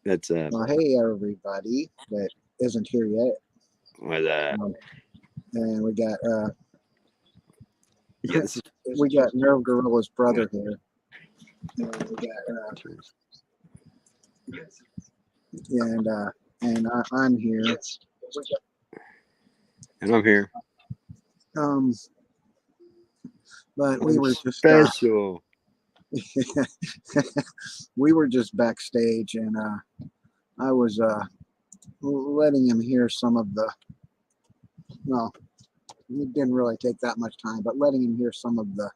That's Well, hey everybody that isn't here yet. with And we got yeah. This is we got Nerve Gorilla's brother here. And we got I'm here. and I'm here. Um, but we were just special. we were just backstage, and I was letting him hear some of the. Well, it didn't really take that much time, but letting him hear some of the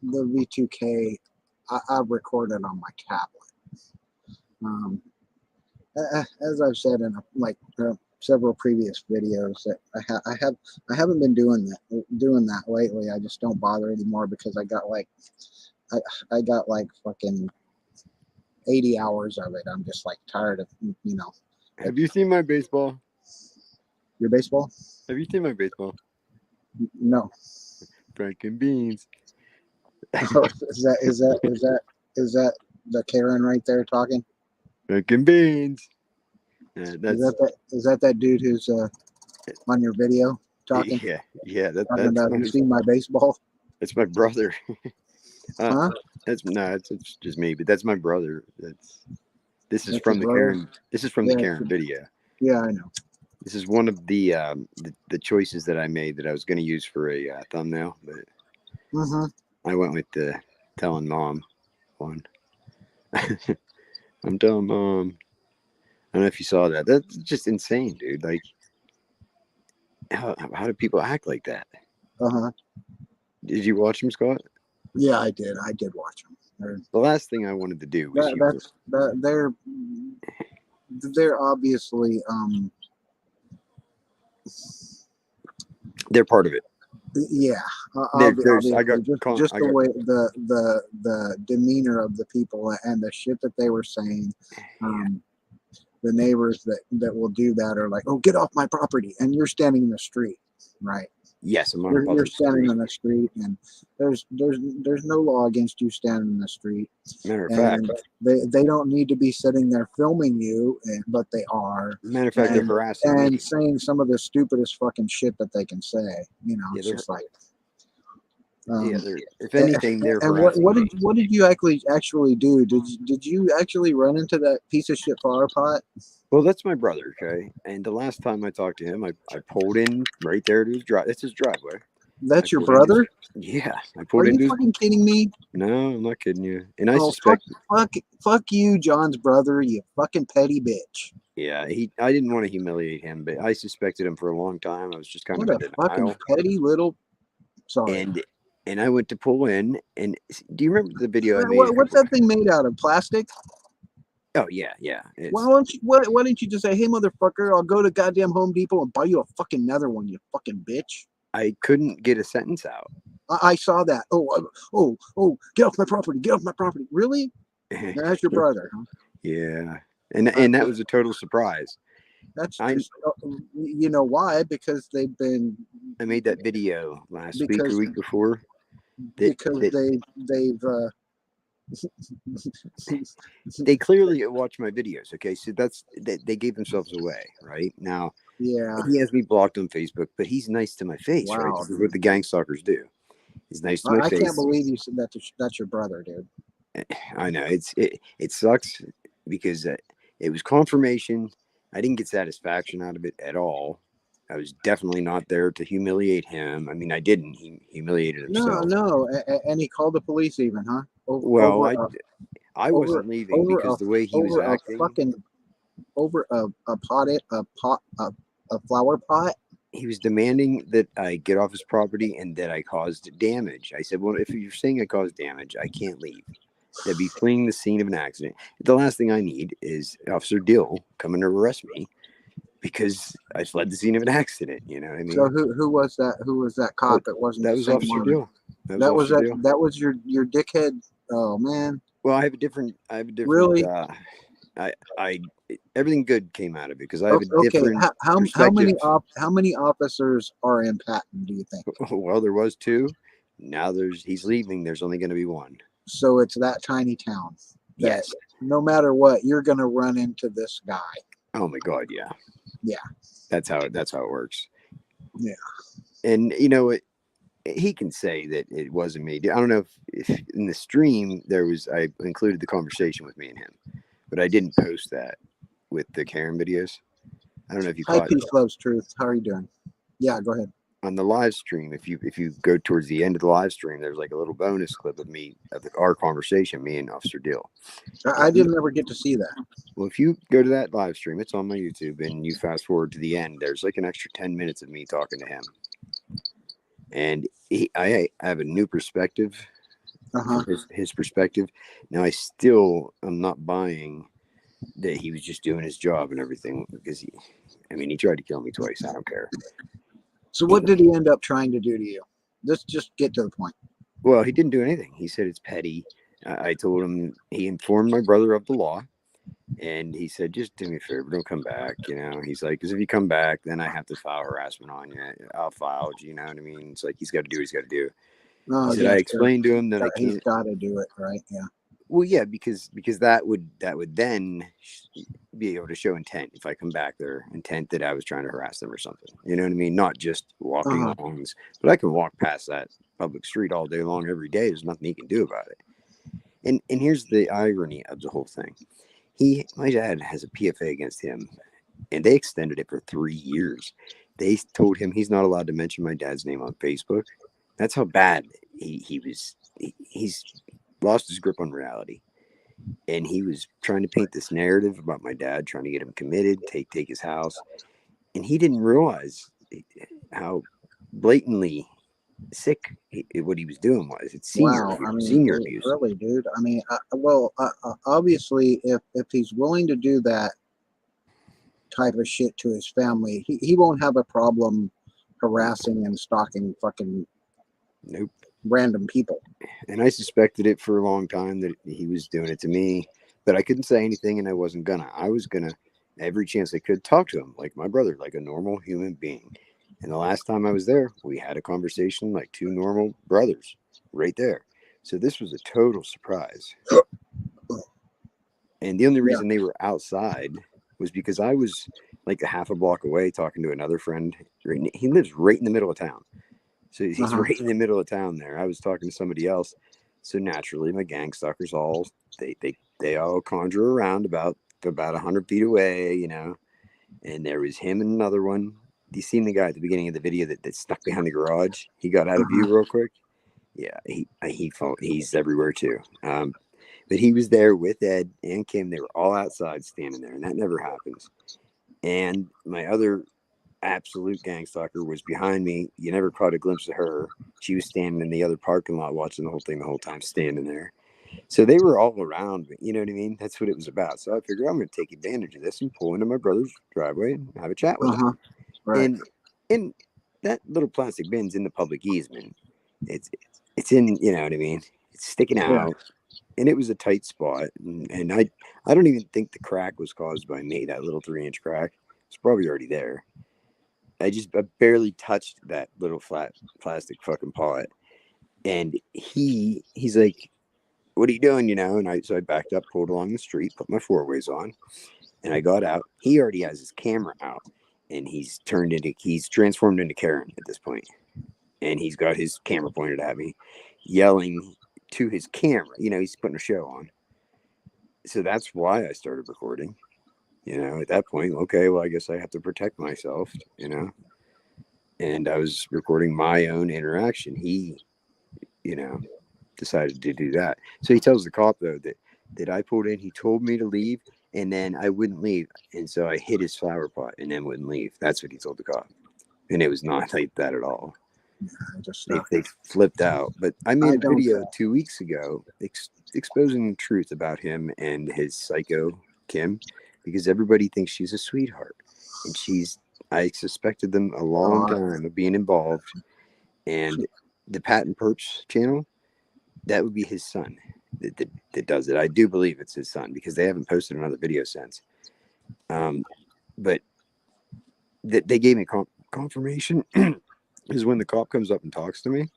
V2K I've recorded on my tablet. As I've said in several previous videos, that I haven't been doing that lately. I just don't bother anymore because I got like fucking 80 hours of it. I'm just like tired of Have you seen my baseball? Your baseball? Have you seen my baseball? No. Frank and beans. Is that the Karen right there talking? Frank and beans. Is that dude who's on your video talking? Yeah. That's you seen my baseball? That's my brother. Huh? It's just me, but that's my brother. This is from the Karen. This is from the Karen video. Yeah, I know. This is one of the choices that I made that I was going to use for a thumbnail, but I went with the telling mom one. I'm telling mom. I don't know if you saw that. That's just insane, dude. Like, how do people act like that? Did you watch them, Scott? Yeah, I did. I did watch them. The last thing I wanted to do was they're obviously they're part of it. Yeah, obviously, I got just the way the demeanor of the people and the shit that they were saying. The neighbors that will do that are like, "Oh, get off my property!" And you're standing in the street, right? Yes, you're standing in the street, and there's no law against you standing in the street. Matter of fact, they don't need to be sitting there filming you, but they are. Matter of fact, they're harassing and me. saying some of the stupidest fucking shit that they can say. It's just like. If anything, they're harassing what did you actually do? Did you actually run into that piece of shit flower pot? Well, that's my brother, okay. And the last time I talked to him, I pulled in right there to his drive. That's his driveway. That's your brother? Yeah, I pulled in. Are you fucking kidding me? No, I'm not kidding you. And I suspect. Fuck you, John's brother. You fucking petty bitch. Yeah, I didn't want to humiliate him, but I suspected him for a long time. I was just kind of a fucking petty little. Sorry. And I went to pull in, and do you remember the video I made? What's that thing made out of? Plastic? Oh yeah. Why don't you just say, "Hey motherfucker, I'll go to goddamn Home Depot and buy you a fucking another one, you fucking bitch." I couldn't get a sentence out. I saw that. Oh! Get off my property! Get off my property! Really? That's your brother, huh? Yeah, and that was a total surprise. You know why? Because they've been. I made that video last week or week before. They've. They clearly watch my videos. Okay, so they gave themselves away right now. Yeah, he has me blocked on Facebook, but he's nice to my face. Wow. Right, this is what the gang stalkers do. He's nice to my face. I can't believe you said that's your brother, dude. I know it sucks because it was confirmation. I didn't get satisfaction out of it at all. I was definitely not there to humiliate him. I mean, I didn't. He humiliated himself. No, and he called the police even, huh? I wasn't leaving because the way he was acting. Over a flower pot. He was demanding that I get off his property and that I caused damage. I said, well, if you're saying I caused damage, I can't leave. That'd be fleeing the scene of an accident. The last thing I need is Officer Dill coming to arrest me because I fled the scene of an accident. You know what I mean? So who was that? Who was that cop? It wasn't. That was Officer Dill. That was your dickhead. Oh man. Well, I have a different. Really. Everything good came out of it because I have a different. How many officers are in Patton? Do you think? Well, there was 2. Now he's leaving. There's only going to be 1. So it's that tiny town. Yes. no matter what, you're going to run into this guy. Oh my God, yeah. Yeah. That's how it works. Yeah. And you know what? He can say that it wasn't me. I don't know if in the stream I included the conversation with me and him, but I didn't post that with the Karen videos. I don't know if you Hi, caught Peace Loves Truth. How are you doing? Yeah, go ahead. on the live stream. If you go towards the end of the live stream, there's like a little bonus clip of our conversation, me and Officer Dill. I didn't ever get to see that. Well, if you go to that live stream, it's on my YouTube, and you fast forward to the end, there's like an extra 10 minutes of me talking to him. And I have a new perspective from his perspective. Now, I'm not buying that he was just doing his job and everything, because he tried to kill me twice. I don't care. So what did he end up trying to do to you? Let's just get to the point. Well, he didn't do anything. He said it's petty. I told him, he informed my brother of the law, and he said, just do me a favor, don't come back. He's like, because if you come back, then I have to file harassment on you. I'll file, you know what I mean? It's like, he's got to do what he's got to do. Oh, He said, I explained to him that I He's can't. got to do it, right? Yeah. Well, yeah, because that would then be able to show intent if I come back there, intent that I was trying to harass them or something. You know what I mean? Not just walking along, but I can walk past that public street all day long every day. There's nothing he can do about it. And here's the irony of the whole thing. My dad has a PFA against him, and they extended it for 3 years. They told him he's not allowed to mention my dad's name on Facebook. That's how bad he was. He's lost his grip on reality, and he was trying to paint this narrative about my dad, trying to get him committed, take his house, and he didn't realize how blatantly sick what he was doing was. It's senior abuse. Really, dude. Obviously, if he's willing to do that type of shit to his family, he won't have a problem harassing and stalking fucking random people. And I suspected it for a long time that he was doing it to me, but I couldn't say anything, and I wasn't gonna. I was gonna, every chance I could, talk to him like my brother, like a normal human being. And the last time I was there, we had a conversation like two normal brothers right there. So this was a total surprise. And the only reason they were outside was because I was like a half a block away talking to another friend. He lives right in the middle of town. So he's right in the middle of town there. I was talking to somebody else. So naturally, my gang stalkers they all conjure around about 100 feet away, And there was him and another one. You seen the guy at the beginning of the video that stuck behind the garage? He got out of view real quick. Yeah, he's everywhere too. But he was there with Ed and Kim. They were all outside standing there, and that never happens. And my other absolute gang stalker was behind me. You never caught a glimpse of her. She was standing in the other parking lot watching the whole thing the whole time, standing there. So they were all around me. You know what I mean? That's what it was about. So I figured I'm going to take advantage of this and pull into my brother's driveway and have a chat with him. Right. And that little plastic bin's in the public easement. It's in, you know what I mean? It's sticking out. And it was a tight spot. And I don't even think the crack was caused by me, that little 3-inch crack. It's probably already there. I barely touched that little flat plastic fucking pot. And he's like, what are you doing? And so I backed up, pulled along the street, put my 4-ways on, and I got out. He already has his camera out, and he's transformed into Karen at this point. And he's got his camera pointed at me, yelling to his camera. He's putting a show on. So that's why I started recording. At that point, okay, well, I guess I have to protect myself, And I was recording my own interaction. He, decided to do that. So he tells the cop, though, that I pulled in. He told me to leave, and then I wouldn't leave. And so I hit his flower pot and then wouldn't leave. That's what he told the cop. And it was not like that at all. They flipped out. But I made a video 2 weeks ago exposing the truth about him and his psycho, Kim, because everybody thinks she's a sweetheart. And I suspected them a long time of being involved. And the Pat and Perps channel, that would be his son that does it. I do believe it's his son because they haven't posted another video since. But they gave me confirmation is when the cop comes up and talks to me.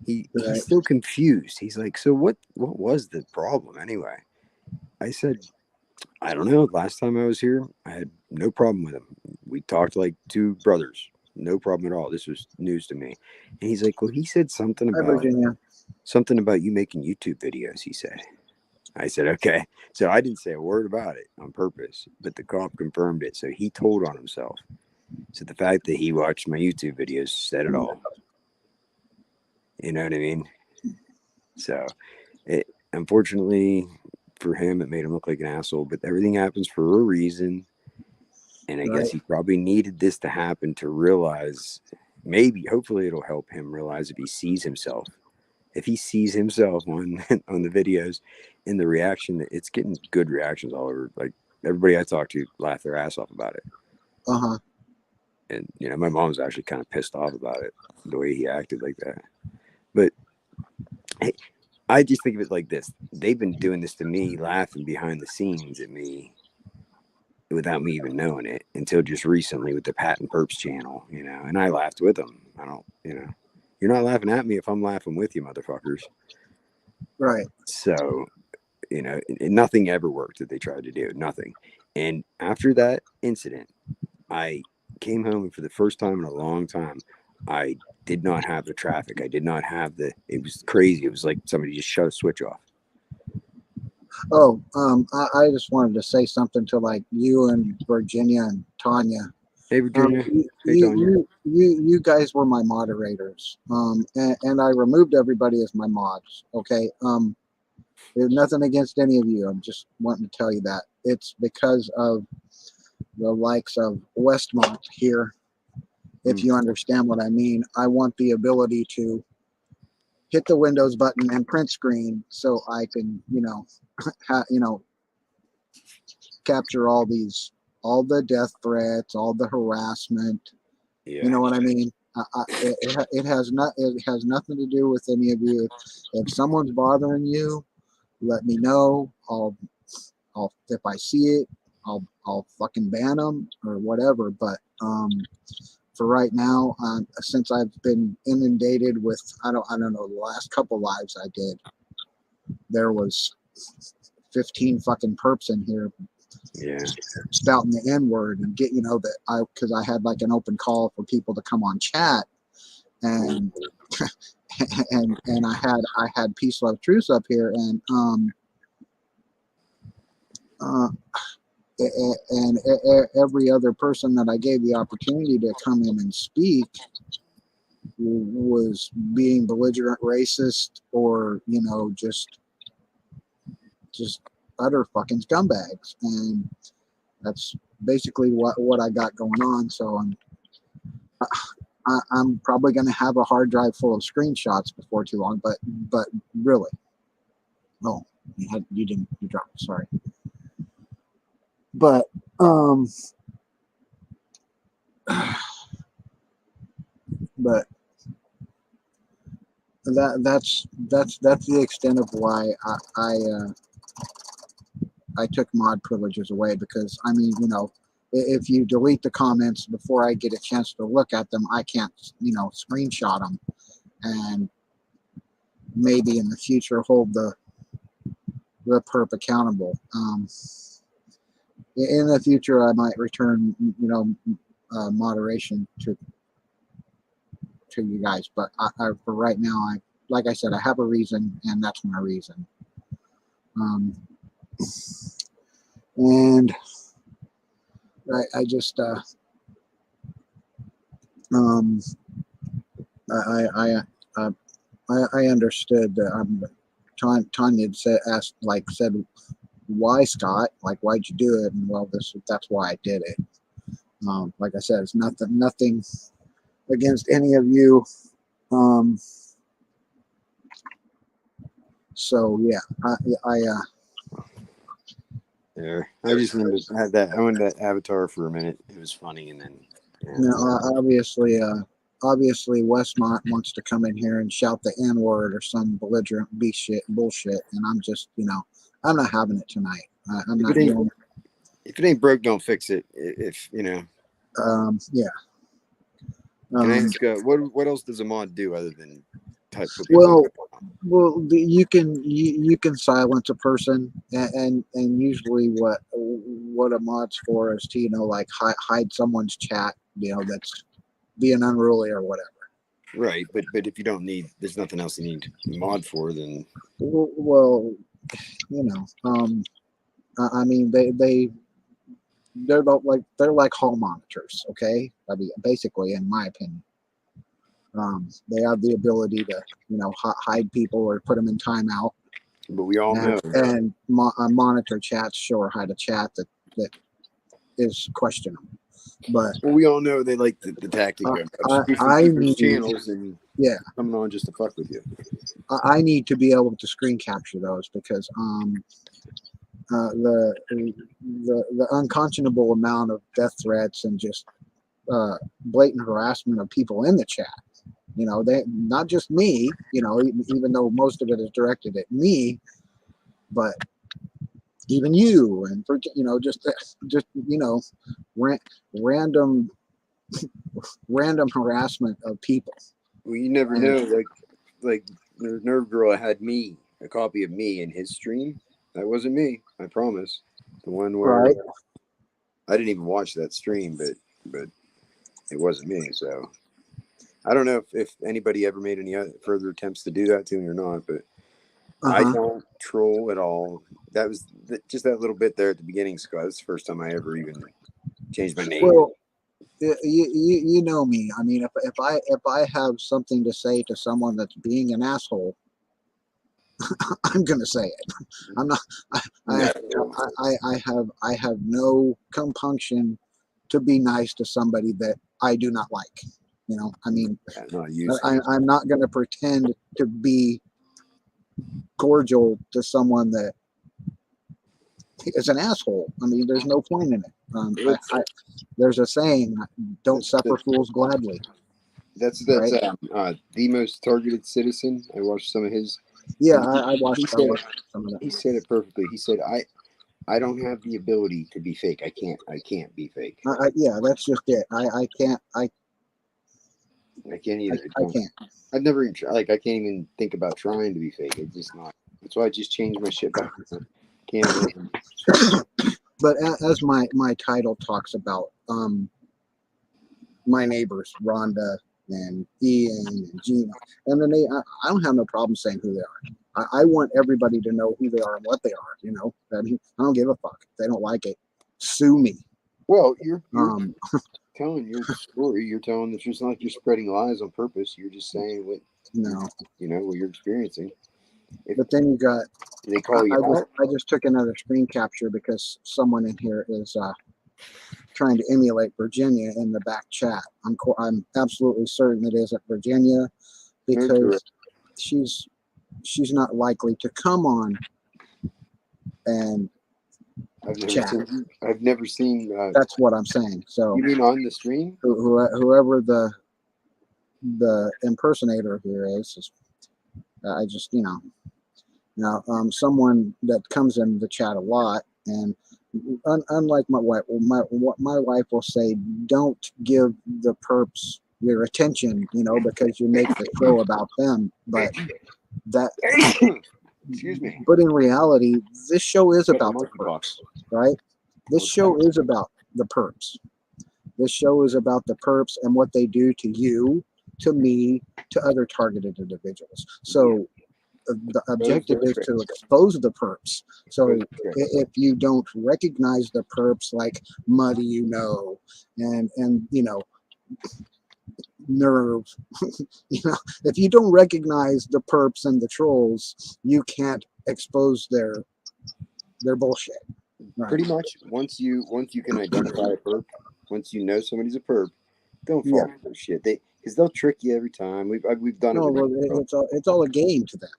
He's still confused. He's like, so what was the problem anyway? I said, I don't know. Last time I was here, I had no problem with him. We talked like two brothers, no problem at all. This was news to me. And he's like, well, he said Hi, Virginia. something about you making YouTube videos. He said. I said, okay. So I didn't say a word about it on purpose, but the cop confirmed it. So he told on himself. So the fact that he watched my YouTube videos said it all. You know what I mean? So it, unfortunately for him, it made him look like an asshole, but everything happens for a reason. And I guess he probably needed this to happen to realize, maybe, hopefully it'll help him realize if he sees himself. If he sees himself on on the videos and the reaction, it's getting good reactions all over. Like everybody I talk to laugh their ass off about it. Uh-huh. And you know, my mom's actually kind of pissed off about it, the way he acted like that. But hey, I just think of it like this: they've been doing this to me, laughing behind the scenes at me without me even knowing it until just recently with the Pat and Perps channel, you know. And I laughed with them. I don't, you know, you're not laughing at me if I'm laughing with you, motherfuckers. Right. So, you know, nothing ever worked that they tried to do. Nothing. And after that incident, I came home, and for the first time in a long time, I did not have the traffic. I did not have it was crazy. It was like somebody just shut a switch off. Oh, I just wanted to say something to like you and Virginia and Tanya. Hey, Virginia. Hey, Tanya. You guys were my moderators. And I removed everybody as my mods. Okay. There's nothing against any of you. I'm just wanting to tell you that it's because of the likes of Westmont here. If you understand what I mean, I want the ability to hit the Windows button and print screen so I can, capture all the death threats, all the harassment. Yeah. You know what I mean? It has nothing to do with any of you. If someone's bothering you, let me know. I'll if I see it, I'll fucking ban them or whatever. But for right now, since I've been inundated with I don't know, the last couple lives I did, there was 15 fucking perps in here, yeah, spouting the N-word and get because I had like an open call for people to come on chat, and and I had peace, love, truth up here, and every other person that I gave the opportunity to come in and speak was being belligerent, racist, or just utter fucking scumbags, and that's basically what I got going on. So I'm probably going to have a hard drive full of screenshots before too long. But really, oh, you dropped it, sorry. But but that's the extent of why I took mod privileges away, because I mean, if you delete the comments before I get a chance to look at them, I can't screenshot them and maybe in the future hold the perp accountable. In the future, I might return moderation to you guys, but for right now, like I said, I have a reason, and that's my reason. And I just I understood that Tanya said why, Scott, like, why'd you do it? And well, that's why I did it. Like I said, it's nothing against any of you. So yeah, yeah. I just wanted to have that. I wanted that avatar for a minute. It was funny, and then obviously Westmont wants to come in here and shout the N-word or some belligerent bullshit, and I'm just I'm not having it tonight. I'm not doing it. If it ain't broke, don't fix it. If yeah. Can I ask, what else does a mod do other than type of Well, you can silence a person, and usually what a mod's for is to like hide someone's chat, that's being unruly or whatever. Right, but if you don't need, there's nothing else you need mod for, then Well, I mean they're like hall monitors, okay? I mean, basically, in my opinion. They have the ability to, hide people or put them in timeout, but we all know. and monitor chats, show or hide a chat that is questionable. But well, we all know they like the tactic of I spoofing need, channels and yeah, coming on just to fuck with you. I need to be able to screen capture those because the unconscionable amount of death threats and just blatant harassment of people in the chat. They not just me, even though most of it is directed at me, but even you, and for just random harassment of people. Well, you never know. Like Nerve Girl had me a copy of me in his stream. That wasn't me, I promise. The one where Right. I didn't even watch that stream, but it wasn't me. So I don't know if anybody ever made any further attempts to do that to me or not, but I don't troll at all. That was just that little bit there at the beginning, Scott. That's the first time I ever even changed my name. Well, you know me. I mean, if I have something to say to someone that's being an asshole, I'm gonna say it. I'm not. I have no compunction to be nice to somebody that I do not like. I mean, I'm not gonna pretend to be cordial to someone that is an asshole. I mean, there's no point in it. There's a saying: "Don't suffer fools gladly." That's right? The Most Targeted Citizen. I watched some of his. Yeah, I watched some of that. He said it perfectly. He said, I don't have the ability to be fake. I can't be fake. Yeah, that's just it. I can't either. I can't. I've never even I can't even think about trying to be fake. It's just not. That's why I just changed my shit back. Can't. But as my title talks about, my neighbors, Rhonda and Ian and Gina, and then I don't have no problem saying who they are. I want everybody to know who they are and what they are. I mean, I don't give a fuck if they don't like it. Sue me. Well, you're telling your story. You're telling the truth. It's not like you're spreading lies on purpose. You're just saying what what you're experiencing. But then you got. They call you. I just took another screen capture because someone in here is trying to emulate Virginia in the back chat. I'm absolutely certain it isn't Virginia because she's not likely to come on and chat. I've never seen. That's what I'm saying. So you mean on the stream? Whoever the impersonator here is I just someone that comes in the chat a lot, and unlike my wife, my wife will say, "Don't give the perps your attention," because you make the show about them. But that, excuse me. But in reality, this show is about the perps, right? This show is about the perps. This show is about the perps and what they do to you, to me, to other targeted individuals. So the objective is to expose the perps. So if you don't recognize the perps, like Muddy, and Nerve, if you don't recognize the perps and the trolls, you can't expose their bullshit. Right? Pretty much. Once you can identify a perp, once you know somebody's a perp, don't fall for their shit. Because they'll trick you every time. We've done it. It's all a game to them.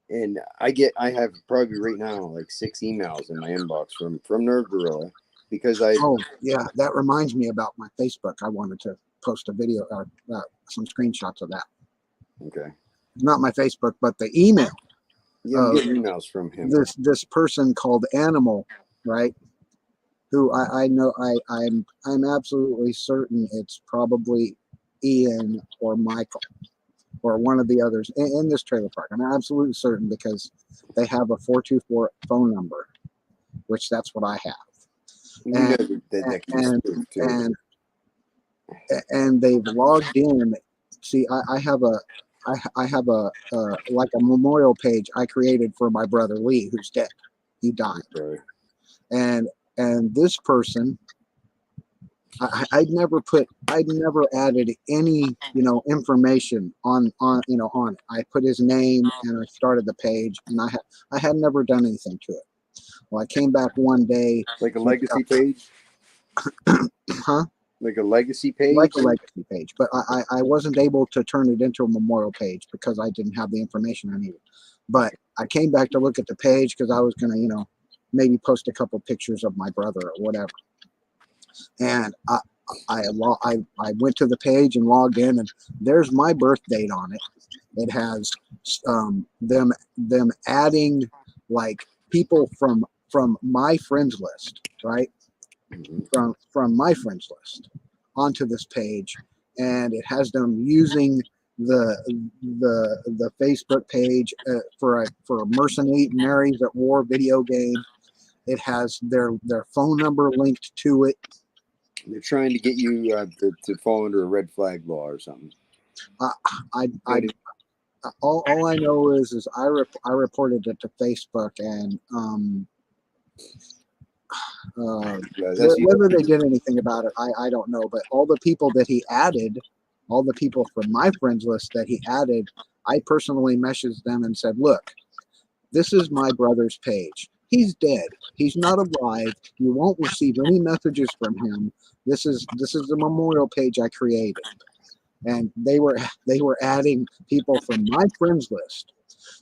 And I have probably right now like 6 emails in my inbox from Nerve Gorilla because that reminds me about my Facebook. I wanted to post a video or some screenshots of that. Okay. Not my Facebook, but the email. Yeah, I'm getting emails from him. This person called Animal, right? Who I know I'm absolutely certain it's probably Ian or Michael. or one of the others in this trailer park. I'm absolutely certain because they have a 424 phone number, which that's what I have. You know that can And, be too. and they've logged in. See, I have a like a memorial page I created for my brother Lee, who's dead. He died. Sorry. And this person, I'd never added any, information on it. I put his name and I started the page, and I had never done anything to it. Well, I came back one day, Like a legacy page? huh? Like a legacy page? Like a legacy page, but I wasn't able to turn it into a memorial page because I didn't have the information I needed. But I came back to look at the page because I was going to, maybe post a couple pictures of my brother or whatever. And I went to the page and logged in, and there's my birth date on it. It has them adding like people from my friends list, right? From my friends list onto this page, and it has them using the Facebook page for a Mercenaries at War video game. It has their phone number linked to it. They're trying to get you to fall under a red flag law or something. All I know is I reported it to Facebook, and whether they did anything about it, I don't know. But all the people that he added, all the people from my friends list that he added, I personally messaged them and said, look, this is my brother's page. He's dead. He's not alive. You won't receive any messages from him. This is the memorial page I created. And they were adding people from my friends list.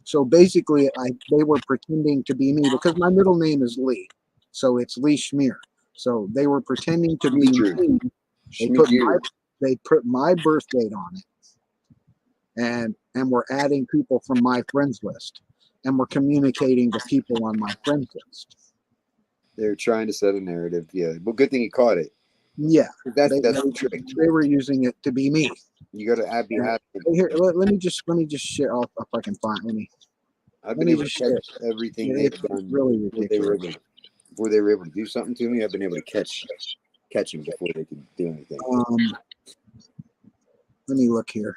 So basically, they were pretending to be me because my middle name is Lee. So it's Lee Schmear. So they were pretending to be me. They put my birth date on it, and we're adding people from my friends list, and we're communicating to people on my friends list. They're trying to set a narrative. Yeah. Well, good thing you caught it. Yeah. That's the trick. They were using it to be me. You got to be happy. Here, let me just share off if I can find. I've been able to catch everything they've done. Really ridiculous. Before they were able to do something to me, I've been able to catch them before they could do anything. Let me look here.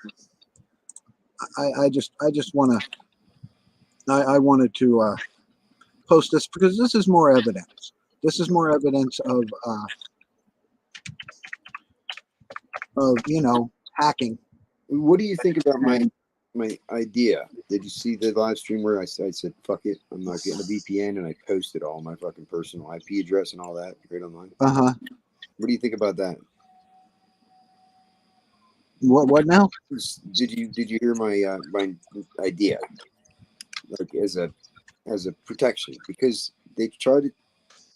I just want to. I wanted to post this because this is more evidence. This is more evidence of hacking. What do you think about my idea? Did you see the live stream where I said, fuck it, I'm not getting a VPN, and I posted all my fucking personal IP address and all that right online? Uh-huh. What do you think about that? What now? Did you hear my my idea? Like as a protection, because they try to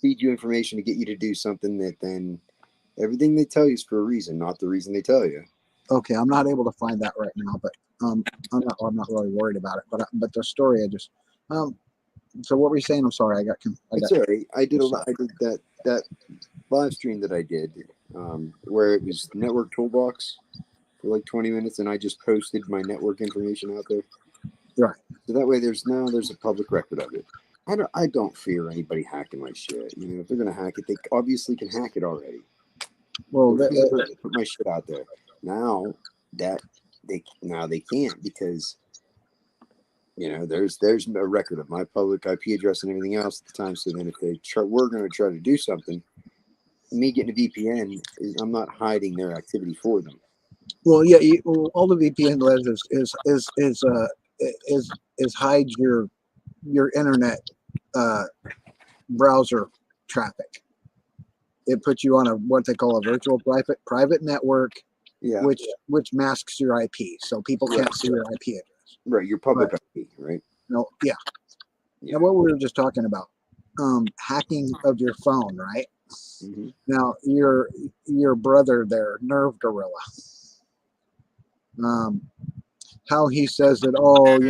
feed you information to get you to do something that then everything they tell you is for a reason, not the reason they tell you. Okay, I'm not able to find that right now, but I'm not really worried about it. But the story I just so what were you saying? I'm sorry, It's all right. I did that live stream that I did where it was Network Toolbox for like 20 minutes, and I just posted my network information out there. Right. So that way there's a public record of it. I don't fear anybody hacking my shit. If they're gonna hack it, they obviously can hack it already. Well, put my shit out there. Now they can't, because there's a record of my public IP address and everything else at the time. So then if we're going to try to do something, me getting a VPN, I'm not hiding their activity for them. Well, yeah, all the VPN does is hide your internet browser traffic. It puts you on what they call a virtual private network, which masks your IP, so people can't see your IP address. Right, your public IP, right? No, yeah. Now, what we were just talking about, hacking of your phone, right? Mm-hmm. Now, your brother there, Nerve Gorilla, how he says that, oh,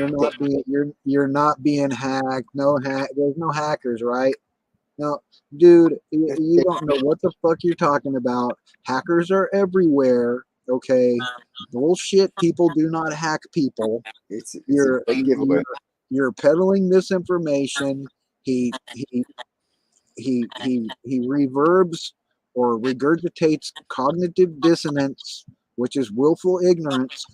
you're not being hacked. There's no hackers, right? No, dude, you don't know what the fuck you're talking about. Hackers are everywhere. Okay, bullshit. People do not hack people. It's a You're big giveaway. you're peddling misinformation. He reverbs or regurgitates cognitive dissonance, which is willful ignorance,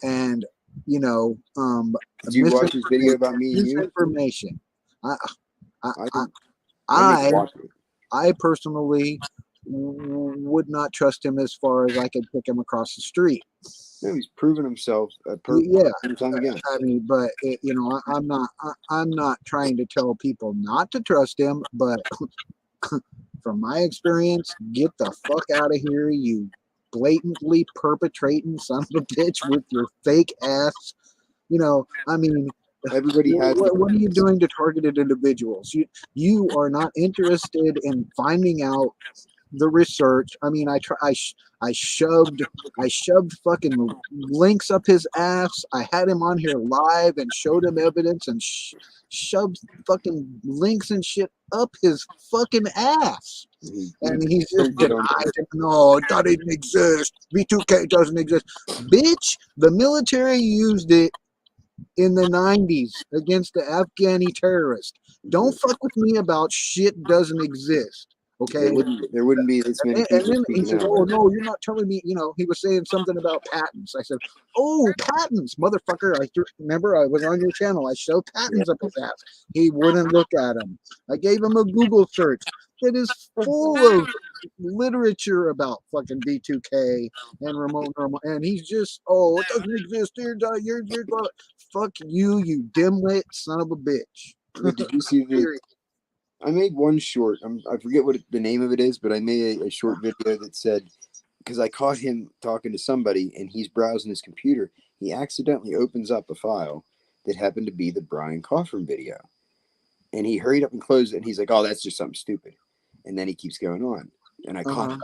and Did you watch his video about me and you? misinformation. I I I I, didn't, I didn't I watch it. I personally would not trust him as far as I could pick him across the street. No, he's proven himself Yeah, time and time again. I mean, but I'm not trying to tell people not to trust him, but from my experience, get the fuck out of here, you blatantly perpetrating son of a bitch with your fake ass. I mean, Everybody has. what are you doing to targeted individuals? You are not interested in finding out the research. I mean, I shoved fucking links up his ass. I had him on here live and showed him evidence and shoved fucking links and shit up his fucking ass. And he's just denied it. No, it doesn't exist. V2K doesn't exist. Bitch, the military used it in the 90s against the Afghani terrorists. Don't fuck with me about shit doesn't exist. Okay. There wouldn't be this many people. And then he speaking said, out. "Oh no, you're not telling me." He was saying something about patents. I said, "Oh, patents, motherfucker!" I remember I was on your channel. I showed patents up his ass. He wouldn't look at them. I gave him a Google search that is full of literature about fucking B2K and remote normal, and he's just, "Oh, it doesn't exist." You're fuck you, you dimwit son of a bitch. But did you see the? I made one short. I forget what the name of it is, but I made a short video that said, because I caught him talking to somebody and he's browsing his computer. He accidentally opens up a file that happened to be the Brian Coffin video. And he hurried up and closed it. And he's like, "Oh, that's just something stupid." And then he keeps going on. And I caught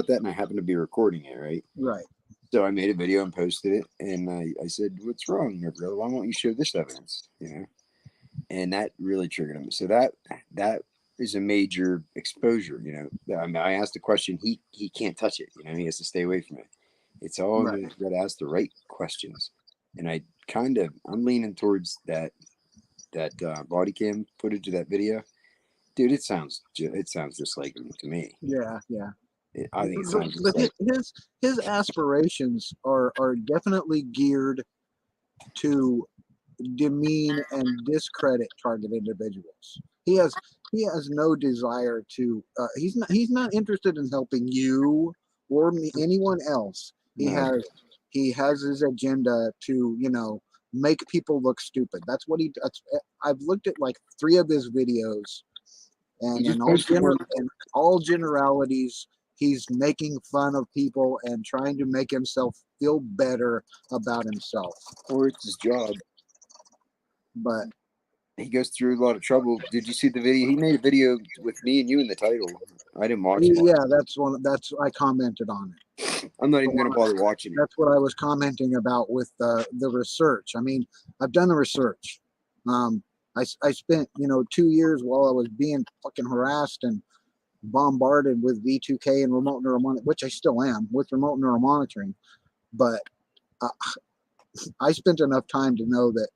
that and I happened to be recording it, right? Right. So I made a video and posted it. And I said, "What's wrong, bro? Why won't you show this evidence?" And that really triggered him. So that is a major exposure. I mean, I asked a question. He can't touch it. He has to stay away from it. It's all right. You got to ask the right questions. And I'm leaning towards that body cam footage of that video. Dude, it sounds just like him to me. Yeah. I think it sounds just like his aspirations are definitely geared to demean and discredit target individuals. He has no desire to. He's not interested in helping you or anyone else. He has his agenda to make people look stupid. That's what he. I've looked at like 3 of his videos, and in all generalities, he's making fun of people and trying to make himself feel better about himself. Or it's his job. But he goes through a lot of trouble. Did you see the video? He made a video with me and you in the title. I didn't watch it. Yeah, that's I commented on it. I'm not even going to bother watching it. That's what I was commenting about with the research. I mean, I've done the research. I spent 2 years while I was being fucking harassed and bombarded with V2K and remote neural monitoring, which I still am with remote neural monitoring. But I spent enough time to know that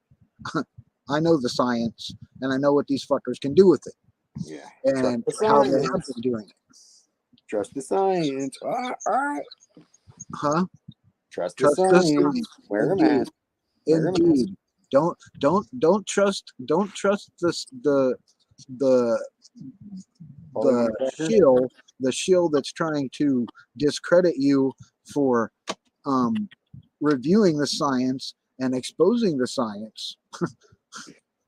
I know the science and I know what these fuckers can do with it. Yeah. And how they have been doing it. Trust the science. Huh? Trust the science. Wear a mask. Indeed. Don't trust the shill that's trying to discredit you for reviewing the science and exposing the science.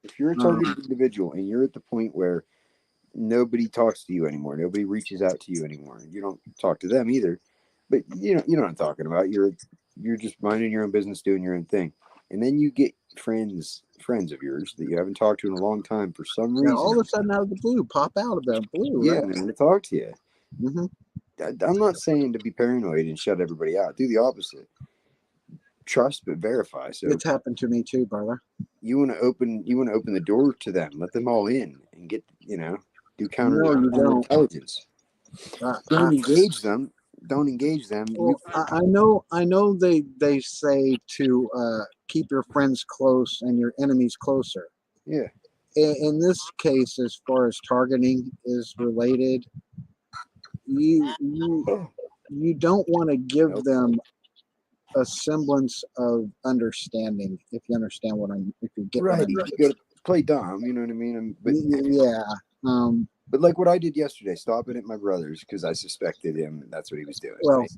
If you're a targeted individual and you're at the point where nobody talks to you anymore, nobody reaches out to you anymore, you don't talk to them either, but you know what I'm talking about. You're just minding your own business, doing your own thing, and then you get friends of yours that you haven't talked to in a long time for some reason. All of a sudden, out of the blue, pop out of the blue. Yeah, right? man, to talk to you. Mm-hmm. I'm not saying to be paranoid and shut everybody out. Do the opposite. Trust but verify. So it's happened to me too, brother. You want to open the door to them, let them all in, and get do counter intelligence. Don't engage them. don't engage them. Well, I know they say to keep your friends close and your enemies closer. Yeah. In this case, as far as targeting is related, you don't want to give them a semblance of understanding, if you understand what I'm, if you get Right. what I mean. You gotta play dumb, you know what I mean? Yeah. But like what I did yesterday, stopping at my brother's because I suspected him. And that's what he was doing. Well, right?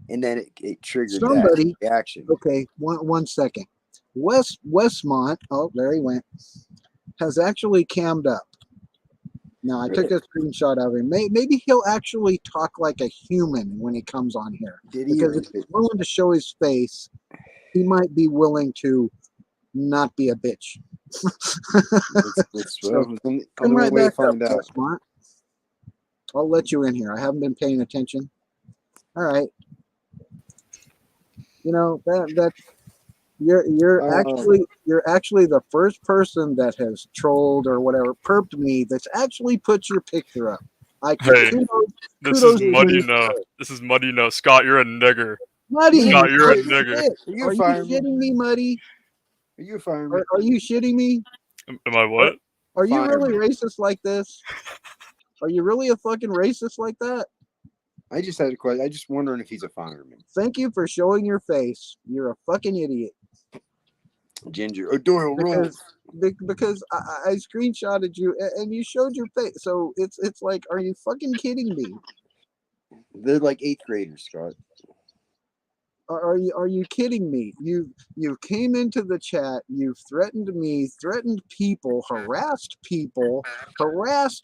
And then it triggered somebody, that reaction. okay, one second. Westmont, oh, there he went, has actually cammed up. Now, I took a screenshot of him. Maybe he'll actually talk like a human when he comes on here. Did he? Because if he's willing to show his face, he might be willing to not be a bitch. Come right back up, Westmont. I'll let you in here. I haven't been paying attention. All right. You know, that you're actually the first person that has trolled or whatever, perped me that's actually put your picture up. Hey, this is muddy now. This is muddy now. Scott, you're a nigger. Muddy, Scott, you're a nigger. Are you shitting me, Muddy? Are you fireman? Are you shitting me? Am I what? Are you really racist like this? Are you really a fucking racist like that? I just had a question. I just wondering if he's a fireman. Thank you for showing your face. You're a fucking idiot. Ginger. Oh, Doyle rolls. Because I screenshotted you and you showed your face. So it's like, are you fucking kidding me? They're like 8th graders, Scott. Are you kidding me? You came into the chat, you threatened me, threatened people, harassed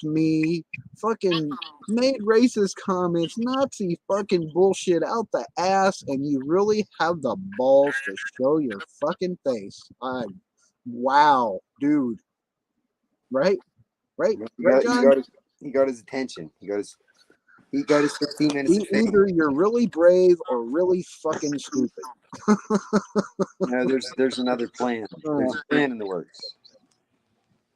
me, fucking made racist comments, Nazi fucking bullshit out the ass, and you really have the balls to show your fucking face. Wow, dude. Right? He got his attention. He got his 15 minutes of fame. Either you're really brave or really fucking stupid. No, there's another plan. There's a plan in the works.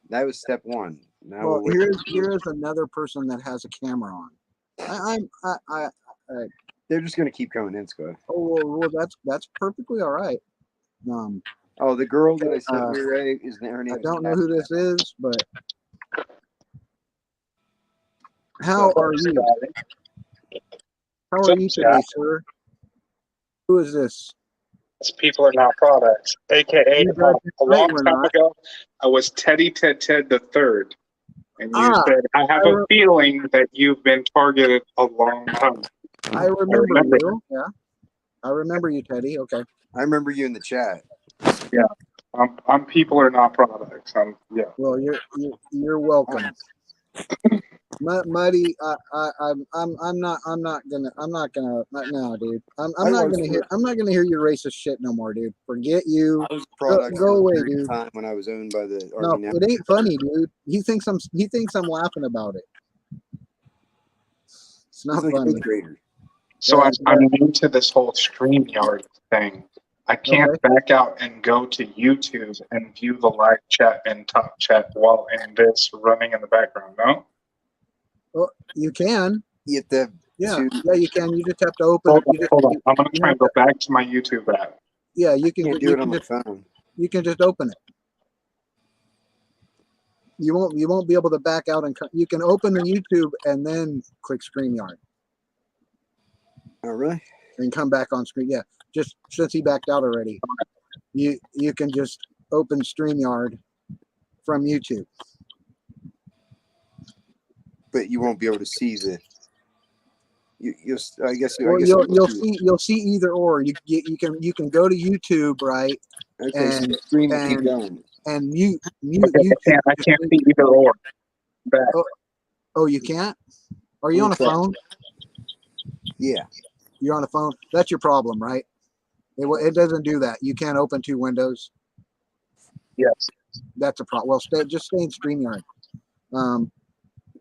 That was step one. Now well, here's another person that has a camera on. They're just gonna keep coming in, Scott. Oh well, that's perfectly all right. Oh, the girl that I said we were is her name. I don't know who this is, but how are you? How are you today, sir? Who is this? People are not products. AKA, a long time ago, I was Teddy Ted the Third, and you said, "I have a feeling that you've been targeted a long time." I remember you. Yeah, I remember you, Teddy. Okay. I remember you in the chat. Yeah, I'm people are not products. Yeah. Well, you're welcome. Muddy, I'm not gonna no, dude. I'm not gonna hear your racist shit no more, dude. Forget you. Go away, dude. Time when I was owned by the Army. No, it ain't funny, dude. He thinks I'm laughing about it. It's not funny. So I'm new to this whole StreamYard thing. I can't back out and go to YouTube and view the live chat and top chat while in this running in the background, no? Well, you can. You have to, yeah, you can. You just have to open it. Hold on. I'm going to try and go back to my YouTube app. Yeah, you can do it on my phone. You can just open it. You won't be able to back out and you can open the YouTube and then click StreamYard. Oh, really? And come back on screen. Yeah, just since he backed out already, you can just open StreamYard from YouTube. But you won't be able to see the. You'll see either or. You can go to YouTube, right? Okay, and keep going. And mute. Okay, I can't see either or. Oh, you can't? Are you on a phone? Yeah. You're on a phone. That's your problem, right? It doesn't do that. You can't open two windows. Yes. That's a problem. Well, just stay in StreamYard.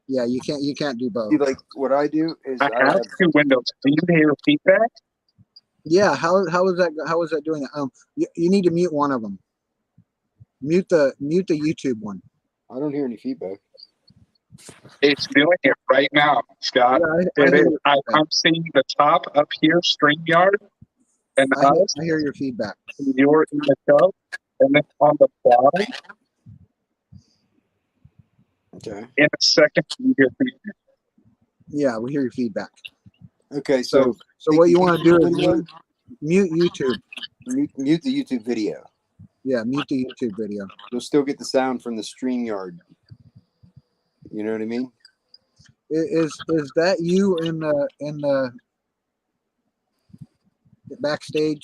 Yeah, you can't do both. See, like what I do is I have two windows. Do you hear feedback? Yeah. How is that doing it? You need to mute one of them. Mute the YouTube one. I don't hear any feedback. It's doing it right now, Scott. Yeah, I It hear is. your feedback. I'm seeing the top up here, StreamYard, and I us, hear your feedback. and you're in the show, and then on the bottom, Okay. in a second, you hear feedback. Yeah, we hear your feedback. Okay. So So what you want to do is video? mute YouTube. Mute the YouTube video. Yeah, mute the YouTube video. You'll still get the sound from the StreamYard. You know what I mean? Is that you in the backstage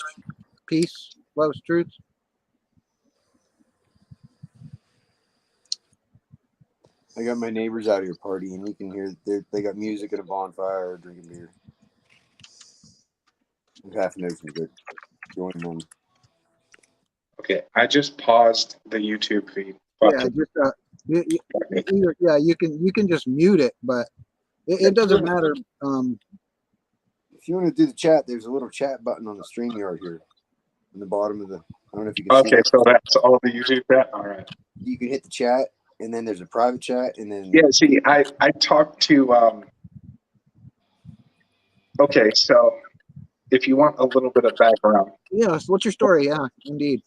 piece, Love's Truth? I got my neighbors out here partying. You can hear they got music at a bonfire, drinking beer. I'm half an ocean good. Join them. Okay, I just paused the YouTube feed. Yeah, just you can just mute it, but it doesn't matter. If you want to do the chat, there's a little chat button on the StreamYard here, in the bottom of the. I don't know if you can see. Okay, That. so that's all the YouTube chat. All right. You can hit the chat, and then there's a private chat, and then Yeah. See, I talked to. Okay, so if you want a little bit of background, Yes, what's your story? Yeah, indeed.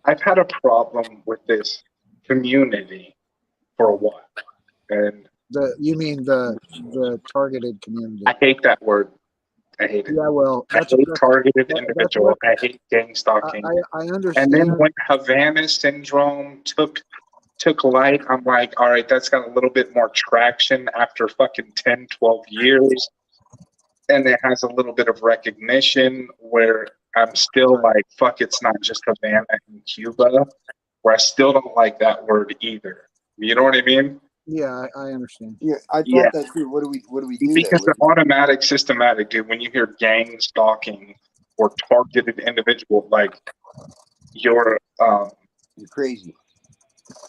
I've had a problem with this community for a while, and You mean the targeted community? I hate that word. I hate it. Yeah, well, I hate targeted individual. I hate gang I stalking. understand. And then when Havana syndrome took light, I'm like, all right, that's got a little bit more traction after fucking 10, 12 years. And it has a little bit of recognition where I'm still like, fuck, it's not just Havana and Cuba, where I still don't like that word either. You know what I mean? Yeah, I understand. yeah, I thought that too. What do we do? Because the automatic, systematic, dude, when you hear gang stalking or targeted individual, like you're crazy.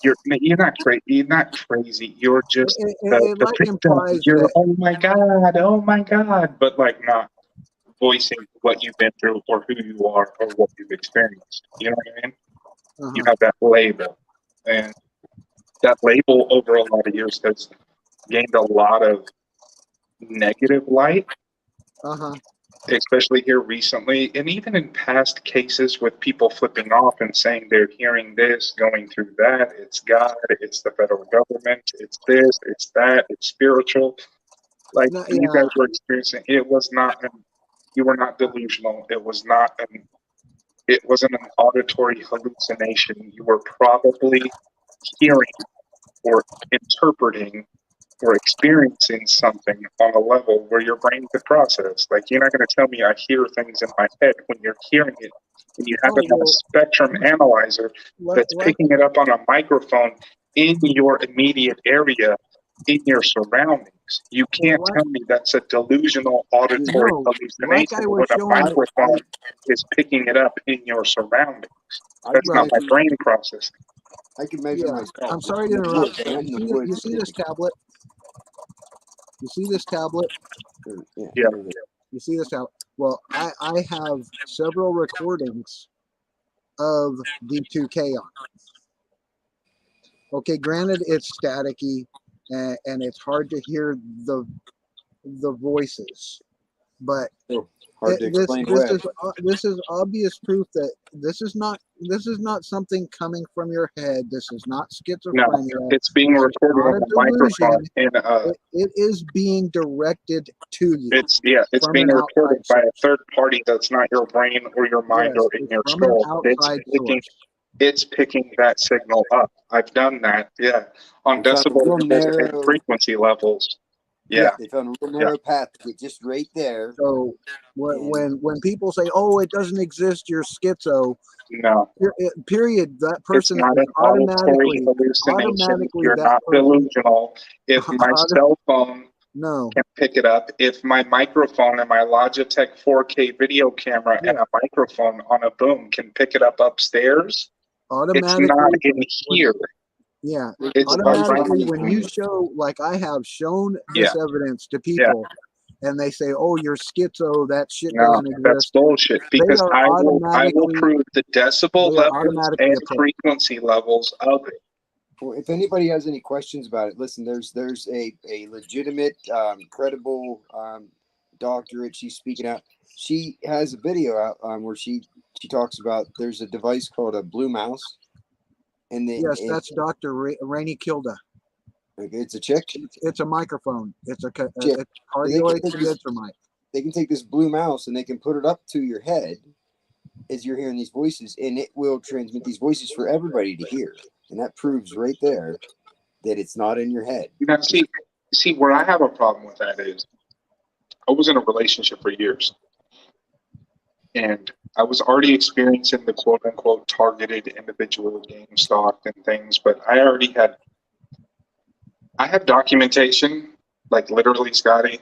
you're not crazy. You're not crazy. You're just It the like victim. implies You're that, oh my god, but like not voicing what you've been through or who you are or what you've experienced. You know what I mean? You have that label, and that label over a lot of years has gained a lot of negative light. Especially here recently, and even in past cases with people flipping off and saying they're hearing this, going through that, it's God, it's the federal government, it's this, it's that, it's spiritual. Like you guys were experiencing, it was not, you were not delusional. It was not it wasn't an auditory hallucination. You were probably hearing or interpreting or experiencing something on a level where your brain could process. Like, you're not going to tell me I hear things in my head when you're hearing it. When you haven't had a spectrum analyzer that's picking it up on a microphone in your immediate area, in your surroundings. You can't tell me that's a delusional auditory hallucination when a microphone is picking it up in your surroundings. That's not my brain processing. I can measure myself. I'm sorry to interrupt. You see this tablet? You see this tablet? Yeah. You see this tablet? Well, I have several recordings of D2K on it. Okay, granted it's staticky and it's hard to hear the voices, but this is obvious proof that this is not something coming from your head. This is not schizophrenia. No, it's being recorded on a microphone. It is being directed to you. It's being recorded by a third party that's not your brain or your mind or in your skull. It's picking that signal up. I've done that, on decibel and frequency levels. Yeah, they found a real narrow path to get just right there. So when people say, "Oh, it doesn't exist," you're schizo. No. Period. That person is automatically hallucination. You're not delusional. If my cell phone can pick it up, if my microphone and my Logitech 4K video camera and a microphone on a boom can pick it up upstairs, it's not in here. Yeah, it's automatically when you show, like I have shown this evidence to people, and they say, "Oh, you're schizo. That shit doesn't exist." That's bullshit. Because I will prove the decibel levels and frequency levels of it. Well, if anybody has any questions about it, listen. There's a legitimate, credible doctorate. She's speaking out. She has a video out where she talks about there's a device called a blue mouse, and Yes, that's Dr. Rainey Kilda. it's a chick. It's a microphone. It's a Chick. it's cardioid condenser mic. They can take this blue mouse and they can put it up to your head as you're hearing these voices, and it will transmit these voices for everybody to hear. And that proves right there that it's not in your head. You know, see, where I have a problem with that is I was in a relationship for years. And I was already experiencing the quote unquote targeted individual game stalked and things, but I have documentation, like literally, Scotty,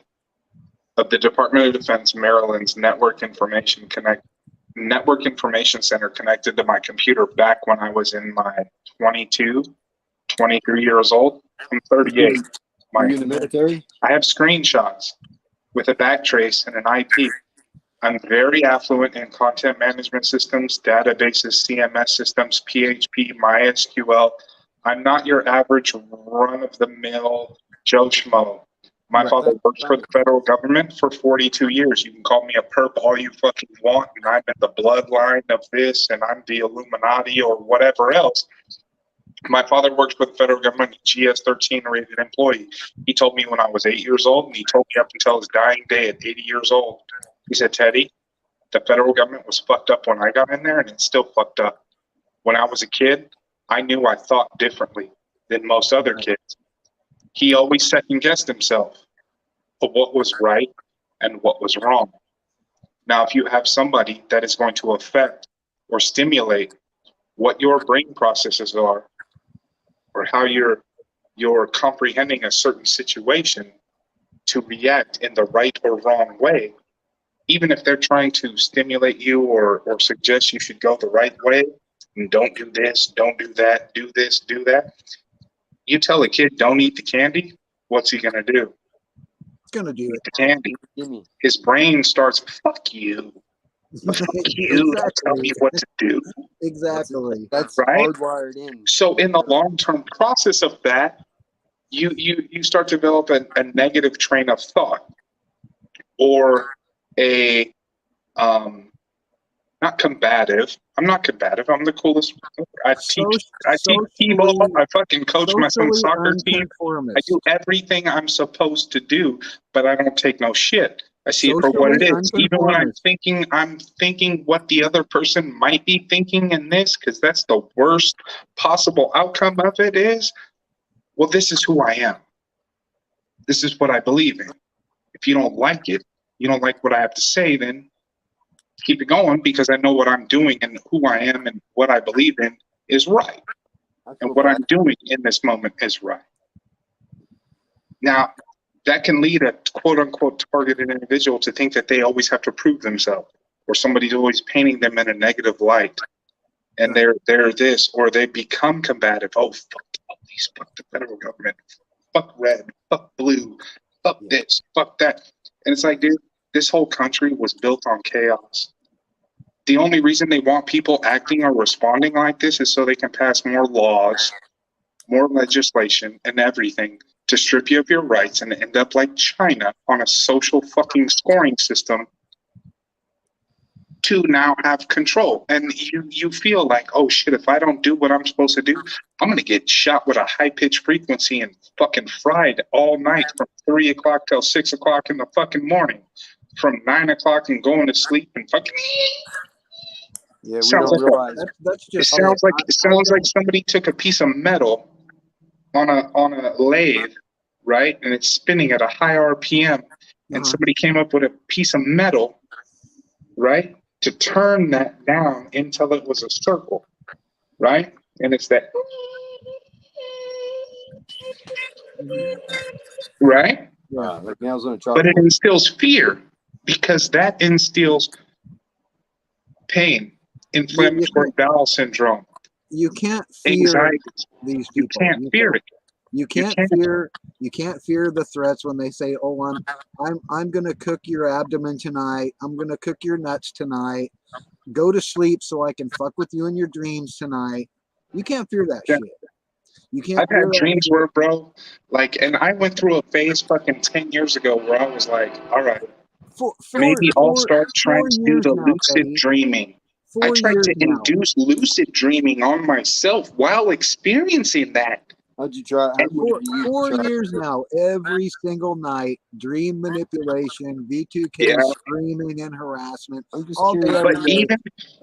of the Department of Defense Maryland's Network Information Center connected to my computer back when I was in my 23 years old. I'm 38. Are you in the military? I have screenshots with a backtrace and an IP. I'm very affluent in content management systems, databases, CMS systems, PHP, MySQL. I'm not your average run-of-the-mill Joe Schmo. My father worked for the federal government for 42 years. You can call me a perp all you fucking want, and I'm in the bloodline of this, and I'm the Illuminati or whatever else. My father worked for the federal government, GS-13 rated employee. He told me when I was 8 years old, and he told me up until his dying day at 80 years old. He said, Teddy, the federal government was fucked up when I got in there, and it's still fucked up. When I was a kid, I knew I thought differently than most other kids. He always second-guessed himself of what was right and what was wrong. Now, if you have somebody that is going to affect or stimulate what your brain processes are, or how you're comprehending a certain situation to react in the right or wrong way, even if they're trying to stimulate you or suggest you should go the right way, and don't do this, don't do that, do this, do that. You tell a kid, don't eat the candy, what's he gonna do? It's gonna do Eat the candy. Gimme. His brain starts, fuck you. Fuck you, don't tell me what to do. Exactly. That's right? hardwired in. So in the long-term process of that, you start to develop a negative train of thought, or a not combative. I'm not combative. I'm the coolest. I teach t-ball. I fucking coach my son's soccer team. I do everything I'm supposed to do, but I don't take no shit. I see it for what it is. Even when I'm thinking what the other person might be thinking in this, because that's the worst possible outcome of it is, well, this is who I am. This is what I believe in. If you don't like it, you don't like what I have to say, then keep it going, because I know what I'm doing and who I am and what I believe in is right. And what I'm doing in this moment is right. Now, that can lead a quote unquote targeted individual to think that they always have to prove themselves, or somebody's always painting them in a negative light. And they're this, or they become combative. Oh, fuck the police, fuck the federal government, fuck red, fuck blue, fuck this, fuck that. And it's like, dude, this whole country was built on chaos. The only reason they want people acting or responding like this is so they can pass more laws, more legislation, and everything to strip you of your rights and end up like China on a social fucking scoring system to now have control. And you feel like, oh shit, if I don't do what I'm supposed to do, I'm gonna get shot with a high-pitched frequency and fucking fried all night from 3 o'clock till 6 o'clock in the fucking morning. From 9 o'clock and going to sleep and fucking. Yeah, we sounds don't like realize. That's just. It sounds like somebody took a piece of metal on a lathe, right, and it's spinning at a high RPM, and somebody came up with a piece of metal, right, to turn that down until it was a circle, right, and it's that. Right? Like nails on a chalkboard. But it instills fear, because that instills pain, inflammatory bowel syndrome. You can't fear anxiety. These people. You can't fear it. You can't fear the threats when they say, "Oh, I'm gonna cook your abdomen tonight. I'm gonna cook your nuts tonight. Go to sleep so I can fuck with you in your dreams tonight." You can't fear that shit. You can't I've hear had that dreams shit. where, bro, like, and I went through a phase fucking 10 years ago where I was like, all right, maybe I'll start trying 4 to do years the now, lucid Teddy. dreaming. I 4 tried years to now. induce lucid dreaming on myself while experiencing that. How'd you try? How, what Four, did you use? 4 to try? years now, every single night, dream manipulation, V2K Yeah. screaming and harassment. I'm just All day, curious. every But day.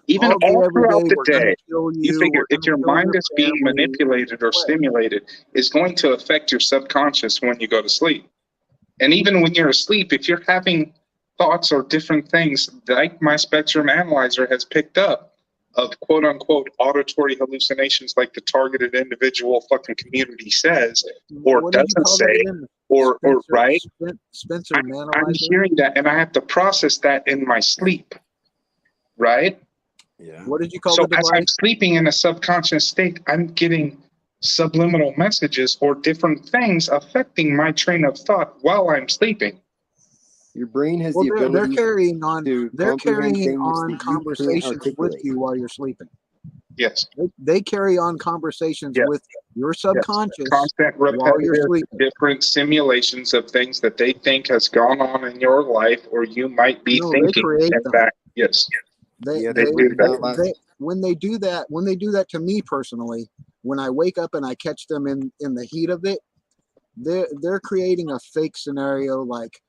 even All day, all every throughout day, the we're going to day, kill you you. figure We're if going your to kill mind your is being family. manipulated or What? stimulated, it's going to affect your subconscious when you go to sleep. And even when you're asleep, if you're having thoughts or different things, like my spectrum analyzer has picked up of quote unquote auditory hallucinations, like the targeted individual fucking community says or What did you doesn't call that say, again? or right. Spencer I'm Manalizer? hearing that and I have to process that in my sleep, right? Yeah. What did you call So the as I'm device? sleeping in a subconscious state, I'm getting subliminal messages or different things affecting my train of thought while I'm sleeping. Your brain has Well, the they're ability carrying on. to They're comprehend carrying things on that you can't conversations with articulate. you while you're sleeping. Yes. They carry on conversations Yes. with your Yes. subconscious Constant, while you're repetitive, sleeping. different simulations of things that they think has gone on in your life or you might be No, they thinking. create In them. fact, yes. They, Yeah, they, they do written that. out last. when they do that to me personally, when I wake up and I catch them in the heat of it, they're creating a fake scenario like,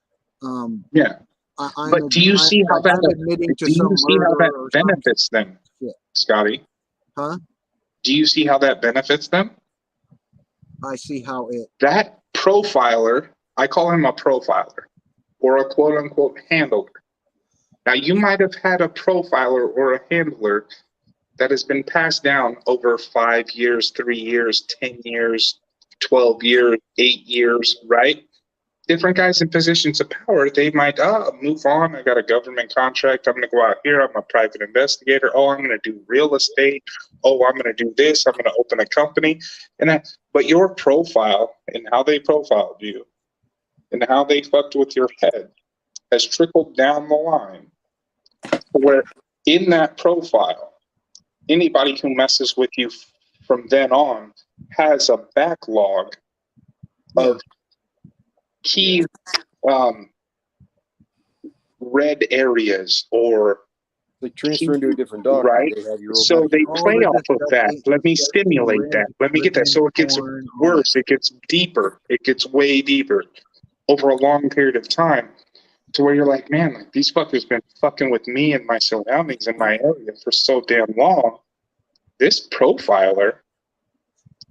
Yeah. But do you see how I'm admitting to some murder or something. benefits them, Shit. Scotty? Huh? Do you see how that benefits them? I see how it. That profiler, I call him a profiler or a quote unquote handler. Now, you might have had a profiler or a handler that has been passed down over 5 years, 3 years, 10 years, 12 years, 8 years, right? Different guys in positions of power, they might move on. I got a government contract. I'm going to go out here. I'm a private investigator. Oh, I'm going to do real estate. Oh, I'm going to do this. I'm going to open a company. But your profile and how they profiled you and how they fucked with your head has trickled down the line where in that profile, anybody who messes with you from then on has a backlog of key red areas or Like transferring to a different doctor. right. They have your old So they All play the off of that. Let me disgusting stimulate red that. Let me get that. So it gets porn, all worse. It gets deeper. It gets way deeper over a long period of time to where you're like, man, like these fuckers been fucking with me and my surroundings in my area for so damn long. This profiler,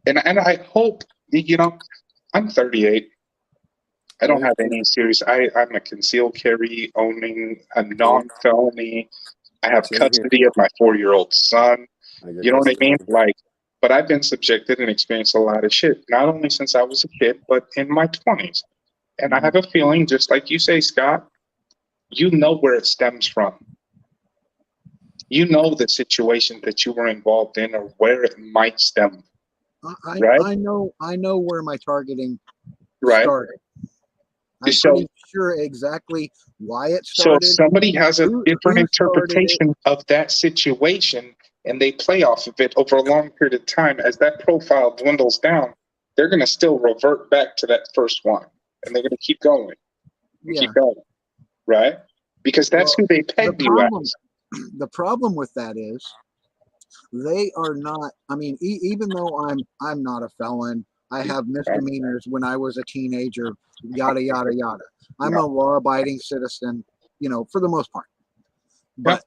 and I hope, I'm 38. I don't have any serious. I'm a concealed carry owning a non-felony. I have custody of my 4-year-old son. You know what I mean? Like, but I've been subjected and experienced a lot of shit, not only since I was a kid, but in my 20s. And I have a feeling, just like you say, Scott, you know where it stems from. You know the situation that you were involved in or where it might stem. Right? I know where my targeting Right. started. I'm So- pretty sure exactly why it So started. if somebody has a different who started it. interpretation of that situation and they play off of it over a long period of time, as that profile dwindles down, they're going to still revert back to that first one. And they're going to keep going and keep going. Right? Because that's who they pegged you as. The problem with that is they are not. I mean, even though I'm not a felon, I have misdemeanors when I was a teenager. Yada yada yada. I'm a law-abiding citizen, for the most part. But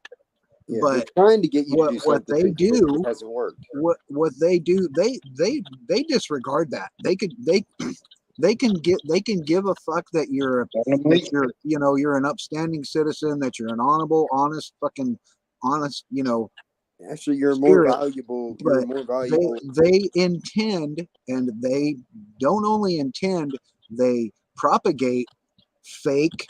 Yeah, but they're trying to get you to do what something. they do It hasn't worked. What they do, they disregard that. They can give a fuck that you're an upstanding citizen, that you're an honorable, honest, Actually, you're spirit, more valuable. You're more valuable. They intend, and they don't only intend, they propagate fake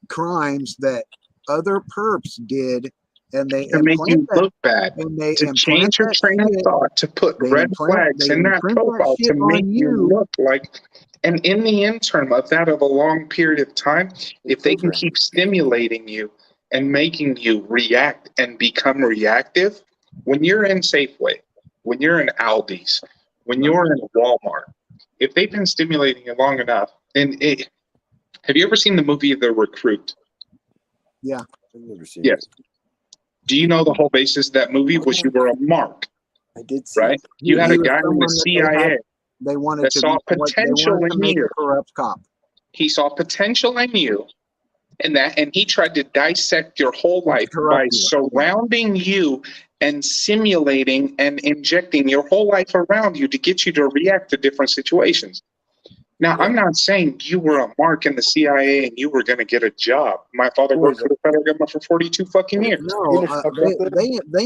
crimes that other perps did, and they To make you look bad, and they to change your train of thought, to put red flags in that profile to make you look like. And in the interim of that, of a long period of time, if they can keep stimulating you and making you react and become reactive, when you're in Safeway, when you're in Aldi's, when you're in Walmart, if they've been stimulating you long enough, have you ever seen the movie The Recruit? Yeah. I've never seen Yes. it. Do you know the whole basis of that movie was you were a mark, I did see right? it. You had He a was guy in someone the that CIA they wanted that to saw they potential wanted to in make you. a corrupt cop. He saw potential in you, and he tried to dissect your whole life by corrupt you. surrounding you and simulating and injecting your whole life around you to get you to react to different situations. Now, I'm not saying you were a mark in the CIA and you were going to get a job. My father worked for the federal government for 42 fucking years. No, they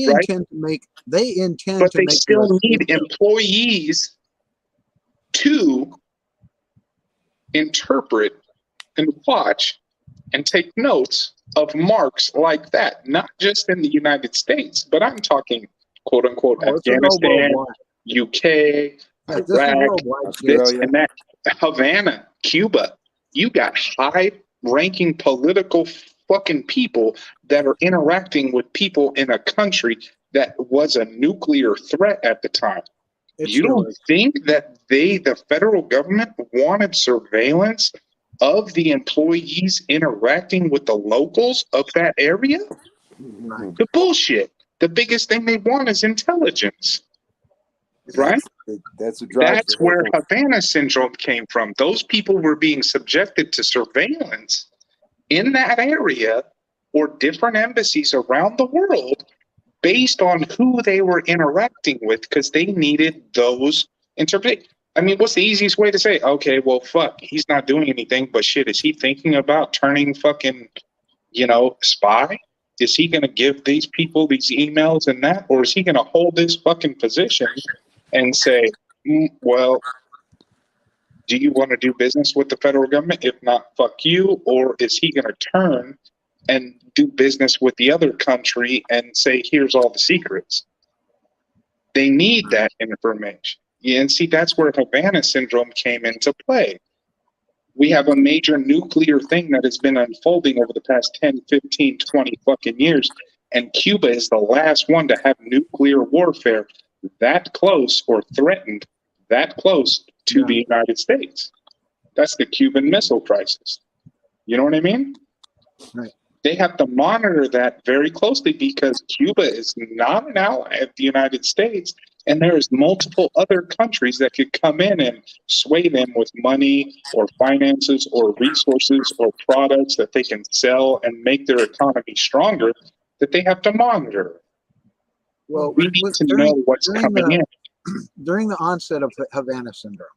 Right? intend to make they intend But to they make still you a need scapegoat. employees to interpret and watch and take notes of marks like that, not just in the United States, but I'm talking quote unquote Oh, it's a go Afghanistan, worldwide. UK, Yes, this is Iraq, worldwide. this Australia. and that. Havana, Cuba. You got high ranking political fucking people that are interacting with people in a country that was a nuclear threat at the time. It You still don't is. think that the federal government wanted surveillance of the employees interacting with the locals of that area? Right. The bullshit. The biggest thing they want is intelligence, right? That's what drives That's the whole where Havana syndrome came from. Those people were being subjected to surveillance in that area or different embassies around the world based on who they were interacting with because they needed those interpretations. I mean, what's the easiest way to say, okay, well, fuck, he's not doing anything, but shit, is he thinking about turning fucking, spy? Is he going to give these people these emails and that? Or is he going to hold this fucking position and say, well, do you want to do business with the federal government? If not, fuck you. Or is he going to turn and do business with the other country and say, here's all the secrets? They need that information. Yeah, and see, that's where Havana syndrome came into play. We have a major nuclear thing that has been unfolding over the past 10, 15, 20 fucking years. And Cuba is the last one to have nuclear warfare that close or threatened that close to the United States. That's the Cuban Missile Crisis. You know what I mean? Right. They have to monitor that very closely because Cuba is not an ally of the United States, and there's multiple other countries that could come in and sway them with money or finances or resources or products that they can sell and make their economy stronger that they have to monitor. Well, We need to know what's coming in. During the onset of Havana syndrome,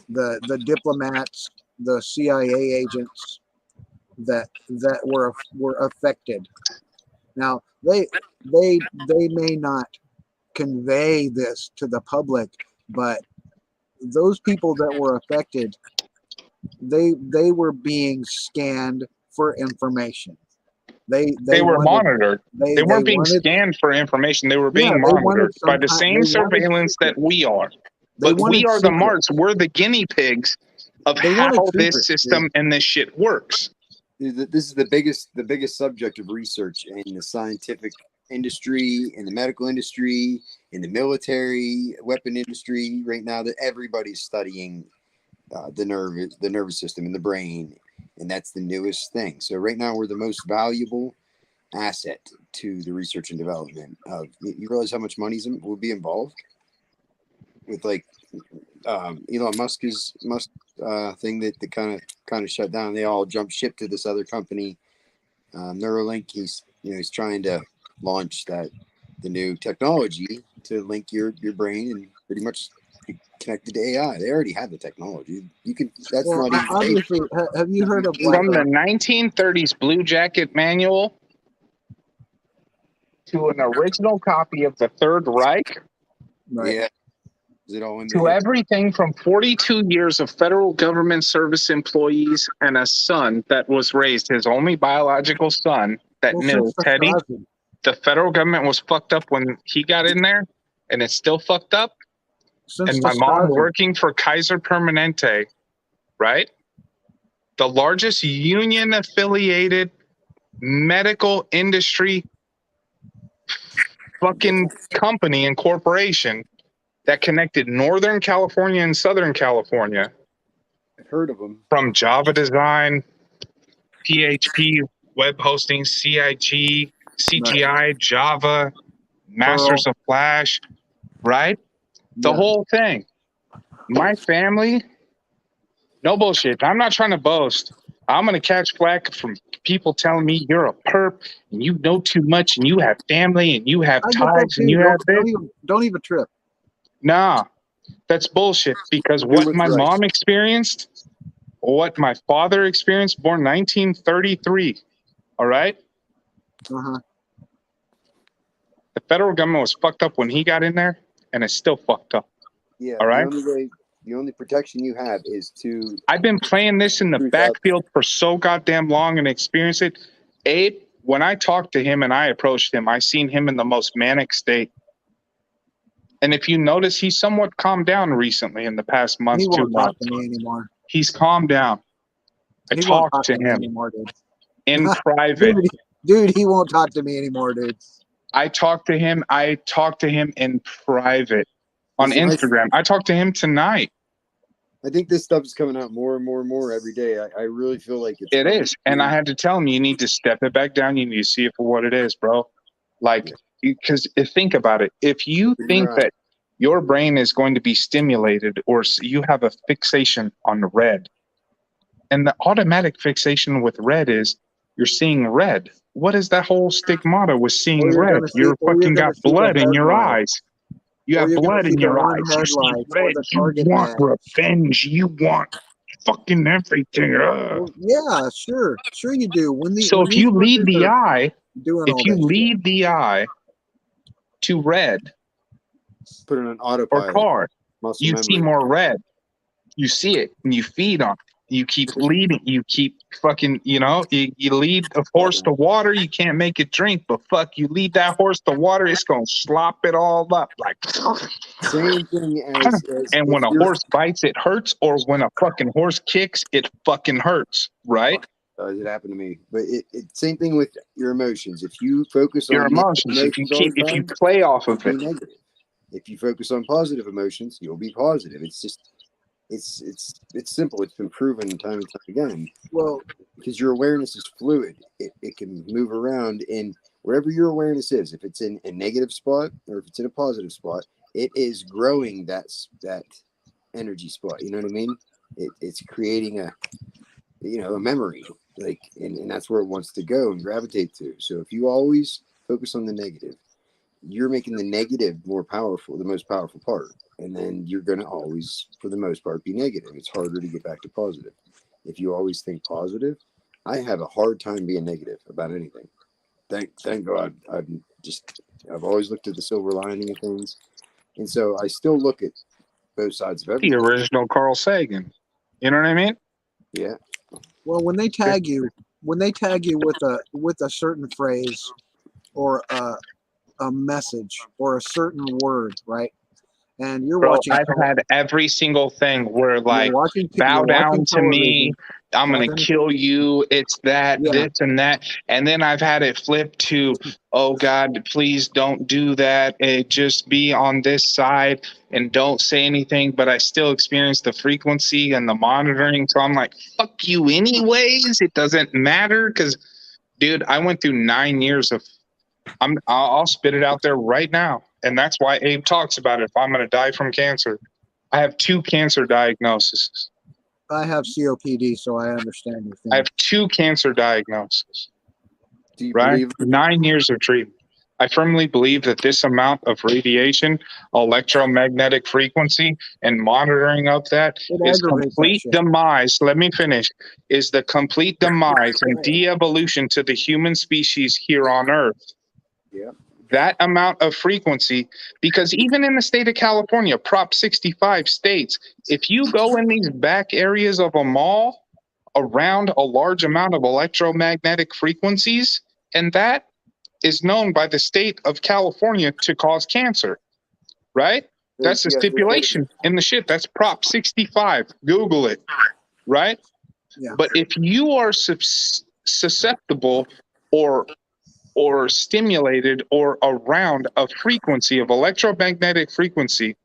the diplomats, the CIA agents that were affected. Now they may not convey this to the public, but those people that were affected, they were being scanned for information. They were wanted, monitored. They weren't being wanted, scanned for information. They were being they wanted monitored by the some same they wanted surveillance that secrets. we are. They But we wanted are the secrets. marks. We're the guinea pigs of They how wanted this secrets, system and this shit works. This is the biggest subject of research in the scientific industry, in the medical industry, in the military weapon industry right now. That everybody's studying the nervous system and the brain, and that's the newest thing. So right now we're the most valuable asset to the research and development of. You realize how much money will be involved with like Elon Musk's thing that kind of shut down. They all jumped ship to this other company, Neuralink. He's trying to launch the new technology to link your brain and pretty much be connected to AI. They already have the technology. You can. That's Well, not even obviously, have you heard of From the 1930s Blue Jacket manual to an original copy of the Third Reich, right. Yeah. Is it all in to there? everything from 42 years of federal government service employees and a son that was raised, his only biological son that Well, knew since the Teddy, Stasi, the federal government was fucked up when he got in there, and it's still fucked up. since And the my mom Stasi, working for Kaiser Permanente, right? The largest union affiliated medical industry fucking company and corporation that connected Northern California and Southern California I've heard of them. from Java Design, PHP, web hosting, CIG, CGI, Java, Masters of Flash, right? The Yeah. whole thing. My family, no bullshit. I'm not trying to boast. I'm going to catch flack from people telling me you're a perp and you know too much and you have family and you have I get that ties and you too. have this. Don't even trip. Nah, that's bullshit because Do what what's my right. mom experienced, what my father experienced, born 1933, all right? Uh-huh. The federal government was fucked up when he got in there and it's still fucked up, Yeah. all right? The only protection you have is to. I've been playing this in the Truth backfield for so goddamn long and experienced it. Abe, when I talked to him and I approached him, I seen him in the most manic state. And if you notice, he's somewhat calmed down recently in the past month, He 2 won't talk months. to me anymore. He's calmed down. I He won't talked talk to to me him anymore, dude. in private. Dude, he won't talk to me anymore, dude. I talked to him in private on Listen, Instagram. I talked to him tonight. I think this stuff is coming out more and more and more every day. I really feel like it's. It is. And I had to tell him, you need to step it back down. You need to see it for what it is, bro. Like, because think about it. If you think that your brain is going to be stimulated or you have a fixation on red, and the automatic fixation with red is you're seeing red. What is that whole stigmata with seeing red? You're fucking got blood in your eyes. You have blood in your eyes. You see red. You want revenge. You want fucking everything. Well, yeah, sure you do. So if you lead the eye, to red, put it on or autopilot. card, Muscle you memory. see more red. You see it and you feed on it. You keep leading. You keep fucking, you lead a horse to water. You can't make it drink, but fuck, you lead that horse to water, it's going to slop it all up. Like, Same thing as and when a horse bites, it hurts. Or when a fucking horse kicks, it fucking hurts. Right? It happened to me, but it same thing with your emotions. If you focus Your on emotions, if you play off of it, negative. If you focus on positive emotions, you'll be positive. It's just, it's simple. It's been proven time and time again. Well, because your awareness is fluid, it can move around in wherever your awareness is. If it's in a negative spot or if it's in a positive spot, it is growing that energy spot. You know what I mean? It's creating a memory, like, and that's where it wants to go and gravitate to. So if you always focus on the negative, you're making the negative more powerful, the most powerful part, and then you're going to always, for the most part, be negative. It's harder to get back to positive. If you always think positive, I have a hard time being negative about anything. Thank God. I've always looked at the silver lining of things, and so I still look at both sides of everything. The original Carl Sagan. You know what I mean? Yeah. Well, when they tag you with a certain phrase or a message or a certain word, right? And you're watching. I've had every single thing where, like, bow down to me, I'm going to kill you, it's that, this and that. And then I've had it flip to, oh God, please don't do that. Just be on this side and don't say anything. But I still experience the frequency and the monitoring. So I'm like, fuck you anyways. It doesn't matter. Because, dude, I went through 9 years of, I'll spit it out there right now. And that's why Abe talks about it. If I'm going to die from cancer, I have 2 cancer diagnoses. I have COPD, so I understand your thing. I have 2 cancer diagnoses. Do you right? believe 9 years of treatment. I firmly believe that this amount of radiation, electromagnetic frequency, and monitoring of that is complete demise. Let me finish. Is the complete demise and de-evolution to the human species here on Earth. Yeah. That amount of frequency, because even in the state of California, Prop 65 states, if you go in these back areas of a mall around a large amount of electromagnetic frequencies, and that is known by the state of California to cause cancer, right? That's the stipulation in the shit. That's Prop 65. Google it, right? Yeah. But if you are susceptible or stimulated or around a frequency of electromagnetic frequency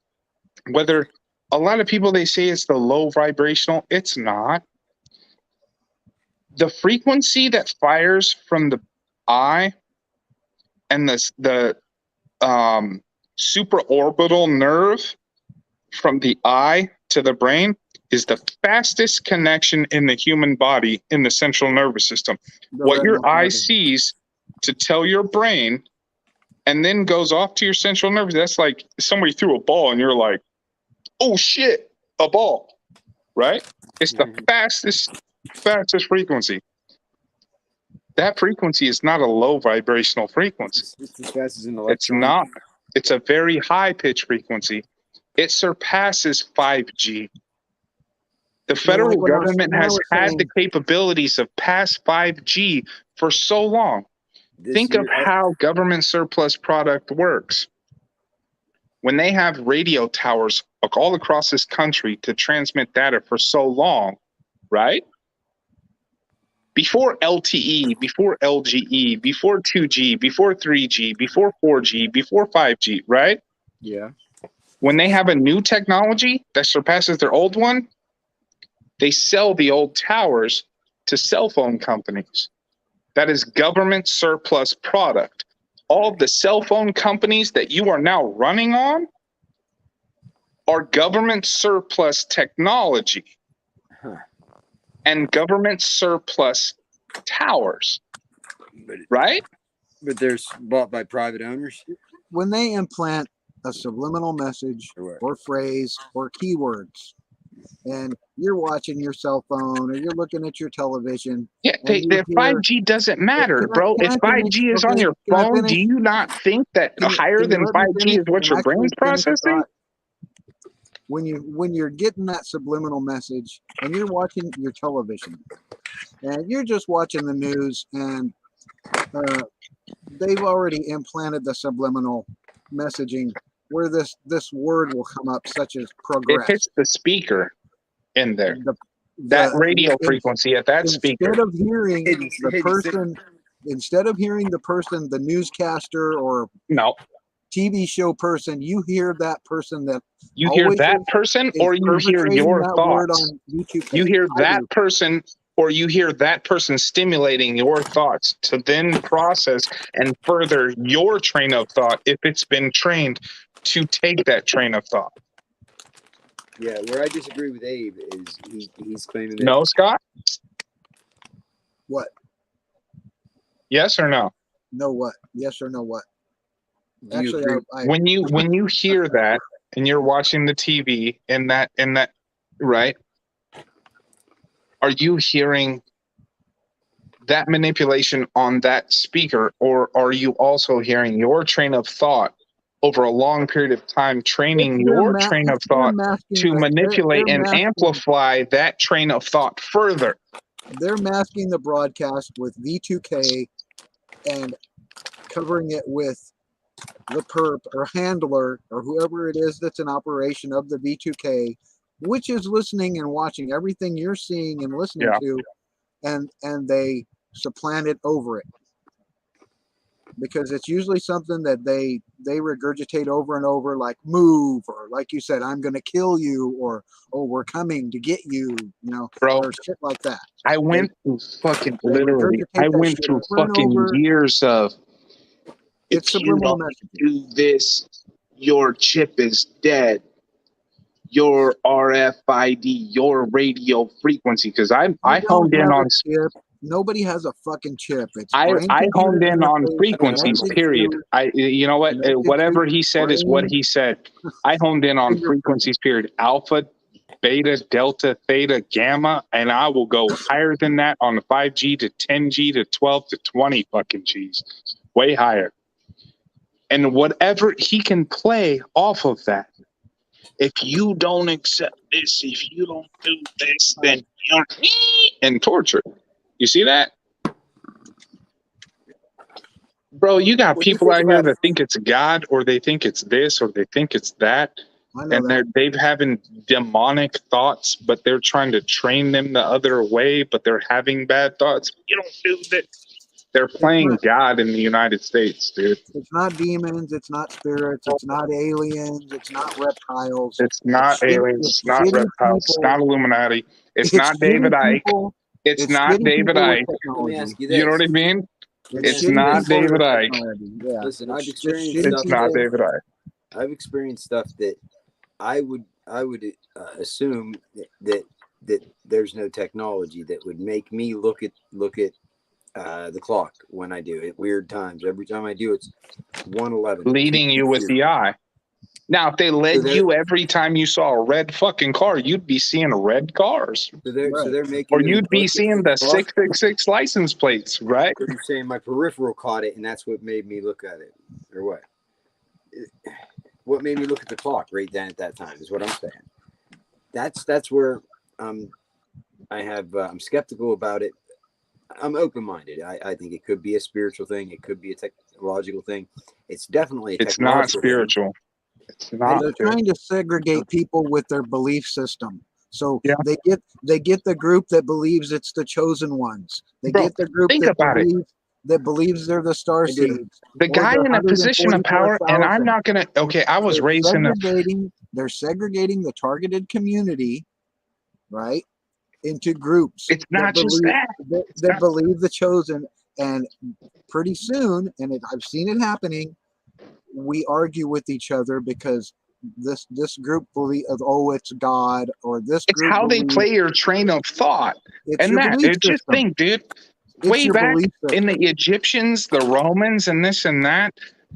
whether a lot of people, they say it's the low vibrational. It's not. The frequency that fires from the eye and the supraorbital nerve from the eye to the brain is the fastest connection in the human body in the central nervous system. What your eye sees to tell your brain and then goes off to your central nervous, that's like somebody threw a ball and you're like, oh shit, a ball, right? It's the fastest frequency. That frequency is not a low vibrational frequency. It's as fast as an electron. It's not. It's a very high pitch frequency. It surpasses 5G. The federal government has had the capabilities of past 5G for so long. Think of how government surplus product works. When they have radio towers all across this country to transmit data for so long, right? Before LTE, before LGE, before 2G, before 3G, before 4G, before 5G, right? Yeah. When they have a new technology that surpasses their old one, they sell the old towers to cell phone companies. That is government surplus product. All the cell phone companies that you are now running on are government surplus technology and government surplus towers, right? But they're bought by private owners. When they implant a subliminal message or phrase or keywords, and you're watching your cell phone or you're looking at your television. Yeah, the 5G doesn't matter, bro. If 5G is on your phone, do you not think that higher than 5G is what your brain's processing? When you're getting that subliminal message and you're watching your television and you're just watching the news and they've already implanted the subliminal messaging where this word will come up, such as progress. It hits the speaker in there. That radio frequency at that speaker. Instead of hearing the person, the newscaster or TV show person, you hear that person that you hear that person, or you hear your thoughts. You hear that person, or you hear that person stimulating your thoughts to then process and further your train of thought if it's been trained to take that train of thought. Yeah, where I disagree with Abe is he's claiming that. No, Scott? What? Yes or no? No what? Yes or no what? Actually, when you hear that and you're watching the TV and that right? Are you hearing that manipulation on that speaker, or are you also hearing your train of thought over a long period of time, training your train of thought to manipulate and amplify that train of thought further? They're masking the broadcast with V2K and covering it with the perp or handler or whoever it is that's in operation of the V2K, which is listening and watching everything you're seeing and listening to, and they supplant it over it. Because it's usually something that they regurgitate over and over, like move, or like you said, I'm going to kill you, or oh, we're coming to get you, bro, or shit like that. I went through fucking literally. I went through fucking years of. If you don't do this, your chip is dead. Your RFID, your radio frequency, because I honed in on. Nobody has a fucking chip. I honed in on frequencies, period. You know what? Whatever he said is what he said. I honed in on frequencies, period. Alpha, beta, delta, theta, gamma, and I will go higher than that on the 5G to 10G to 12 to 20 fucking Gs. Way higher. And whatever he can play off of that. If you don't accept this, if you don't do this, then you're and torture. You see that? Bro, you got people out here that think it's God, or they think it's this, or they think it's that. And they've having demonic thoughts, but they're trying to train them the other way, but they're having bad thoughts. You don't do that. They're playing God in the United States, dude. It's not demons. It's not spirits. It's not aliens. It's not reptiles. It's not aliens. It's not shitty reptiles. It's people. not Illuminati. It's not shitty David Icke. people. It's not shitty David people with Icke. Let me ask technology. you You know this. what I mean? It's shitty not people with David Icke. technology. Yeah. Listen, I've It's experienced shitty stuff. It's not people. David Icke. I've experienced stuff that I would assume that there's no technology that would make me look at the clock when I do it. Weird times. Every time I do, it's 1:11. Leading you with the eye. Now, if they led you every time you saw a red fucking car, you'd be seeing red cars. So they're making Or me you'd be look at seeing the clock. 666 license plates, right? So you're saying my peripheral caught it, and that's what made me look at it, or what? What made me look at the clock right then at that time is what I'm saying. That's where I'm skeptical about it. I'm open-minded. I think it could be a spiritual thing. It could be a technological thing. It's definitely a It's not technological spiritual. It's not. They're trying to segregate people with their belief system. So Yeah. they get the group that believes it's the chosen ones. They Bro, get the group think that about it. believes they're the star seeds. The or guy in a position of power, and I'm 144,000. not going to, okay, I was raised in a, They're segregating the targeted community, right, into groups. it's not just that. That believe the chosen, and pretty soon, and I've seen it happening, we argue with each other because this group believe, oh, it's God, or this It's group how they believes play your train of thought. it's And your that, belief just system. think, dude, It's way your back belief in system. the Egyptians, the Romans, and this and that,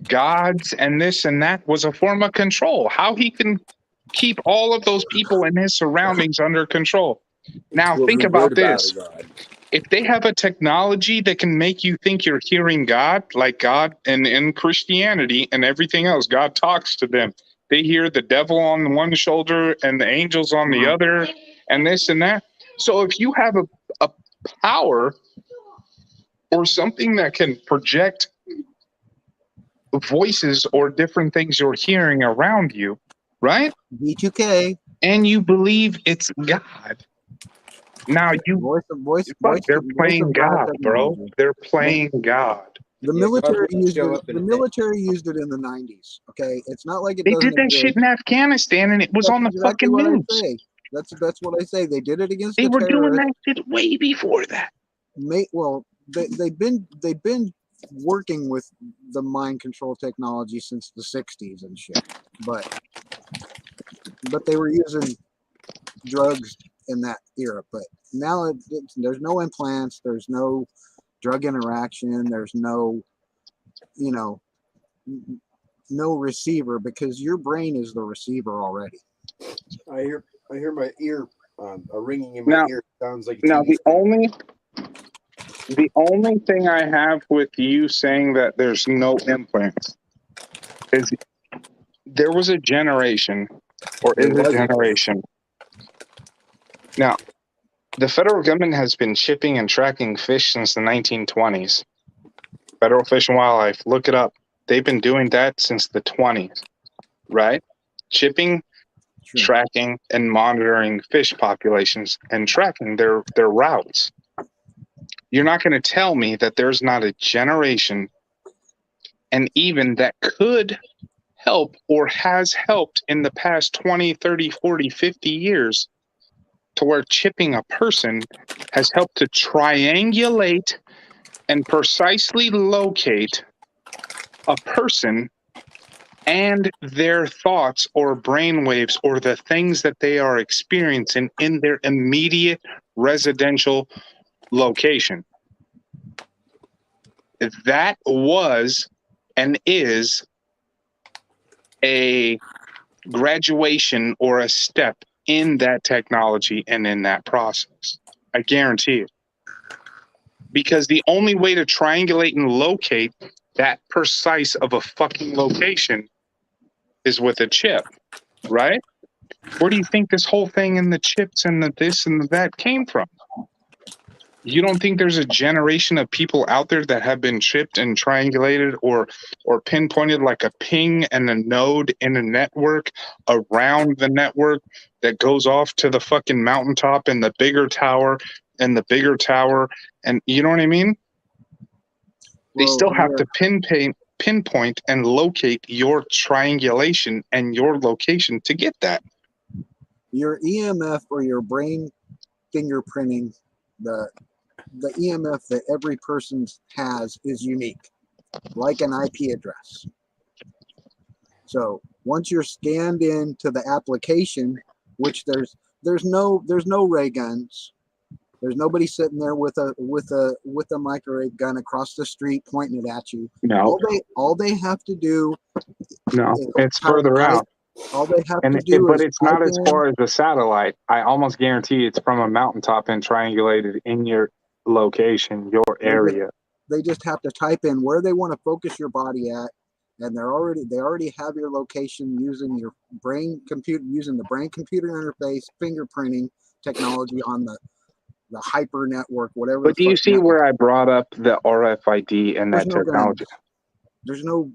gods and this and that was a form of control. How he can keep all of those people in his surroundings under control. Now, What think we about wrote about this. it, God. If they have a technology that can make you think you're hearing God, like God and in Christianity and everything else, God talks to them. They hear the devil on one shoulder and the angels on the other, and this and that. So if you have a power or something that can project voices or different things you're hearing around you, right? B2K. And you believe it's God. Now they're playing God, bro. They're playing God. The military used it. The military used it in the 90s. Okay, it's not like it They doesn't did that exist. shit in Afghanistan, and it was That's on the exactly fucking what news. I say. That's what I say. They did it against They the were doing terrorists. that shit way before that. Well, they've been working with the mind control technology since the 60s and shit. But they were using drugs in that era. But now there's no implants. There's no drug interaction. There's no, no receiver, because your brain is the receiver already. I hear my ear a ringing in my ear. Sounds like a now TV screen. the only thing I have with you saying that there's no implants is there was a generation, or is a generation. Now, the federal government has been shipping and tracking fish since the 1920s. Federal Fish and Wildlife, look it up. They've been doing that since the 20s, right? Shipping, tracking, and monitoring fish populations and tracking their routes. You're not going to tell me that there's not a generation, and even that could help or has helped in the past 20, 30, 40, 50 years, to where chipping a person has helped to triangulate and precisely locate a person and their thoughts or brainwaves or the things that they are experiencing in their immediate residential location. That was and is a graduation or a step in that technology and in that process. I guarantee it. Because the only way to triangulate and locate that precise of a fucking location is with a chip, right? Where do you think this whole thing and the chips and the this and the that came from? You don't think there's a generation of people out there that have been chipped and triangulated or pinpointed like a ping and a node in a network around the network that goes off to the fucking mountaintop and the bigger tower and the bigger tower, and you know what I mean? They Well, still have to pinpoint and locate your triangulation and your location to get that. your EMF or your brain fingerprinting, the EMF that every person has is unique, like an IP address. So once you're scanned into the application, which there's no ray guns, there's nobody sitting there with a microwave gun across the street pointing it at you. No, All they have to do no, is it's further out. All they have And to do but is it's not type as in- far as the satellite. I almost guarantee it's from a mountaintop and triangulated in your location, your area. They just have to type in where they want to focus your body at, and they already have your location using your brain computer, using the brain computer interface fingerprinting technology on the hyper network, whatever. But do you see where I brought up the RFID and that technology? There's no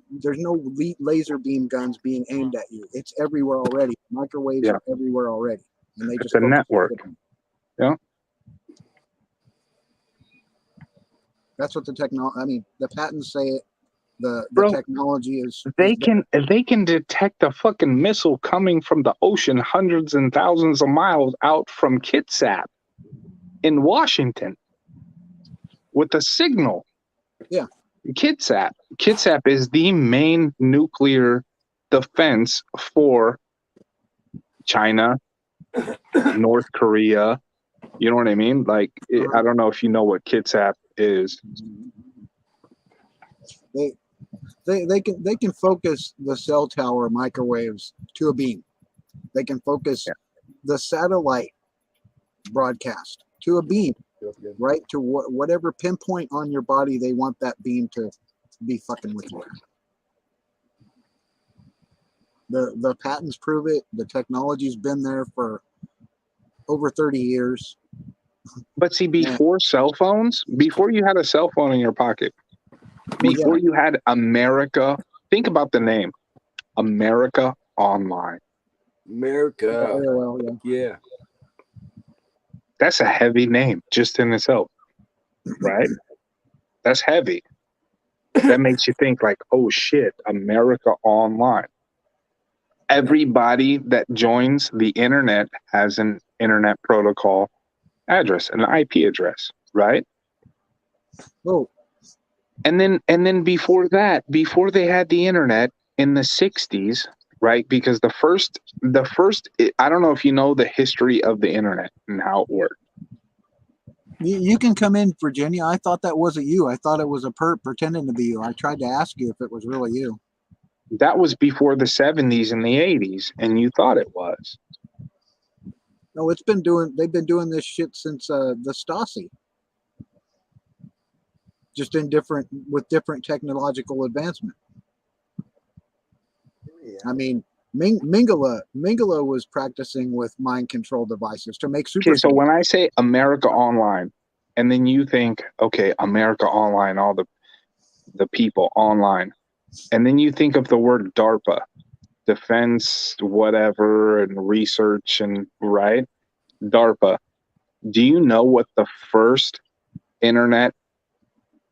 laser beam guns being aimed at you. It's everywhere already. Microwaves are everywhere already, and they just it's a network. Yeah. That's what the technology. I mean, the patents say it. The Bro, technology is. They can detect a fucking missile coming from the ocean hundreds and thousands of miles out from Kitsap in Washington with a signal. Yeah. Kitsap is the main nuclear defense for China, North Korea. You know what I mean? Like, I don't know if you know what Kitsap is. They can focus the cell tower microwaves to a beam. They can focus the satellite broadcast to a beam, right to whatever pinpoint on your body they want that beam to be fucking with you. The patents prove it. The technology's been there for over 30 years. But see, before cell phones, before you had a cell phone in your pocket, before you had America, think about the name, America Online. America. Yeah. That's a heavy name just in itself, right? That's heavy. That makes you think like, oh shit, America Online. Everybody that joins the internet has an internet protocol address, an IP address, right? Oh. And then before that, before they had the internet in the 60s, right? Because the first, I don't know if you know the history of the internet and how it worked. You can come in, Virginia. I thought that wasn't you. I thought it was a perp pretending to be you. I tried to ask you if it was really you. That was before the 70s and the 80s, and you thought it was. No, they've been doing this shit since the Stasi. Just with different technological advancement. Yeah. I mean, Mingala was practicing with mind control devices to make super. Okay, so when I say America Online, and then you think, okay, America Online, all the people online, and then you think of the word DARPA, defense, whatever, and research, and right, DARPA. Do you know what the first internet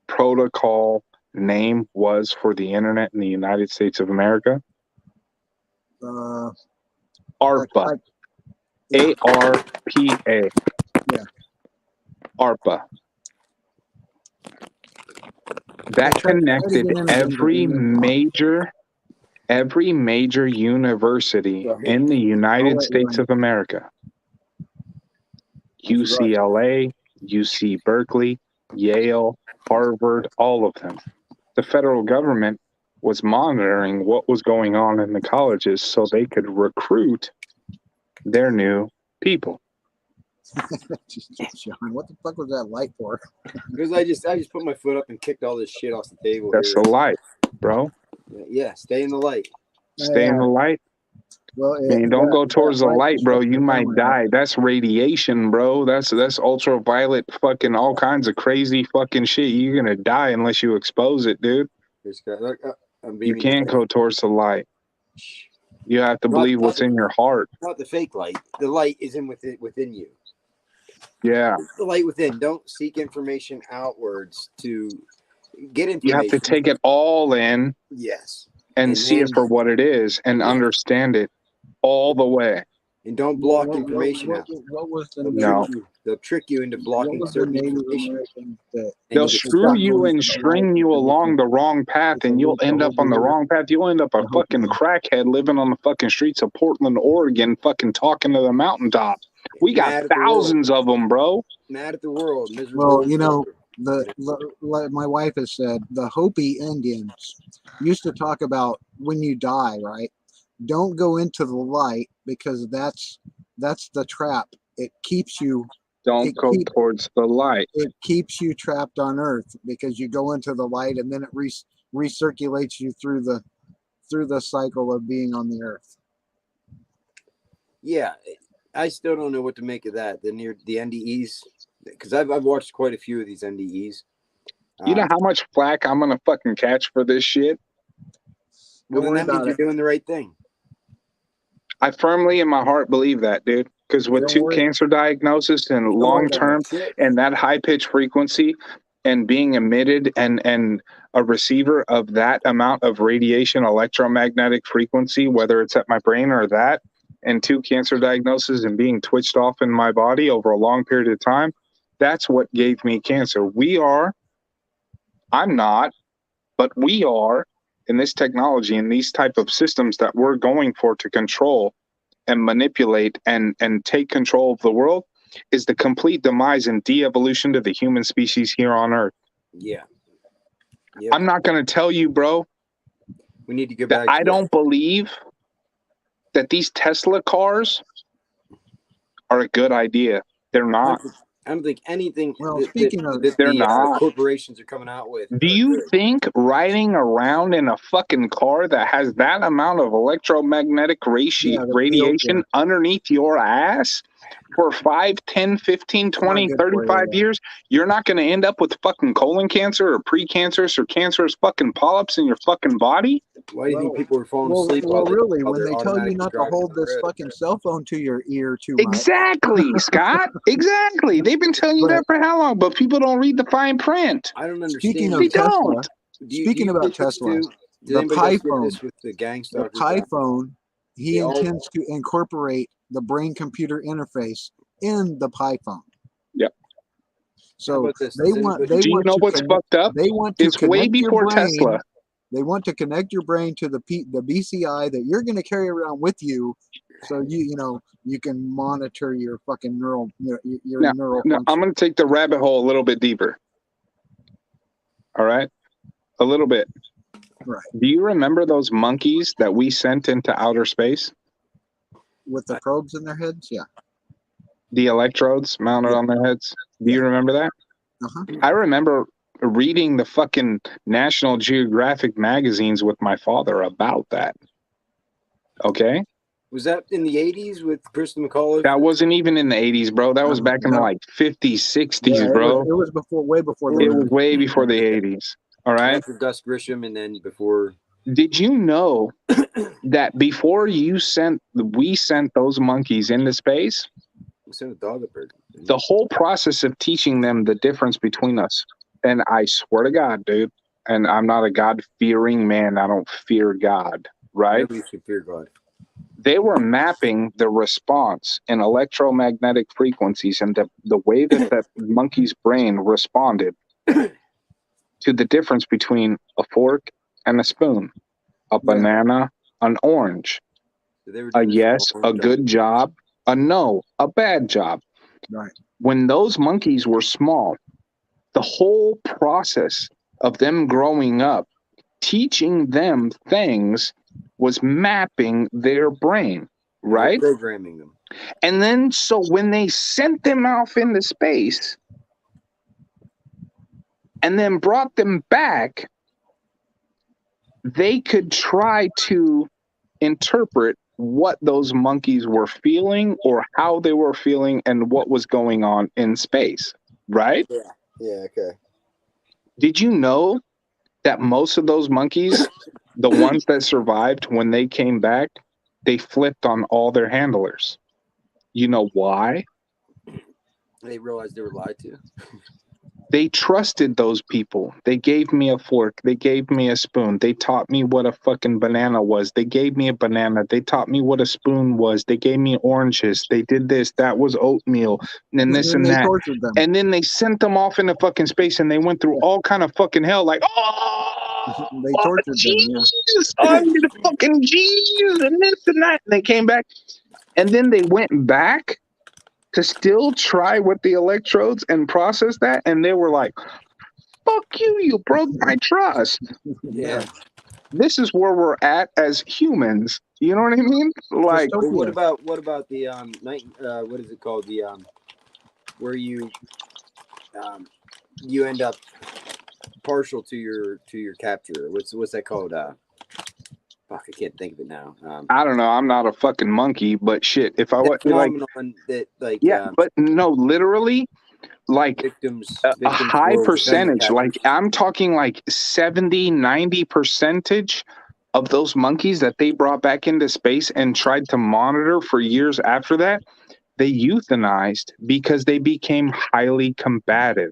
protocol name was for the internet in the United States of America? ARPA. ARPA. Yeah. ARPA. That connected every major university in the United States of America. UCLA, UC Berkeley, Yale, Harvard, all of them. The federal government was monitoring what was going on in the colleges so they could recruit their new people. John, what the fuck was that light for? Because I just put my foot up and kicked all this shit off the table. That's the light, bro. Yeah, stay in the light. Stay in the light. Well, man, don't go towards the light, bro. You might die. That's radiation, bro. That's ultraviolet, fucking all kinds of crazy fucking shit. You're gonna die unless you expose it, dude. You can't go towards the light. You have to believe what's in your heart. Not the fake light. The light is within you. Yeah. The light within. Don't seek information outwards to get You have information. to take it all in Yes. and see it then- for what it is and understand it all the way. And don't block information what, out. what was the No. They'll trick you into what blocking was the certain Native information. American that And They'll you get screw stuck. you and string you along the wrong path, and you'll end up on the wrong path. You'll end up a fucking crackhead living on the fucking streets of Portland, Oregon, fucking talking to the mountaintop. We got Mad at the world. thousands of them, bro. Mad at the world. Miserable. Well, you know, like my wife has said, the Hopi Indians used to talk about when you die, right? Don't go into the light because that's the trap. It keeps you Don't go towards the light. it keeps you trapped on Earth because you go into the light and then it recirculates you through the cycle of being on the Earth. Yeah, I still don't know what to make of that. The NDEs, because I've watched quite a few of these NDEs. You know how much flack I'm gonna fucking catch for this shit? Well, Don't then worry that means about you're it. doing the right thing. I firmly in my heart believe that, dude. Because with Don't 2 worry. cancer diagnoses and long term and that high pitch frequency and being emitted and a receiver of that amount of radiation electromagnetic frequency, whether it's at my brain or that, and 2 cancer diagnoses and being twitched off in my body over a long period of time, that's what gave me cancer. I'm not, but we are in this technology and these type of systems that we're going for to control and manipulate and take control of the world is the complete demise and de-evolution to the human species here on Earth. Yeah. Yep. I'm not going to tell you, bro, We need to go that back. I don't believe that these Tesla cars are a good idea. They're not. I don't think anything Well, that speaking of- the They're not. corporations are coming out with. Do you think riding around in a fucking car that has that amount of electromagnetic Yeah, the radiation field, underneath your ass for 5, 10, 15, 20, good for you, 35 yeah. years, you're not going to end up with fucking colon cancer or precancerous or cancerous fucking polyps in your fucking body? Why do you think people are falling asleep? Well, really, while when they're they tell you automatically not to driving hold down the this road? fucking cell phone to your ear too much. Exactly, Scott. Exactly. They've been telling you But- that for how long? But people don't read the fine print. I don't understand. Speaking They of Tesla, don't. speaking about get this Tesla, too? Did the anybody else get PiPhone, this with the gang the stalkers? PiPhone, he They all- intends to incorporate the brain-computer interface in the PiPhone. Yep. So about this? they Does want anybody- they Do you want know to what's connect, fucked up? they want to It's way connect your before brain. Tesla. They want to connect your brain to the BCI that you're going to carry around with you, so you can monitor your fucking neural Now, neural Now, I'm function. going to take the rabbit hole a little bit deeper. All right? A little bit. Right. Do you remember those monkeys that we sent into outer space? With the probes in their heads, yeah. The electrodes mounted on their heads? Do you remember that? Uh-huh. I remember reading the fucking National Geographic magazines with my father about that. Okay? Was that in the 80s with Kristen McCullough? That wasn't even in the 80s, bro. That was back in the No. like 50s, 60s, Yeah, bro. it was way before It was way before the 80s. All right? After Gus Grisham and then before. Did you know that before we sent those monkeys into space, We sent a dog up there. the whole process of teaching them the difference between us, and I swear to God, dude, and I'm not a God-fearing man. I don't fear God, right? Nobody should fear God. They were mapping the response in electromagnetic frequencies and the way that that monkey's brain responded to the difference between a fork and a spoon, a banana, an orange, So they were a doing this yes, for a a long good time. job, a no, a bad job. Right. When those monkeys were small, the whole process of them growing up, teaching them things was mapping their brain, right? They're programming them. And then, so when they sent them off into space and then brought them back, they could try to interpret what those monkeys were feeling or how they were feeling and what was going on in space, right? Yeah, okay. Did you know that most of those monkeys, the ones that survived when they came back, they flipped on all their handlers? You know why? They realized they were lied to. They trusted those people. They gave me a fork. They gave me a spoon. They taught me what a fucking banana was. They gave me a banana. They taught me what a spoon was. They gave me oranges. They did this. That was oatmeal. And this then and they that. tortured them. And then they sent them off into fucking space, and they went through all kind of fucking hell. Like, They tortured them. Yeah. I'm the fucking G's and this and that. And they came back, and then they went back to still try with the electrodes and process that, and they were like, fuck you, you broke my trust. Yeah. This is where we're at as humans. You know what I mean? Like, Well, what about the night? What is it called? The where you you end up partial to your capture. What's that called? Fuck, I can't think of it now. I don't know. I'm not a fucking monkey, but shit. If I was like, phenomenon that like yeah, but no, literally, like victims a high will defend their percentage. Like captors. I'm talking like 70-90% of those monkeys that they brought back into space and tried to monitor for years after that, they euthanized because they became highly combative.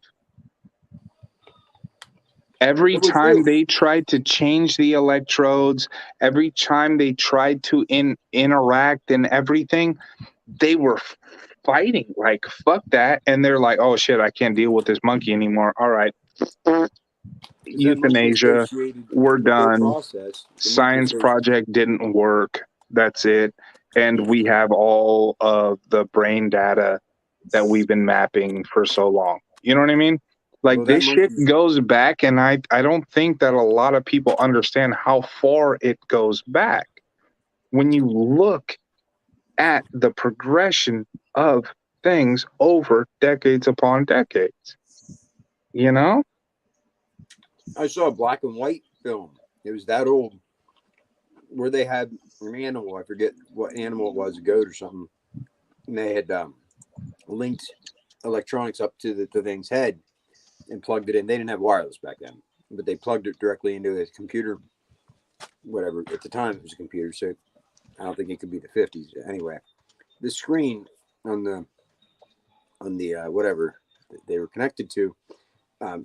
Every time they tried to change the electrodes, every time they tried to interact and everything, they were fighting like, fuck that. And they're like, oh shit, I can't deal with this monkey anymore. All right. Euthanasia. We're done. Science project didn't work. That's it. And we have all of the brain data that we've been mapping for so long. You know what I mean? Like, well, this shit goes back, and I don't think that a lot of people understand how far it goes back. When you look at the progression of things over decades upon decades, you know? I saw a black and white film. It was that old, where they had an animal. I forget what animal it was, a goat or something. And they had linked electronics up to the thing's head and plugged it in. They didn't have wireless back then, but they plugged it directly into a computer, whatever. At the time, it was a computer, so I don't think it could be the 50s. Anyway, the screen on the whatever they were connected to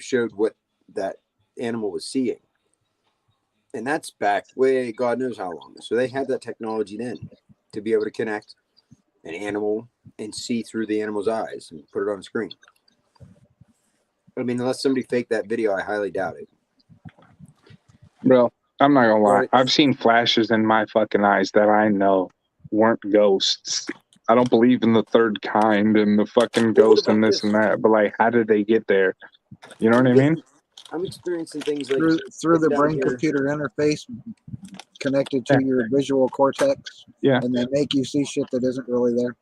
showed what that animal was seeing. And that's back way, God knows how long. So they had that technology then to be able to connect an animal and see through the animal's eyes and put it on a screen. I mean, unless somebody faked that video, I highly doubt it. Bro, I'm not gonna lie. I've seen flashes in my fucking eyes that I know weren't ghosts. I don't believe in the third kind and the fucking ghost and this and that. But like, how did they get there? You know what I mean? I'm experiencing things like through the brain-computer interface connected to your visual cortex. Yeah. And they make you see shit that isn't really there.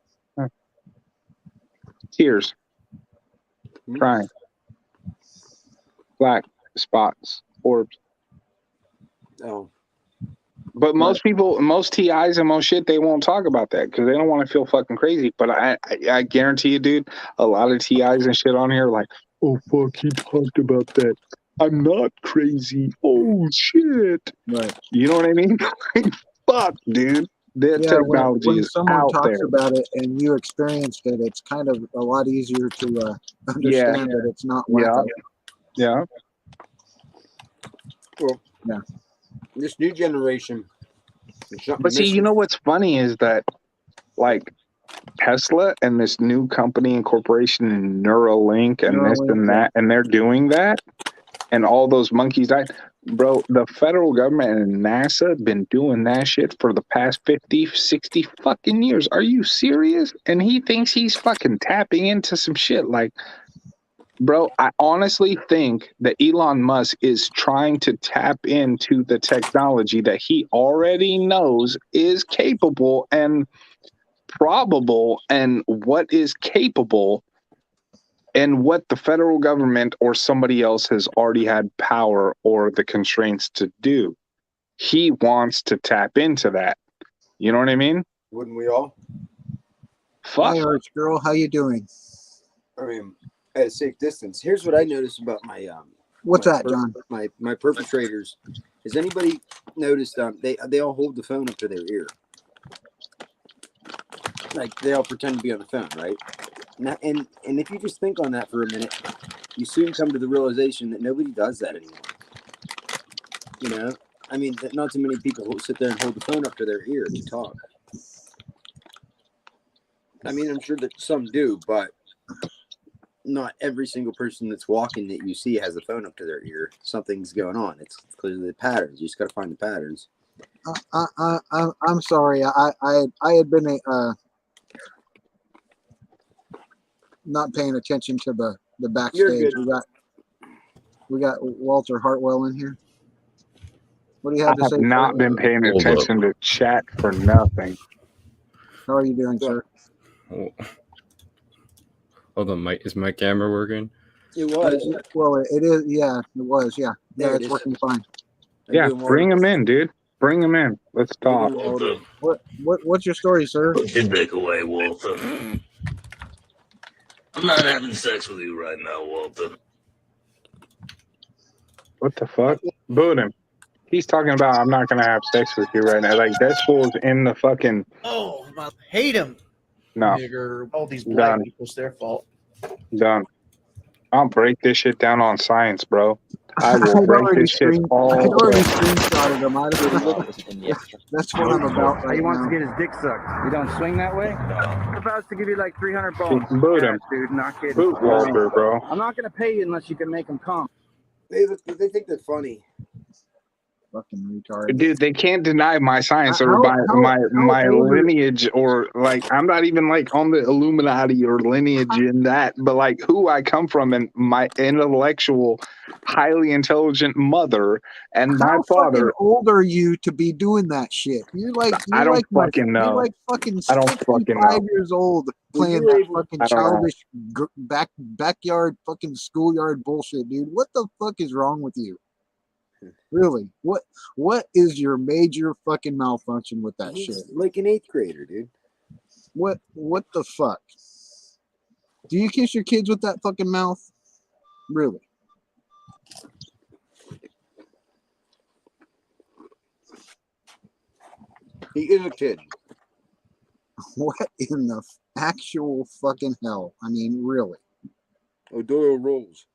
Tears. Crying. Black spots, orbs. Oh. But most people, most TIs and most shit, they won't talk about that because they don't want to feel fucking crazy. But I guarantee you, dude, a lot of TIs and shit on here are like, oh, fuck, he talked about that. I'm not crazy. Oh, shit. Right. You know what I mean? Fuck, dude. That technology when is someone out talks there. about it and you experienced it, it's kind of a lot easier to understand that it's not wacko. Yeah. Well, yeah. This new generation. But see, you know what's funny is that, like, Tesla and this new company and corporation and Neuralink and this and that, and they're doing that, and all those monkeys died. Bro, the federal government and NASA have been doing that shit for the past 50, 60 fucking years. Are you serious? And he thinks he's fucking tapping into some shit. Like, bro, I honestly think that Elon Musk is trying to tap into the technology that he already knows is capable and probable, and what is capable and what the federal government or somebody else has already had power or the constraints to do. He wants to tap into that. You know what I mean? Wouldn't we all? Fuck. Hi, Arch Girl. How you doing? I mean, at a safe distance. Here's what I noticed about my what's that, John? My perpetrators. Has anybody noticed they all hold the phone up to their ear? Like they all pretend to be on the phone, right? Now, and if you just think on that for a minute, you soon come to the realization that nobody does that anymore. You know, I mean, not too many people will sit there and hold the phone up to their ear to talk. I mean, I'm sure that some do, but not every single person that's walking that you see has the phone up to their ear. Something's going on. It's clearly the patterns. You just got to find the patterns. I'm sorry. I had been not paying attention to the backstage. We got Walter Hartwell in here. What do you have to I have say? not sir? been paying Hold attention to chat for nothing. How are you doing, sir? Hold on, is my camera working? It was. Well, it is. Yeah, it was. Yeah, There it it's is. working fine. Yeah, bring him in, dude. Bring him in. Let's talk. What's your story, sir? Put your dick away, Walter. I'm not having sex with you right now, Walter. What the fuck? Boot him. He's talking about I'm not gonna have sex with you right now. Like that fool's in the fucking. Oh, I hate him. No. Nigger. All these black people, it's their fault. Done. I'll break this shit down on science, bro. I will break this shit all. I already screenshotted him. That's what I'm about right He wants now. to get his dick sucked. You don't swing that way? If I was to give you like 300 bones. Boot him. Dude, not kidding. Boot Walter, bro. I'm not going to pay you unless you can make him come. They think they're funny. Fucking retard. Dude, they can't deny my science or How my old are- lineage, or like I'm not even like on the Illuminati or lineage in that, but like who I come from and my intellectual, highly intelligent mother and my How father. fucking old are you to be doing that shit? I don't fucking know. You're like fucking I don't 65 fucking know. years old playing Well, that fucking I don't know. childish backyard fucking schoolyard bullshit, dude. What the fuck is wrong with you? Really? What is your major fucking malfunction with that He's shit? like an 8th grader, dude. What the fuck? Do you kiss your kids with that fucking mouth? Really? He is a kid. What in the actual fucking hell? I mean, really? O'Doyle rolls.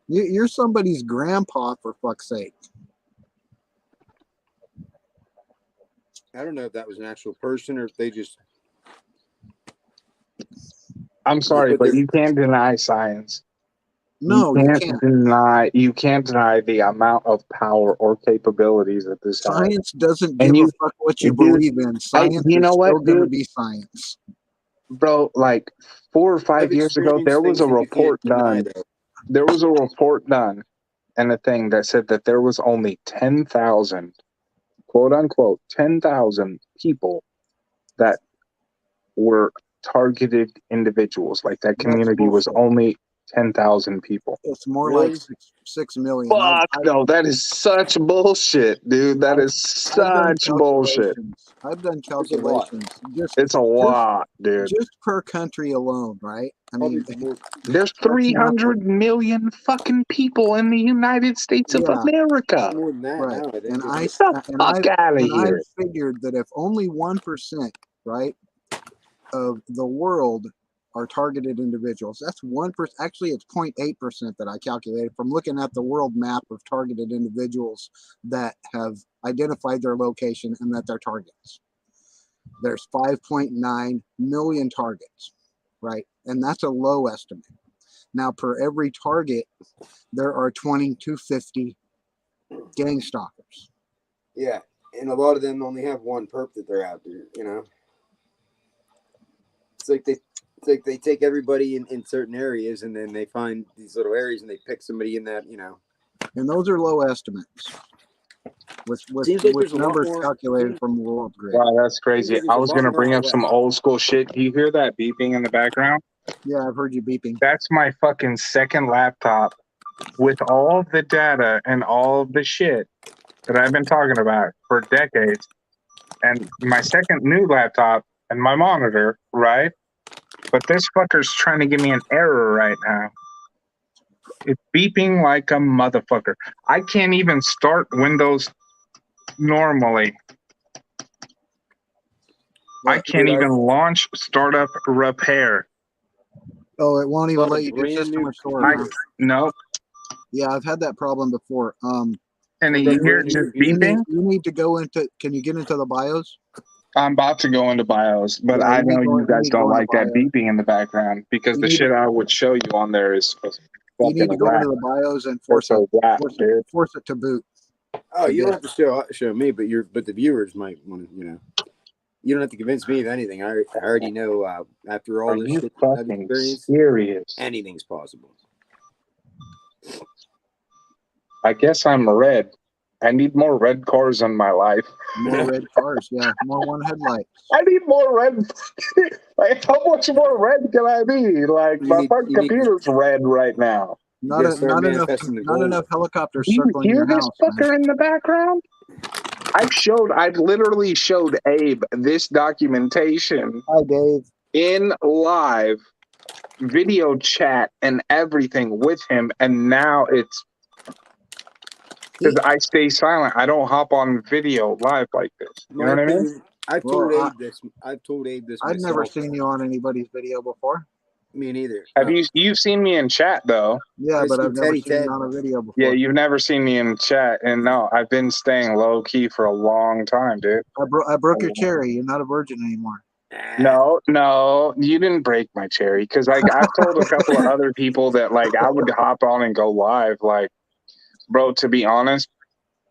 You're somebody's grandpa, for fuck's sake. I don't know if that was an actual person or if they just. I'm sorry, but you can't deny science. No, you can't. You can't deny the amount of power or capabilities that this has. Science doesn't give a fuck what you believe in. Science is still going to be science. Bro, like 4 or 5 years ago, there was a report done. There was a report done and a thing that said that there was only 10,000, quote unquote, 10,000 people that were targeted individuals. Like that community was only 10,000 people. It's more like 6 million. Fuck no, that is such bullshit, dude. That is such bullshit. I've done calculations. It's a lot, dude. Just per country alone, right? I mean, there's 300 million fucking people in the United States of America. More than that, right? Now, And I figured that if only 1%, right, of the world are targeted individuals, that's 1%. Actually, it's 0.8% that I calculated from looking at the world map of targeted individuals that have identified their location and that they're targets. There's 5.9 million targets, right? And that's a low estimate. Now, per every target, there are 20 to 50 gang stalkers. Yeah, and a lot of them only have one perp that they're after, you know? It's like they take everybody in certain areas and then they find these little areas and they pick somebody in that, you know. And those are low estimates. With numbers calculated from World Grid. Wow, that's crazy. I was going to bring up some old school shit. Do you hear that beeping in the background? Yeah, I've heard you beeping. That's my fucking second laptop with all the data and all the shit that I've been talking about for decades. And my second new laptop and my monitor, right? But this fucker's trying to give me an error right now. It's beeping like a motherfucker. I can't even start Windows normally. I can't even launch startup repair. Oh, it won't even Bought a let you do brand system new restore. computer. Huh? Nope. Yeah, I've had that problem before. And Bought you that hear brand it new just computer. beeping. You need to go into. Can you get into the BIOS? I'm about to go into BIOS, but Yeah, I you need know to go- you you guys need to don't go into like that BIOS. beeping in the background because You the need shit I would show you on there is You fucking need to go rap. into the BIOS and It's a rap, dude. force it to boot. Oh, you don't have to show me, but the viewers might want to, You don't have to convince me of anything. I already know after all Are this you shit that I've fucking experienced, serious? anything's possible. I guess I'm red. I need more red cars in my life. More red cars, yeah. More one headlights. I need more red. Like, how much more red can I be? Like, my fucking computer's red right now. Not enough helicopters Do you circling hear your this house, fucker man. in the background? I literally showed Abe this documentation Hi, Dave. in live video chat and everything with him, and now it's because I stay silent. I don't hop on video live like this. You know what I mean? I've told Abe this. I've told Abe this I've myself. never seen you on anybody's video before. Me neither. Have you've seen me in chat though? Yeah, but I've never Teddy seen you Ted. on a video before. Yeah, you've never seen me in chat, and no, I've been staying low key for a long time, dude. I broke your cherry. You're not a virgin anymore. No, you didn't break my cherry because like I've told a couple of other people that like I would hop on and go live, like, bro. To be honest,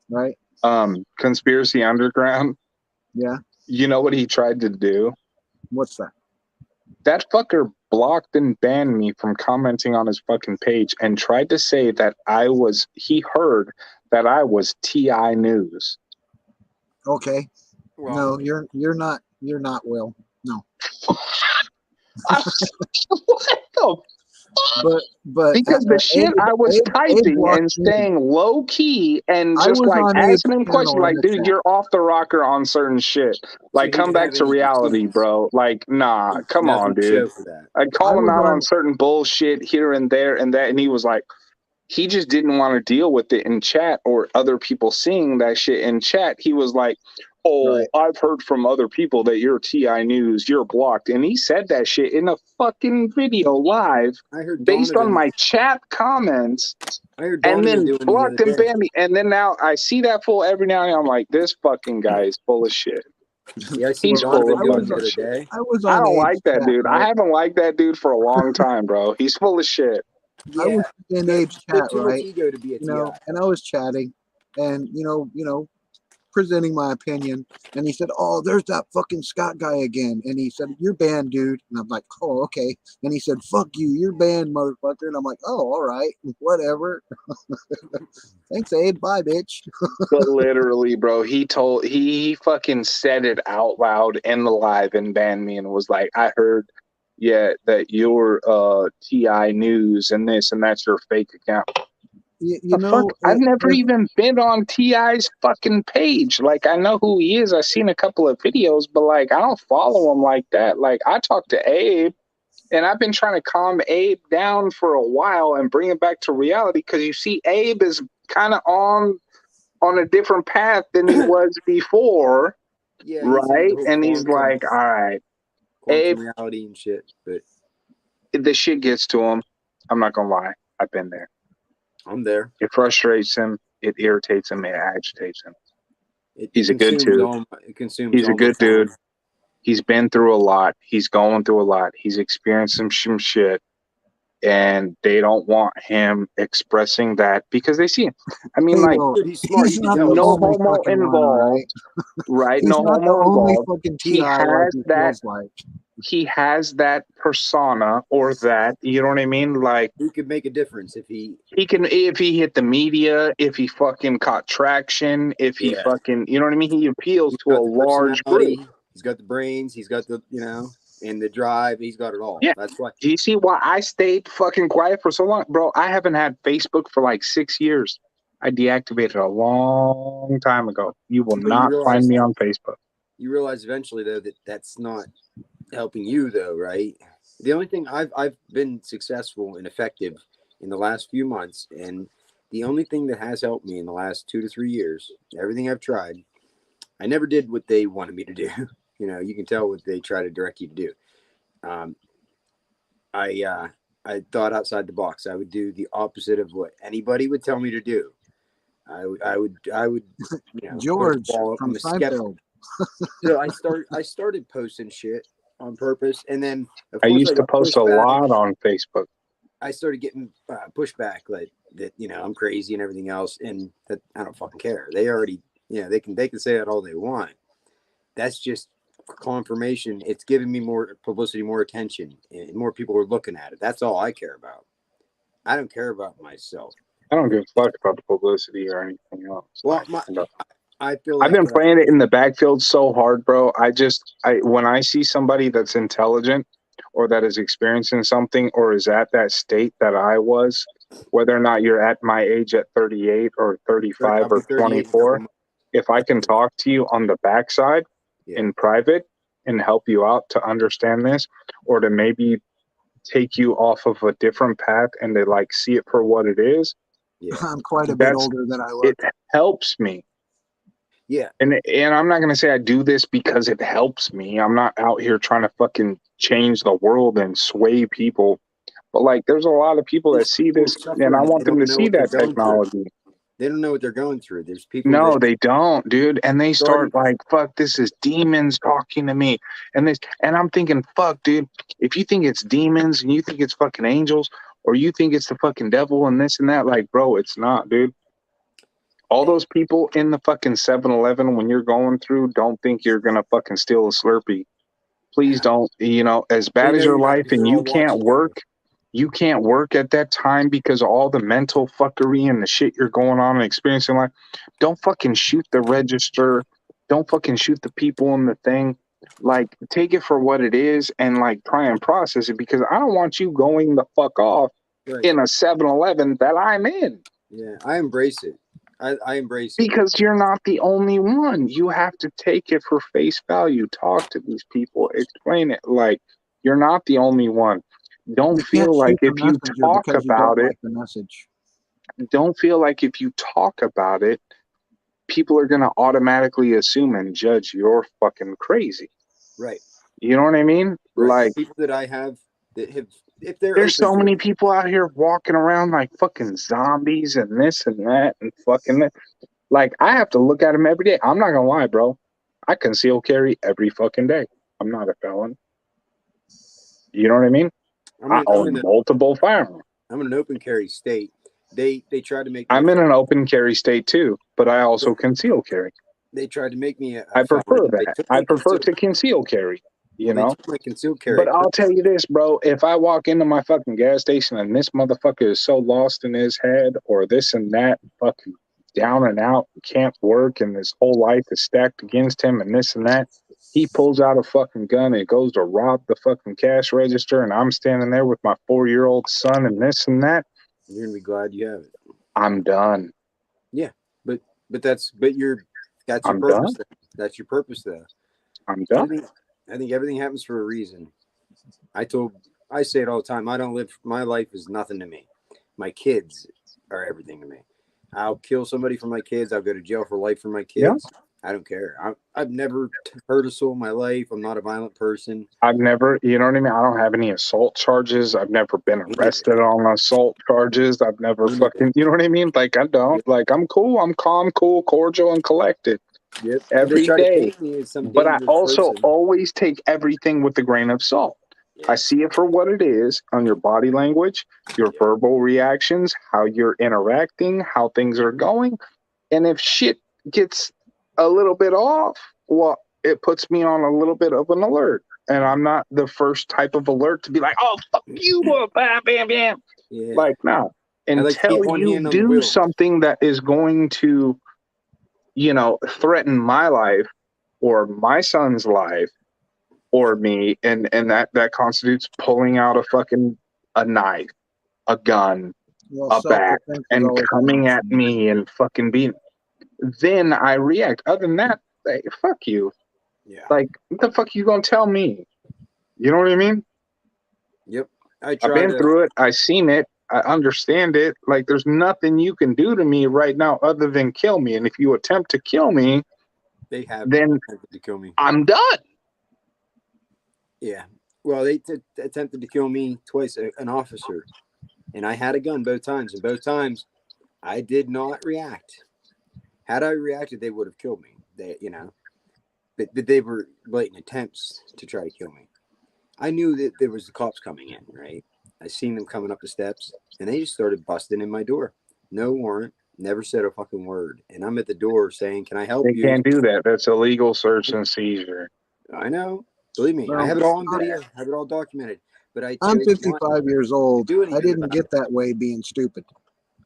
right? Conspiracy Underground. Yeah. You know what he tried to do? What's that? That fucker blocked and banned me from commenting on his fucking page and tried to say that he heard that I was TI News. Okay. Well, No, you're not Will. No. What the But because the shit I was typing and staying low key and just like asking him questions like, dude, you're off the rocker on certain shit. Like, come back to reality, bro. Like, nah, come on, dude. I call him out on certain bullshit here and there and that, and he was like, he just didn't want to deal with it in chat or other people seeing that shit in chat. He was like, oh, I've heard from other people that you're TI News, you're blocked. And he said that shit in a fucking video live based on my chat comments. And then blocked and banned me. And then now I see that fool every now and then. I'm like, this fucking guy is full of shit. Yeah, He's full of fucking shit. I don't like that dude. I haven't liked that dude for a long time, bro. He's full of shit. I was in Abe's chat, too much right? ego to be a TI. And I was chatting, and presenting my opinion, and he said, "Oh, there's that fucking Scott guy again," and he said, "You're banned, dude," and I'm like, "Oh, okay," and he said, "Fuck you, you're banned, motherfucker," and I'm like, "Oh, all right, whatever." Thanks, Abe. Bye, bitch. But literally, bro, he fucking said it out loud in the live and banned me and was like, I heard that you're TI News and this and that's your fake account. I've never even been on TI's fucking page. Like, I know who he is. I've seen a couple of videos, but like, I don't follow him like that. Like, I talked to Abe, and I've been trying to calm Abe down for a while and bring him back to reality because you see, Abe is kind of on a different path than he was before, right? And he's like, all right, Abe, reality and shit, but the shit gets to him. I'm not gonna lie, I've been there. I'm there. It frustrates him. It irritates him. It agitates him. He's a good dude. He's a good dude. He's been through a lot. He's going through a lot. He's experienced some shit. And they don't want him expressing that because they see him. I mean, like, he's smart. He's not no the only homo fucking involved, right? He's No not the homo only involved. fucking He TI has like that. feels like. He has that persona or that, you know what I mean? Like, he could make a difference if he hit the media, if he fucking caught traction, if he fucking, you know what I mean? He appeals to a large group. He's got the brains, he's got the, and the drive, he's got it all. Yeah. That's why. Do you see why I stayed fucking quiet for so long? Bro, I haven't had Facebook for like 6 years. I deactivated a long time ago. You will not find me on Facebook. You realize eventually, though, that that's not helping you, though, right? The only thing I've been successful and effective in the last few months, and the only thing that has helped me in the last 2 to 3 years, everything I've tried, I never did what they wanted me to do. You know, you can tell what they try to direct you to do. I thought outside the box. I would do the opposite of what anybody would tell me to do. I would, you know, George I'm from a skeptic. Seinfeld. So I started posting shit on purpose, and then of I course used to got post a pushback. lot on Facebook. I started getting pushback like that, you know, I'm crazy and everything else, and that I don't fucking care. They already, you know, they can say that all they want. That's just confirmation. It's giving me more publicity, more attention, and more people are looking at it. That's all I care about. I don't care about myself. I don't give a fuck about the publicity or anything else. Well, I feel like I've been playing it in the backfield so hard, bro. When I see somebody that's intelligent or that is experiencing something or is at that state that I was, whether or not you're at my age at 38 or 35 or 24, if I can talk to you on the backside in private and help you out to understand this, or to maybe take you off of a different path and to like see it for what it is. Yeah. I'm quite a bit older than I look. It helps me. Yeah. And I'm not going to say I do this because it helps me. I'm not out here trying to fucking change the world and sway people. But like, there's a lot of people that see this and I want them to see that technology. They don't know what they're going through. There's people. No, they don't, dude. And they start like, fuck, this is demons talking to me. And I'm thinking, fuck, dude, if you think it's demons and you think it's fucking angels or you think it's the fucking devil and this and that, like, bro, it's not, dude. All those people in the fucking 7-Eleven when you're going through, don't think you're going to fucking steal a Slurpee. Please don't, you know, as bad as your life and you can't work at that time because of all the mental fuckery and the shit you're going on and experiencing life. Don't fucking shoot the register. Don't fucking shoot the people in the thing. Like, take it for what it is and like try and process it, because I don't want you going the fuck off in a 7-Eleven that I'm in. Yeah, I embrace it. I embrace it. Because you're not the only one. You have to take it for face value. Talk to these people. Explain it. Like, you're not the only one. Don't feel like if you talk about it, don't feel like if you talk about it, people are going to automatically assume and judge you're fucking crazy. Right. You know what I mean? Right. Like, people that I have that have, if they're there's so many people out here walking around like fucking zombies and this and that and fucking that. Like, I have to look at them every day. I'm not going to lie, bro. I conceal carry every fucking day. I'm not a felon. You know what I mean? I own multiple firearms. I'm in an open carry state. They tried to make. I'm in an open carry state too, but I also conceal carry. They tried to make me. I prefer that. I prefer to conceal carry. You know. My concealed carry. But I'll tell you this, bro. If I walk into my fucking gas station and this motherfucker is so lost in his head, or this and that, fucking down and out, can't work, and his whole life is stacked against him, and this and that. He pulls out a fucking gun and goes to rob the fucking cash register, and I'm standing there with my 4-year-old son and this and that. You're gonna be glad you have it. I'm done. Yeah, but that's your I'm purpose. done. That's your purpose, though. I'm done. I think everything happens for a reason. I say it all the time. My life is nothing to me. My kids are everything to me. I'll kill somebody for my kids. I'll go to jail for life for my kids. Yeah. I don't care. I've never hurt a soul in my life. I'm not a violent person. I've never, you know what I mean? I don't have any assault charges. I've never been arrested on assault charges. I've never fucking, you know what I mean? Like, I don't. Like, I'm cool. I'm calm, cool, cordial, and collected. Yep. Every day. But I also always take everything with a grain of salt. Yeah. I see it for what it is on your body language, your verbal reactions, how you're interacting, how things are going. And if shit gets a little bit off, well, it puts me on a little bit of an alert. And I'm not the first type of alert to be like, oh, fuck you, bam, bam, bam. Yeah. Like, no. Until you do something that is going to, you know, threaten my life or my son's life or me, and that constitutes pulling out a knife, a gun, a bat, and coming at me and fucking being, then I react. Other than that, hey, fuck you. Yeah. Like, what the fuck you gonna tell me? You know what I mean? Yep. I've been through it. I've seen it. I understand it. Like, there's nothing you can do to me right now other than kill me. And if you attempt to kill me, then to kill me. I'm done. Yeah. Well, they attempted to kill me twice, an officer, and I had a gun both times, and both times I did not react. Had I reacted, they would have killed me. But they were blatant attempts to try to kill me. I knew that there was the cops coming in, right? I seen them coming up the steps, and they just started busting in my door. No warrant, never said a fucking word. And I'm at the door saying, "Can I help They you?" can't do that. That's illegal search and seizure. I know. Believe me, I have it all on video. I have it all documented. But I'm chose 55 years old. do anything I didn't about get that way being stupid.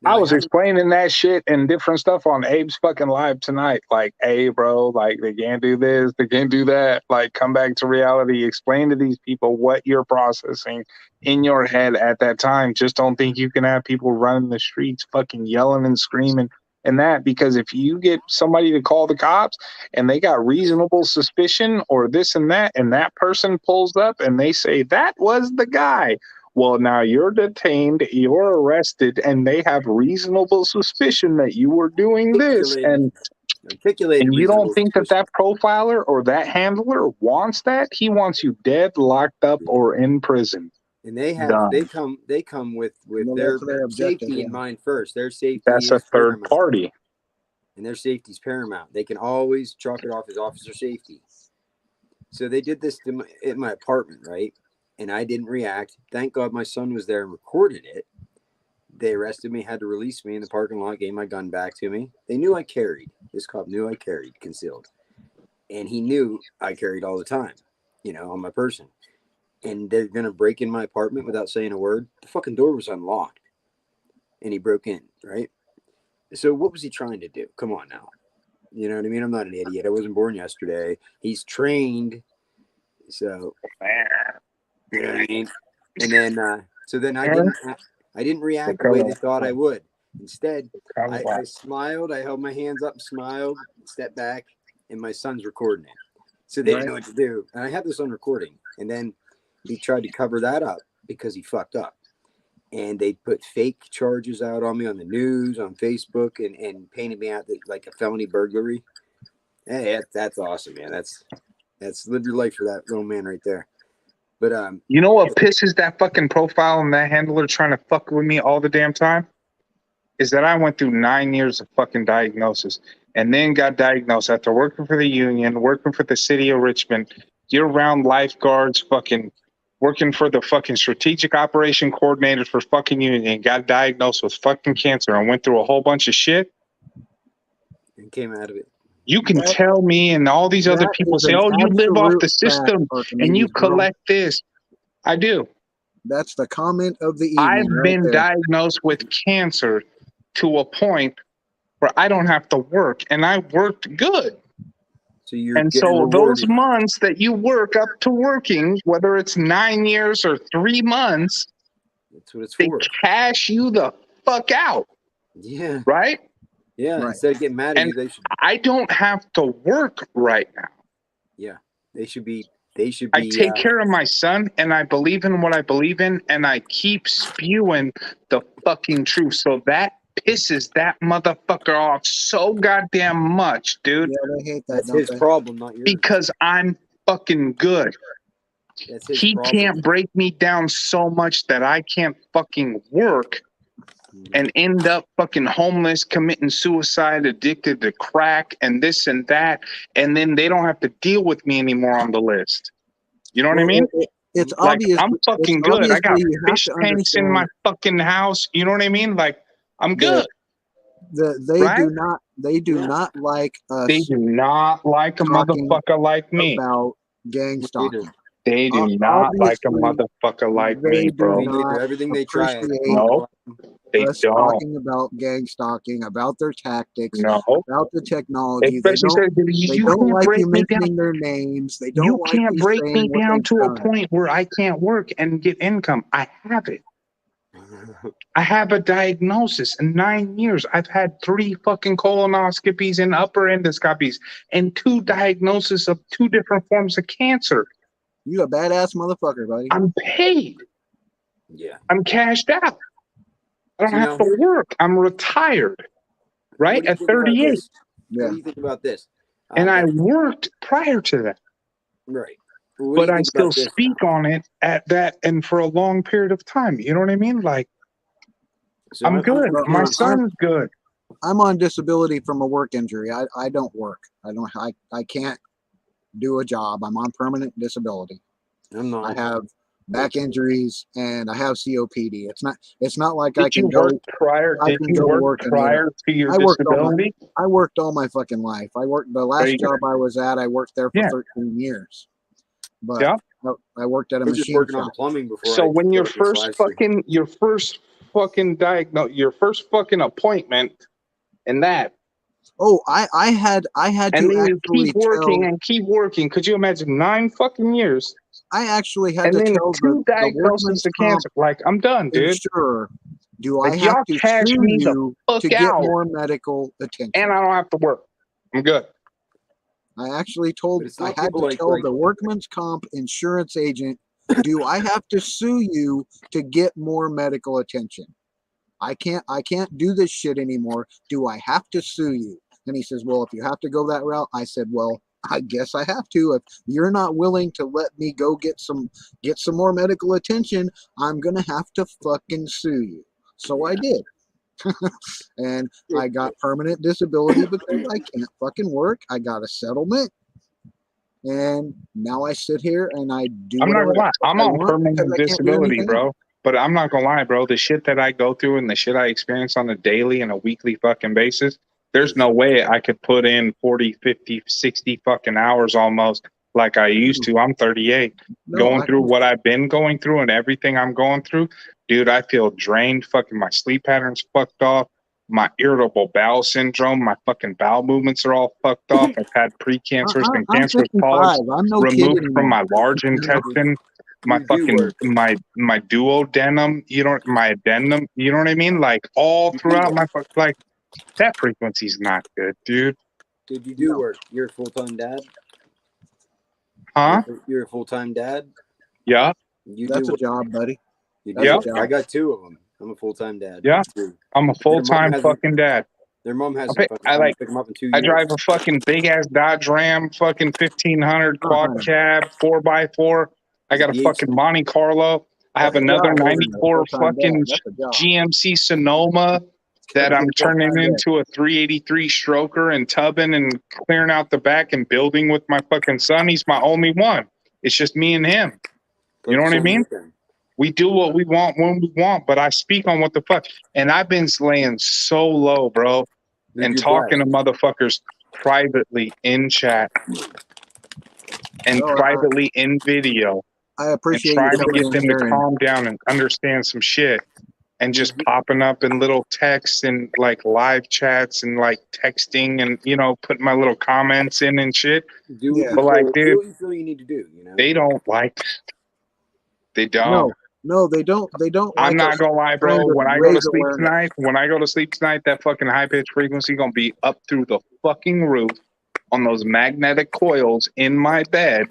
I was explaining that shit and different stuff on Abe's fucking live tonight. Like, hey, bro, like they can't do this, they can't do that. Like, come back to reality. Explain to these people what you're processing in your head at that time. Just don't think you can have people running the streets, fucking yelling and screaming and that. Because if you get somebody to call the cops and they got reasonable suspicion or this and that person pulls up and they say that was the guy. Well, now you're detained, you're arrested, and they have reasonable suspicion that you were doing this. And you don't think that profiler or that handler wants that? He wants you dead, locked up, or in prison. And they come with their safety in mind first. Their safety That's a third paramount. party. And their safety is paramount. They can always chalk it off as officer safety. So they did this at my apartment, right? And I didn't react. Thank God my son was there and recorded it. They arrested me, had to release me in the parking lot, gave my gun back to me. They knew I carried. This cop knew I carried concealed. And he knew I carried all the time, on my person. And they're going to break in my apartment without saying a word. The fucking door was unlocked. And he broke in, right? So what was he trying to do? Come on now. You know what I mean? I'm not an idiot. I wasn't born yesterday. He's trained. So... You know what I mean? And then, so then I didn't react the way they thought I would. Instead, I smiled. I held my hands up and smiled, stepped back, and my son's recording it. So they didn't know what to do. And I had this on recording. And then he tried to cover that up because he fucked up. And they put fake charges out on me on the news, on Facebook, and painted me out like a felony burglary. Hey, that's awesome, man. That's live your life for that little man right there. But you know what pisses that fucking profile and that handler trying to fuck with me all the damn time? Is that I went through 9 years of fucking diagnosis and then got diagnosed after working for the union, working for the city of Richmond, year-round lifeguards, fucking working for the fucking strategic operation coordinator for fucking union, and got diagnosed with fucking cancer and went through a whole bunch of shit. And came out of it. You can tell me and all these other people say, oh, you live off the system and you collect this. I do. That's the comment of the evening. I've been diagnosed with cancer to a point where I don't have to work, and I worked good. So those months that you work up to working, whether it's 9 years or 3 months, that's what it's they for. cash you the fuck out. Yeah. Right? Yeah, right. Instead of getting mad at you, they should. I don't have to work right now. Yeah, they should be. I take care of my son, and I believe in what I believe in, and I keep spewing the fucking truth. So that pisses that motherfucker off so goddamn much, dude. Yeah, they hate that. That's his problem, not yours. Because I'm fucking good. He can't break me down so much that I can't fucking work and end up fucking homeless, committing suicide, addicted to crack and this and that. And then they don't have to deal with me anymore on the list. You know what I mean? It's like, obvious. I'm fucking good. I got fish tanks in my fucking house. You know what I mean? Like, I'm good. They do not like us. They do not like a motherfucker like me. About gang stalking. They do not like a motherfucker like me, bro. Everything they try. No, they don't. Talking about gang stalking, about their tactics, about the technology. Especially they don't like you mentioning their names. They don't. You can't break me down to a point where I can't work and get income. I have it. I have a diagnosis in 9 years. I've had 3 fucking colonoscopies and upper endoscopies and 2 diagnoses of 2 different forms of cancer. You a badass motherfucker, buddy. I'm paid. Yeah. I'm cashed out. I don't have to work. I'm retired. Right? At 38. Yeah. What do you think about this? And I worked prior to that. Right. What do but you I think still about this speak now? on it at that and for a long period of time. You know what I mean? Like, So I'm good. Well, My son's good. I'm on disability from a work injury. I don't work. I can't do a job. I'm on permanent disability. I'm not. I have back injuries and I have COPD. It's not like Did I can you work go. prior? I Did can you go work work and prior to your I worked all my disability? I worked all my fucking life. I worked the There last you go. job I was at. I worked there for Yeah. 13 years. But Yeah. I worked at a I was just machine working on shop. plumbing before. So I when your started this first last year. your first fucking appointment and that, Oh, I had and to then you actually keep working tell. and keep working. Could you imagine 9 fucking years? I actually had And to then tell 2 the diagnoses workman's of comp cancer. Like, I'm done, dude. insurer, do I Like, have y'all to cash sue me the you fuck to get out, more medical and attention? I don't have to work. I'm good. I actually But told it's I not had people to like tell the workman's comp insurance agent, do I have to sue you to get more medical attention? I can't do this shit anymore. Do I have to sue you? And he says, well, if you have to go that route, I said, well, I guess I have to. If you're not willing to let me go get some more medical attention, I'm gonna have to fucking sue you. So I did. And I got permanent disability because I can't fucking work. I got a settlement. And now I sit here and I do I'm not whatever gonna lie. I'm I on want because permanent I can't do disability, anything else. bro. But I'm not gonna lie, bro. The shit that I go through and the shit I experience on a daily and a weekly fucking basis, there's no way I could put in 40, 50, 60 fucking hours almost like I used to. I'm 38. No, Going through what I've been going through and everything I'm going through, dude, I feel drained. Fucking my sleep pattern's fucked off. My irritable bowel syndrome, my fucking bowel movements are all fucked off. I've had precancerous and I'm cancerous 55. polyps I'm no kid removed from anymore. my large intestine. My You do fucking work. my duodenum, my addendum, you know what I mean? Like all throughout my like that frequency's not good, dude. Dude, you do work. You're a full-time dad. Huh? You're a full-time dad. Yeah. You That's do a work. job, buddy. You That's do Yeah. a work. job. I got 2 of them. I'm a full-time dad. Yeah. Dude. I'm a full-time fucking dad. Their mom hasn't Okay, fucking come to pick them up in 2 I years. drive a fucking big ass Dodge Ram, fucking 1500 quad honey. cab, 4x4. I got a fucking Monte Carlo. I have That's a another job, living a 94 full-time dad. fucking That's a job. GMC Sonoma that That's a I'm turning full-time dad. into a 383 stroker and tubbing and clearing out the back and building with my fucking son. He's my only one. It's just me and him. You know what I mean? We do what we want when we want, but I speak on what the fuck. And I've been laying so low, bro, and talking to motherfuckers privately in chat and Well, privately in video I and appreciate you trying to coming get in them to here and calm down and understand some shit and just popping up in little texts and like live chats and like texting and, putting my little comments in and shit. But like, dude, do what you feel you need to do. they don't like, they don't. No, they don't. They don't. I'm like not us gonna lie, trying bro. to When I go to raise sleep awareness. tonight, that fucking high pitched frequency gonna be up through the fucking roof on those magnetic coils in my bed,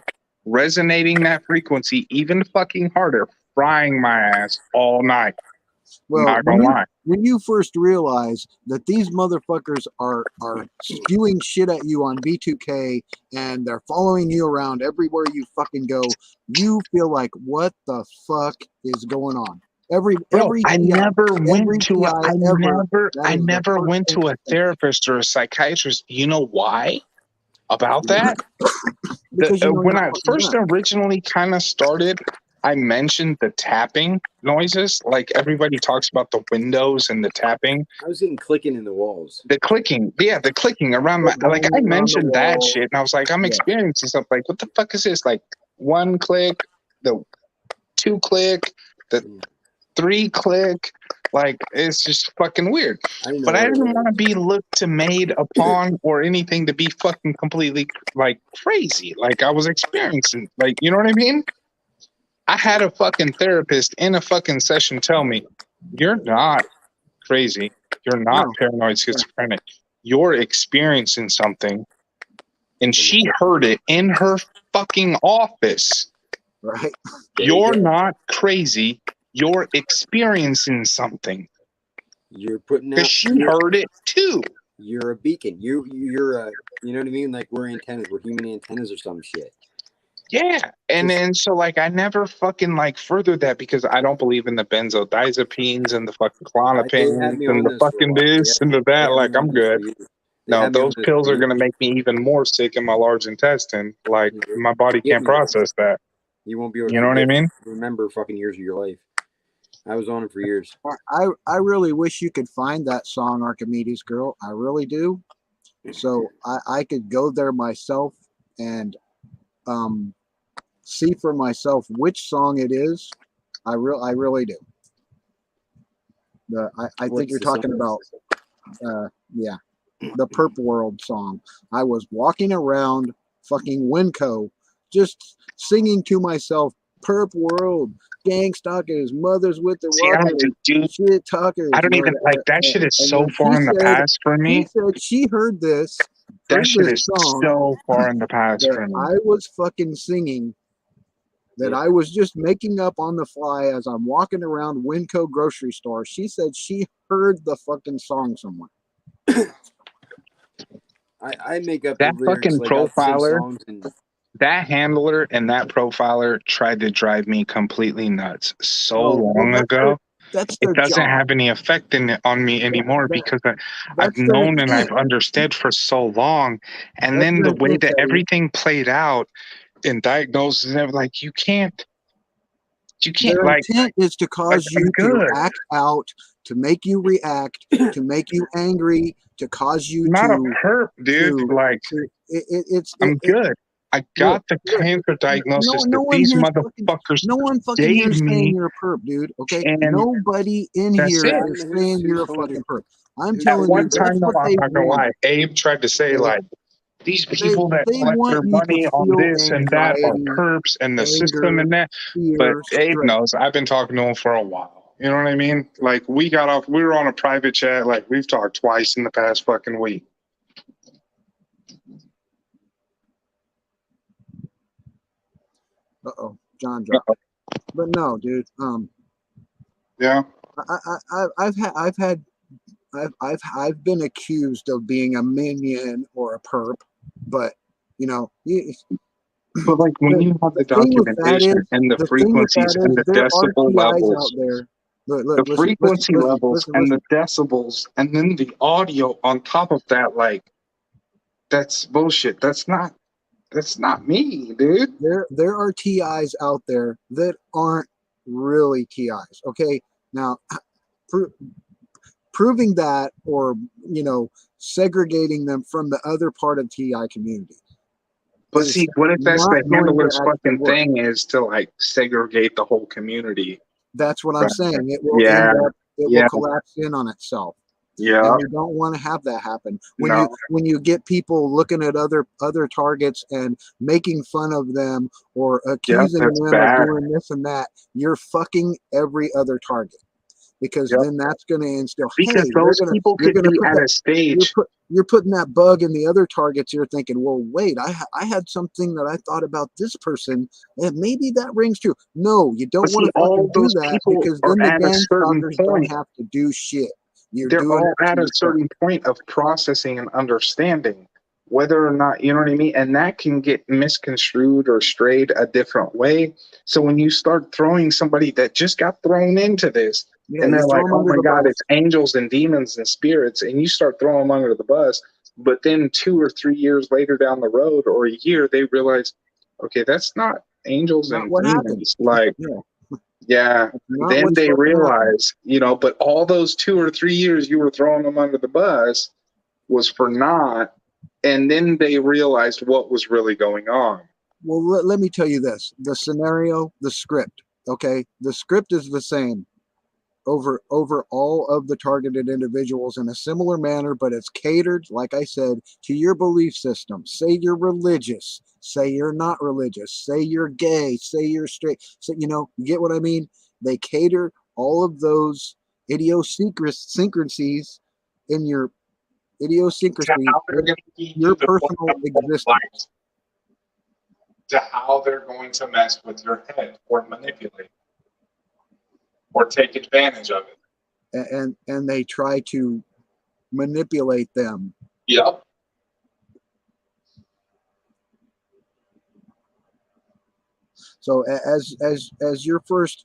resonating that frequency even fucking harder, frying my ass all night. Well, Not gonna lie. when you first realize that these motherfuckers are spewing shit at you on B2K and they're following you around everywhere you fucking go, you feel like, what the fuck is going on? I never went to a thing. therapist or a psychiatrist. You know why? About that? Because When I first originally kind of started, I mentioned the tapping noises. Like everybody talks about the windows and the tapping. I was getting clicking in the walls. The clicking around my, like I mentioned that shit, and I was like, I'm experiencing something. Like, what the fuck is this? Like 1 click, the 2 click, the 3 click. Like, it's just fucking weird. But I didn't want to be looked to made upon or anything to be fucking completely like crazy. Like I was experiencing, like, you know what I mean? I had a fucking therapist in a fucking session tell me, you're not crazy. You're not paranoid schizophrenic. You're experiencing something. And she heard it in her fucking office. Right. You're not crazy. You're experiencing something. You're putting out. Because she heard it too. You're a beacon. You're a, you know what I mean? Like we're antennas. We're human antennas or some shit. Yeah, and then so like I never fucking like furthered that because I don't believe in the benzodiazepines and the fucking They had clonopins me and on the those for a fucking while. this and the They that. had me Like I'm on those for good. years. They No, had me on those those pills for are gonna years. make me even more sick in my large intestine. Like my body Get can't me on. process that. You won't be able to You know what I mean? remember fucking years of your life. I was on it for years. I really wish you could find that song, Archimedes Girl. I really do. So I could go there myself and see for myself which song it is. I really do. I think you're talking about yeah, the Perp World song. I was walking around fucking Winco just singing to myself, Perp World, gang stalkers, mothers with their See, I walkers, don't, dude. shit talkers. I don't even like that shit is so far in the past for She me. said she heard this That shit is song so far in the past that for me. I was fucking singing, that I was just making up on the fly as I'm walking around Winco grocery store. She said she heard the fucking song somewhere. I make up That the lyrics fucking like I'll sing profiler, songs and that handler and that profiler tried to drive me completely nuts so Well, long ago. That's It their doesn't job. have any effect on me anymore because I've That's their known and I've intent. understood for so long. And That's then their the way intent, that Teddy. everything played out in diagnosis and everything, like you can't Their like intent is to cause I'm you to good. act out, to make you react, to make you angry, to cause you Not a to perp, dude. Like I'm good. I got the cancer diagnosis that these motherfuckers no one fucking gave here is saying me, you're a perp, dude. Okay, and nobody in that's here it. is saying you're a fucking perp. I'm At telling you, one that's time, though, what I'm they not gonna lie, want. Abe tried to say Okay? like these people that They collect want their you to money on feel this and that are anxiety, perps and the system anger, and that. But fear, Abe stress. knows. I've been talking to him for a while. You know what I mean? Like we were on a private chat. Like we've talked twice in the past fucking week. John dropped. But no, dude. Yeah. I've been accused of being a minion or a perp, but you know, But like when you have the documentation and the frequencies and the there are decibel TIs out levels, there. the Listen, frequency levels and listen. the decibels, and then the audio on top of that, like that's bullshit. That's not me, dude. There are TIs out there that aren't really TIs. Okay, now proving that, or segregating them from the other part of TI community. But see, what if that's the not going to handler's actually fucking work. thing is to like segregate the whole community? That's what I'm saying. It will Yeah. end up. It Yeah. will collapse in on itself. Yeah. And you don't want to have that happen. No. When you get people looking at other targets and making fun of them or accusing that's them bad. of doing this and that, you're fucking every other target. Because then that's going to instill. Because those people could be at a stage. You're putting that bug in the other targets. You're thinking, well, wait, I had something that I thought about this person, and maybe that rings true. No, you don't want to fucking do that, because then the gang stalkers don't have to do shit. They're all at a certain point of processing and understanding whether or not, you know what I mean? And that can get misconstrued or strayed a different way. So when you start throwing somebody that just got thrown into this, and they're like, oh my God, it's angels and demons and spirits, and you start throwing them under the bus, but then 2 or 3 years later down the road, or a year, they realize, okay, that's not angels and demons. Like, then they realize, but all those 2 or 3 years you were throwing them under the bus was for naught. And then they realized what was really going on. Well, let me tell you this. The scenario, the script, okay? The script is the same over all of the targeted individuals in a similar manner, but it's catered, like I said, to your belief system. Say you're religious. Say you're not religious. Say you're gay. Say you're straight. So, you get what I mean? They cater all of those idiosyncrasies in your idiosyncrasy, your personal existence. To how they're going to mess with your head or manipulate or take advantage of it. And they try to manipulate them. Yep. So as you're first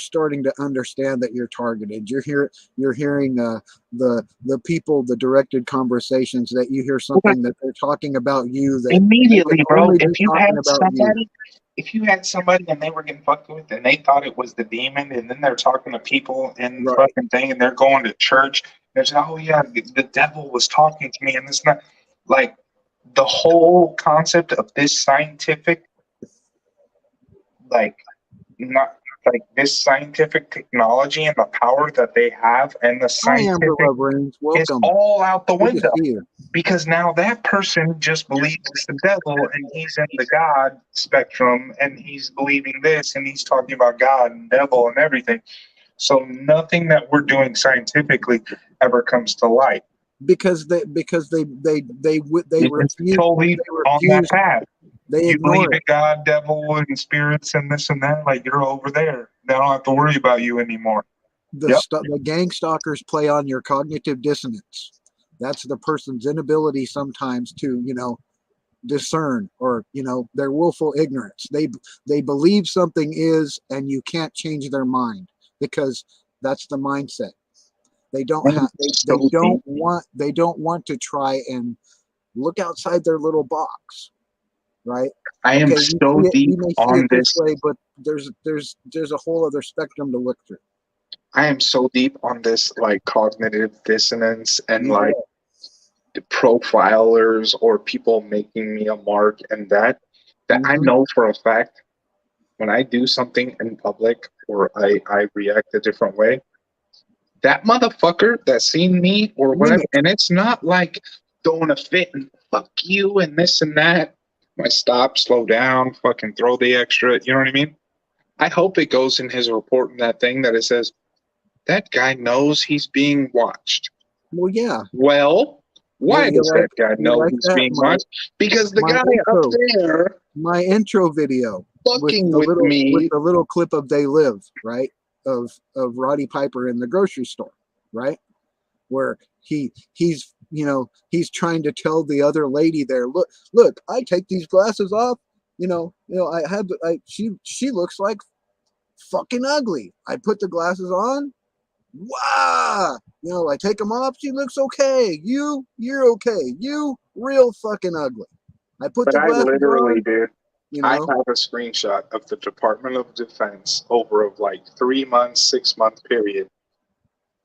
starting to understand that you're targeted, you're hearing the people, the directed conversations, that you hear something that they're talking about you, that Immediately, they can bro. only be If you talking had about you. somebody, if you had somebody and they were getting fucked with and they thought it was the demon, and then they're talking to people in the Right. fucking thing, and they're going to church, they're saying, "Oh yeah, the devil was talking to me," and this not like the whole concept of this scientific, like not like this scientific technology and the power that they have, and the Hi, Amber scientific Love Rings. is Welcome. all out the Good to window. see you. Because now that person just believes it's the devil, and he's in the God spectrum, and he's believing this, and he's talking about God and devil and everything. So nothing that we're doing scientifically ever comes to light. Because they It's refuse. totally They on that refuse. path. They You believe ignore in it. God, devil, and spirits, and this and that. Like, you're over there. They don't have to worry about you anymore. Yep. The gang stalkers play on your cognitive dissonance. That's the person's inability sometimes to, discern, or, their willful ignorance. They believe something is, and you can't change their mind, because that's the mindset. They don't have. They don't want to try and look outside their little box, right? I am so deep You may see on it this this. way, but there's a whole other spectrum to look through. I am so deep on this, like, cognitive dissonance and Yeah. like the profilers or people making me a mark, and that I know for a fact when I do something in public or I react a different way, that motherfucker that's seen me or whatever, and it's not like throwing a fit and fuck you and this and that. I stop, slow down, fucking throw the extra, you know what I mean? I hope it goes in his report in that thing that it says, that guy knows he's being watched. Well, yeah. Well, why does that guy know like he's that, being watched? Because the guy up there, my intro video, fucking with me, with the little clip of "They Live," right, of Roddy Piper in the grocery store, right, where he's trying to tell the other lady there, look, I take these glasses off, she looks like fucking ugly. I put the glasses on. Wow, I take them off. She looks okay. You're okay. You real fucking ugly. I put but the I glasses literally, on. dude, I have a screenshot of the Department of Defense over of like 3 months, 6 month period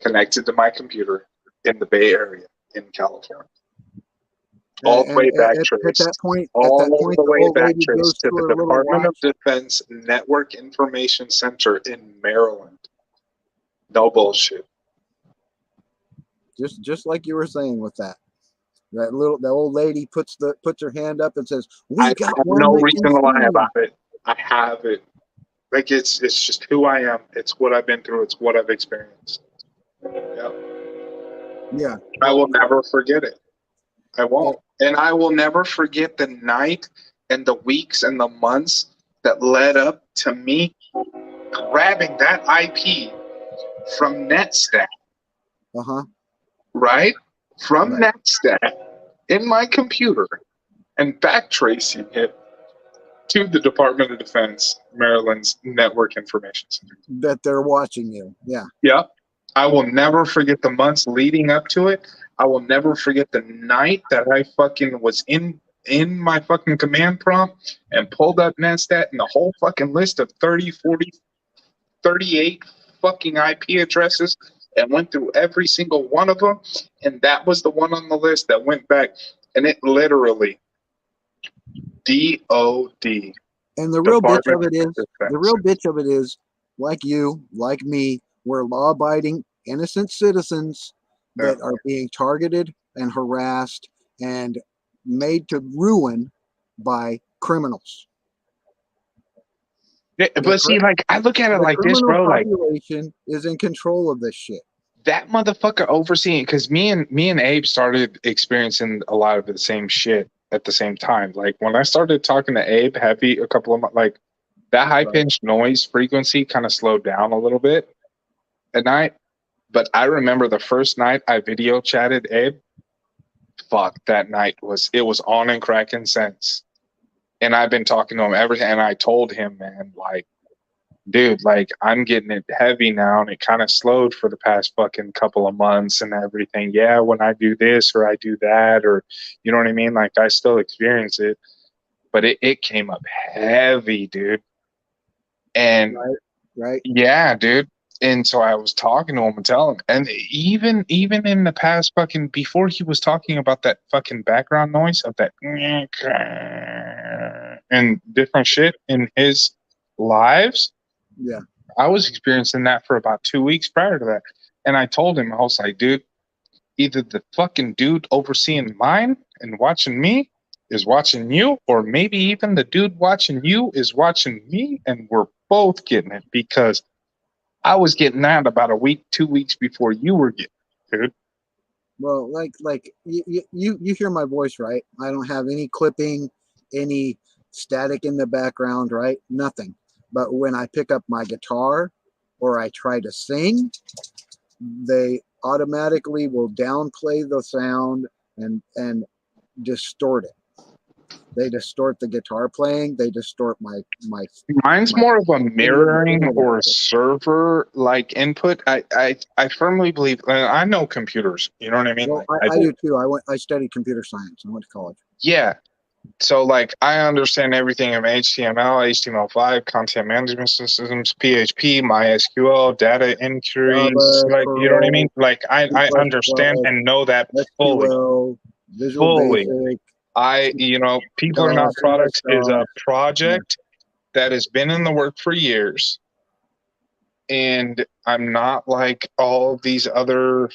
connected to my computer in the Bay Area in California. All the way back traced. At that point, all the way back lady goes traced to to the her little Department of watch. Defense Network Information Center in Maryland. No bullshit. Just like you were saying with that. The old lady puts her hand up and says, "We I got have one no that reason can to lie see." about it. I have it. Like, it's just who I am. It's what I've been through. It's what I've experienced. Yeah. I will never forget it. I won't. And I will never forget the night and the weeks and the months that led up to me grabbing that IP from NetStat. Right? From NetStat in my computer and backtracing it to the Department of Defense, Maryland's Network Information Center. That they're watching you. Yeah. Yep. I will never forget the months leading up to it. I will never forget the night that I fucking was in my fucking command prompt and pulled up NetStat and the whole fucking list of 30, 40, 38 fucking IP addresses and went through every single one of them. And that was the one on the list that went back. And it literally, DOD. And the real bitch of it is, like you, like me, we're law-abiding, innocent citizens that are being targeted and harassed and made to ruin by criminals. Yeah, but see, like, I look at it like this, bro. Like, the population is in control of this shit. That motherfucker overseeing, because me and Abe started experiencing a lot of the same shit at the same time. Like, when I started talking to Abe heavy a couple of months, like, that high pitched noise frequency kind of slowed down a little bit at night. But I remember the first night I video chatted Abe. Fuck, that night it was on and cracking sense. And I've been talking to him everything, and I told him, man, like, dude, like, I'm getting it heavy now, and it kind of slowed for the past fucking couple of months and everything. Yeah, when I do this or I do that, or, you know what I mean? Like, I still experience it, but it came up heavy, dude. And Right. yeah, dude. And so I was talking to him and telling him, and even in the past fucking, before he was talking about that fucking background noise of that and different shit in his lives, Yeah. I was experiencing that for about 2 weeks prior to that. And I told him, I was like, dude, either the fucking dude overseeing mine and watching me is watching you, or maybe even the dude watching you is watching me, and we're both getting it, because I was getting that about a week, 2 weeks before you were getting it, dude. Well, like you hear my voice, right? I don't have any clipping, any static in the background, right? Nothing. But when I pick up my guitar or I try to sing, they automatically will downplay the sound and distort it. They distort the guitar playing. They distort my. Mine's more of a mirroring or server like input. I firmly believe. I know computers. You know what I mean? Well, Like, I do too. I studied computer science. I went to college. Yeah. So, like, I understand everything of HTML, HTML5, content management systems, PHP, MySQL, data entries. Like, you know what I mean? Like, I understand and know that fully. SQL, Visual Basic. You know, People Are Not Products is a project that has been in the work for years. And I'm not like all these other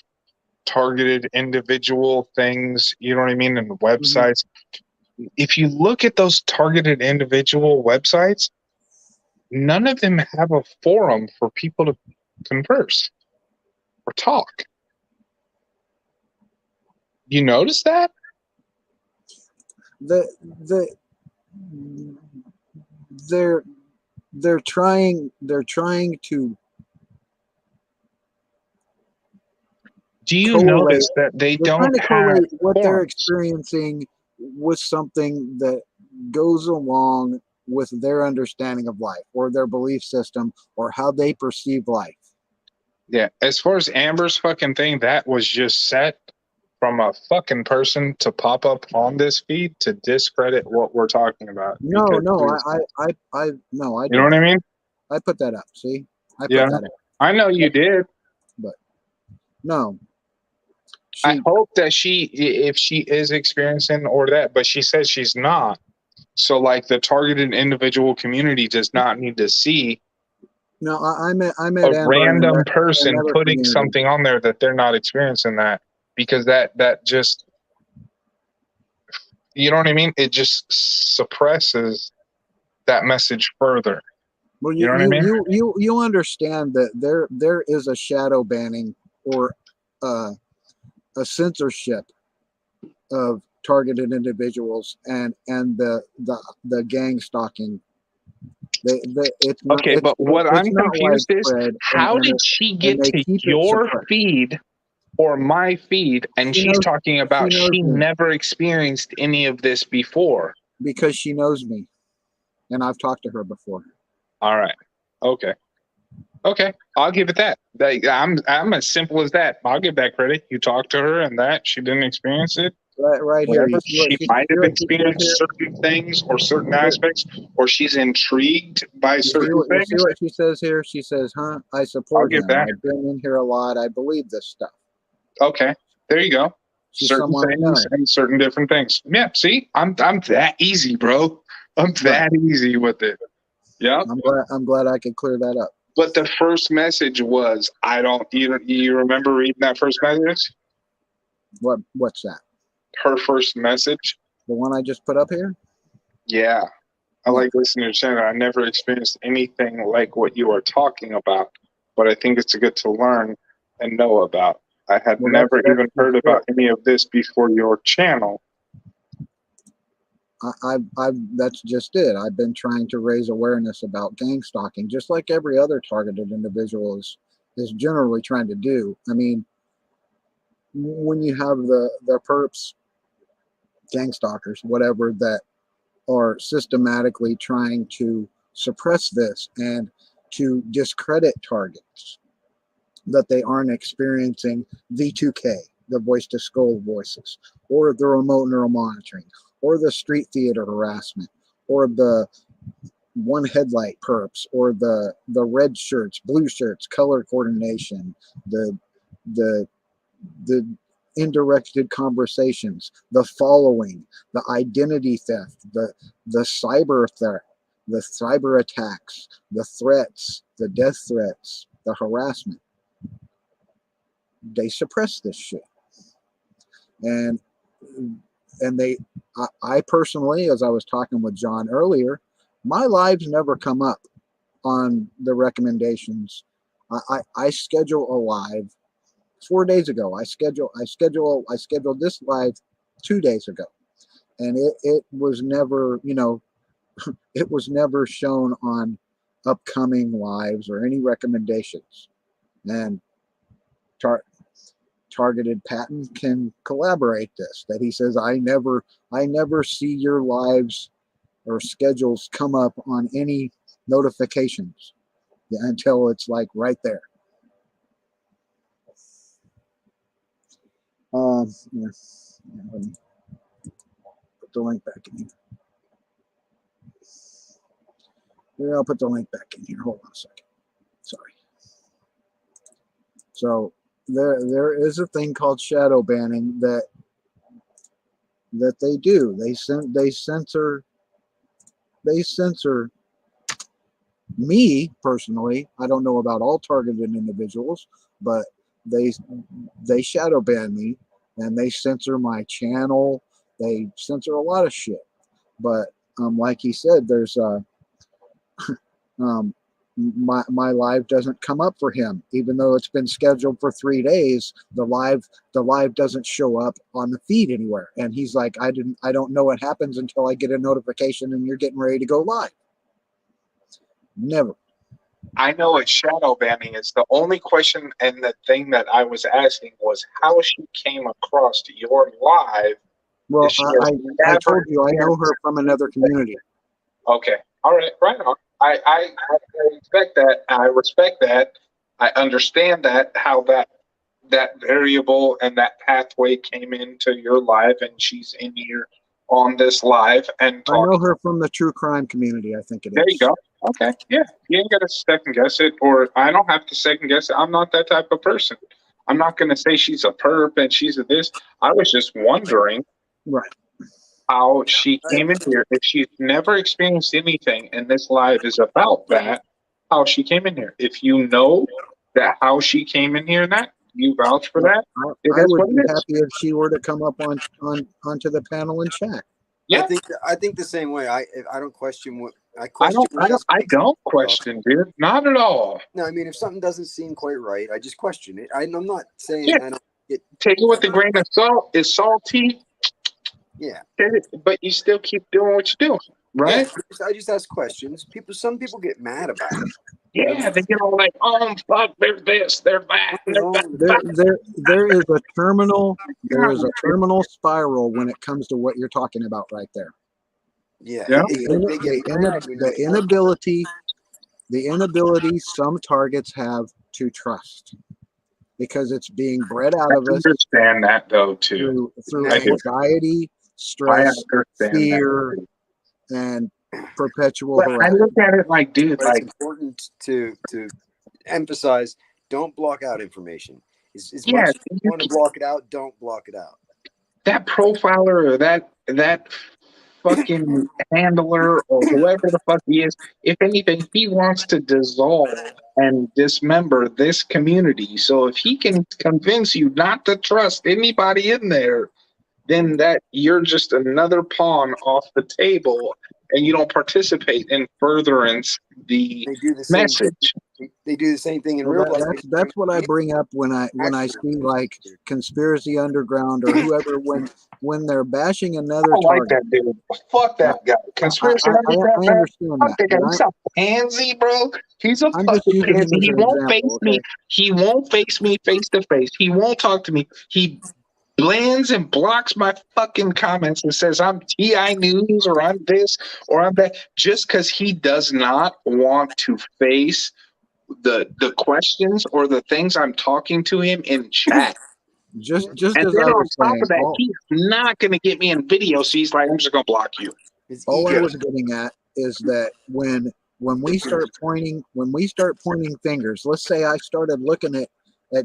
targeted individual things, you know what I mean, and websites. If you look at those targeted individual websites, none of them have a forum for people to converse or talk. You notice that? They're trying to. Do you notice that they don't have what forums? they're experiencing with something that goes along with their understanding of life or their belief system or how they perceive life? Yeah, as far as Amber's fucking thing, that was just set from a fucking person to pop up on this feed to discredit what we're talking about. No, you know what I mean? I put that up. See, I put that up. I know you did, but no. I hope that if she is experiencing or that, but she says she's not. So, like, the targeted individual community does not need to see. No, I met a Amber random person putting community. something on there that they're not experiencing that, because that just, you know what I mean? It just suppresses that message further. Well, you know what I mean? You understand that there is a shadow banning or a censorship of targeted individuals and the gang stalking. It's not, okay, but what I'm confused is, how did she get to your feed or my feed, and she's talking about she never experienced any of this before? Because she knows me, and I've talked to her before. All right. Okay. I'll give it that. I'm as simple as that. I'll give that credit. You talked to her and that she didn't experience it. Right here. She might have experienced certain things or certain aspects, or she's intrigued by certain things. You see what she says here? She says, "Huh? I support him. I've been in here a lot. I believe this stuff." Okay, there you go. Certain things and certain different things. Yeah. See, I'm that easy, bro. I'm that easy with it. Yeah. I'm glad I could clear that up. But the first message was, I don't. You remember reading that first message? What's that? Her first message. The one I just put up here? Yeah. I like listening to your channel. I never experienced anything like what you are talking about, but I think it's good to learn and know about. I had never even heard about any of this before your channel. That's just it. I've been trying to raise awareness about gang stalking, just like every other targeted individual is generally trying to do. I mean, when you have the perps, gang stalkers, whatever, that are systematically trying to suppress this and to discredit targets, that they aren't experiencing V2K, the voice to skull voices, or the remote neural monitoring, or the street theater harassment, or the one headlight perps, or the red shirts, blue shirts, color coordination, the indirected conversations, the following, the identity theft, the cyber threat, the cyber attacks, the threats, the death threats, the harassment. They suppress this shit. And I personally, as I was talking with John earlier, my lives never come up on the recommendations. I schedule a live 4 days ago. I scheduled this live 2 days ago, and it was never, it was never shown on upcoming lives or any recommendations. And Targeted Patton can collaborate this, that he says, I never see your lives or schedules come up on any notifications until it's like right there. Yeah. Let me put the link back in here. Yeah, I'll put the link back in here. Hold on a second. Sorry. So there is a thing called shadow banning that they do. They censor me personally. I don't know about all targeted individuals, but they shadow ban me, and they censor my channel. They censor a lot of shit. But like he said, there's my live doesn't come up for him, even though it's been scheduled for 3 days. The live doesn't show up on the feed anywhere, and he's like, I don't know what happens until I get a notification and you're getting ready to go live. Never. I know what shadow banning is. The only question and the thing that I was asking was how she came across to your live. Well, I told you I know her from another community. Okay. All right. Right on. I expect that. I respect that. I understand that, how that variable and that pathway came into your live, and she's in here on this live and talking. I know her from the true crime community, I think it is. There you go. Okay. Yeah. You ain't got to second guess it, or I don't have to second guess it. I'm not that type of person. I'm not going to say she's a perp and she's a this. I was just wondering. Right. How she came in here. If she's never experienced anything and this live is about that, how she came in here. If you know that how she came in here, that you vouch for that, I would be happy if she were to come up onto the panel and chat. Yeah. I think the same way. I don't question what I don't question, dude. Not at all. No, I mean, if something doesn't seem quite right, I just question it. I'm not saying Yeah. I don't take it with a grain of salt. It's salty. Yeah, but you still keep doing what you're doing, right? Yeah, I just ask questions. Some people get mad about it. Yeah, they get all like, oh fuck, they're this, they're that. There is a terminal spiral when it comes to what you're talking about right there. Yeah, the inability some targets have to trust, because it's being bred out of us. I understand that though too. Through anxiety, stress, fear, and perpetual harassment. I look at it like, dude, it's important to emphasize: don't block out information. As much as you want to block it out, don't block it out. That profiler or that fucking handler or whoever the fuck he is, if anything, he wants to dissolve and dismember this community. So if he can convince you not to trust anybody in there, then that you're just another pawn off the table, and you don't participate in furtherance the message. They do the same thing in real life. That's what I bring up when I see like Conspiracy Underground or whoever when they're bashing another target. Like that dude. Fuck that guy. Conspiracy Underground. I understand that. He's a pansy, bro. He's a fucking pansy. He won't face me. He won't face me face to face. He won't talk to me. He bans and blocks my fucking comments and says I'm TI News or I'm this or I'm that just because he does not want to face the questions or the things I'm talking to him in chat. Just And as then I on was top saying, of that, he's not going to get me in video, so he's like, I'm just going to block you. all I was getting at is that when we start pointing fingers, let's say I started looking at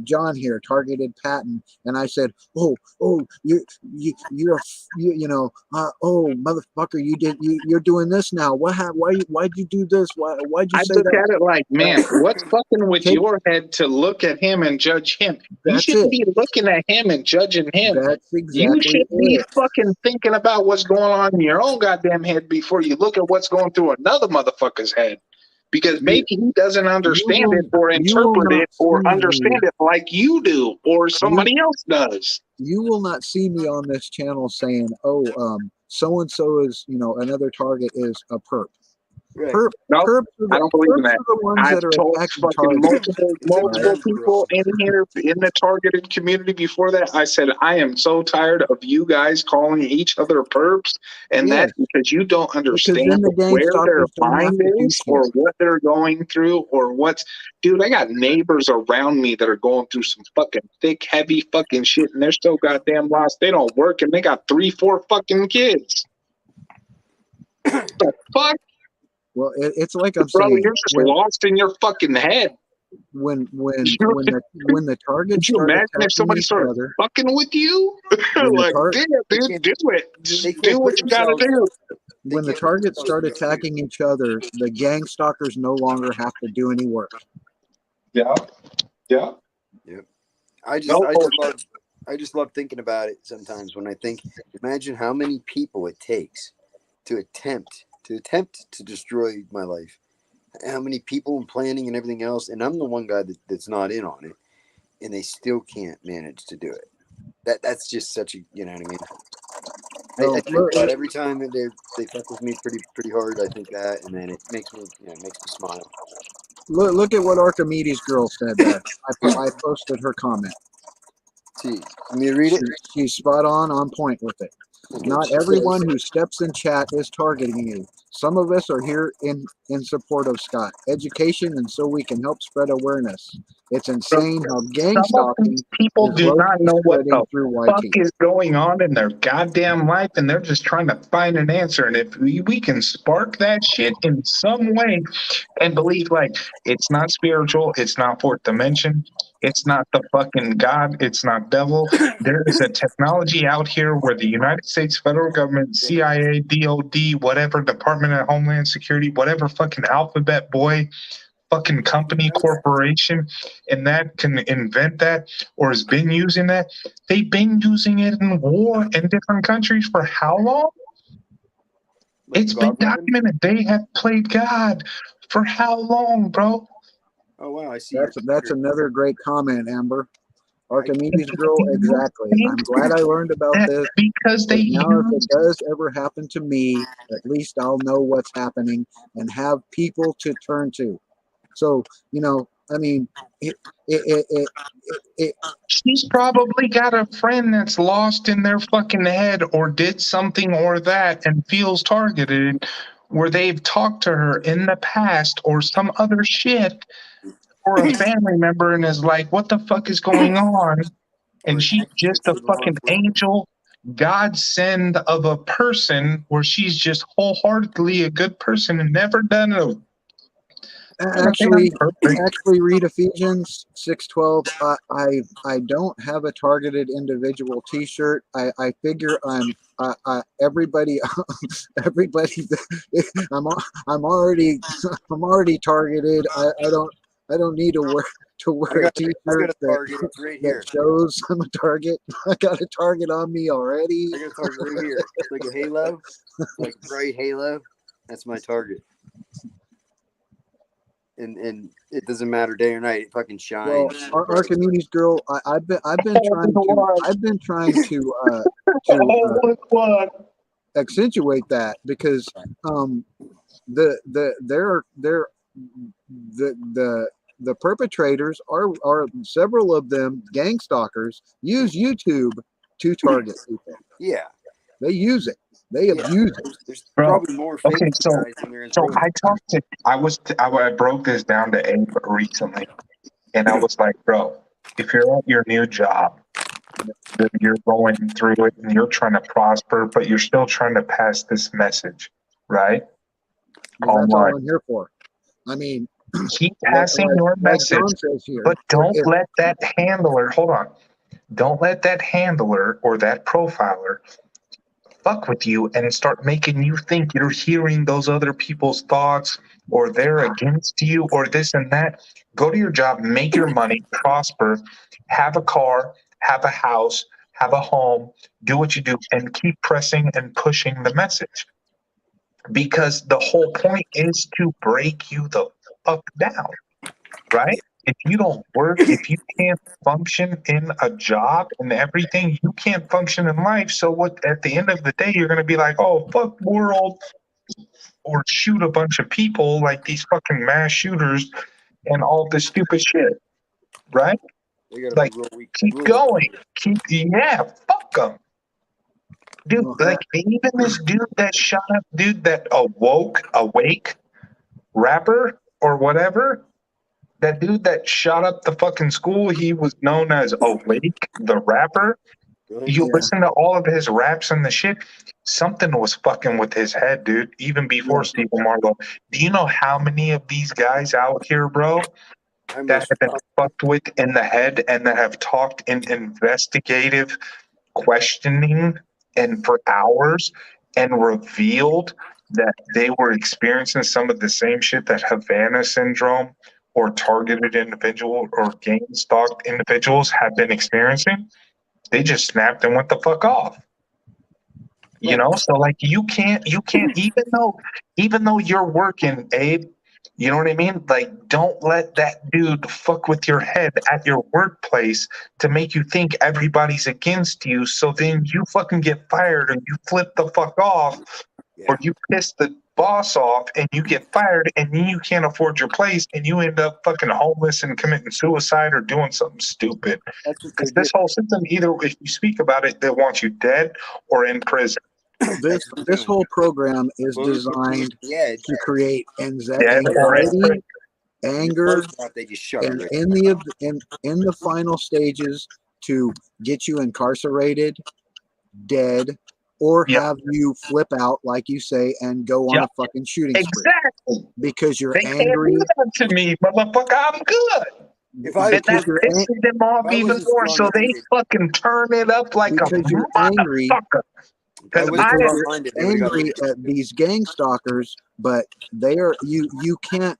John here, targeted Patton, and I said, oh, oh, motherfucker, you're doing this now. Why'd you do this? Why'd you I say look that? at it like, man, what's fucking with Take- your head to look at him and judge him? You That's shouldn't it. be looking at him and judging him. That's You exactly should be it. fucking thinking about what's going on in your own goddamn head before you look at what's going through another motherfucker's head. Because maybe he doesn't understand it or interpret it or understand it like you do or somebody else does. You will not see me on this channel saying, oh, so-and-so is, another target is a perp. Right. Nope, I don't believe in that. Are the ones I've that are told attacking fucking targets. multiple people in here in the targeted community before that. I said, I am so tired of you guys calling each other perps, and that's because you don't understand then the gang where their stalkers don't have mind to is teach or you. what they're going through or what's. Dude, I got neighbors around me that are going through some fucking thick, heavy fucking shit, and they're so goddamn lost. They don't work, and they got 3-4 fucking kids. The fuck? Well, it's like I'm Bro, saying, you're just lost in your fucking head. when the targets Could you start imagine if attacking somebody each started other, fucking with you? Like, damn, dude, do it. Just do what you gotta do. when the targets start attacking each other, the gang stalkers no longer have to do any work. Yeah. Yeah. Yep. I just love thinking about it sometimes when I think, imagine how many people it takes to attempt to destroy my life. How many people and planning and everything else, and I'm the one guy that's not in on it, and they still can't manage to do it. That's just such a, you know what I mean? I think about every time that they fuck with me pretty hard. I think that, and then it makes me smile. Look at what Archimedes girl said there. I posted her comment. See, let me read it. She's spot on point with it. Not everyone who steps in chat is targeting you. Some of us are here in support of Scott. Education, and so we can help spread awareness. It's insane how gang stalking people is do not know what the through fuck YT. is going on in their goddamn life, and they're just trying to find an answer. And if we can spark that shit in some way and believe, like, it's not spiritual, it's not fourth dimension, it's not the fucking God, it's not devil. There is a technology out here where the United States federal government, CIA, DOD, whatever, Department of Homeland Security, whatever fucking alphabet boy fucking company, corporation, and that can invent that or has been using that. They've been using it in war in different countries for how long? It's been documented. They have played God for how long, bro? Oh wow, I see. That's another great comment, Amber. Archimedes girl, exactly. I'm glad I learned about this because they now if it does ever happen to me, at least I'll know what's happening and have people to turn to. So, I mean, she's probably got a friend that's lost in their fucking head or did something or that and feels targeted, where they've talked to her in the past or some other shit, or a family member and is like, what the fuck is going on? And she's just a fucking angel godsend of a person where she's just wholeheartedly a good person and never done a actually read Ephesians 6:12. I don't have a targeted individual T-shirt. I figure everybody I'm already targeted. I don't need to wear a T-shirt that shows I'm a target. I got a target on me already. I got a target right here. It's like a halo, like a bright halo. That's my target. And it doesn't matter day or night. It fucking shines. Well, Archimedes girl, I've been trying to accentuate that because the perpetrators are several of them gang stalkers use YouTube to target people. Yeah. They use it. They abuse it. There's Bro, probably more fake okay, so guys than there is so real. I broke this down to Abe recently, and I was like, bro, if you're at your new job, you're going through it and you're trying to prosper, but you're still trying to pass this message, right? Well, that's Online. all I'm here for. I mean, Keep passing your message, John says here, but don't let that handler, hold on, don't let that handler or that profiler fuck with you and start making you think you're hearing those other people's thoughts or they're against you or this and that. Go to your job, make your money, prosper, have a car, have a house, have a home, do what you do, and keep pressing and pushing the message. Because the whole point is to break you the fuck down, right? If you don't work, if you can't function in a job and everything, you can't function in life. So what? At the end of the day, you're gonna be like, "Oh, fuck world," or shoot a bunch of people like these fucking mass shooters and all this stupid shit, right? They gotta Like, be real weak. keep Real going, fuck them, dude. Like even this dude that shot up, dude that awake rapper or whatever. That dude that shot up the fucking school, he was known as Awake, the rapper. You listen to all of his raps and the shit, something was fucking with his head, dude, even before Steve Marlowe. Do you know how many of these guys out here, bro, that have been fucked with in the head and that have talked in investigative questioning and for hours and revealed that they were experiencing some of the same shit that Havana syndrome or targeted individual or gang stalked individuals have been experiencing? They just snapped and went the fuck off. You know, so like you can't even though you're working, Abe, you know what I mean? Like, don't let that dude fuck with your head at your workplace to make you think everybody's against you. So then you fucking get fired and you flip the fuck off, or you piss the boss off and you get fired and then you can't afford your place and you end up fucking homeless and committing suicide or doing something stupid. Because this whole system, either if you speak about it, they want you dead or in prison. This whole program is designed to create anxiety, anger, and in the final stages to get you incarcerated, dead, or have you flip out, like you say, and go on a fucking shooting spree. Exactly. Because you're they angry. Can't do that to me, motherfucker. I'm good. If and that pisses them off even more, so they fucking turn it up like a you're angry. motherfucker. Because You're angry at these gang stalkers, but they are you can't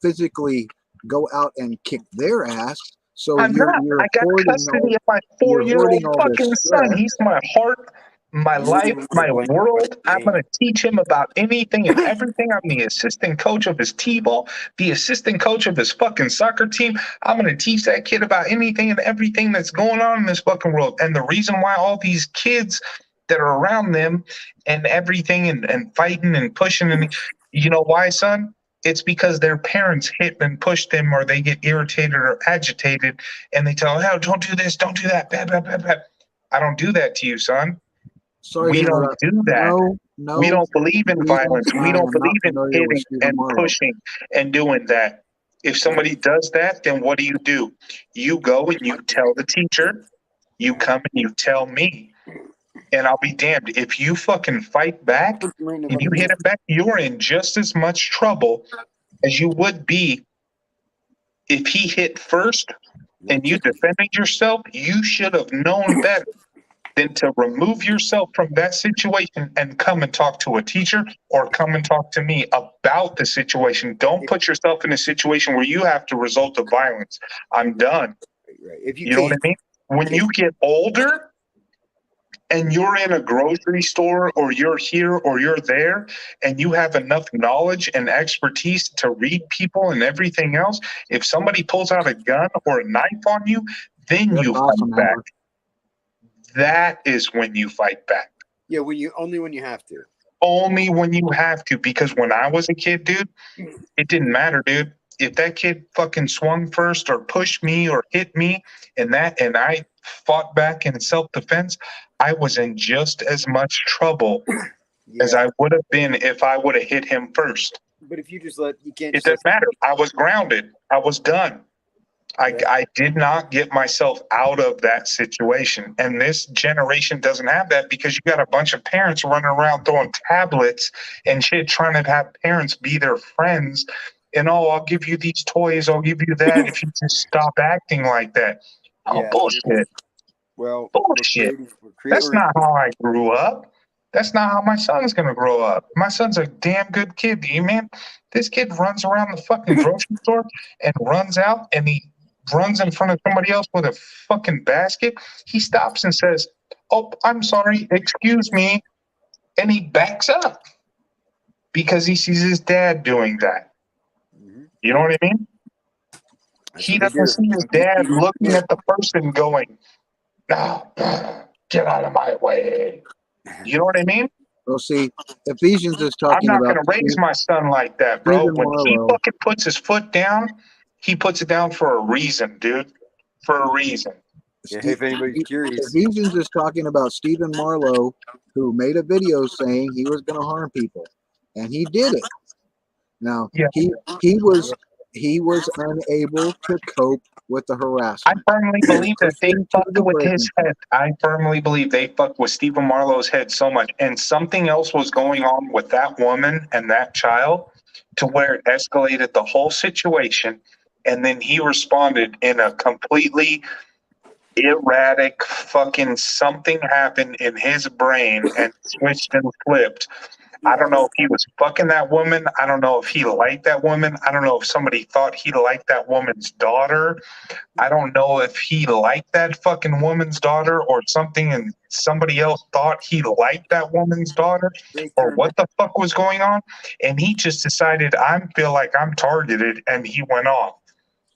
physically go out and kick their ass. So I'm you're not. I got custody of my you're 4-year-old hoarding all fucking this son. stress. He's my heart, my life, my world. I'm going to teach him about anything and everything. I'm the assistant coach of his T-ball, the assistant coach of his fucking soccer team. I'm going to teach that kid about anything and everything that's going on in this fucking world. And the reason why all these kids that are around them and everything and fighting and pushing, and you know why, son? It's because their parents hit and push them, or they get irritated or agitated, and they tell them, "Oh, don't do this, don't do that." Blah, blah, blah, blah. I don't do that to you, son. Sorry We to don't interrupt. do that. No, we don't believe in Stephen, violence. We I don't am not believe in familiar with hitting Stephen and Marlowe. pushing and doing that. If somebody does that, then what do? You go and you tell the teacher. You come and you tell me. And I'll be damned. If you fucking fight back and you hit him back, you're in just as much trouble as you would be if he hit first and you defended yourself. You should have known better than to remove yourself from that situation and come and talk to a teacher or come and talk to me about the situation. Don't put yourself in a situation where you have to resort to violence. I'm done. You know what I mean? When you get older, and you're in a grocery store or you're here or you're there and you have enough knowledge and expertise to read people and everything else, if somebody pulls out a gun or a knife on you, then you fight back. That is when you fight back. Yeah, only when you have to. Only when you have to, because when I was a kid, dude, it didn't matter, dude. if that kid fucking swung first or pushed me or hit me and I fought back in self-defense, I was in just as much trouble as Yeah, I would have been if I would have hit him first. but if you can't It just doesn't matter. I was grounded. I was done. I did not get myself out of that situation. And this generation doesn't have that because you got a bunch of parents running around throwing tablets and shit, trying to have parents be their friends. And oh, I'll give you these toys, I'll give you that if you just stop acting like that. Oh, Yeah, bullshit. well, Bullshit. That's not how I grew up. That's not how my son's gonna grow up. My son's a damn good kid, man. This kid runs around the fucking grocery store and runs out and he runs in front of somebody else with a fucking basket. He stops and says, "Oh, I'm sorry, excuse me," and he backs up because he sees his dad doing that. You know what I mean? He doesn't see his dad looking at the person going, "No, get out of my way." You know what I mean? Well, see, Ephesians is I'm talking not about. going to raise my son like that, bro. Stephen When he Marlowe. fucking puts his foot down, he puts it down for a reason, dude. For a reason. Yeah, if anybody's curious, Ephesians is talking about Stephen Marlowe, who made a video saying he was going to harm people, and he did it. Now Yeah. he was unable to cope with the I harassment. firmly believe that they Pushing to fucked the with breaking his head. I firmly believe they fucked with Stephen Marlowe's head so much. And something else was going on with that woman and that child to where it escalated the whole situation. And then he responded in a completely erratic fucking something happened in his brain and switched and flipped. I don't know if he was fucking that woman. I don't know if he liked that woman. I don't know if somebody thought he liked that woman's daughter. I don't know if he liked that fucking woman's daughter or something and somebody else thought he liked that woman's daughter or what the fuck was going on. And he just decided, I feel like I'm targeted, and he went off.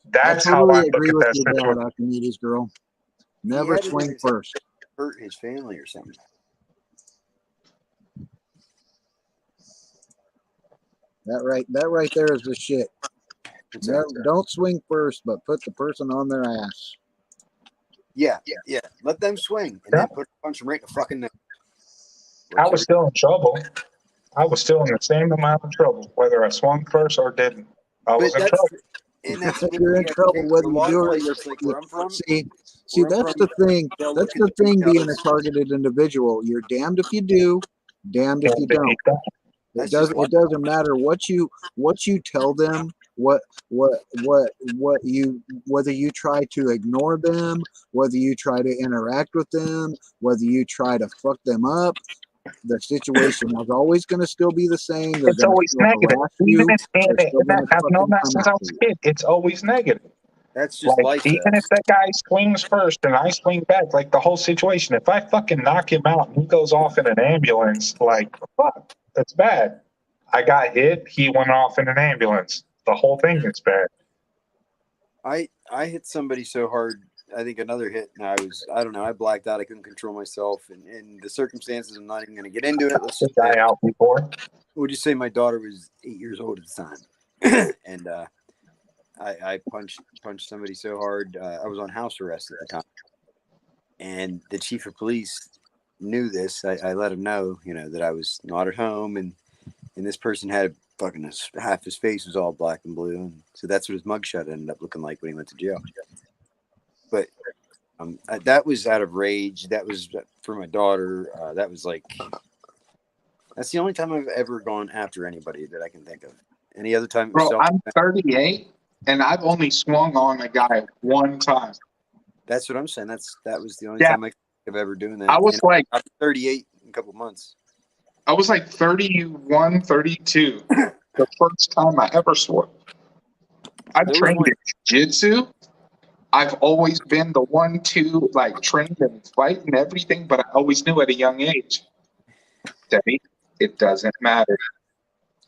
That's I how totally I look agree at with that your situation. dad, Archimedes girl. Never had it in swing his- first. hurt his family or something. That right there is the shit. Don't swing first, but put the person on their ass. Yeah. Let them swing and then punch them right in the fucking neck. I was still in trouble. I was still in the same amount of trouble, whether I swung first or didn't. I was in trouble. And that's You're in trouble whether you do it. Like where I'm from. See, that's the thing. That's the thing. Being a targeted individual, you're damned if you do, damned if you don't. It doesn't matter what you tell them, whether you try to ignore them, whether you try to interact with them, whether you try to fuck them up. The situation is always going to still be the same. It's always negative. Even if I've known that since I was a kid, it's always negative. That's just life. Even if that guy swings first and I swing back, like the whole situation, if I fucking knock him out and he goes off in an ambulance, like, fuck, that's bad. I got hit, he went off in an ambulance. The whole thing is bad. I hit somebody so hard, I think another hit, and I don't know, I blacked out. I couldn't control myself. And the circumstances, I'm not even going to get into it. Let's just die out before. Would you say my daughter was 8 years old at the time? And I punched somebody so hard. I was on house arrest at the time. And the chief of police knew this. I let him know, that I was not at home. And this person had fucking half his face was all black and blue. And so that's what his mugshot ended up looking like when he went to jail. But that was out of rage. That was for my daughter. That was that's the only time I've ever gone after anybody that I can think of. Any other time? Bro, I'm 38 and I've only swung on a guy one time. That's what I'm saying. That was the only time I could think of ever doing that. I was I'm 38 in a couple months. I was 31, 32 the first time I ever swore. I've trained in jiu-jitsu. I've always been the one to train and fight and everything, but I always knew at a young age, Debbie, it doesn't matter.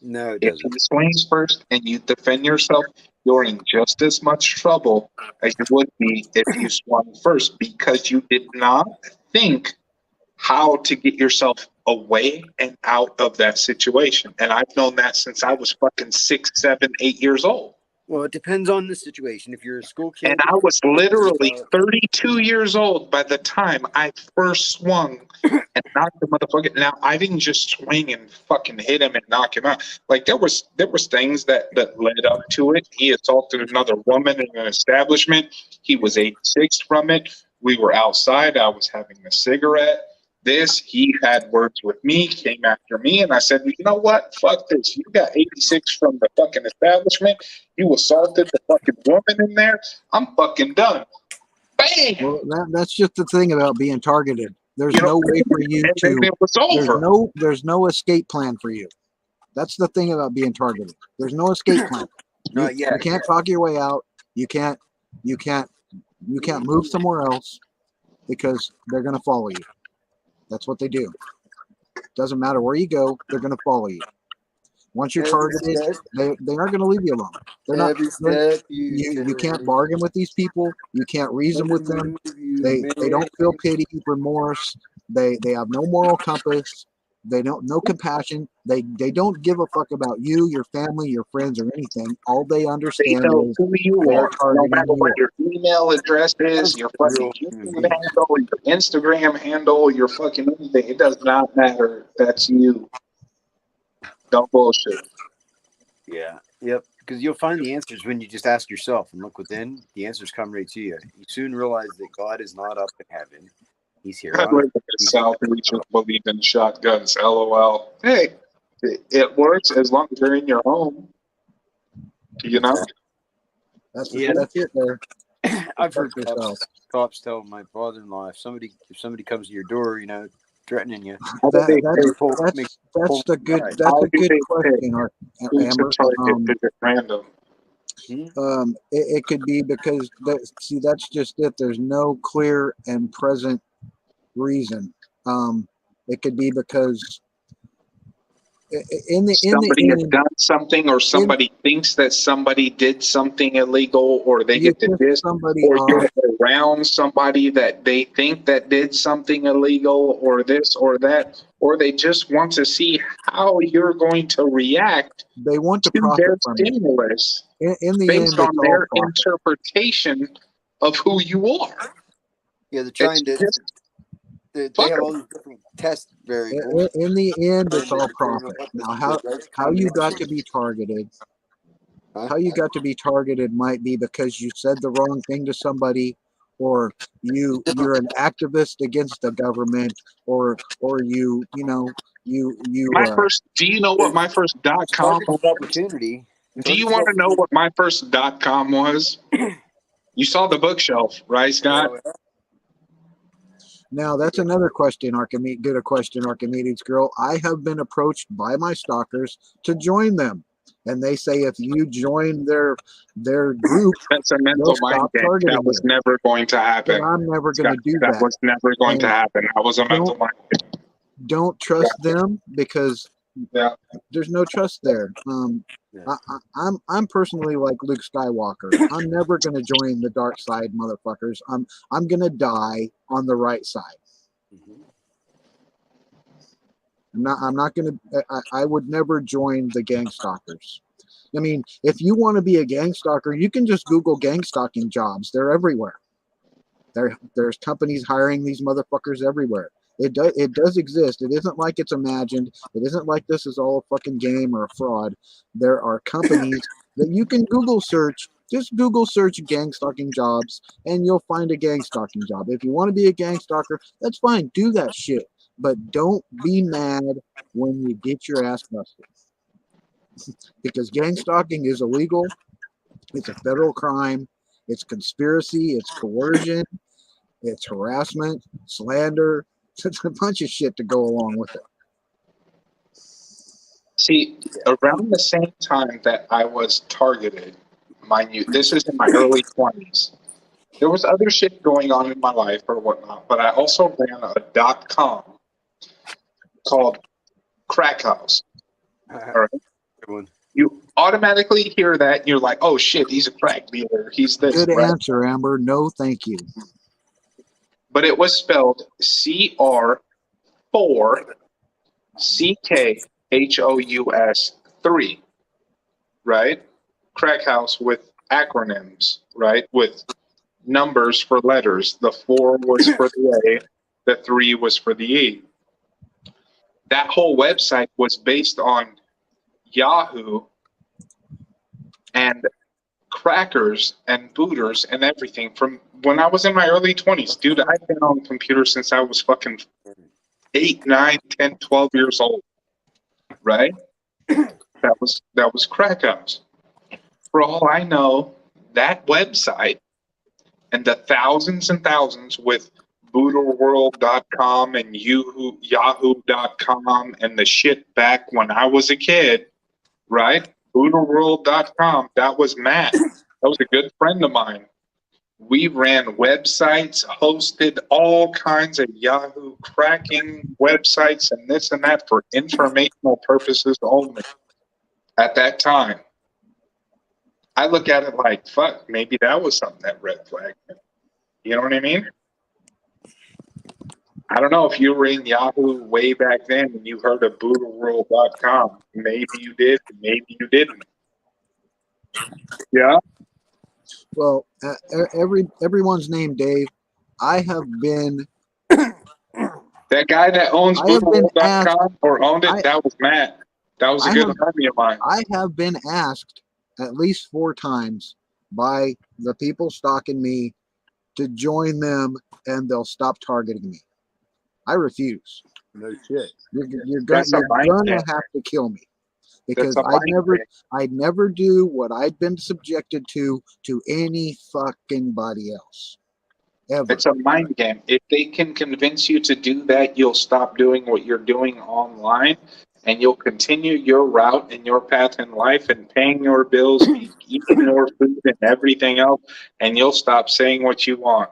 No, it doesn't. If you swing first and you defend yourself, you're in just as much trouble as you would be if you swung first because you did not think how to get yourself away and out of that situation. And I've known that since I was fucking 6, 7, 8 years old. Well, it depends on the situation. If you're a school kid, And I was literally 32 years old by the time I first swung and knocked the motherfucker. Now I didn't just swing and fucking hit him and knock him out. Like there was things that led up to it. He assaulted another woman in an establishment. He was 86 from it. We were outside. I was having a cigarette. He had words with me, came after me, and I said, you know what? Fuck this. You got 86 from the fucking establishment. You assaulted the fucking woman in there. I'm fucking done. Bam! Well, that's just the thing about being targeted. There's no way for you and then to. it was over. There's no escape plan for you. That's the thing about being targeted. There's no escape plan. You can't talk your way out. You can't move somewhere else because they're gonna follow you. That's what they do. Doesn't matter where you go, they're gonna follow you. Once you're targeted, they aren't gonna leave you alone. They're not. You can't bargain with these people. You can't reason with them. They don't feel pity, remorse. They have no moral compass. They don't no compassion. They don't give a fuck about you, your family, your friends, or anything. All they understand is who you they're are. targeting No matter what your email address is, your fucking YouTube handle, your Instagram handle, your fucking anything. It does not matter. That's you. Don't bullshit. Yeah. Yep. Because you'll find the answers when you just ask yourself and look within. The answers come right to you. You soon realize that God is not up in heaven. He's here. I live in the South and we just believe in shotguns. LOL. Hey, it works as long as you're in your home. You know? That's it there. I've heard cops tell my father-in-law if somebody comes to your door, you know, threatening you. That's a good question, Amber. It could be because that's just it. There's no clear and present reason. It could be because somebody has done something, or somebody thinks that somebody did something illegal, or they get to this, or you're around somebody that they think that did something illegal, or this or that, or they just want to see how you're going to react. They want to their stimulus based on their interpretation of who you are. Yeah, they're trying to. They have all these different test variables. In the end, it's all profit. Now, how you got to be targeted? How you got to be targeted might be because you said the wrong thing to somebody, or you're an activist against the government, or you. My first. Do you know what my first .com opportunity? Do you want to know what my first .com was? You saw the bookshelf, right, Scott? Now, that's another question, Archimedes. Good question, Archimedes girl. I have been approached by my stalkers to join them. And they say if you join their group, that's a mental mind game. That was never going to happen. But I'm never going to do that. That was never going to happen. That was a mental mind game. Don't trust them because there's no trust there. I'm personally like Luke Skywalker. I'm never going to join the dark side, motherfuckers. I'm going to die on the right side. I'm not going to. I would never join the gang stalkers. I mean, if you want to be a gang stalker, you can just Google gang stalking jobs. They're everywhere. There's companies hiring these motherfuckers everywhere. It does exist. It isn't like it's imagined. It isn't like this is all a fucking game or a fraud. There are companies that you can Google search. Just Google search gang stalking jobs and you'll find a gang stalking job. If you want to be a gang stalker, that's fine. Do that shit. But don't be mad when you get your ass busted. Because gang stalking is illegal. It's a federal crime. It's conspiracy. It's coercion. It's harassment, slander. It's a bunch of shit to go along with it. See, around the same time that I was targeted, mind you, this is in my early 20s. There was other shit going on in my life or whatnot, but I also ran a .com called Crack House. All right? You automatically hear that, and you're like, oh shit, he's a crack dealer. He's this. Good answer, Amber. No, thank you. But it was spelled CR4CKHOUS 3, right? crack house with acronyms, right? With numbers for letters. The 4 was for the A, the 3 was for the E. That whole website was based on Yahoo and crackers and booters and everything from when I was in my early 20s. Dude, I've been on computers since I was fucking 8, 9, 10, 12 years old, right? That was crack house. For all I know, that website and the thousands and thousands with booterworld.com and yahoo.com and the shit back when I was a kid, right? Booterworld.com, that was Matt. That was a good friend of mine. We ran websites, hosted all kinds of Yahoo cracking websites and this and that for informational purposes only at that time. I look at it like, fuck, maybe that was something that red flagged me. You know what I mean? I don't know if you were in Yahoo way back then and you heard of booterworld.com. Maybe you did, maybe you didn't. Yeah? Well, everyone's named Dave. I have been. That guy that owns booterworld.com or owned it, that was Matt. That was a good homie of mine. I have been asked at least 4 times by the people stalking me to join them, and they'll stop targeting me. I refuse. No shit. You're gonna have to kill me, because I'd never do what I'd been subjected to any fucking body else. Ever. It's a mind game. If they can convince you to do that, you'll stop doing what you're doing online, and you'll continue your route and your path in life and paying your bills, eating your food and everything else, and you'll stop saying what you want.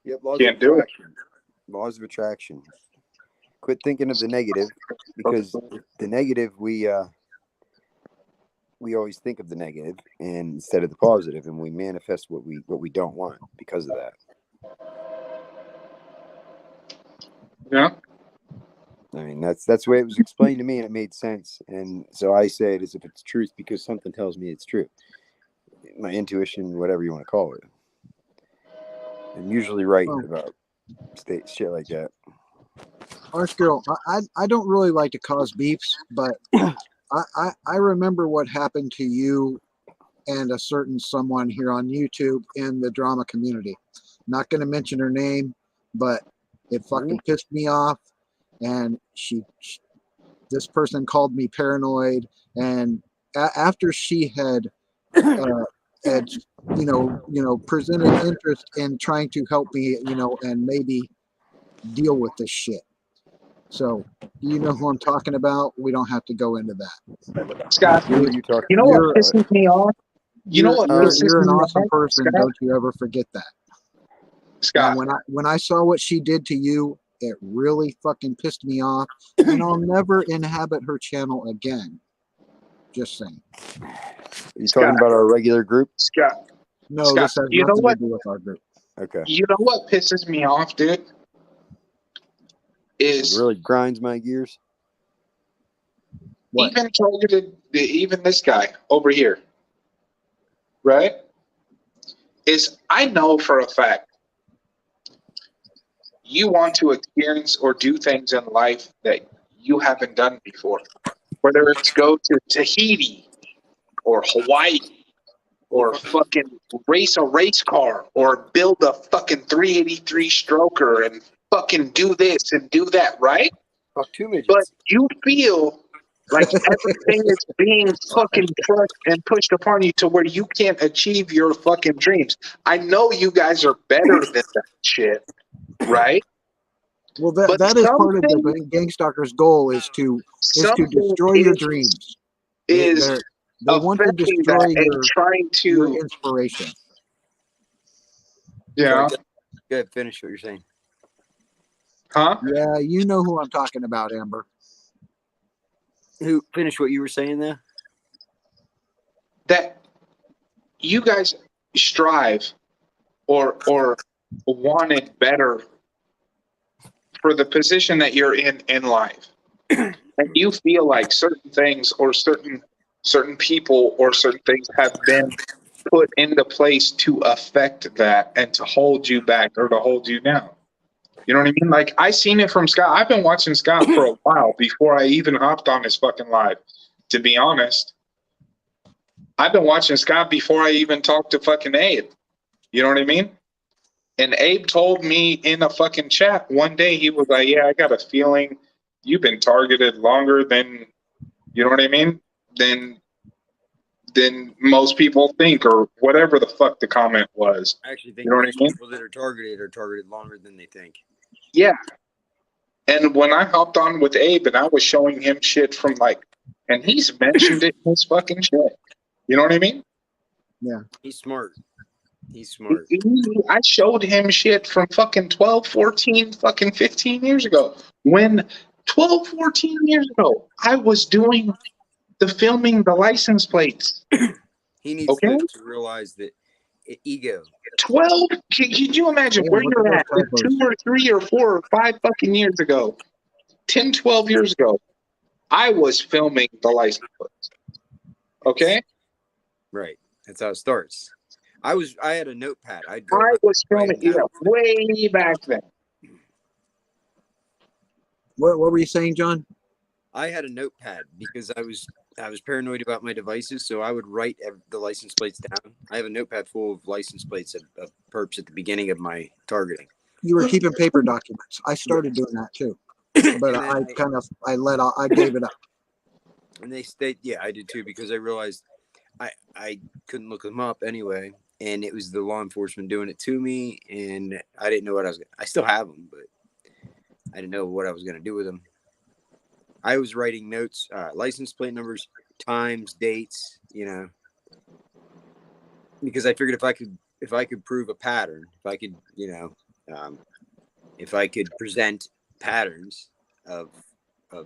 Yep, Can't do it. Laws of attraction. Quit thinking of the negative, because the negative we always think of the negative and instead of the positive, and we manifest what we don't want because of that. Yeah. I mean, that's the way it was explained to me, and it made sense. And so I say it as if it's truth because something tells me it's true. My intuition, whatever you want to call it. I'm usually right about shit like that. Archgirl, I don't really like to cause beefs, but I remember what happened to you and a certain someone here on YouTube in the drama community. Not going to mention her name, but it fucking pissed me off. And this person called me paranoid. And after she had presented interest in trying to help me, and maybe deal with this shit. So, you know who I'm talking about? We don't have to go into that. Scott, you know what pisses me off? You're an awesome person. Scott? Don't you ever forget that. Scott. And when I saw what she did to you, it really fucking pissed me off, and I'll never inhabit her channel again. Just saying. Are you talking about our regular group? Scott. No, Scott, this has nothing to do with our group. Okay. You know what pisses me off, dude? It really grinds my gears. What? Even targeted, even this guy over here, right? Is I know for a fact you want to experience or do things in life that you haven't done before. Whether it's go to Tahiti or Hawaii or fucking race a race car or build a fucking 383 stroker and fucking do this and do that, right? Fuck 2 midgets. But you feel like everything is being fucking pushed upon you to where you can't achieve your fucking dreams. I know you guys are better than that shit, right? Well, that is part of the Gang Stalker's goal is to destroy your dreams. They want to destroy your inspiration. Yeah. Go ahead, finish what you're saying. Huh? Yeah, you know who I'm talking about, Amber. Who finished what you were saying there? That you guys strive or wanted better for the position that you're in life. And you feel like certain things or certain certain people or certain things have been put into place to affect that and to hold you back or to hold you down. You know what I mean? Like, I seen it from Scott. I've been watching Scott for a while before I even hopped on his fucking live, to be honest. I've been watching Scott before I even talked to fucking Abe. You know what I mean? And Abe told me in a fucking chat one day, he was like, yeah, I got a feeling you've been targeted longer than, you know what I mean? Than most people think, or whatever the fuck the comment was. I actually think You know what I most mean? people that are targeted longer than they think. Yeah. And when I hopped on with Abe and I was showing him shit from like, and he's mentioned it in his fucking shit. You know what I mean? Yeah. He's smart. He's smart. I showed him shit from fucking 12, 14, fucking 15 years ago. When 12, 14 years ago, I was doing filming the license plates. He needs Okay. to realize that ego. 12? Can you imagine Yeah, where look you're at at those typos. 2 or 3 or 4 or 5 fucking years ago? 10, 12 years ago, I was filming the license plates. Okay? Right. That's how it starts. I had a notepad. I'd go I around was filming, writing yeah, notes. way back then. What were you saying, John? I had a notepad because I was paranoid about my devices, so I would write the license plates down. I have a notepad full of license plates of perps at the beginning of my targeting. You were keeping paper documents. I started doing that too, but I gave it up. And they stayed. Yeah, I did too, because I realized I couldn't look them up anyway, and it was the law enforcement doing it to me, and I didn't know what I still have them, but I didn't know what I was going to do with them. I was writing notes, license plate numbers, times, dates, because I figured if I could prove a pattern, if I could, if I could present patterns of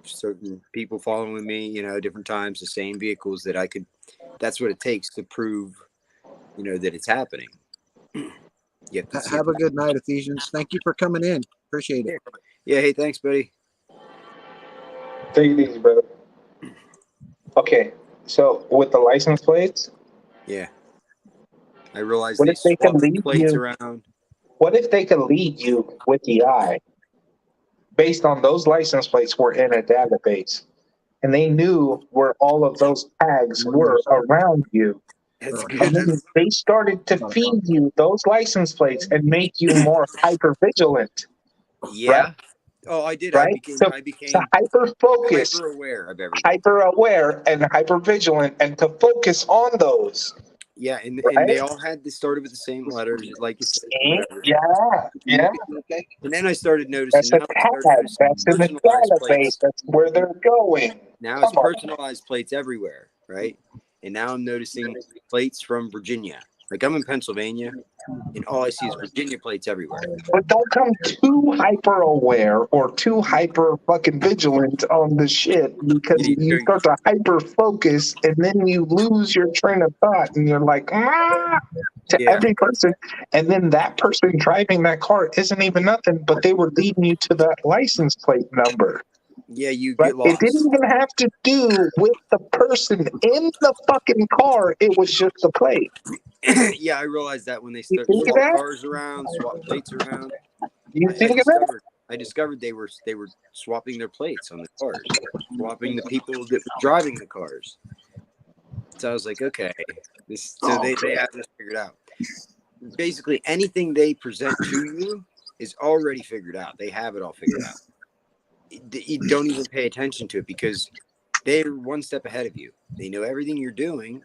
certain people following me, different times, the same vehicles, that's what it takes to prove, that it's happening. Have a good night, Ephesians. Thank you for coming in. Appreciate it. Yeah. Hey, thanks, buddy. Take it easy, brother. Okay, so with the license plates, Yeah. I realized what they if they swap could the lead plates you? around. What if they could lead you with the eye based on those license plates were in a database and they knew where all of those tags were around you? That's And good. then they started to feed you those license plates and make you more hyper vigilant. Yeah. Right? Oh, I did. Right? I became to hyper focus, hyper aware of everything. hyper aware, and hyper vigilant, and to focus on those. Yeah, and Right? they all started with the same letters, like you said, whatever. Yeah. And then I started noticing. That's a tag. That's in the personalized database. plates. That's where they're going. Now it's personalized plates everywhere, right? And now I'm noticing plates from Virginia. Like, I'm in Pennsylvania, and all I see is Virginia plates everywhere. But don't come too hyper aware or too hyper fucking vigilant on the shit, because you start to hyper focus and then you lose your train of thought and you're like, to every person. And then that person driving that car isn't even nothing, but they were leading you to that license plate number. Yeah, you Right? get lost. It didn't even have to do with the person in the fucking car. It was just the plate. Yeah, I realized that when they You started think of swap that? cars around, swap plates around. I discovered they were swapping their plates on the cars, swapping the people that were driving the cars. So I was like, okay, they have this figured out. Basically, anything they present to you is already figured out. They have it all figured out. You don't even pay attention to it because they're one step ahead of you. They know everything you're doing,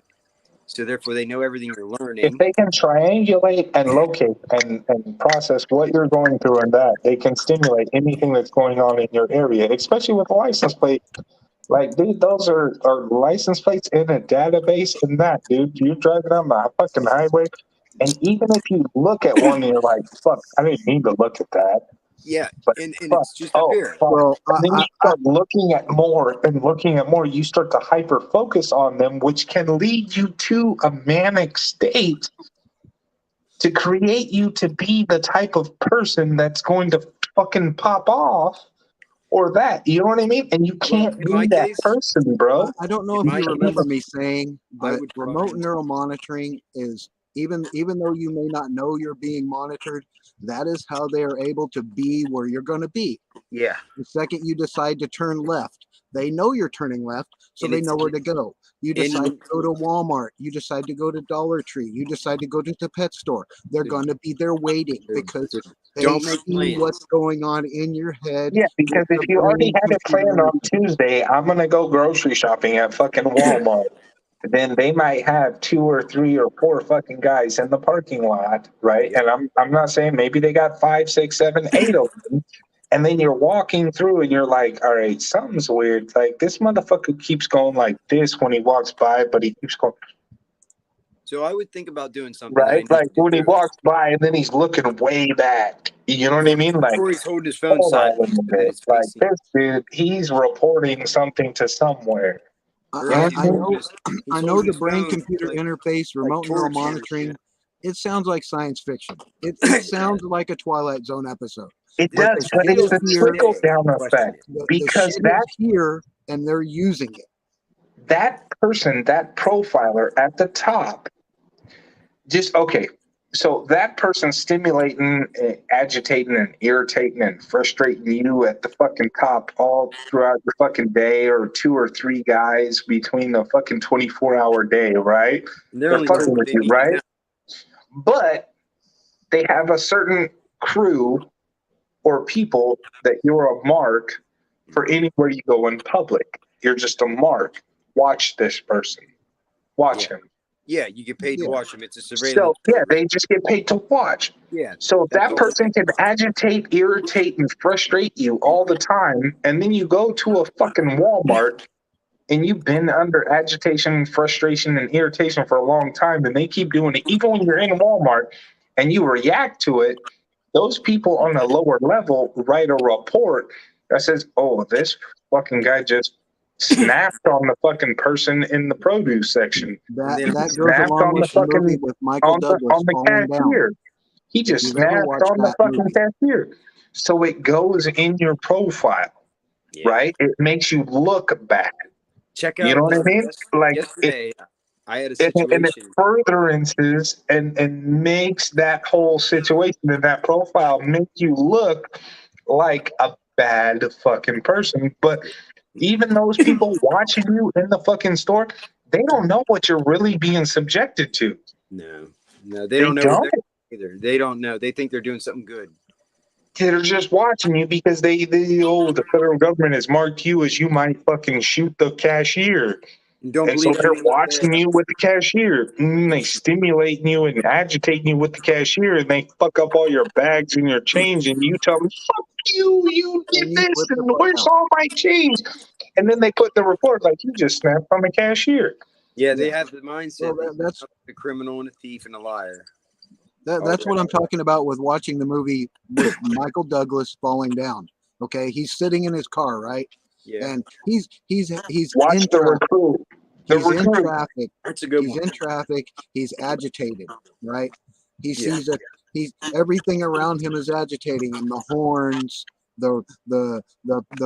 so therefore they know everything you're learning. If they can triangulate and locate and process what you're going through and that, they can stimulate anything that's going on in your area, especially with a license plate. Like, dude, those are license plates in a database and that, dude. You're driving on the fucking highway, and even if you look at one and you're like, fuck, I didn't need to look at that. Yeah, but and it's just a fear. Well, and then you start looking at more and looking at more. You start to hyper focus on them, which can lead you to a manic state to create you to be the type of person that's going to fucking pop off or that. You know what I mean? And you can't in my be that case- person, bro. I don't know In if my you remember case, me saying, I but would remote probably- neural monitoring is even though you may not know you're being monitored, that is how they are able to be where you're going to be. Yeah. The second you decide to turn left, they know you're turning left, so And they it's- know where to go. You and- decide to go to Walmart, you decide to go to Dollar Tree, you decide to go to the pet store. They're going to be there waiting because they Don't make see plans. what's going on in your head. Yeah, because with if the you already brain had it planned computer on Tuesday, I'm gonna go grocery shopping at fucking Walmart. Then they might have 2 or 3 or 4 fucking guys in the parking lot, right? Yep. And I'm not saying maybe they got 5, 6, 7, 8 of them. And then you're walking through and you're like, all right, something's weird. Like this motherfucker keeps going like this when he walks by, but he keeps going So I would think about doing something. right. that I Like need when to he do. walks by and then he's looking way back. You know what I mean? Like, Or he's holding his phone hold on silent. a minute. Like this dude, he's reporting something to somewhere. I know He's I know holding the his brain phone, computer like- interface, remote neural torch or monitoring. shit. It sounds like science fiction. It sounds like a Twilight Zone episode. It But does, the but shit it's is the here. trickle down Question effect it. The because shit that is here and they're using it. that person, that profiler at the top, just okay. So that person stimulating, agitating, and irritating and frustrating you at the fucking top all throughout the fucking day, or 2 or 3 guys between the fucking 24-hour day, right? And they're They're only fucking working with you, maybe right? But they have a certain crew or people that you're a mark for anywhere you go in public. You're just a mark. Watch this person. Watch him. Yeah, you get paid to Yeah. watch them. It's a surveillance. So yeah, program. they just get paid to watch. Yeah. So if That's that all person they can agitate, irritate, and frustrate you all the time, and then you go to a fucking Walmart and you've been under agitation, frustration, and irritation for a long time, and they keep doing it, even when you're in Walmart and you react to it, those people on a lower level write a report that says, oh, this fucking guy just snapped on the fucking person in the produce section. That then that goes snapped along on the with the fucking movie with Michael Douglas on the falling down. cashier. He If just you've ever snapped watched on the that fucking movie. cashier. So it goes in your profile, Yeah. right? It makes you look bad. Check out. You know what I mean? Like yesterday, I had a and it situation. furtherances and makes that whole situation in that profile make you look like a bad fucking person. But even those people watching you in the fucking store, they don't know what you're really being subjected to. No, they don't know what they're either. They don't know. They think they're doing something good. They're just watching you because the federal government has marked you as you might fucking shoot the cashier. Don't And so believe they're anything like watching that. you with the cashier. They stimulating you and agitating you with the cashier, and they fuck up all your bags and your change, and you tell them, fuck you, you did And you this, flip the and fuck where's out. all my change? And then they put the report like, you just snapped on the cashier. Yeah, they Yeah. have the mindset. Well, that that's a criminal and a thief and a liar. that's what I'm talking about with watching the movie with Michael Douglas falling down. Okay, he's sitting in his car, right? Yeah, And he's Watch in the traffic. recruit. The He's in recruit. traffic. that's a good He's one. in traffic. He's agitated, right? He Yeah. sees he's everything around him is agitating him. The horns, the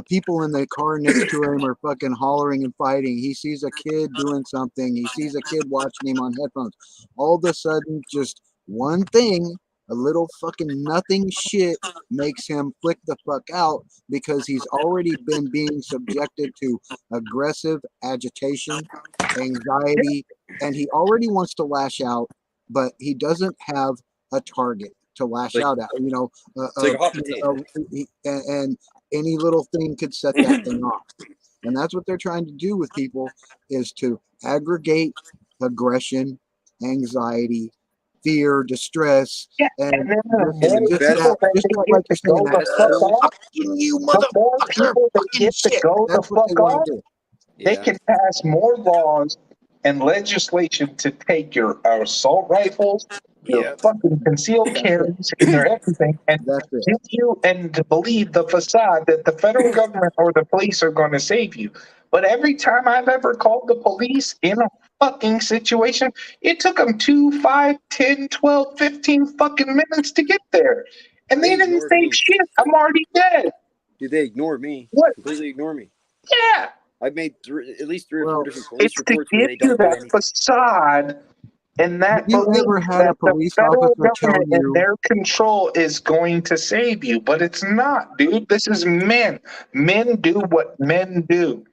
people in the car next to him are fucking hollering and fighting. He sees a kid doing something. He sees a kid watching him on headphones. All of a sudden, just one thing, a little fucking nothing shit makes him flick the fuck out because he's already been being subjected to aggressive agitation, anxiety, and he already wants to lash out, but he doesn't have a target to lash Like- out at. You know, It's like a hot potato. and any little thing could set that thing off. And that's what they're trying to do with people is to aggregate aggression, anxiety, fear, distress, Yeah, and and then the just more just people that just they like get you're to go saying, the that fuck off, fucking you the more motherfucker, people that fucking get to shit. go the That's what they fuck want off, to do. they Yeah. can pass more laws and legislation to take your assault rifles, your Yeah. fucking concealed carries, and their everything, and That's it. give you and to believe the facade that the federal government or the police are going to save you. But every time I've ever called the police in a fucking situation, it took them 2, 5, 10, 12, 15 fucking minutes to get there. And they They didn't ignored say me. shit. I'm already dead. Dude, they ignore me. What? Completely ignore me. Yeah. I've made at least 3 or 4 Well, different police It's to reports where give they you don't do that anything. facade and that Have you belief ever had a that the police federal officer tell government in you? their control is going to save you, but it's not, dude. This is men. Men do what men do.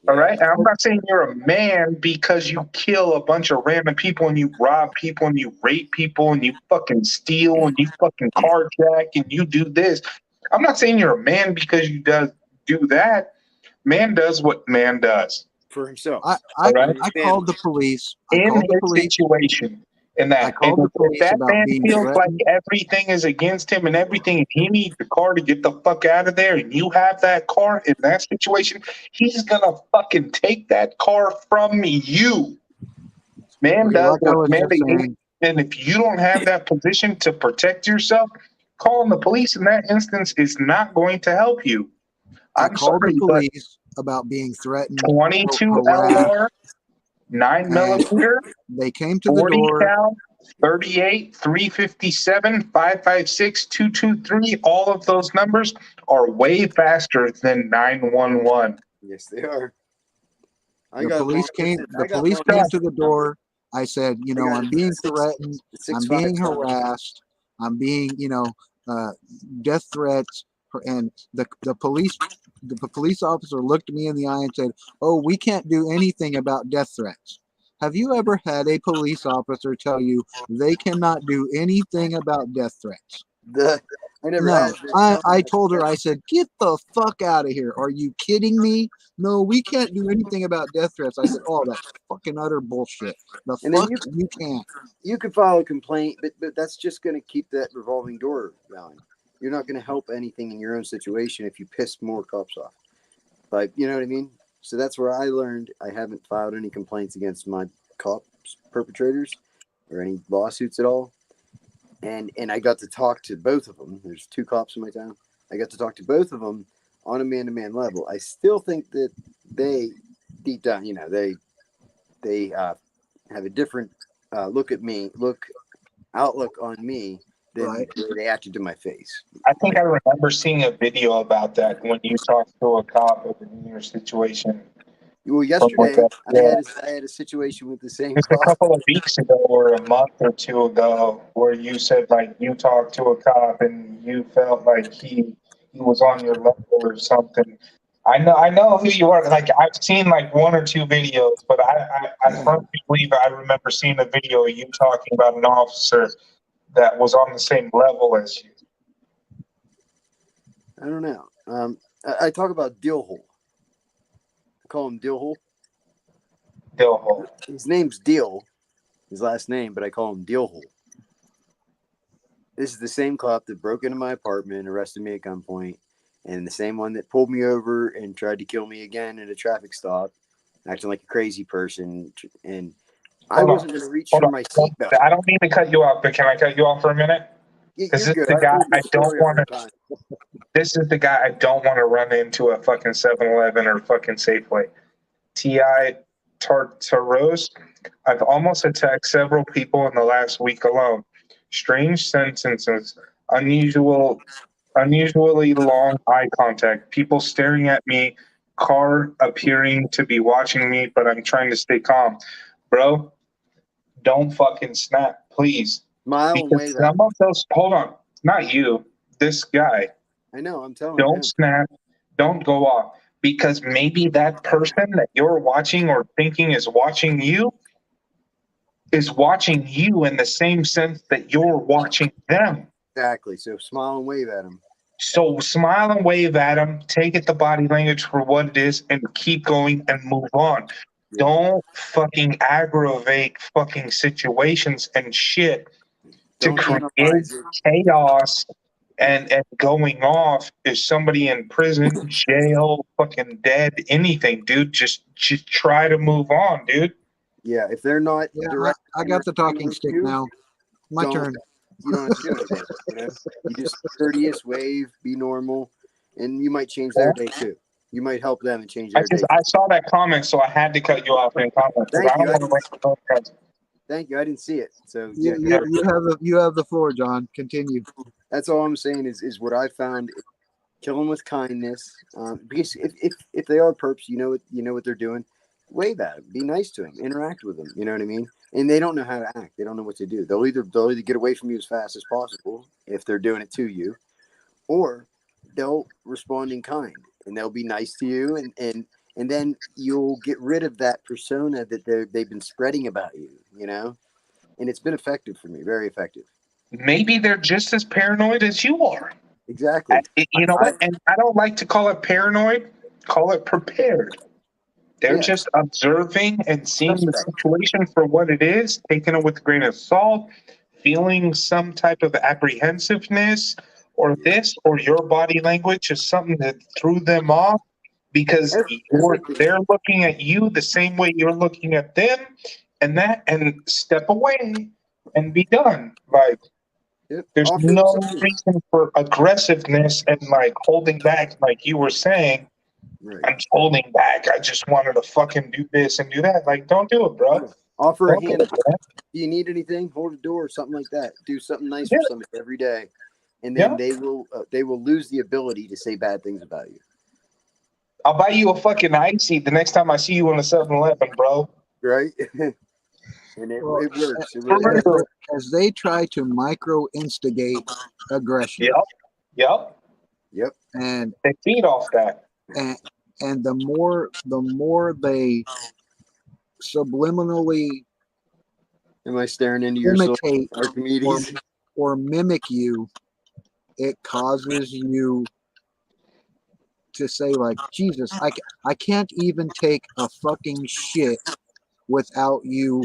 All right. And I'm not saying you're a man because you kill a bunch of random people and you rob people and you rape people and you fucking steal and you fucking carjack and you do this. I'm not saying you're a man because you do that. Man does what man does. For himself. I All right. called the police. I In called the his police. situation. In I that, called and the police if that about man being feels like threatened. everything is against him and everything, and he needs the car to get the fuck out of there, and you have that car in that situation, he's gonna fucking take that car from you. Man Okay, does like I what was man just does, saying, and if you don't have that position to protect yourself, calling the police in that instance is not going to help you. I I'm called the sorry, but police about being threatened, 22 harassed, LR, 9 and millimeter. they came to the 40 door. cal, 38, 357, 556, 223, all of those numbers are way faster than 911. Yes, they are. The police came. The police came to the door. I said, you know, I'm being threatened. I'm being harassed. I'm being, death threats. And the police officer looked me in the eye and said, "Oh, we can't do anything about death threats." Have you ever had a police officer tell you they cannot do anything about death threats? I never No, had. I told her, I said, "Get the fuck out of here. Are you kidding me? No, we can't do anything about death threats." I said, "Oh, that's fucking utter bullshit. The And then fuck you can't." You could file a complaint, but that's just going to keep that revolving door going. You're not going to help anything in your own situation if you piss more cops off. Like, you know what I mean? So that's where I learned I haven't filed any complaints against my cops perpetrators or any lawsuits at all. And I got to talk to both of them. There's 2 cops in my town. I got to talk to both of them on a man-to-man level. I still think that they, deep down, they have a different outlook on me than Right. they acted to my face. I think I remember seeing a video about that when you talked to a cop in your situation. Well, yesterday I had a situation with the same Just a cop. couple of weeks ago or a month or 2 ago where you said like you talked to a cop and you felt like he was on your level or something. I know who you are. Like I've seen like 1 or 2 videos, but I firmly believe I remember seeing a video of you talking about an officer that was on the same level as you. I don't know. I talk about Dealhole. I call him Dealhole. Dillhole. His name's Deal, his last name, but I call him Dealhole. This is the same cop that broke into my apartment, arrested me at gunpoint, and the same one that pulled me over and tried to kill me again at a traffic stop, acting like a crazy person. And I wasn't going to reach for my seatbelt. I don't mean to cut you off, but can I cut you off for a minute? Because this is the guy I don't want to. This is the guy I don't want to run into a fucking 7-Eleven or fucking Safeway. T.I. Tartaros. I've almost attacked several people in the last week alone. Strange sentences, unusually long eye contact, people staring at me, car appearing to be watching me, but I'm trying to stay calm. Bro, don't fucking snap, please. Smile and wave at some of those, hold on, not you, this guy. I know, I'm telling you. Don't snap, don't go off. Because maybe that person that you're watching or thinking is watching you in the same sense that you're watching them. Exactly. So smile and wave at him. So smile and wave at them, take it the body language for what it is, and keep going and move on. Yeah. Don't fucking aggravate fucking situations and shit to create chaos and going off. Is somebody in prison, jail, fucking dead, anything, dude? Just try to move on, dude. Yeah, if they're not direct, I got the talking stick now. My turn. You don't have to do anything. You just courteous wave, be normal, and you might change their day too. You might help them and change their day. I saw that comment, so I had to cut you off in comment. Thank you. I didn't see it. So you have the floor, John. Continue. That's all I'm saying is what I found Kill them with kindness. Because if they are perps, you know what they're doing. Wave at them. Be nice to them. Interact with them. You know what I mean? And they don't know how to act. They don't know what to do. They'll either get away from you as fast as possible if they're doing it to you, or they'll respond in kind and they'll be nice to you, and then you'll get rid of that persona that they've been spreading about you. You know, and it's been effective for me. Very effective. Maybe they're just as paranoid as you are. Exactly. You know what? And I don't like to call it paranoid. Call it prepared. They're just observing and seeing the situation for what it is, taking it with a grain of salt, feeling some type of apprehensiveness, or this, or your body language is something that threw them off because they're looking at you the same way you're looking at them, and step away and be done. Like, there's no reason for aggressiveness and like holding back, like you were saying. Right. I'm holding back. I just wanted to fucking do this and do that. Like, don't do it, bro. Offer a hand. Do you need anything? Hold a door, something like that. Do something nice for somebody every day, and then they will lose the ability to say bad things about you. I'll buy you a fucking icy the next time I see you on a 7-Eleven, bro. Right. And it works. It really as they try to micro instigate aggression. Yep. And they feed off that. And the more they subliminally am I staring into your imitate Archimedes or mimic you, it causes you to say like, Jesus, I can't even take a fucking shit without you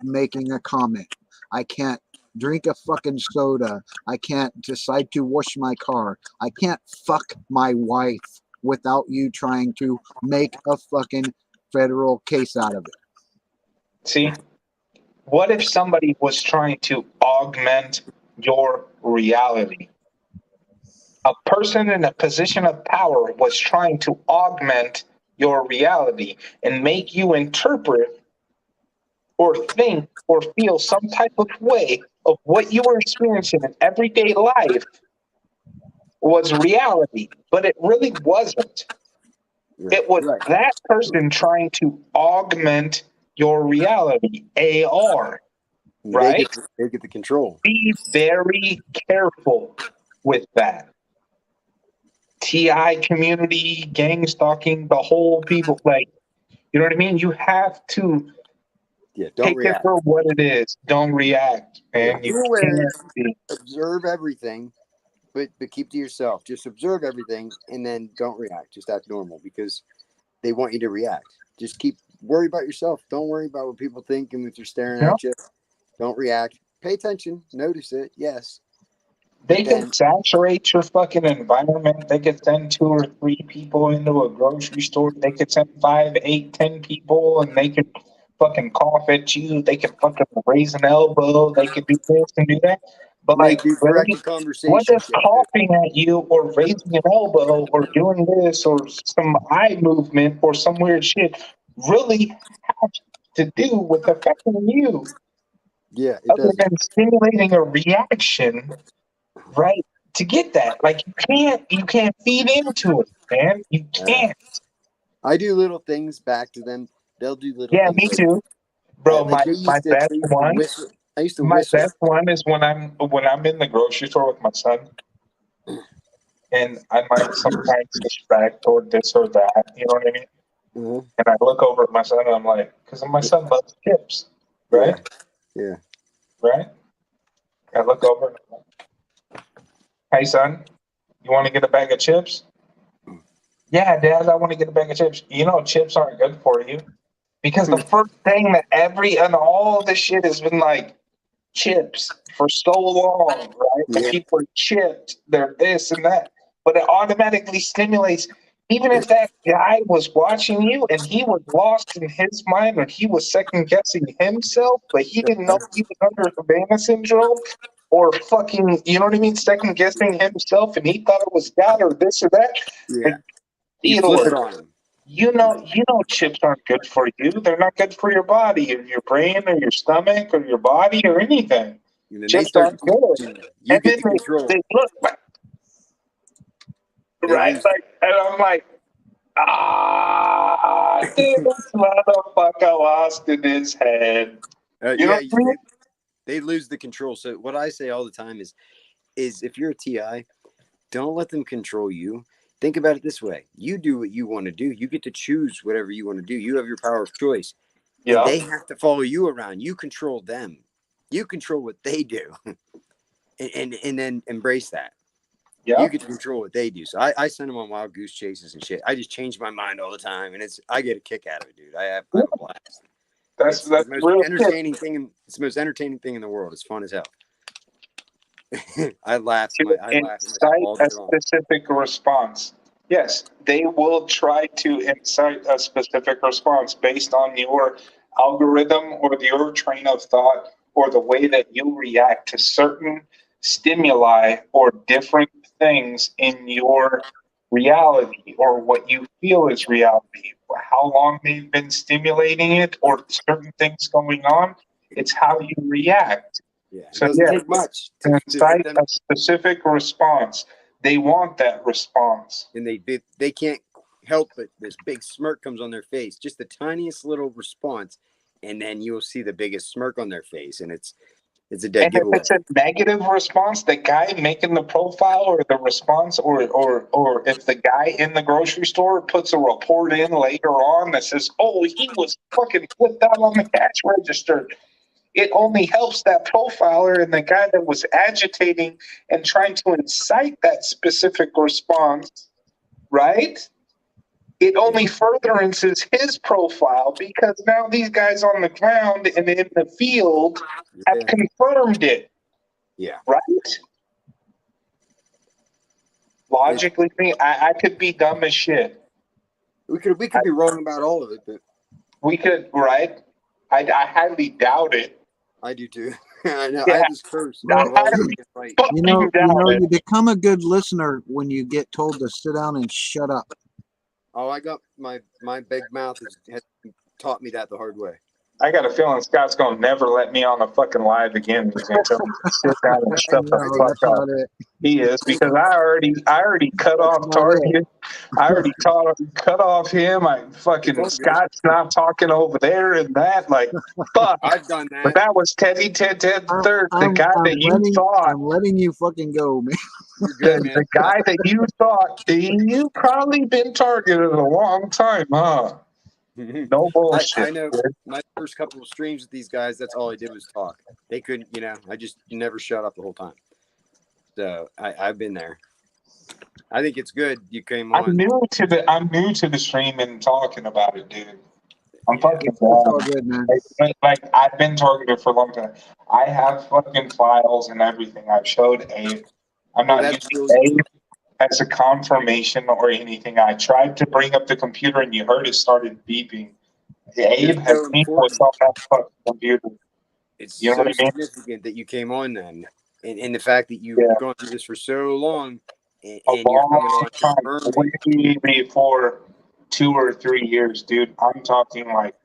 making a comment. I can't drink a fucking soda. I can't decide to wash my car. I can't fuck my wife without you trying to make a fucking federal case out of it. See, what if somebody was trying to augment your reality? A person in a position of power was trying to augment your reality and make you interpret or think or feel some type of way of what you were experiencing in everyday life was reality, but it really wasn't. It was that person trying to augment your reality, AR, right? They get the control. Be very careful with that. TI community, gang stalking, the whole people, like, you know what I mean? You have to take it for what it is. Don't react, man. You can't observe everything. But keep to yourself. Just observe everything and then don't react. Just act normal because they want you to react. Just worry about yourself. Don't worry about what people think and if they're staring at you. Don't react. Pay attention. Notice it. Yes. They can saturate your fucking environment. They could send 2 or 3 people into a grocery store. They could send 5, 8, 10 people and they could fucking cough at you. They could fucking raise an elbow. They could do this and do that. But like, really, what does coughing at you or raising an elbow or doing this or some eye movement or some weird shit really have to do with affecting you? Yeah, other than stimulating a reaction, right? To get that, like you can't feed into it, man. You can't. I do little things back to them. They'll do little things. Yeah, me too, bro. My best one. I used to my whistle. best one is when I'm in the grocery store with my son, and I might sometimes distract or this or that. You know what I mean? Mm-hmm. And I look over at my son and I'm like, because my son loves chips, right? Yeah. Right? I look over and I'm like, hey son, you want to get a bag of chips? Yeah, Dad, I want to get a bag of chips. You know, chips aren't good for you. Because the first thing that and all this shit has been like chips for so long, right? Yeah. And people are chipped, they're this and that. But it automatically stimulates, even if that guy was watching you and he was lost in his mind or he was second guessing himself, but he didn't know he was under Havana syndrome or fucking, you know what I mean, second guessing himself and he thought it was God or this or that. Yeah. You flip it on him. You know, chips aren't good for you. They're not good for your body or your brain or your stomach or your body or anything. Chips aren't good. You get the control. They look like, right? Like, and I'm like, dude, this motherfucker lost in his head. You know what I mean? they lose the control. So what I say all the time is if you're a TI, don't let them control you. Think about it this way. You do what you want to do. You get to choose whatever you want to do. You have your power of choice. Yeah. And they have to follow you around. You control them. You control what they do. and then embrace that. Yeah. You get to control what they do. So I send them on wild goose chases and shit. I just change my mind all the time, and I get a kick out of it, dude. I have a blast. That's the most real entertaining thing. It's the most entertaining thing in the world. It's fun as hell. I laugh. Incite a specific response. Yes, they will try to incite a specific response based on your algorithm or your train of thought or the way that you react to certain stimuli or different things in your reality or what you feel is reality. How long they've been stimulating it or certain things going on, it's how you react. Yeah, it so doesn't yeah, take much to to incite them. a specific response. They want that response. And they can't help but this big smirk comes on their face, just the tiniest little response, and then you'll see the biggest smirk on their face, and it's a dead And giveaway. if it's a negative response, the guy making the profile or the response, or if the guy in the grocery store puts a report in later on that says, "Oh, he was fucking flipped out on the cash register," it only helps that profiler and the guy that was agitating and trying to incite that specific response, right? It only furtherances his profile because now these guys on the ground and in the field have confirmed it. Yeah. Right? Logically, I could be dumb as shit. We could be wrong about all of it, but we could, right? I highly doubt it. I do too. I know. Yeah. I have this curse. You know, you become a good listener when you get told to sit down and shut up. Oh, I got my big mouth has taught me that the hard way. I got a feeling Scott's gonna never let me on a fucking live again. He's gonna tell me to sit down and shut the fuck up. He is, because I already cut off Target. I already cut off him. Scott's not talking over there and that. Like, fuck. I've done that. But that was Teddy Ted third, the guy that you thought. I'm letting you fucking go, man. The guy that you thought, you've probably been targeted a long time, huh? No bullshit. I know my first couple of streams with these guys, that's all I did was talk. They couldn't, I just never shut up the whole time. So I've been there. I think it's good you came on. I'm new to the stream and talking about it, dude. I'm fucking it's all good, man. Like I've been targeted for a long time. I have fucking files and everything. I've showed Abe. I'm not using Abe as a confirmation or anything. I tried to bring up the computer and you heard it started beeping. Abe has seen what's on that fucking computer. It's you know what I mean? Significant that you came on then. And the fact that you've gone through this for so long and you're coming on time, way before 2 or 3 years, dude. I'm talking like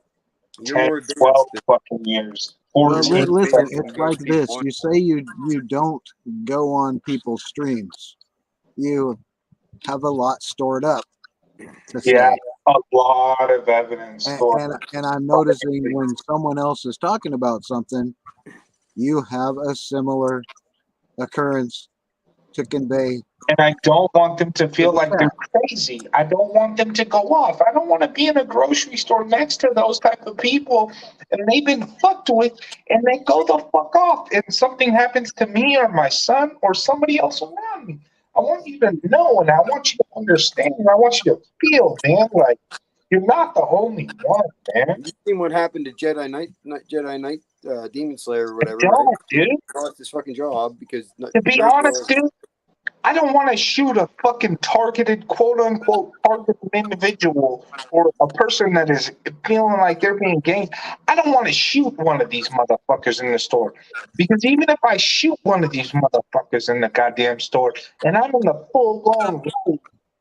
10, 12 fucking years. Listen, it's like this. You say you don't go on people's streams. You have a lot stored up to say. Yeah, a lot of evidence stored. And I'm noticing when someone else is talking about something, you have a similar occurrence to convey. And I don't want them to feel like they're crazy. I don't want them to go off. I don't want to be in a grocery store next to those type of people and they've been fucked with and they go the fuck off and something happens to me or my son or somebody else around me. I want you to know and I want you to understand and I want you to feel, man, like you're not the only one, man. You seen what happened to Jedi Knight, Demon Slayer or whatever? Don't, dude. Lost his fucking job because. To be honest, dude, I don't want to shoot a fucking targeted, quote unquote, targeted individual or a person that is feeling like they're being ganked. I don't want to shoot one of these motherfuckers in the store. Because even if I shoot one of these motherfuckers in the goddamn store and I'm in the full blown road,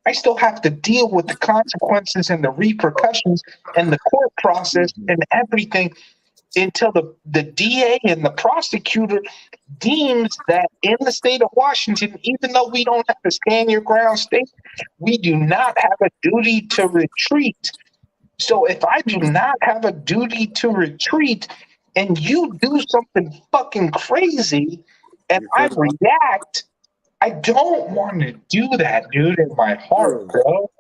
I still have to deal with the consequences and the repercussions and the court process and everything until the DA and the prosecutor deems that in the state of Washington, even though we don't have a stand your ground state, we do not have a duty to retreat. So if I do not have a duty to retreat and you do something fucking crazy and I react, I don't want to do that, dude, in my heart, bro.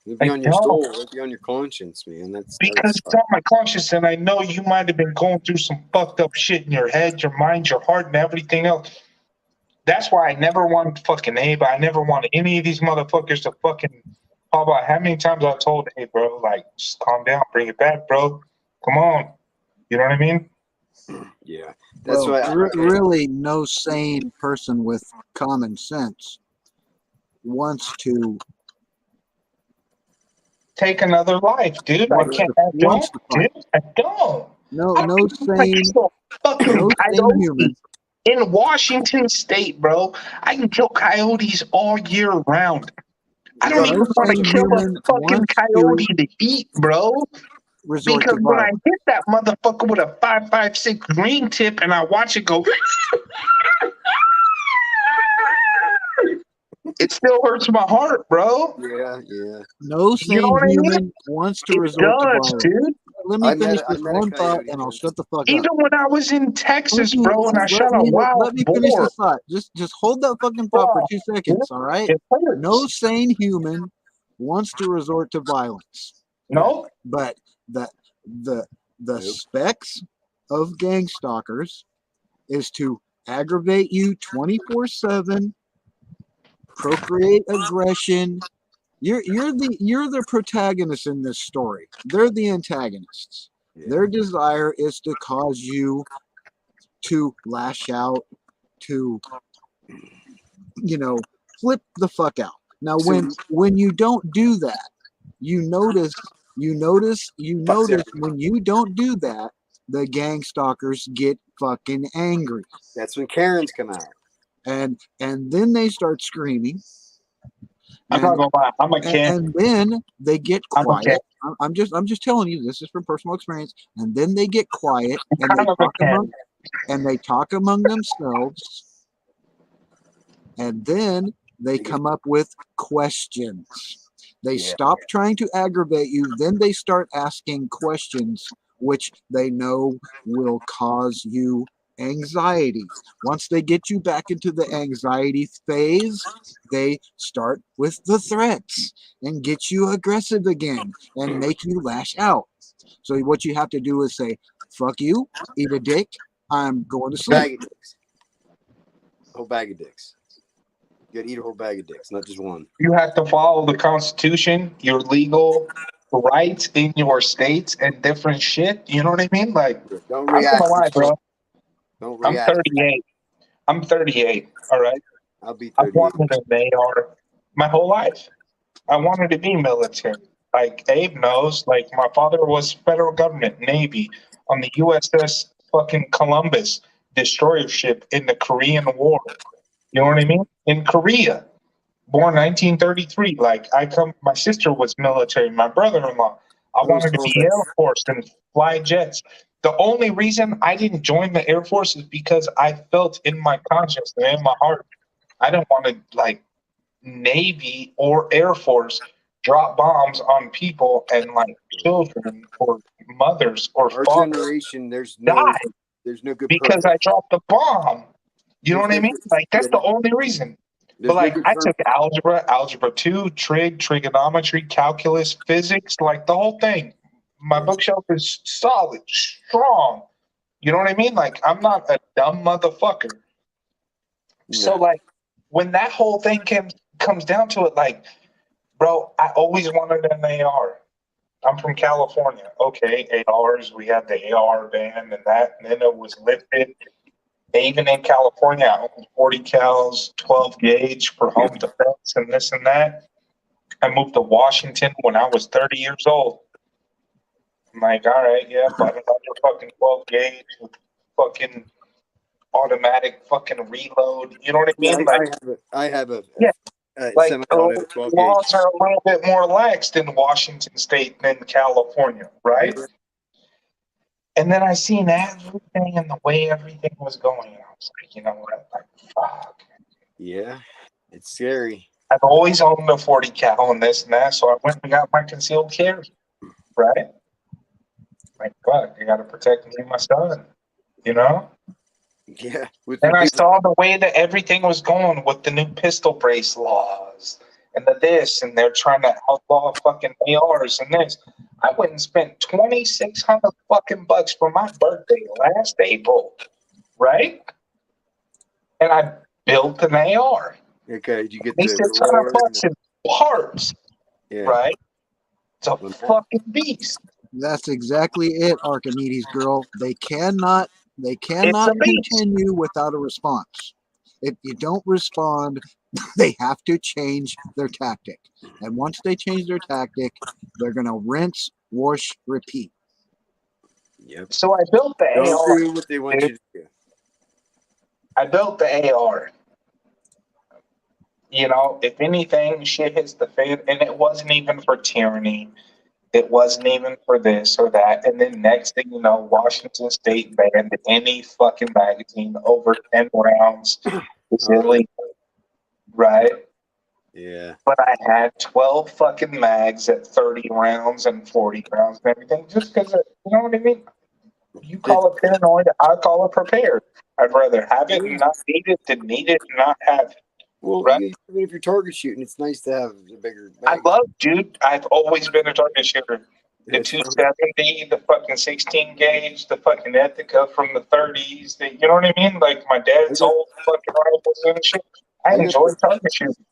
It'd be on your soul. It'd be on your conscience, man. Because it's on my conscience, and I know you might have been going through some fucked up shit in your head, your mind, your heart, and everything else. That's why I never wanted fucking Abe. I never wanted any of these motherfuckers to fucking pop out. How many times I told, hey, bro, like, just calm down, bring it back, bro. Come on. You know what I mean? Yeah. That's why really no sane person with common sense wants to take another life, dude. I can't. I don't, dude. I don't. No sane human in Washington State, bro. I can kill coyotes all year round. I don't even want to kill a fucking coyote to eat, bro. Because when I hit that motherfucker with a 5.56 green tip and I watch it go, it still hurts my heart, bro. Yeah. No sane human wants to resort to violence. Dude. Let me finish this one thought and I'll shut the fuck up. Even when I was in Texas, bro, and I shot a wild boar. Let me finish this thought. Just hold that fucking thought for 2 seconds, all right? No sane human wants to resort to violence. No. But the specs of gang stalkers is to aggravate you 24/7, procreate aggression. You're the protagonist in this story. They're the antagonists. Yeah. Their desire is to cause you to lash out, to flip the fuck out. Now, when you don't do that, you notice when you don't do that, the gang stalkers get fucking angry. That's when Karens come out. And then they start screaming. I'm not gonna lie, I'm a Karen. And then they get quiet. I'm just telling you, this is from personal experience. And then they get quiet and they talk among themselves. And then they come up with questions. They stop trying to aggravate you. Then they start asking questions, which they know will cause you anxiety. Once they get you back into the anxiety phase, they start with the threats and get you aggressive again and make you lash out. So what you have to do is say, fuck you, eat a dick, I'm going to sleep. Whole bag of dicks. You gotta eat a whole bag of dicks, not just one. You have to follow the Constitution, your legal rights in your states and different shit. You know what I mean? Like, don't react. I'm gonna lie, bro. Don't react. I'm 38. All right. I'll be 38. I wanted an AR my whole life. I wanted to be military. Like Abe knows, like my father was federal government, Navy, on the USS fucking Columbus destroyer ship in the Korean War. You know what I mean? In Korea, born 1933. Like my sister was military, my brother-in-law. I wanted to be Air Force and fly jets. The only reason I didn't join the Air Force is because I felt in my conscience and in my heart, I don't want to, like, Navy or Air Force drop bombs on people and, like, children or mothers or fathers. Generation, there's no good because purpose. I dropped the bomb. You know what I mean? Like, that's the only reason. But, like, I took algebra 2, trig, trigonometry, calculus, physics, like the whole thing. My bookshelf is solid, strong. You know what I mean? Like, I'm not a dumb motherfucker. No. So, like, when that whole thing comes down to it, like, bro, I always wanted an AR. I'm from California. Okay, ARs, we had the AR ban and that, and then it was lifted. Even in California, I owned 40 cals, 12 gauge for home defense and this and that. I moved to Washington when I was 30 years old. I'm like, all right, yeah, but another fucking 12 gauge with fucking automatic fucking reload. You know what I mean? I have a like semi-auto 12 laws gauge. are a little bit more laxed in Washington State than California, right? And then I seen everything and the way everything was going. And I was like, you know what? Like, fuck. Yeah, it's scary. I've always owned a 40 cal and this and that, so I went and got my concealed carry. Right? Like, fuck, I got to protect me and my son. You know? Yeah. And I saw the way that everything was going with the new pistol brace laws and the this, and they're trying to outlaw fucking ARs and this. I went and spent $2,600 fucking bucks for my birthday last April, right? And I built an AR. Okay, did you get $2,600 in parts, Yeah. right? It's a fucking beast. That's exactly it, Archimedes girl. They cannot continue without a response. If you don't respond, they have to change their tactic. And once they change their tactic, they're gonna rinse, wash, repeat. Yep. So I built the Don't AR. do what they want you to do. I built the AR. You know, if anything, shit hits the fan, and it wasn't even for tyranny. It wasn't even for this or that. And then next thing you know, Washington State banned any fucking magazine over 10 rounds. It's illegal, right? Yeah. But I had 12 fucking mags at 30 rounds and 40 rounds and everything, just because, you know what I mean? You call it paranoid, I call it prepared. I'd rather have it and not need it than need it and not have it. Well, right? even if you're target shooting, it's nice to have a bigger I bag. love, dude. I've always been a target shooter. The 270, the fucking 16 gauge, the fucking Ethica from the 30s. You know what I mean? Like my dad's old fucking rifles and shit. I enjoy target shooting.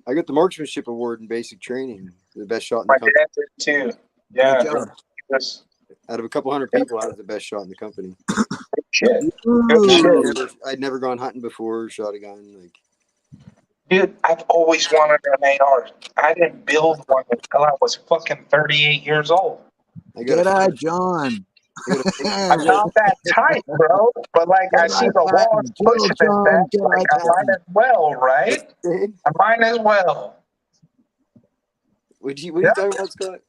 I got the marksmanship award in basic training. The best shot in My the company. dad did too. Yeah. Just, out of a couple hundred people, I was the best shot in the company. Shit. Good shit. I'd never gone hunting before, shot a gun. Like, dude, I've always wanted an AR. I didn't build one until I was fucking 38 years old. Jedi John. I'm not that tight, bro. But like, I see the walls pushing it back. Like, I might as well, right? I might as well. What are you talking about, Scott?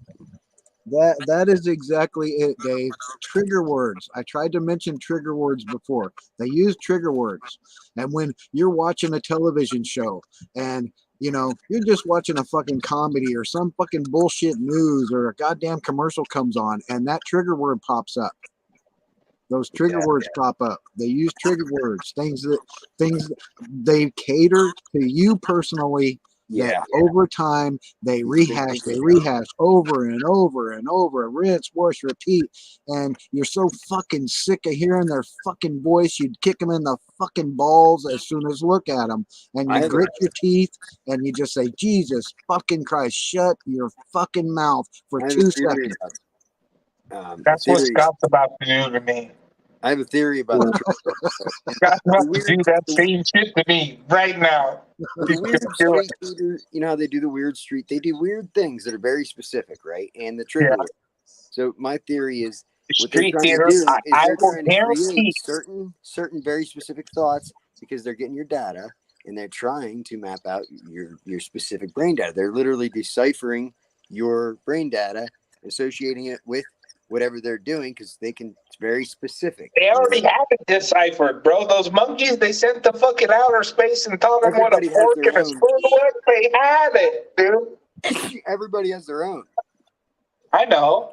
That is exactly it, Dave. Trigger words. I tried to mention trigger words before. They use trigger words. And when you're watching a television show and you know, you're just watching a fucking comedy or some fucking bullshit news or a goddamn commercial comes on and that trigger word pops up. Those trigger words pop up. They use trigger words, things they cater to you personally. That over time they rehash over and over and over, rinse, wash, repeat, and you're so fucking sick of hearing their fucking voice, you'd kick them in the fucking balls as soon as look at them, and you grit your teeth and you just say, Jesus fucking Christ, shut your fucking mouth for 2 seconds. That's what Scott's about to do to me. I have a theory about Scott's about to do that same shit to me right now. The weird street leader, you know how they do the weird street? They do weird things that are very specific, right? And the trigger word. So my theory is what they're trying to do is they're trying to create certain very specific thoughts because they're getting your data and they're trying to map out your specific brain data. They're literally deciphering your brain data, associating it with whatever they're doing because they can. It's very specific. They already have it deciphered, bro. Those monkeys, they sent the fucking outer space and told them what a fork and a spoon was. They had it, dude. Everybody has their own. I know.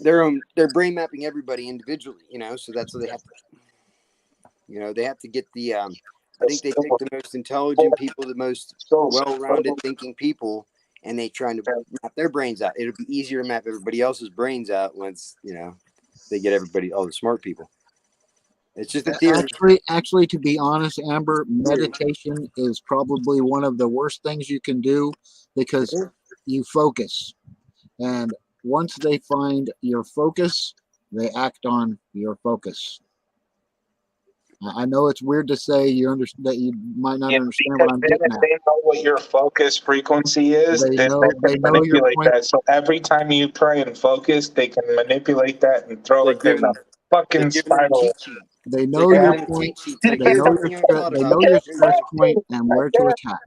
They're brain mapping everybody individually, you know, so that's what they have to, you know, they have to get the I think they take the most intelligent people, the most well-rounded thinking people, and they trying to map their brains out. It'll be easier to map everybody else's brains out once, you know, they get all the smart people. It's just a theory. Actually, to be honest, Amber, meditation is probably one of the worst things you can do because you focus. And once they find your focus, they act on your focus. I know it's weird to say that you might not understand what I'm getting at. If they know what your focus frequency is, they can manipulate that. So every time you pray and focus, they can manipulate that and throw it in the fucking spiral. They know your point. They know your stress point and where to attack.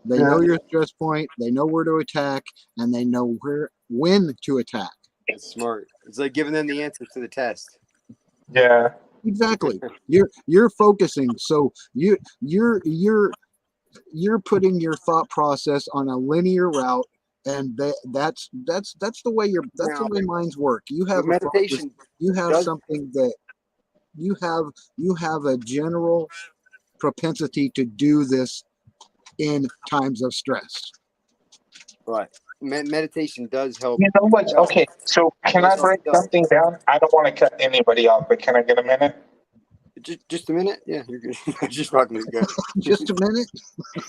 They know your stress point. They know where to attack, and they know when to attack. That's smart. It's like giving them the answers to the test. Yeah. Exactly. You're focusing. So you're putting your thought process on a linear route, and that's the way the way minds work. You have But meditation you have does- something that you have a general propensity to do this in times of stress. Right. Meditation does help. You know what? Okay, so can I break something down? I don't want to cut anybody off, but can I get a minute? Just a minute? Yeah, you're good. Just fucking with you guys. Just a minute.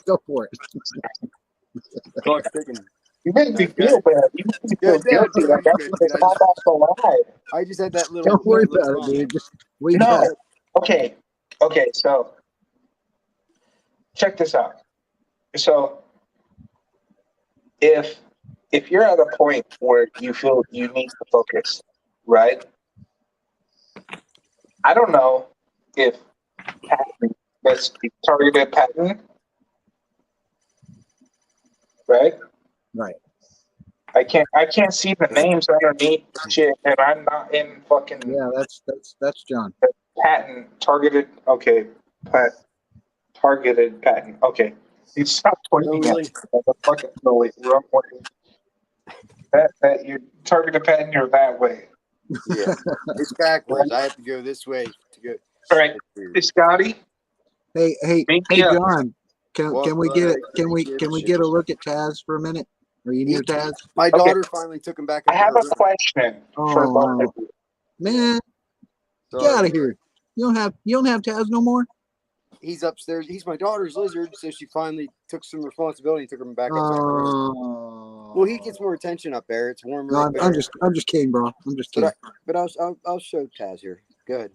Go for it. Clock's ticking. You made me feel bad. You made me feel guilty. Like it's almost alive. I just had that little. Don't worry that little about it, dude. Just No. Okay. So check this out. So if you're at a point where you feel you need to focus, right? I don't know if that's targeted pattern, right? Right. I can't see the names underneath shit, and I'm not in fucking. Yeah, that's John. Patent targeted. Okay, targeted patent. Okay, you stop pointing at the fucking wrong way. That you targeted patent, you're that way. Yeah, it's backwards. I have to go this way to go. All right, hey, Scotty. Hey, John. Can we get a look at Taz for a minute? Are you near Taz? My daughter finally took him back. I have a question for both of you. Man, get out of here! You don't have Taz no more. He's upstairs. He's my daughter's lizard, so she finally took some responsibility and took him back upstairs. Well, he gets more attention up there. It's warmer. No, I'm just kidding, bro. I'm just kidding. But I'll show Taz here. Go ahead.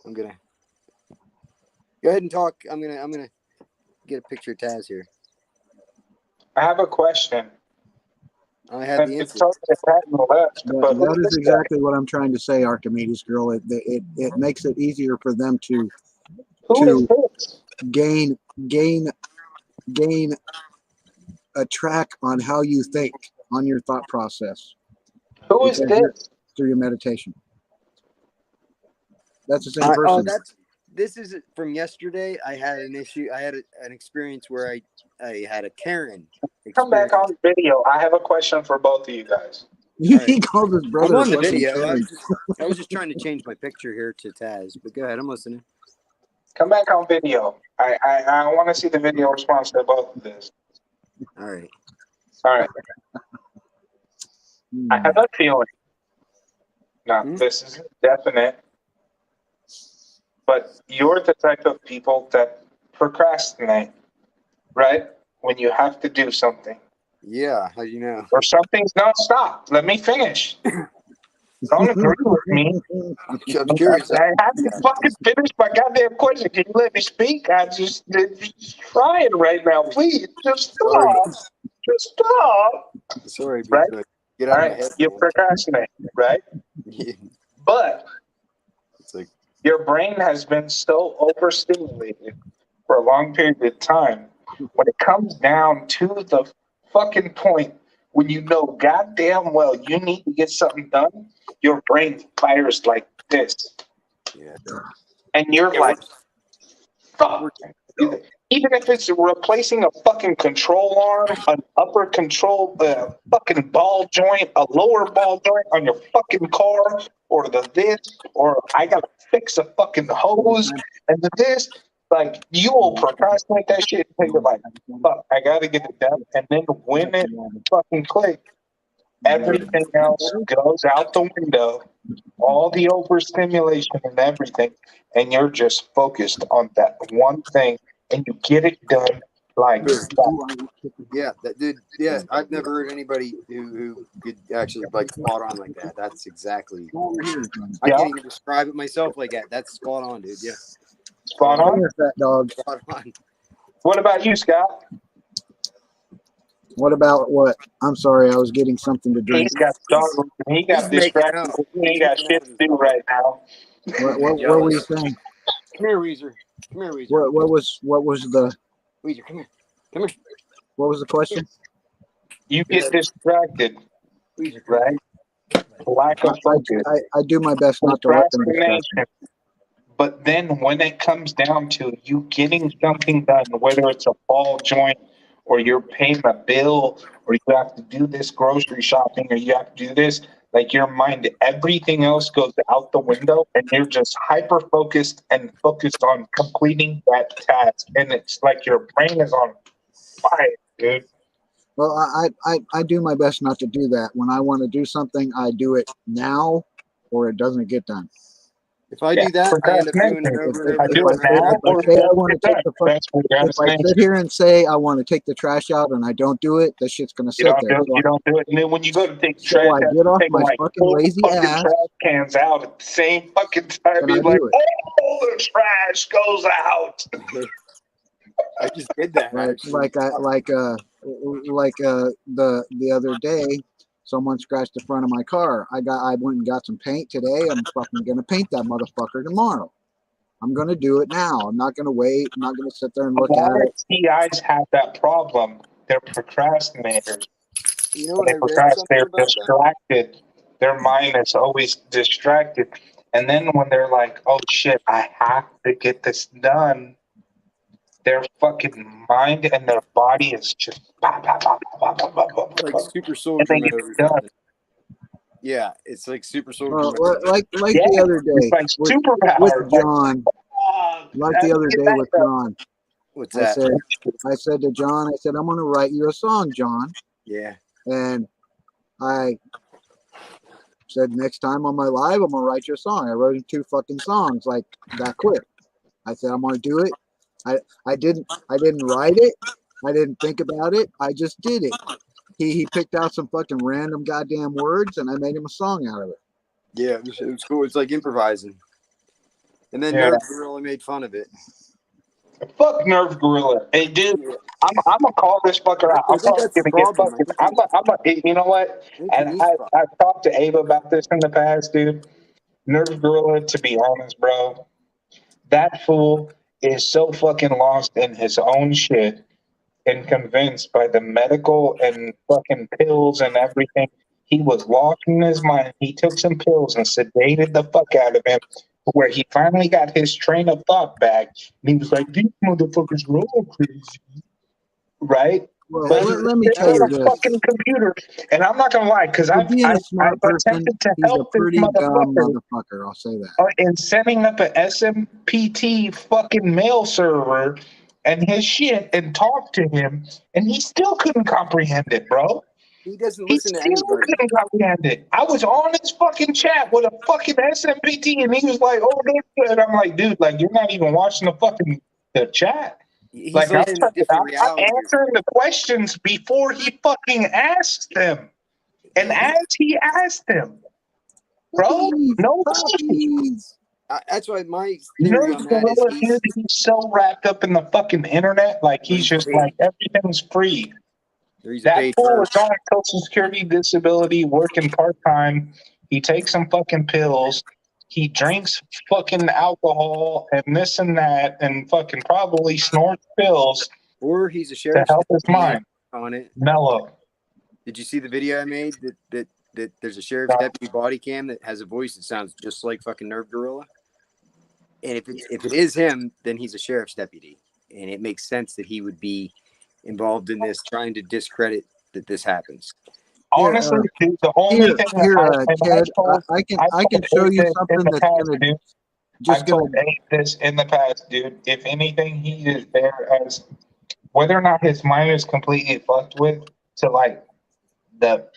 I'm gonna go ahead and talk. I'm gonna get a picture of Taz here. I have a question. I have the answer. That is exactly what I'm trying to say, Archimedes girl. It makes it easier for them to gain a track on how you think, on your thought process. Who is this? Through your meditation. That's the same person. This is from yesterday. I had an issue. I had an experience where I had a Karen. Come back on video. I have a question for both of you guys. He called his brother. I'm on the video. I was just trying to change my picture here to Taz, but go ahead. I'm listening. Come back on video. I want to see the video response to both of this. All right. I have a feeling. Now, this isn't definite, but you're the type of people that procrastinate, right? When you have to do something. Yeah, how do you know? Or something's not stop. Let me finish. Don't agree with me. I'm curious. I have to fucking finish my goddamn question. Can you let me speak? I'm just trying right now. Please, just stop. Just stop. Sorry, right? Get out All of my right, head. you procrastinate, right? Yeah. But it's like your brain has been so overstimulated for a long period of time. When it comes down to the fucking point when you know goddamn well you need to get something done, your brain fires like this. Yeah. And you're like, fuck. Even if it's replacing a fucking control arm, an upper control fucking ball joint, a lower ball joint on your fucking car, or or I gotta fix a fucking hose, and this, like, you will procrastinate that shit until you're like, fuck, I gotta get it done. And then when it fucking clicks, everything else goes out the window, all the overstimulation and everything, and you're just focused on that one thing, and you get it done like that. Yeah, that dude. Yeah, I've never heard anybody who could actually like spot on like that. That's exactly. I can't even describe it myself like that. That's spot on, dude. Yeah. Spot on. That dog. Spot on. What about you, Scott? What about what? I'm sorry, I was getting something to drink. He got distracted. He got shit to do right now. What were you saying? Come here, Weezer. Come here, Weezer. What was the? Weezer, come here. Come here. What was the question? You get distracted, right? Lack of focus, I do my best not to let them distract me. procrastination. But then when it comes down to you getting something done, whether it's a ball joint or you're paying a bill or you have to do this grocery shopping or you have to do this, like your mind, everything else goes out the window and you're just hyper focused and focused on completing that task. And it's like your brain is on fire, dude. Well, I do my best not to do that. When I want to do something, I do it now or it doesn't get done. If I do that, I end up doing it over and I do over it now If or I say I don't want to get take the done. That's what you're if I saying. sit here and say I want to take the trash out and I don't do it, that shit's gonna sit there. You don't do it. And then when you go to take So trash I out, get you off take my like fucking 4 lazy fucking ass trash cans out at the same fucking time. and I You're do like, it. oh, the trash goes out. I just did that. Like the other day, someone scratched the front of my car. I went and got some paint today. I'm fucking gonna paint that motherfucker tomorrow. I'm gonna do it now. I'm not gonna wait. I'm not gonna sit there and A look lot at of it. TIs have that problem. They're procrastinators. You know what They I read procrastinate. something They're about that? distracted. Their mind is always distracted. And then when they're like, oh shit, I have to get this done, their fucking mind and their body is just Like Super Soldier and they Mode get or done. something. Yeah, it's like Super Soldier Well, Mode. like Yeah, the other it's day like with superpower. John. Like the other day with John. What's I that? said to John, I said, I'm gonna write you a song, John. Yeah. And I said, next time on my live, I'm gonna write you a song. I wrote him 2 fucking songs like that quick. I said, I'm gonna do it. I didn't write it. I didn't think about it. I just did it. He picked out some fucking random goddamn words and I made him a song out of it. Yeah, it was cool. It's like improvising. And then Yeah. Nerf really made fun of it. Fuck Nerve Gorilla. Hey, dude, I'm gonna call this fucker out. I I'm think probably that's the gonna get problem. fucking. You know what? And I've talked to Abe about this in the past, dude. Nerve Gorilla, to be honest, bro, that fool is so fucking lost in his own shit and convinced by the medical and fucking pills and everything. He was lost in his mind. He took some pills and sedated the fuck out of him, where he finally got his train of thought back. And he was like, "These motherfuckers are all crazy," right? Well, But let me tell you on a this. fucking computer, and I'm not gonna lie, because For I've being a smart person, attempted to he's a help this pretty dumb motherfucker motherfucker. I'll say that. in setting up an SMPT fucking mail server and his shit and talk to him, and he still couldn't comprehend it, bro. He doesn't He listen to still anybody. couldn't comprehend it. I was on his fucking chat with a fucking SMPT, and he was like, "Oh, this," and I'm like, "Dude, like you're not even watching the chat." He's Like like in a different I'm reality. answering the questions before he fucking asked them, and as he asked them, bro, no Puppies. That's why my theory on that is he's so wrapped up in the fucking internet, like he's just like everything's free. That fool is on Social Security disability, working part time. He takes some fucking pills. He drinks fucking alcohol and this and that, and fucking probably snorts pills. Or he's a to sheriff help his mind on it. mellow. Did you see the video I made that there's a sheriff's deputy body cam that has a voice that sounds just like fucking Nerve Gorilla? And if it is him, then he's a sheriff's deputy, and it makes sense that he would be involved in this, trying to discredit that this happens. Honestly, dude, the only thing Ted, I can show you something that's gonna I've told Abe this in the past, dude. If anything, he is there as whether or not his mind is completely fucked with to like the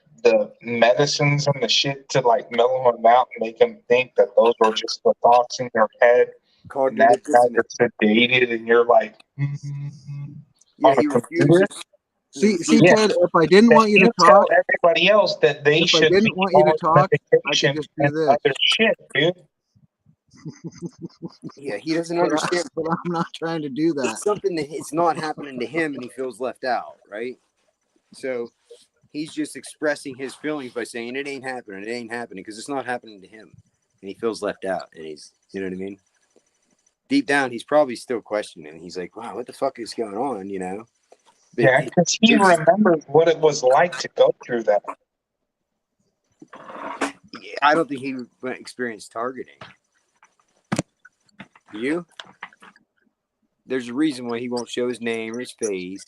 medicines and the shit to like mellow him out and make him think that those are just the thoughts in your head. And that you're sedated and you're like, yeah, he refuses. See, Ted, if I didn't want you to talk, tell everybody else that they should I didn't want you to talk, I could just do this. Other shit, dude. Yeah, he doesn't understand. But I'm not trying to do that. It's something that it's not happening to him, and he feels left out, right? So he's just expressing his feelings by saying it ain't happening, because it's not happening to him, and he feels left out, and he's, you know what I mean? Deep down, he's probably still questioning. He's like, wow, what the fuck is going on, you know? But Yeah, because he remembers what it was like to go through that. I don't think he experienced targeting. You? There's a reason why he won't show his name or his face.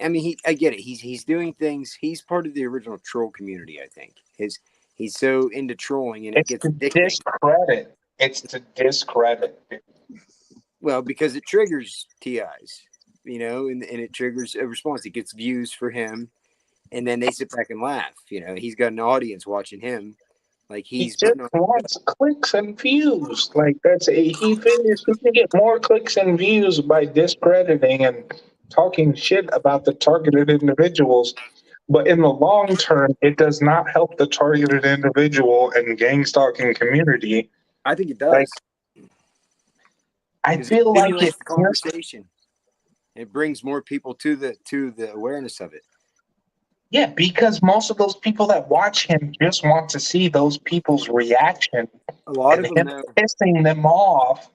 I mean, I get it. He's doing things. He's part of the original troll community. I think he's so into trolling, and it gets addicting. Discredit. It's to discredit. Well, because it triggers TIs, you know, and it triggers a response. It gets views for him, and then they sit back and laugh. You know, he's got an audience watching him. Like He he's just wants clicks and views. Like he figures he can get more clicks and views by discrediting and talking shit about the targeted individuals. But in the long term, it does not help the targeted individual and gang stalking community. I think it does. Like, I feel like it's the conversation. It brings more people to the awareness of it. Yeah, because most of those people that watch him just want to see those people's reaction. A lot and of them him pissing them off.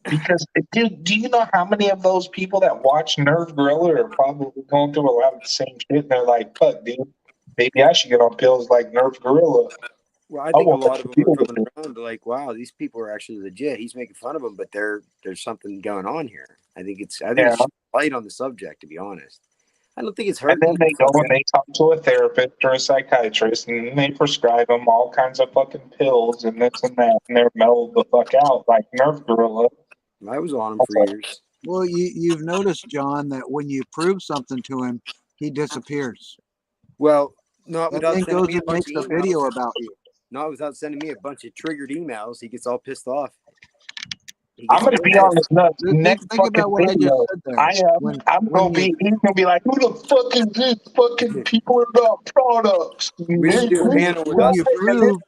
Because, dude, do you know how many of those people that watch Nerve Gorilla are probably going through a lot of the same shit? And they're like, fuck, dude, maybe I should get on pills like Nerve Gorilla. Well, I think a lot of them are coming around like, wow, these people are actually legit. He's making fun of them, but there's something going on here. I think it's light on the subject, to be honest. I don't think it's hurting. And then they go and they talk to a therapist or a psychiatrist, and they prescribe them all kinds of fucking pills and this and that, and they're mellowed the fuck out like Nerve Gorilla. I was on him for years. Well, you've noticed, John, that when you prove something to him, he disappears. Well, not without and then goes sending me and makes a video about you. Not without sending me a bunch of triggered emails. He gets all pissed off. I'm gonna be on this next think fucking about what video. I just said there. I'm gonna be. He's gonna be like, "Who the fuck is this fucking people about products?" We should do a panel when you prove.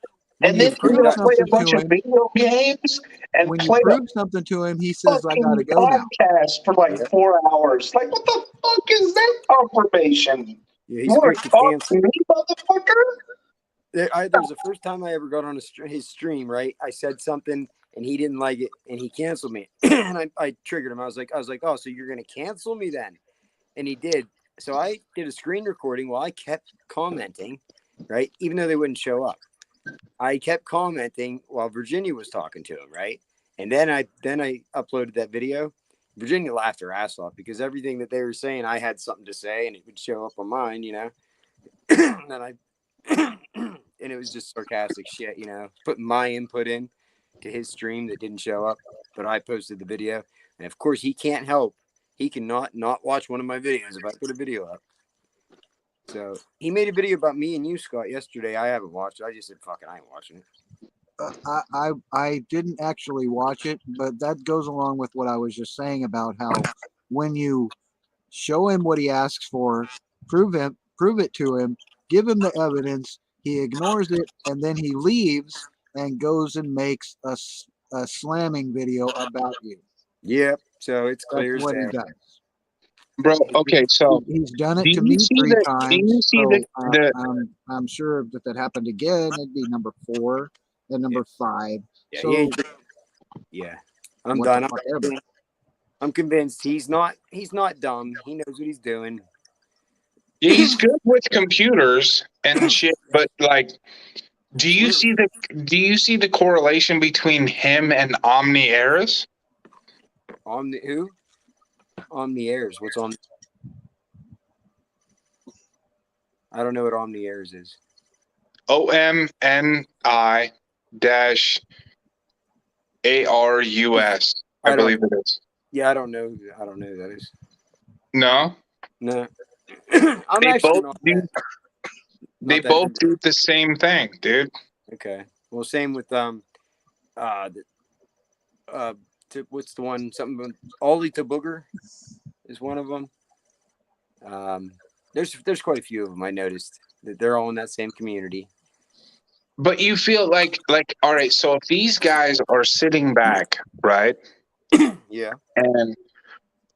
And then he's gonna play a bunch of video games and when play you prove something to him, he says, "I gotta go now." Podcast for like 4 hours. Like, what the fuck is that confirmation? Yeah, you want to talk to me, motherfucker? There was the first time I ever got on his stream. Right, I said something and he didn't like it, and he canceled me. And I triggered him. I was like, oh, so you're gonna cancel me then? And he did. So I did a screen recording while I kept commenting, right, even though they wouldn't show up. I kept commenting while Virginia was talking to him, right? And then I uploaded that video. Virginia laughed her ass off because everything that they were saying, I had something to say, and it would show up on mine, you know. And and it was just sarcastic shit, you know, putting my input in to his stream that didn't show up, but I posted the video. And of course, he can't help. He cannot not watch one of my videos if I put a video up. So he made a video about me and you, Scott, yesterday. I haven't watched it. I just said, fuck it, I ain't watching it. I didn't actually watch it, but that goes along with what I was just saying about how when you show him what he asks for, prove it to him, give him the evidence, he ignores it, and then he leaves and goes and makes a slamming video about you. Yep. So it's clear. That's what he does. Bro, okay, so he's done it to me 3 times. Do you see I'm sure if that happened again, it'd be number 4 and number 5. Yeah, so, I'm done. I'm convinced he's not dumb. He knows what he's doing. Yeah, he's good with computers and shit, but like, do you see the correlation between him and arrrested? Who? Arrrested. What's on? I don't know what arrrested is. OMNI-ARUS. I believe it is. Yeah, I don't know who that is. No. They both do the same thing, dude. Okay. Well, same with what's the one? Something Ollie to Booger is one of them. There's quite a few of them. I noticed that they're all in that same community. But you feel like all right. So if these guys are sitting back, right? Yeah. And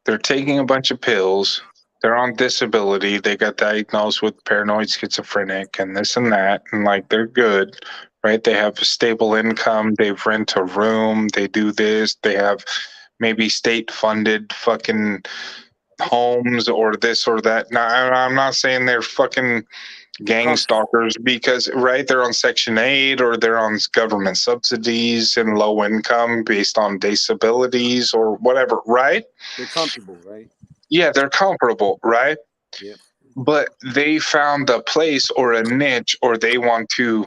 they're taking a bunch of pills. They're on disability. They got diagnosed with paranoid schizophrenic and this and that, and like they're good, right? They have a stable income. They rent a room. They do this. They have maybe state-funded fucking homes or this or that. Now, I'm not saying they're fucking gang stalkers because, right, they're on Section 8 or they're on government subsidies and low income based on disabilities or whatever, right? They're comfortable, right? Yeah, they're comfortable, right? Yep. But they found a place or a niche, or they want to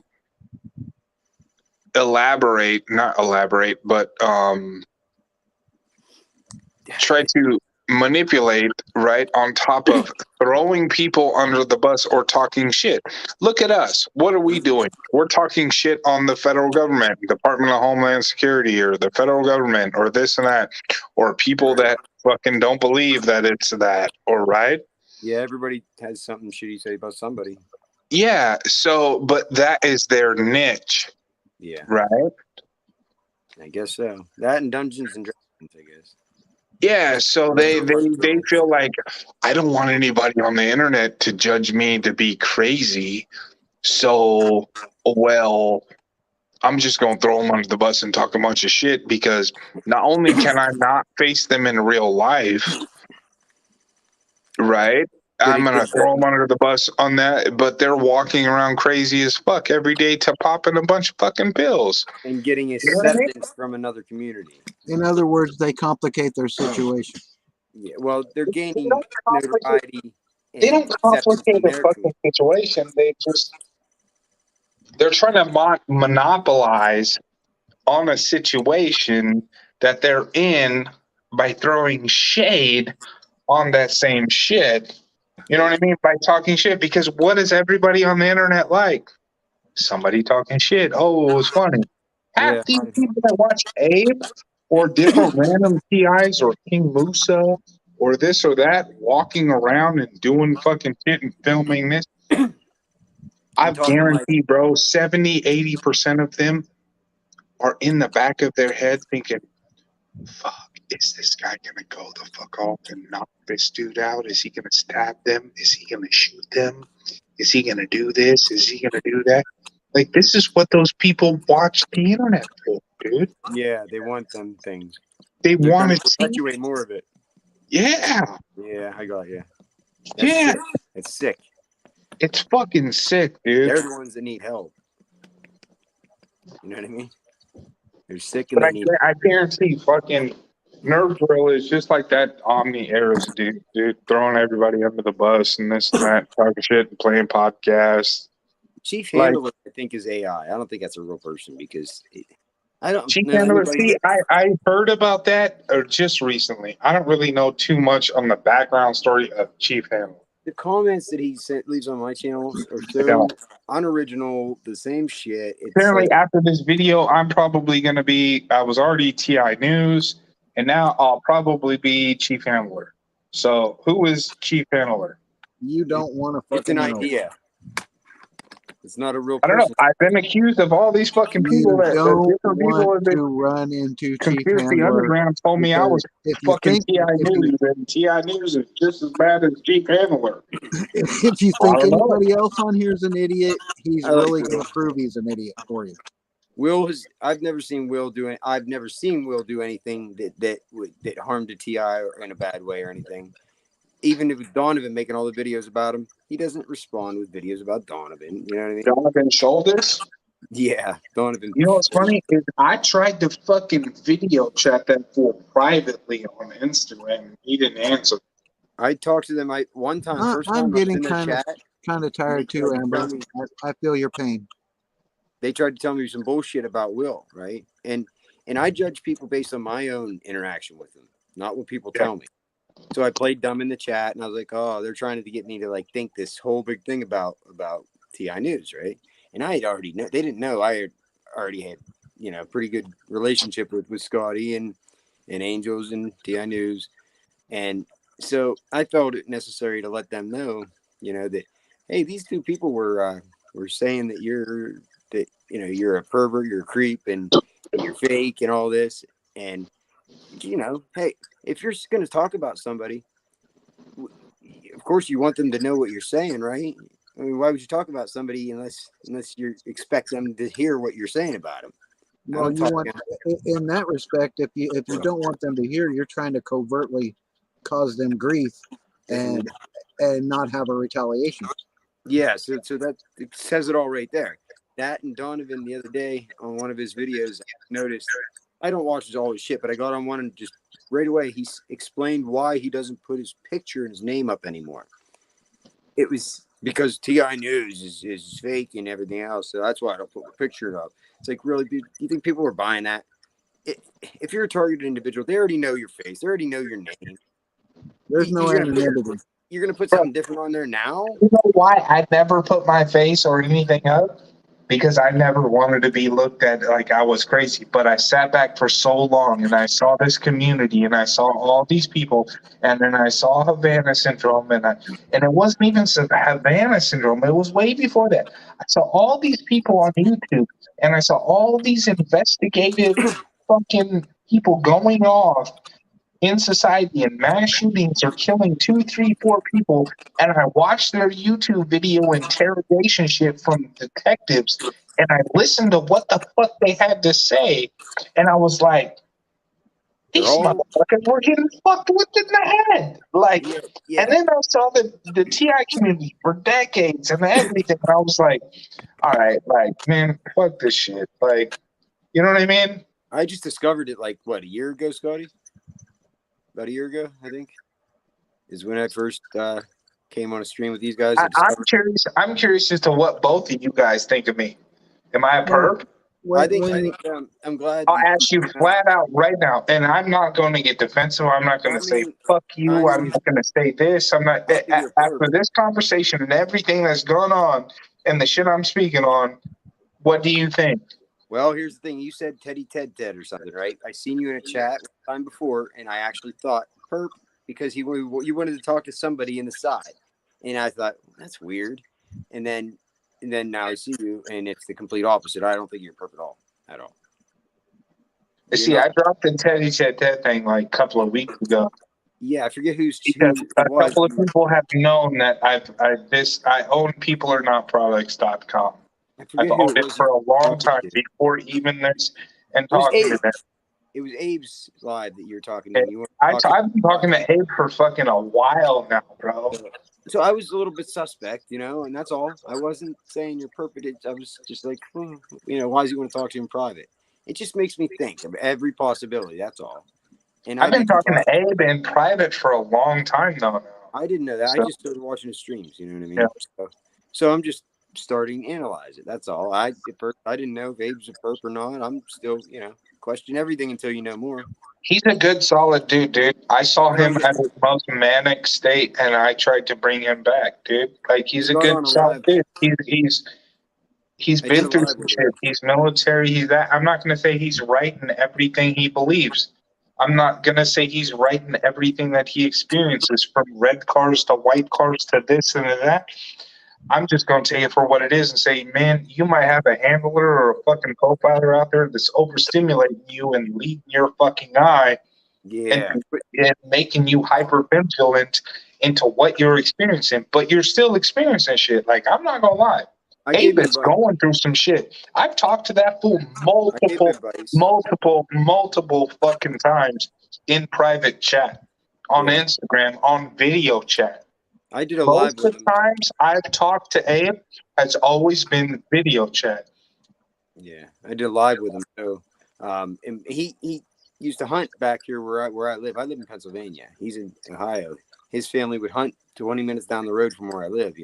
not elaborate, but try to manipulate, right, on top of throwing people under the bus or talking shit. Look at us. What are we doing? We're talking shit on the federal government, Department of Homeland Security, or the federal government, or this and that, or people that fucking don't believe that it's that, or right? Yeah, everybody has something shitty to say about somebody. Yeah, so, but that is their niche. Yeah. Right? I guess so. That and Dungeons and Dragons, I guess. Yeah, so they feel like, I don't want anybody on the internet to judge me to be crazy. So, well, I'm just going to throw them under the bus and talk a bunch of shit because not only can I not face them in real life, right? I'm going to throw them under the bus on that, but they're walking around crazy as fuck every day to popping a bunch of fucking pills. And getting acceptance from another community. In other words, they complicate their situation. Yeah, well, they're gaining notoriety. They don't complicate the fucking situation. They're trying to monopolize on a situation that they're in by throwing shade on that same shit. You know what I mean? By talking shit. Because what is everybody on the internet like? Somebody talking shit. Oh, it was funny. Half these people that watch Abe or different random TIs or King Musa or this or that walking around and doing fucking shit and filming this, I guarantee, bro, 70, 80% of them are in the back of their head thinking, fuck, is this guy going to go the fuck off and knock this dude out? Is he going to stab them? Is he going to shoot them? Is he going to do this? Is he going to do that? Like, this is what those people watch the internet for, dude. Yeah, they want them things. They want to perpetuate more of it. Yeah. Yeah, I got you. Yeah. Sick. It's sick. It's fucking sick, dude. They're the ones that need help. You know what I mean? They're sick and But they need I guarantee fucking Nerve Drill is just like that Omni Eras dude, throwing everybody under the bus and this and that, talking shit and playing podcasts. Chief Handler, I think, is AI. I don't think that's a real person because I don't Chief know Handler, anybody. I heard about that just recently. I don't really know too much on the background story of Chief Handler. The comments that he leaves on my channel are so unoriginal, the same shit. It's apparently, like, after this video, I'm probably going to be, I was already TI News, and now I'll probably be Chief Handler. So, who is Chief Handler? You don't want to fucking it's an know. idea. It's not a real I person. don't know. I've been accused of all these fucking people You that don't different people want have to run into Chief Conspiracy Handler. Underground told me I was If you fucking think, TI News, and TI News is just as bad as Chief Handler. if you think anybody else on here is an idiot, he's I like really Will. going to prove he's an idiot for you. I've never seen Will do anything that harmed a TI or in a bad way or anything. Even if Donovan making all the videos about him, he doesn't respond with videos about Donovan. You know what I mean? Donovan Shoulders? Yeah, Donovan. You know what's funny is I tried to fucking video chat that fool privately on Instagram. He didn't answer. I talked to them one time. First time I'm getting I was in their kind of tired too, Amber. I feel your pain. They tried to tell me some bullshit about Will, right? And I judge people based on my own interaction with them, not what people tell me. So I played dumb in the chat, and I was like, "Oh, they're trying to get me to like think this whole big thing about TI News, right?" And I had already know they didn't know I already had pretty good relationship with Scotty and Angels and TI News, and so I felt it necessary to let them know, that hey, these two people were saying that you're a pervert, you're a creep, and you're fake, and all this, and hey, if you're going to talk about somebody, of course you want them to know what you're saying, right? I mean, why would you talk about somebody unless you expect them to hear what you're saying about them? Well, in that respect, if you don't want them to hear, you're trying to covertly cause them grief and not have a retaliation. Yeah, so that it says it all right there. That and Donovan the other day on one of his videos, I noticed I don't watch all his shit, but I got on one and just right away he explained why he doesn't put his picture and his name up anymore. It was because TI News is fake and everything else, so that's why I don't put my picture up. It's like, really, do you think people are buying that? If you're a targeted individual, they already know your face, they already know your name. There's no anonymity. You're gonna put something different on there now? You know why I never put my face or anything up? Because I never wanted to be looked at like I was crazy. But I sat back for so long and I saw this community and I saw all these people, and then I saw Havana syndrome, and it wasn't even Havana syndrome. It was way before that. I saw all these people on YouTube and I saw all these investigative fucking people going off in society, and mass shootings are killing 2, 3, 4 people, and I watched their YouTube video interrogation shit from detectives, and I listened to what the fuck they had to say, and I was like, these motherfuckers were getting fucked with in the head. Like, and then I saw the TI community for decades and everything, and I was like, all right, like, man, fuck this shit. Like, you know what I mean? I just discovered it like, what, a year ago, Scotty? About a year ago, I think, is when I first came on a stream with these guys. I'm curious as to what both of you guys think of me. Am I a perp? I think I'm glad. I'll ask you flat out right now, and I'm not going to get defensive. I'm not going to say fuck you. I'm not going to say this. I'm not. After this conversation and everything that's going on and the shit I'm speaking on, what do you think? Well, here's the thing. You said Ted or something, right? I seen you in a chat time before, and I actually thought perp because you wanted to talk to somebody in the side, and I thought that's weird. And then now I see you, and it's the complete opposite. I don't think you're perp at all. See, I dropped the Teddy said that thing like a couple of weeks ago. Yeah, I forget who a couple of people have known that I own peoplearenotproducts.com. I've owned it for a long time before even this and talking to them. It was Abe's live that you were talking to. I've been talking to Abe for fucking a while now, bro. So I was a little bit suspect, and that's all. I wasn't saying you're perfect. I was just like, why does he want to talk to you in private? It just makes me think of every possibility. That's all. And I've been talking to Abe in private for a long time now. I didn't know that. I just started watching his streams. You know what I mean? Yeah. So I'm just starting to analyze it. That's all. I didn't know if Abe's a perp or not. I'm still, question everything until you know more. He's a good, solid dude. I saw him at his most manic state, and I tried to bring him back, dude. Like, he's a good, solid dude. He's been through some shit. He's military. He's that. I'm not going to say he's right in everything he believes. I'm not going to say he's right in everything that he experiences, from red cars to white cars to this and to that. I'm just going to tell you for what it is and say, man, you might have a handler or a fucking profiler out there that's overstimulating you and leading your fucking eye and making you hypervigilant into what you're experiencing. But you're still experiencing shit. Like, I'm not going to lie. Abe is going through some shit. I've talked to that fool multiple fucking times in private chat, on Instagram, on video chat. I did a live with him. Most of the times I've talked to Abe has always been video chat. Yeah, I did a live with him. So, and he used to hunt back here where I live. I live in Pennsylvania. He's in Ohio. His family would hunt 20 minutes down the road from where I live.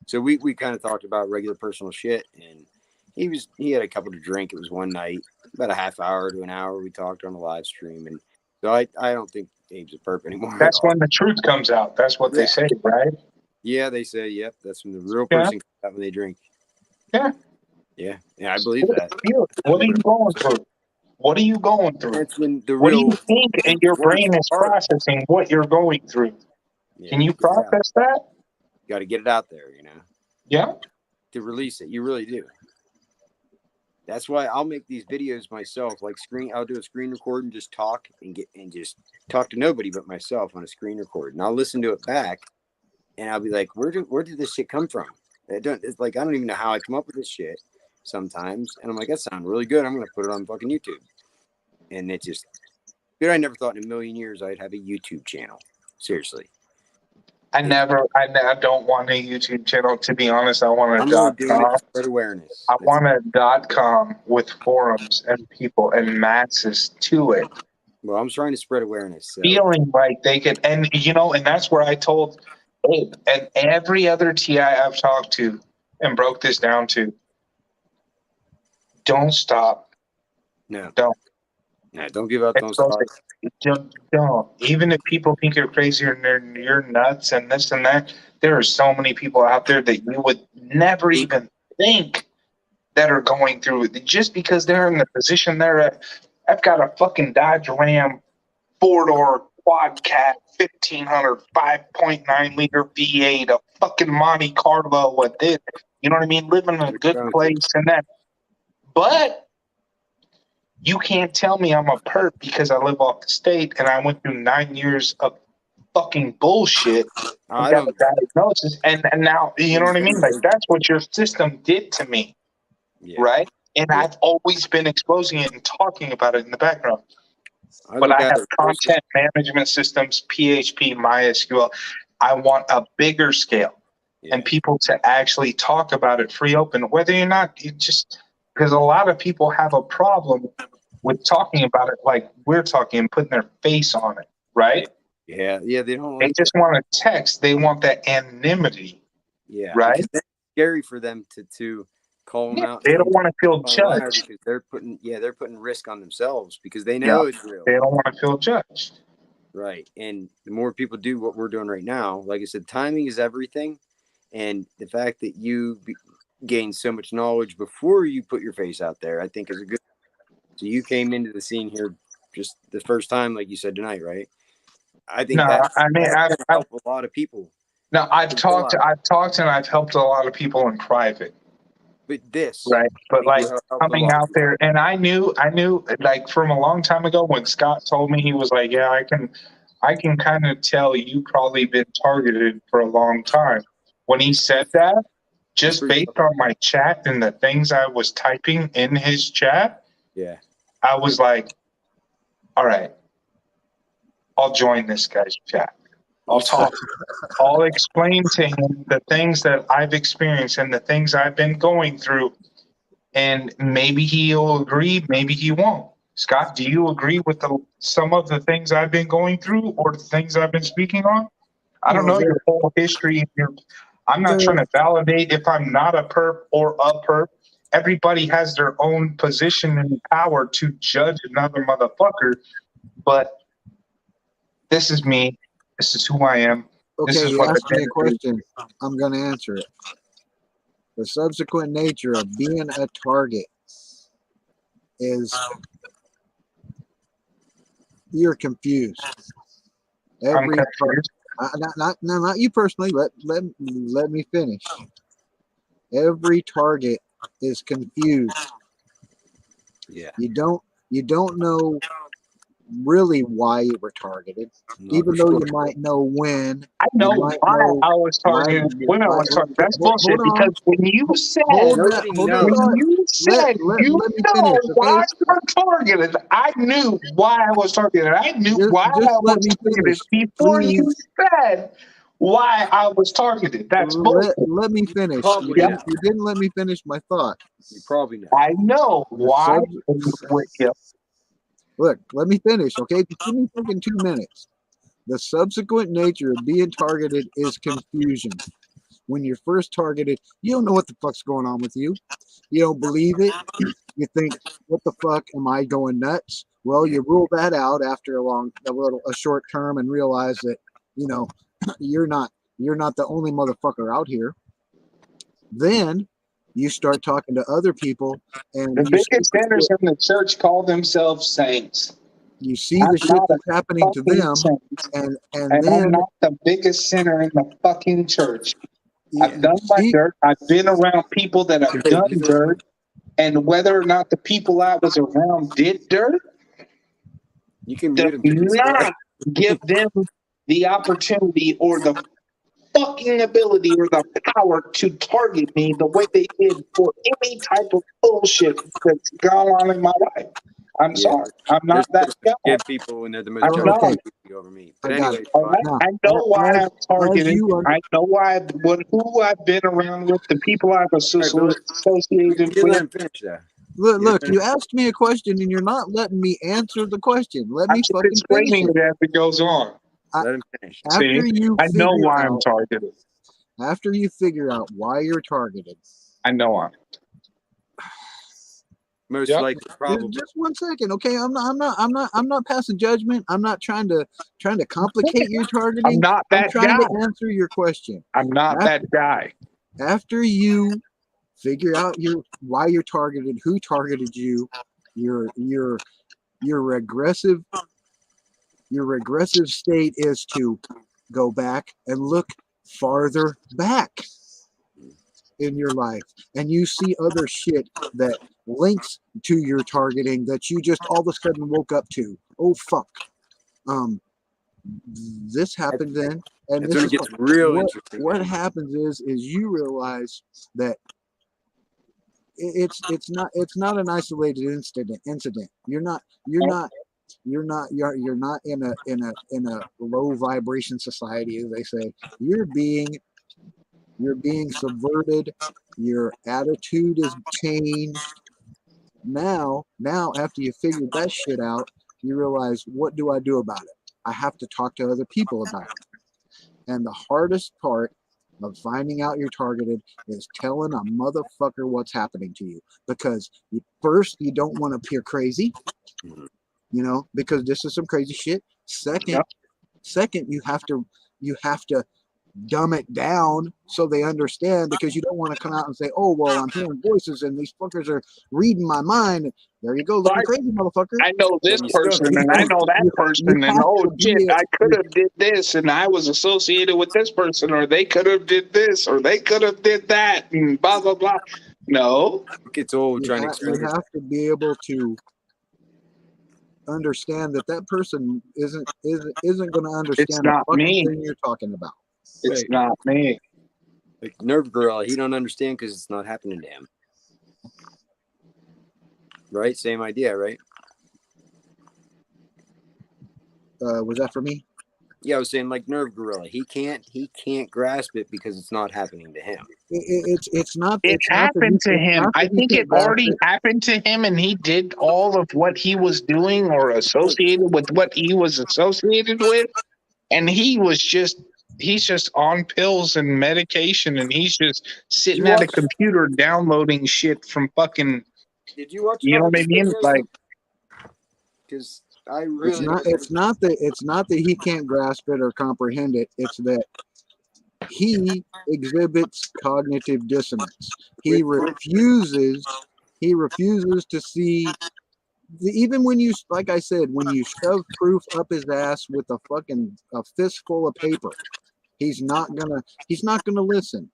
So we kind of talked about regular personal shit, and he had a couple to drink. It was one night, about a half hour to an hour. We talked on a live stream, and so I don't think Abe's a perp anymore. That's when the truth comes out. That's what they say, right? Yeah, they say, yep. That's when the real person comes out when they drink. Yeah. Yeah, I believe that. What are you going through? What are you going through? That's when the what real. do you think and your brain is processing what you're going through? Yeah, can you process that? You got to get it out there, Yeah. To release it, you really do. That's why I'll make these videos myself. Like I'll do a screen record and just talk and just talk to nobody but myself on a screen record, and I'll listen to it back, and I'll be like, where did this shit come from? It's like I don't even know how I come up with this shit sometimes, and I'm like, that sounds really good. I'm gonna put it on fucking YouTube, and it just. But I never thought in a million years I'd have a YouTube channel. Seriously. I don't want a YouTube channel. To be honest, I want a I'm only doing it .com. to spread awareness. I That's want a .com with forums and people and masses to it, Well, I'm trying to spread awareness. So. feeling like they could. And and that's where I told Abe and every other TI I've talked to and broke this down to. Don't stop. No. Don't. No, don't give up. Don't stop. Don't. Even if people think you're crazy or you're nuts and this and that, there are so many people out there that you would never even think that are going through it just because they're in the position they're at. I've got a fucking Dodge Ram 4-door quad cat 1500 5.9 liter V8, a fucking Monte Carlo with it. You know what I mean? Living in a good place and that. But you can't tell me I'm a perp because I live off the state and I went through 9 years of fucking bullshit and got a diagnosis. And now, you know what I mean? Like, that's what your system did to me, right? And I've always been exposing it and talking about it in the background. But I have content management systems, PHP, MySQL. I want a bigger scale and people to actually talk about it free open, whether you're not, because a lot of people have a problem with talking about it like we're talking and putting their face on it, right? Yeah, they don't. They just want to text. They want that anonymity. Yeah, right. It's scary for them to call them out. They don't want to feel judged because they're putting risk on themselves because they know it's real. They don't want to feel judged. Right, and the more people do what we're doing right now, like I said, timing is everything, and the fact that you gain so much knowledge before you put your face out there, I think is a good. So you came into the scene here just the first time, like you said tonight, right? I think I've helped a lot of people. No, I've talked and I've helped a lot of people in private. But this, right? But like coming out there, and I knew like from a long time ago when Scott told me, he was like, "Yeah, I can kind of tell you probably been targeted for a long time." When he said that, just based on my chat and the things I was typing in his chat. Yeah. I was like, all right, I'll join this guy's chat. I'll talk. I'll explain to him the things that I've experienced and the things I've been going through. And maybe he'll agree, maybe he won't. Scott, do you agree with some of the things I've been going through or the things I've been speaking on? I don't know your whole history. I'm not trying to validate if I'm not a perp or a perp. Everybody has their own position and power to judge another motherfucker. But this is me. This is who I am. Okay, this is you what asked me a question. I'm going to answer it. The subsequent nature of being a target is you're confused. I'm confused. Not you personally. Let me finish. Every target is confused. Yeah. You don't know really why you were targeted, No, even though you might know when. I know why I was targeted. When I was targeted. That's bullshit. Because when you said you know why you were targeted, I knew why I was targeted. I knew why I was targeted before you said why I was targeted. That's bullshit. Let me finish. You didn't let me finish my thought. You probably know. I know why. Look, let me finish, okay? Give me fucking 2 minutes. The subsequent nature of being targeted is confusion. When you're first targeted, you don't know what the fuck's going on with you. You don't believe it. You think, what the fuck, am I going nuts? Well, you rule that out after a short term and realize that, you're not the only motherfucker out here. Then you start talking to other people, and the biggest sinners in the church call themselves saints. You see the shit that's happening to them, and then I'm not the biggest sinner in the fucking church. I've done my dirt. I've been around people that have done dirt, and whether or not the people I was around did dirt, you can not give them the opportunity or the fucking ability or the power to target me the way they did for any type of bullshit that's gone on in my life. I'm sorry. I'm not There's that guy. good people when they're the most I'm jealous not. people over me. But I got anyway, it. All right? Now, I know why as I'm targeted. you I know why who I've been around with, the people I've all right, Billy, associated you let with. him finish though. look, you asked me a question and you're not letting me answer the question. Let I'm me just fucking finish explaining it. it as it goes on. Let him finish. See, After you I know figure why I'm out, targeted. why you're targeted. I know I'm. Most Yep. likely, probably. Just 1 second, okay? I'm not passing judgment. I'm not trying to complicate your targeting. I'm not I'm that trying guy. to answer your question. I'm not that guy. After you figure out why you're targeted, who targeted you, your regressive state is to go back and look farther back in your life, and you see other shit that links to your targeting that you just all of a sudden woke up to. Oh fuck. This happened then, and That's this when is it gets real interesting. what happens is you realize that it's not an isolated incident. You're not in a low vibration society, as they say. You're being subverted. Your attitude is changed. Now after you figured that shit out, you realize, what do I do about it? I have to talk to other people about it. And the hardest part of finding out you're targeted is telling a motherfucker what's happening to you, because first, you don't want to appear crazy, because this is some crazy shit. Second, you have to dumb it down so they understand, because you don't want to come out and say, oh, well, I'm hearing voices and these fuckers are reading my mind. There you go, looking crazy, motherfucker. I know this person and I know that person, and oh shit, I could have did this and I was associated with this person, or they could have did this or they could have did that, and blah blah blah. No, it's old trying to explain. You have to be able to understand that person isn't going to understand it's not the fucking me. thing you're talking about. It's not me. Like Nerve Gorilla, he don't understand because it's not happening to him. Right? Same idea, right? Was that for me? Yeah, I was saying like Nerve Gorilla. He can't grasp it because it's not happening to him. It's not. It happened to him. I think it already it. happened to him, and he did all of what he was doing or associated with what he was associated with, and he's just on pills and medication, and he's just sitting at a computer downloading shit from fucking. Did you watch? You know what I mean? Like, because I really. It's not that he can't grasp it or comprehend it. It's that he exhibits cognitive dissonance. He refuses to see. Even when you, like I said, when you shove proof up his ass with a fistful of paper, he's not gonna listen.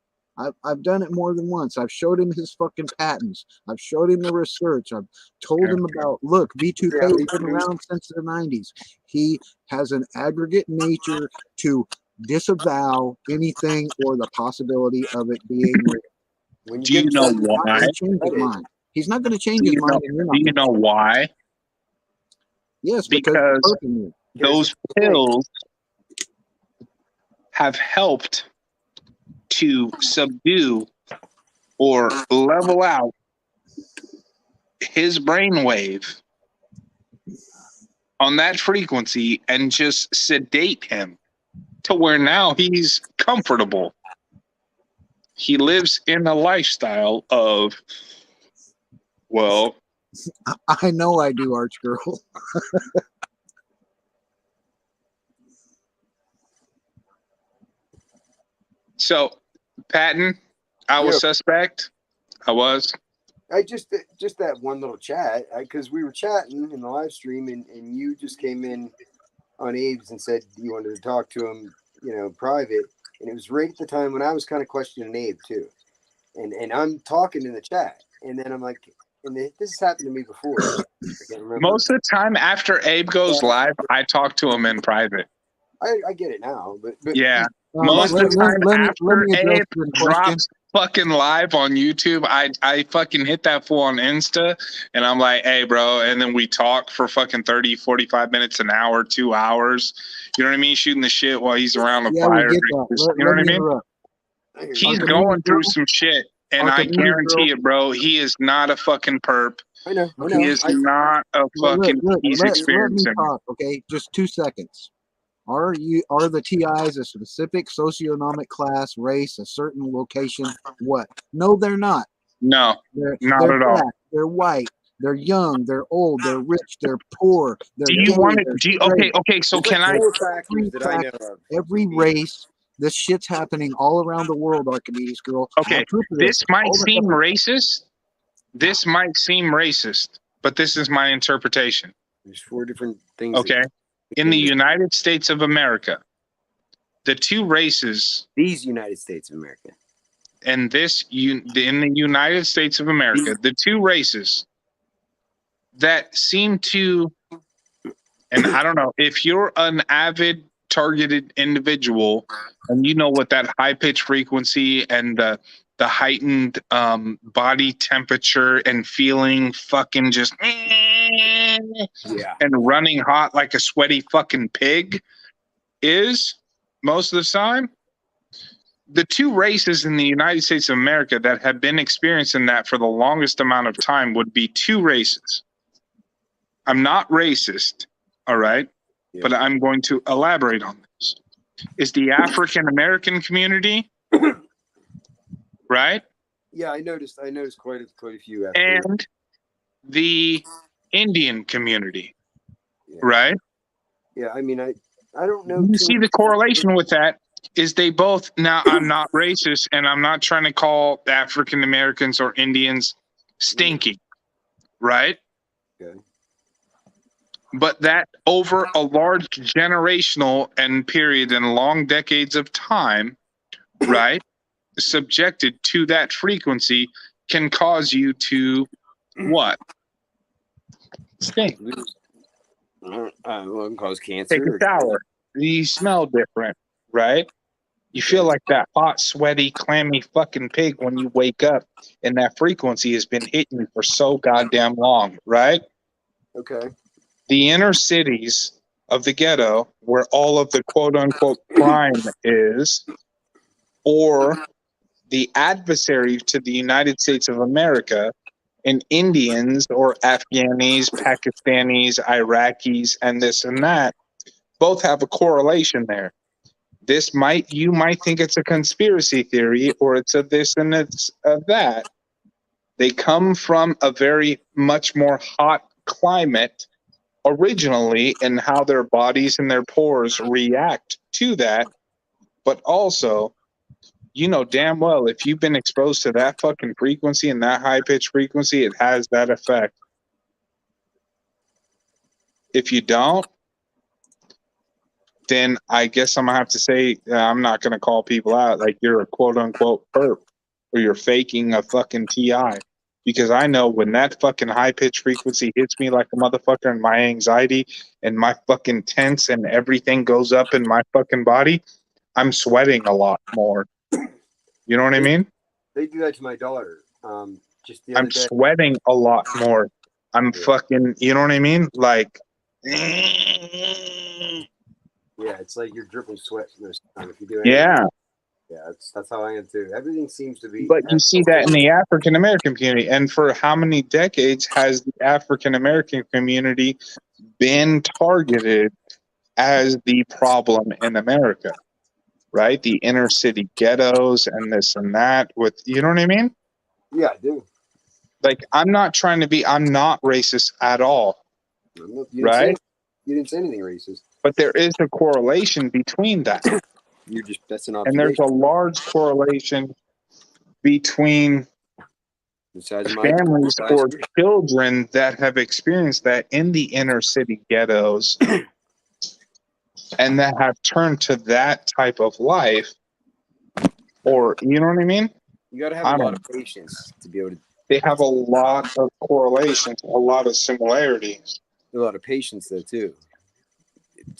I've done it more than once. I've showed him his fucking patents. I've showed him the research. I've told him about, look, V2K has been around since the 90s. He has an aggregate nature to disavow anything or the possibility of it being real. do you know why? He's not going to change his mind. Do you know why? Yes, because those pills have helped to subdue or level out his brainwave on that frequency and just sedate him to where now he's comfortable. He lives in a lifestyle of, well, I know I do, Arch Girl. So, Patton, I was suspect. I was. I just that one little chat, because we were chatting in the live stream, and you just came in on Abe's and said you wanted to talk to him, private, and it was right at the time when I was kind of questioning Abe too, and I'm talking in the chat, and then I'm like, and this has happened to me before. I can't remember. Most of the time after Abe goes live, I talk to him in private. I get it now, but yeah. Most of the time after Abe drops fucking live on YouTube. I fucking hit that fool on Insta, and I'm like, hey, bro. And then we talk for fucking 30, 45 minutes, an hour, 2 hours. You know what I mean? Shooting the shit while he's around the Yeah, fire. we get that. You know what I mean? Interrupt. He's Our going community through girl- some shit, and our I community guarantee girl- it, bro. He is not a fucking perp. I know. He is not a fucking. He's let me experiencing. talk, okay? Just 2 seconds. Are the TIs a specific socioeconomic class, race, a certain location? What? No, they're not. No, They're not at all. black, they're white, they're young, they're old, they're rich, they're poor, they're Do you gay, want it? they're Do you, straight. okay. So There's can I? 4 factors that I know of. Every race, this shit's happening all around the world, Archimedes girl. I Okay, have proof of this might All the seem stuff- racist. This might seem racist, but this is my interpretation. There's 4 different things. Okay, in the United States of America, the 2 races These United States of America. and in the United States of America, the 2 races that seem to, and I don't know, if you're an avid targeted individual and you know what that high pitch frequency and the heightened body temperature and feeling fucking just and running hot like a sweaty fucking pig is most of the time, the 2 races in the United States of America that have been experiencing that for the longest amount of time would be 2 races. I'm not racist, all right? Yeah. But I'm going to elaborate on this. Is the African American community, right? Yeah, I noticed quite a few. And the Indian community, Yeah. right? Yeah, I mean, I don't know. You see the correlation with that is they both, now I'm not racist and I'm not trying to call African Americans or Indians stinky, right? Okay. But that over a large generational and period and long decades of time, right, subjected to that frequency can cause you to what? Stink. Well, it can cause Take cancer. a shower. You smell different, right? You feel like that hot, sweaty, clammy fucking pig when you wake up, and that frequency has been hitting you for so goddamn long, right? Okay. The inner cities of the ghetto, where all of the quote-unquote crime is, or the adversary to the United States of America, and Indians or Afghanis, Pakistanis, Iraqis, and this and that, both have a correlation there. You might think it's a conspiracy theory, or it's a this and it's a that. They come from a very much more hot climate originally, and how their bodies and their pores react to that. But also, you know damn well if you've been exposed to that fucking frequency and that high pitch frequency, it has that effect. If you don't, then I guess I'm gonna have to say I'm not gonna call people out like you're a quote unquote perp or you're faking a fucking TI. Because I know when that fucking high pitch frequency hits me like a motherfucker and my anxiety and my fucking tense and everything goes up in my fucking body, I'm sweating a lot more. You know what I mean? They do that to my daughter. Just the other I'm day. sweating a lot more. I'm fucking, you know what I mean? Like, Yeah, it's like you're dripping sweat most of the time if you do yeah. anything. Yeah, that's how I am too. Everything seems to be. But you see that in the African American community. And for how many decades has the African American community been targeted as the problem in America? Right? The inner city ghettos and this and that with, you know what I mean? Yeah, I do. Like, I'm not racist at all. Right? You didn't say anything racist. But there is a correlation between that. That's an And there's observation. a large correlation between families or children that have experienced that in the inner city ghettos and that have turned to that type of life, or you know what I mean? You got to have a lot of patience to be able to. They have a lot of correlations, a lot of similarities. A lot of patience though too.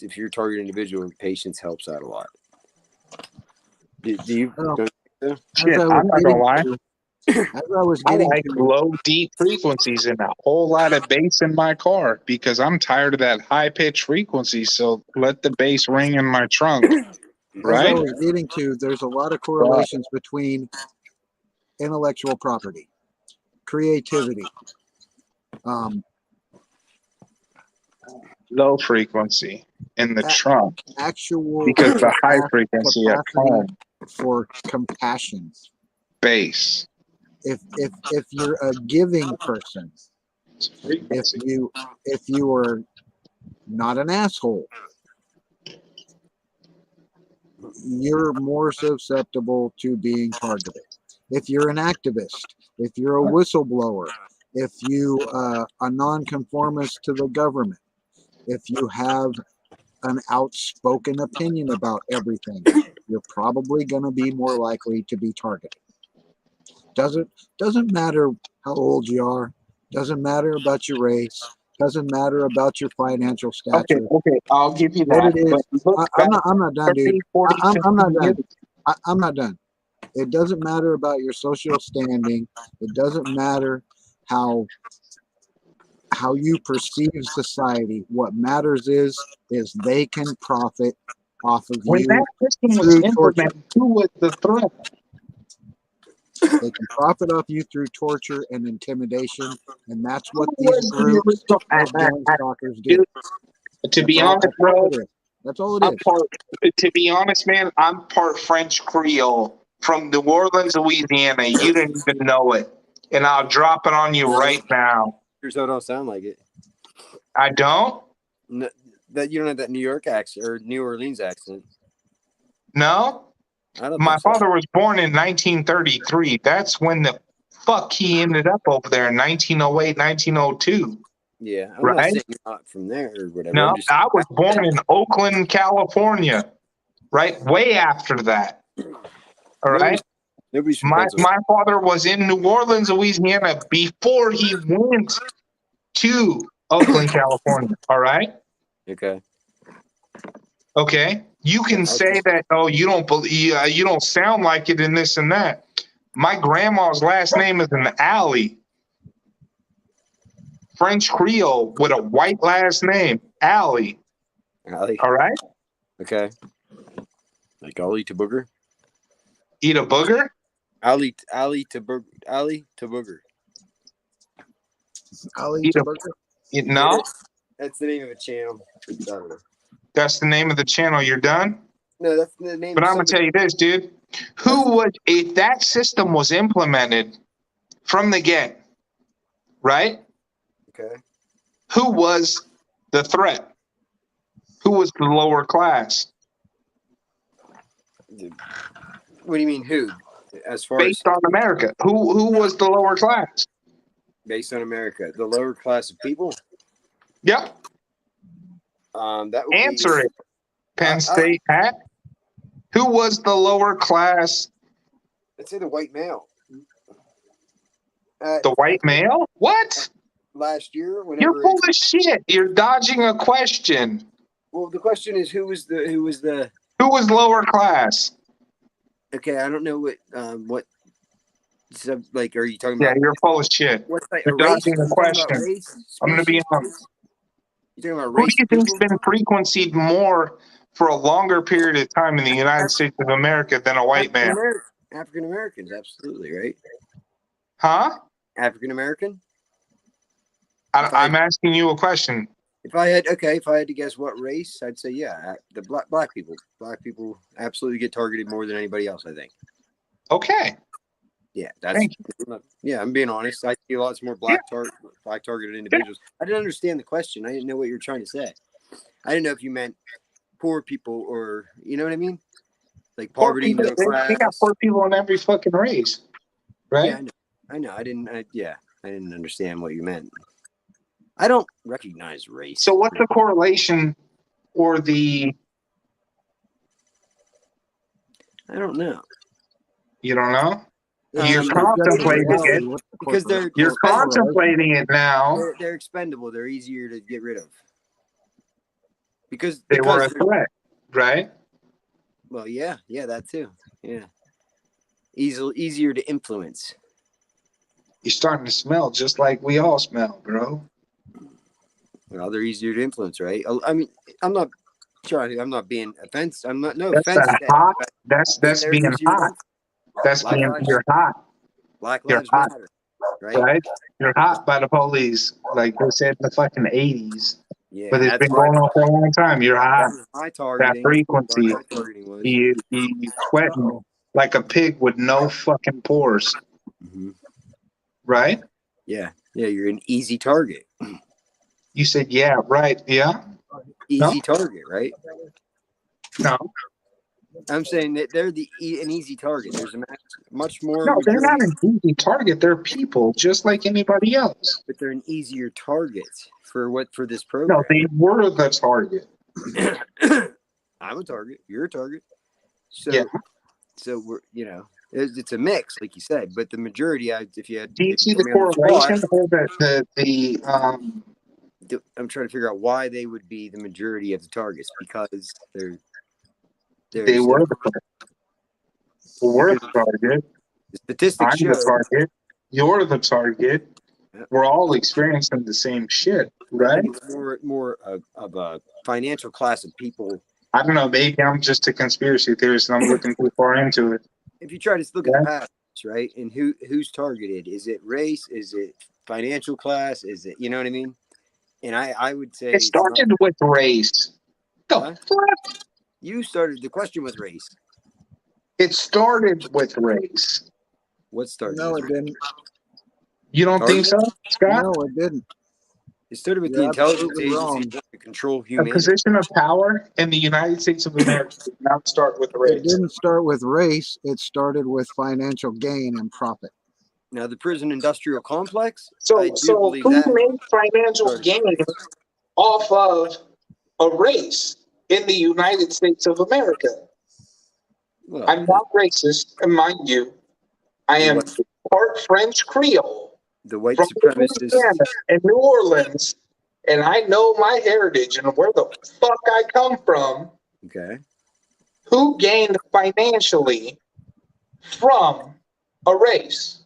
If you're a target individual, patience helps out a lot. Do you? Shit, I was I'm not gonna getting lie. to, as I was I getting like to, low, deep frequencies and a whole lot of bass in my car because I'm tired of that high pitch frequency. So let the bass ring in my trunk, as I right? was getting to, there's a lot of Wow. correlations between intellectual property, creativity, um, Low frequency in the a- trunk actual because the high frequency at capacity home, for compassion. bass. If you're a giving person, It's if frequency. you are not an asshole, you're more susceptible to being targeted. If you're an activist, if you're a whistleblower, if you a nonconformist to the government, if you have an outspoken opinion about everything, you're probably going to be more likely to be targeted. Doesn't matter how old you are, doesn't matter about your race, doesn't matter about your financial Okay, stature. okay, I'll give you What that. it is, But look back I'm not done, 30, dude. 40, I'm not 50 done. years. I'm not done. It doesn't matter about your social standing. It doesn't matter how you perceive society. What matters is they can profit off of When that you system was through torture. implemented, who was the threat? They can profit off you through torture and intimidation, and that's Who what these was the groups original? of gang stalkers do. Dude, to be honest, bro, It is. That's all it I'm is. part. To be honest, man, I'm part French Creole from New Orleans, Louisiana. You didn't even know it, and I'll drop it on you right now. So it don't sound like it. I don't. No, that you don't have that New York accent or New Orleans accent. No, I don't my think so. father was born in 1933. That's when the fuck he ended up over there in 1908, 1902. Yeah, I'm not Right? saying you're not from there or whatever. No, I'm just I was born in Oakland, California. Right, way after that. All right. nobody's from Pennsylvania. My father was in New Orleans, Louisiana before he went to Oakland, California. All right. Okay. Okay. You can say that, oh, you don't believe, you don't sound like it in this and that. My grandma's last name is an Alley. French Creole with a white last name, Alley. Ali. All right. Okay. Like Ali to booger. Eat a booger. Ali to booger. Ali to booger. Ali Eat to a burger. No. That's the name of a channel. That's the name of the channel. You're done. No, that's the name. But I'm gonna tell you this, dude. Who would, if that system was implemented from the get, right? Okay. Who was the threat? Who was the lower class? What do you mean? Who? As far Based on America, who was the lower class? based on America, the lower class of people. Yep. That would Answer be, it. Penn State hat. Who was the lower class? Let's say the white male. The white male? What? Last year, You're whenever. full of shit. You're dodging a question. Well, the question is, who was the? Who was lower class? Okay, I don't know what. Like, are you talking Yeah, about? you're full of shit. What's like You're a race? dodging Are a you talking about question. race? I'm gonna be Species? honest. You talking about Who do race? you think's been frequencied more for a longer period of time in the United States of America than a white man? African Americans, absolutely, right? Huh? African American. I'm asking you a question. If I had to guess what race, I'd say yeah, the black people. Black people absolutely get targeted more than anybody else, I think. Okay. Yeah, I'm being honest. I see lots more black targeted individuals. I didn't understand the question. I didn't know what you were trying to say. I didn't know if you meant poor people or you know what I mean, like poverty, middle class. They got poor people in every fucking race, right? Yeah, I know. I didn't understand what you meant. I don't recognize race. So what's the correlation or the? I don't know. You don't know. You're Because contemplating it. Because You're contemplating it now. They're expendable. They're easier to get rid of. Because They were a threat, right? Well, yeah, that too. Yeah. easier to influence. You're starting to smell just like we all smell, bro. Well, they're easier to influence, right? I mean, I'm not being offensive. I'm not, no That's offense a to that, hot. but That's they're being easier to hot. influence. That's Black being lives, you're hot. Black You're lives hot, matter, right? right? You're hot by the police, like they said in the fucking 80s. Yeah, But and it's been going on for a long time. You're hot. that was my That targeting. frequency, My targeting was. you sweating like a pig with no fucking pores, Mhm. right? Yeah, you're an easy target. You said, yeah, right, yeah. Easy target, right? No, I'm saying that they're an easy target. There's a much more no, they're not majority, an easy target. They're people just like anybody else. but they're an easier target for this No, program. they were the target. I'm a target. You're a target. So, Yeah. so we're it's a mix, like you said. But the majority, if you Do you see put the me on the correlation spot, or I'm trying to figure out why they would be the majority of the targets because they were the target. We're the target. The statistics I'm show the target. You're the target. Yeah. We're all experiencing the same shit, I right? think it's more of a financial class of people. I don't know. Maybe I'm just a conspiracy theorist and I'm looking too far into it. If you try to look at the patterns, right, and who's targeted, is it race? Is it financial class? Is it, you know what I mean? And I would say It started with race. Huh? The fuck? You started the question with race. It started with race. What started? No, with it race? didn't. You don't think so, Scott? No, it didn't. It started with You're the intelligence absolutely wrong. agency to control A humanity. position of power in the United States of America did not start with It race. didn't start with race. It started with financial gain and profit. Now, the prison industrial complex, I So, do so believe who that made financial started gain with race. off of a race in the United States of America? Well, I'm not racist, and mind you, I am part French Creole the white from supremacists. Louisiana and New Orleans, and I know my heritage and where the fuck I come from. Okay. Who gained financially from a race?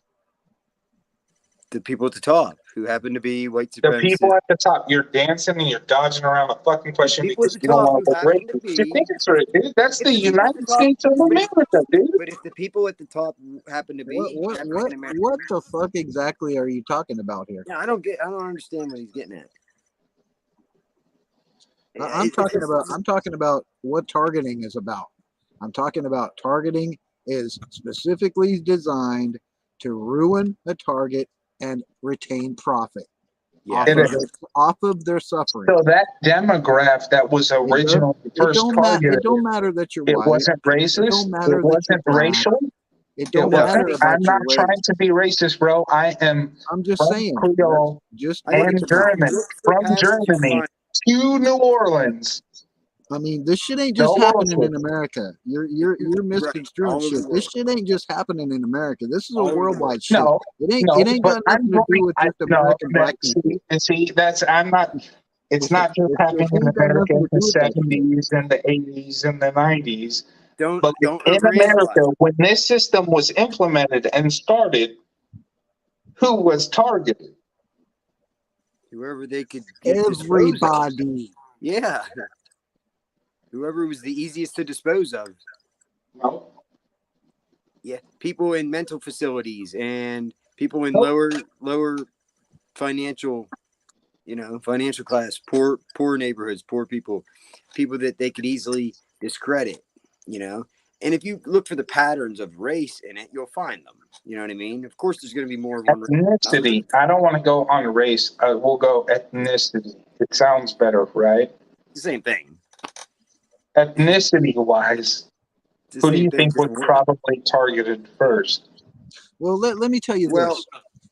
The people at the top who happen to be white The supremacists. people at the top. You're dancing and you're dodging around the fucking question people at because the you don't top want who to happen break to it. Just be- answer it, dude. That's If the the people at the United top- States of America, dude. But if the people at the top happen to be African American, What the fuck exactly are you talking about here? yeah, I don't understand what he's getting at. I'm talking about what targeting is about. I'm talking about targeting is specifically designed to ruin a target and retain profit Yeah. off of their suffering. So that demographic that was originally first targeted, it don't matter that you're it white. wasn't racist. It don't matter It that wasn't you're black. racial. It It don't matter wasn't. about I'm not your trying race. to be racist, bro. I am I'm just from saying. Creole Just and German, from Germany to New Orleans. I mean, this shit ain't just No happening bullshit. in America. You're misconstruing All over shit. the This shit ain't just happening in America. This is a All over the worldwide shit. No, It ain't but got I'm nothing to do going. with just American black people. See, that's I'm not. It's not just happening in ain't got America nothing in to the do with that shit. 70s and the 80s and the 90s. Don't But in overanalyze. America, when this system was implemented and started, who was targeted? Whoever they could dispose of. Everybody. Yeah. Whoever was the easiest to dispose of. No. Yeah. People in mental facilities and people in Nope. lower financial, financial class, poor neighborhoods, poor people that they could easily discredit, And if you look for the patterns of race in it, you'll find them. You know what I mean? Of course, there's going to be more of one race than Ethnicity. I don't want to go on race. We'll go ethnicity. It sounds better, right? the same thing. Ethnicity-wise, It's the who do same you thing, think was different word. probably targeted first? Well, let me tell you Well, this.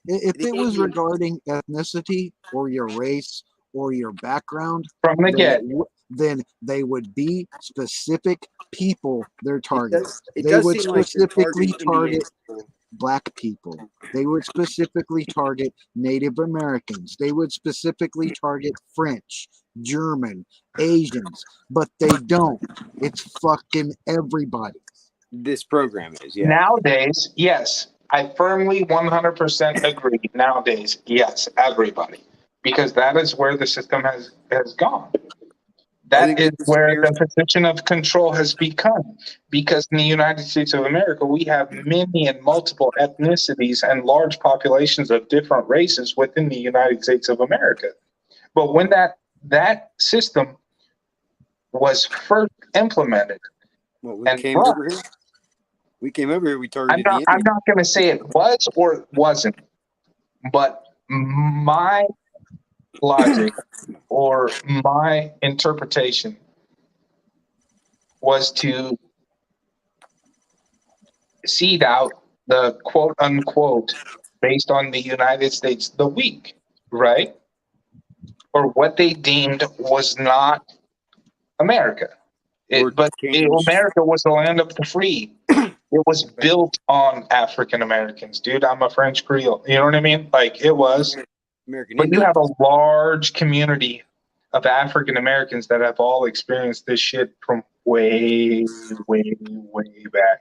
If the it was Indian- regarding ethnicity or your race or your background, From the get. then they would be specific people they're targeting. It They does would seem like they're specifically targeting target Indian people. black people. They would specifically target Native Americans. They would specifically target French, German, Asians, but they don't. It's fucking everybody. This program is, yeah. Nowadays, yes, I firmly 100% agree. Nowadays, yes, everybody, because that is where the system has gone. That is where the position of control has become. Because in the United States of America, we have many and multiple ethnicities and large populations of different races within the United States of America. But when that system was first implemented, Well, we and came over here. We came over here. We targeted the I'm not going to say it was or it wasn't, but my logic or my interpretation was to seed out the quote unquote based on the United States, the weak, right? Or what they deemed was not America. America was the land of the free. It was built on African Americans, dude. I'm a French Creole. You know what I mean? Like it was. American But you Indian. have a large community of African Americans that have all experienced this shit from way, way, way back.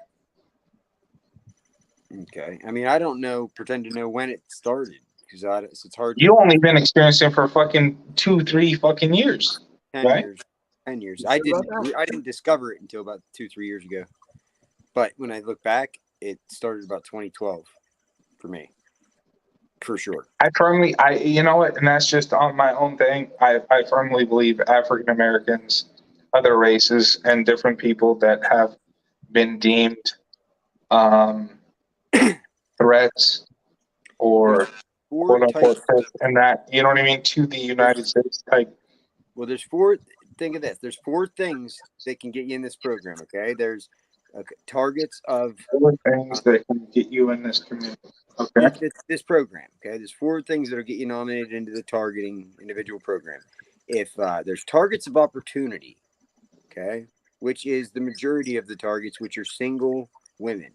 Okay. I mean, I don't pretend to know when it started because it's hard. You only been experiencing for fucking 2-3 fucking years. 10 right? years. 10 years. I didn't discover it until about 2-3 years ago. But when I look back, it started about 2012 for me. For sure. You know what, and that's just on my own thing. I firmly believe African Americans, other races, and different people that have been deemed threats or quote unquote threats, and that, you know what I mean, to the United States. Well, think of this. There's 4 things that can get you in this program, okay? There's targets of 4 things that can get you in this community. Okay. This program, okay? There's 4 things that'll get you nominated into the targeting individual program. If there's targets of opportunity, okay, which is the majority of the targets, which are single women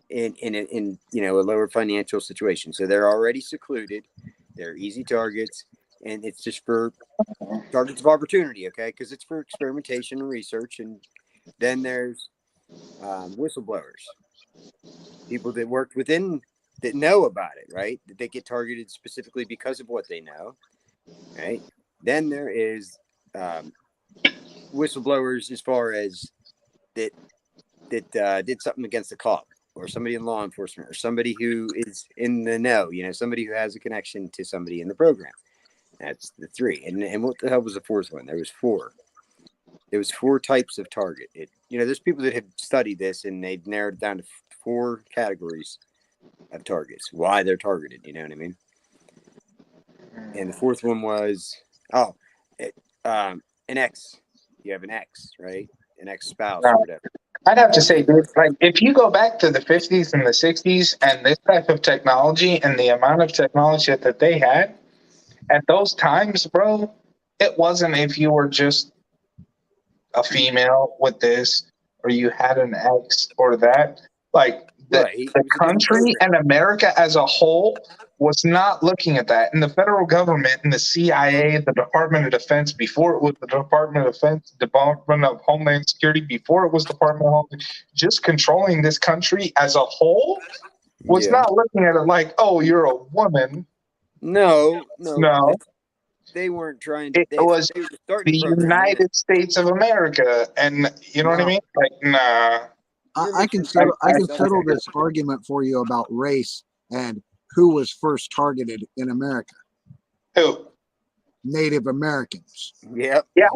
in a lower financial situation. So they're already secluded. They're easy targets, and it's just for targets of opportunity, okay? Because it's for experimentation and research. And then there's whistleblowers, people that worked within that know about it, right? That they get targeted specifically because of what they know, right? Then there is whistleblowers as far as that did something against the cop or somebody in law enforcement or somebody who is in the know, somebody who has a connection to somebody in the program. That's the 3. And what the hell was the 4th one? There was 4. There was 4 types of target. There's people that have studied this and they've narrowed it down to 4 categories of targets, why they're targeted, you know what I mean? And the 4th one was an ex. You have an ex, right? An ex-spouse or whatever. I'd have to say, dude, like if you go back to the 50s and the 60s and this type of technology and the amount of technology that they had at those times, bro, it wasn't if you were just a female with this or you had an ex or that. Like the country and America as a whole was not looking at that. And the federal government and the CIA, the Department of Defense, before it was the Department of Defense, Department of Homeland Security, before it was Department of Homeland, just controlling this country as a whole was not looking at it like, oh, you're a woman. No. They weren't trying to. It was the United States of America. And you know what I mean? Like, nah. I can settle this argument for you about race and who was first targeted in America. Who? Native Americans. Yep. Yeah.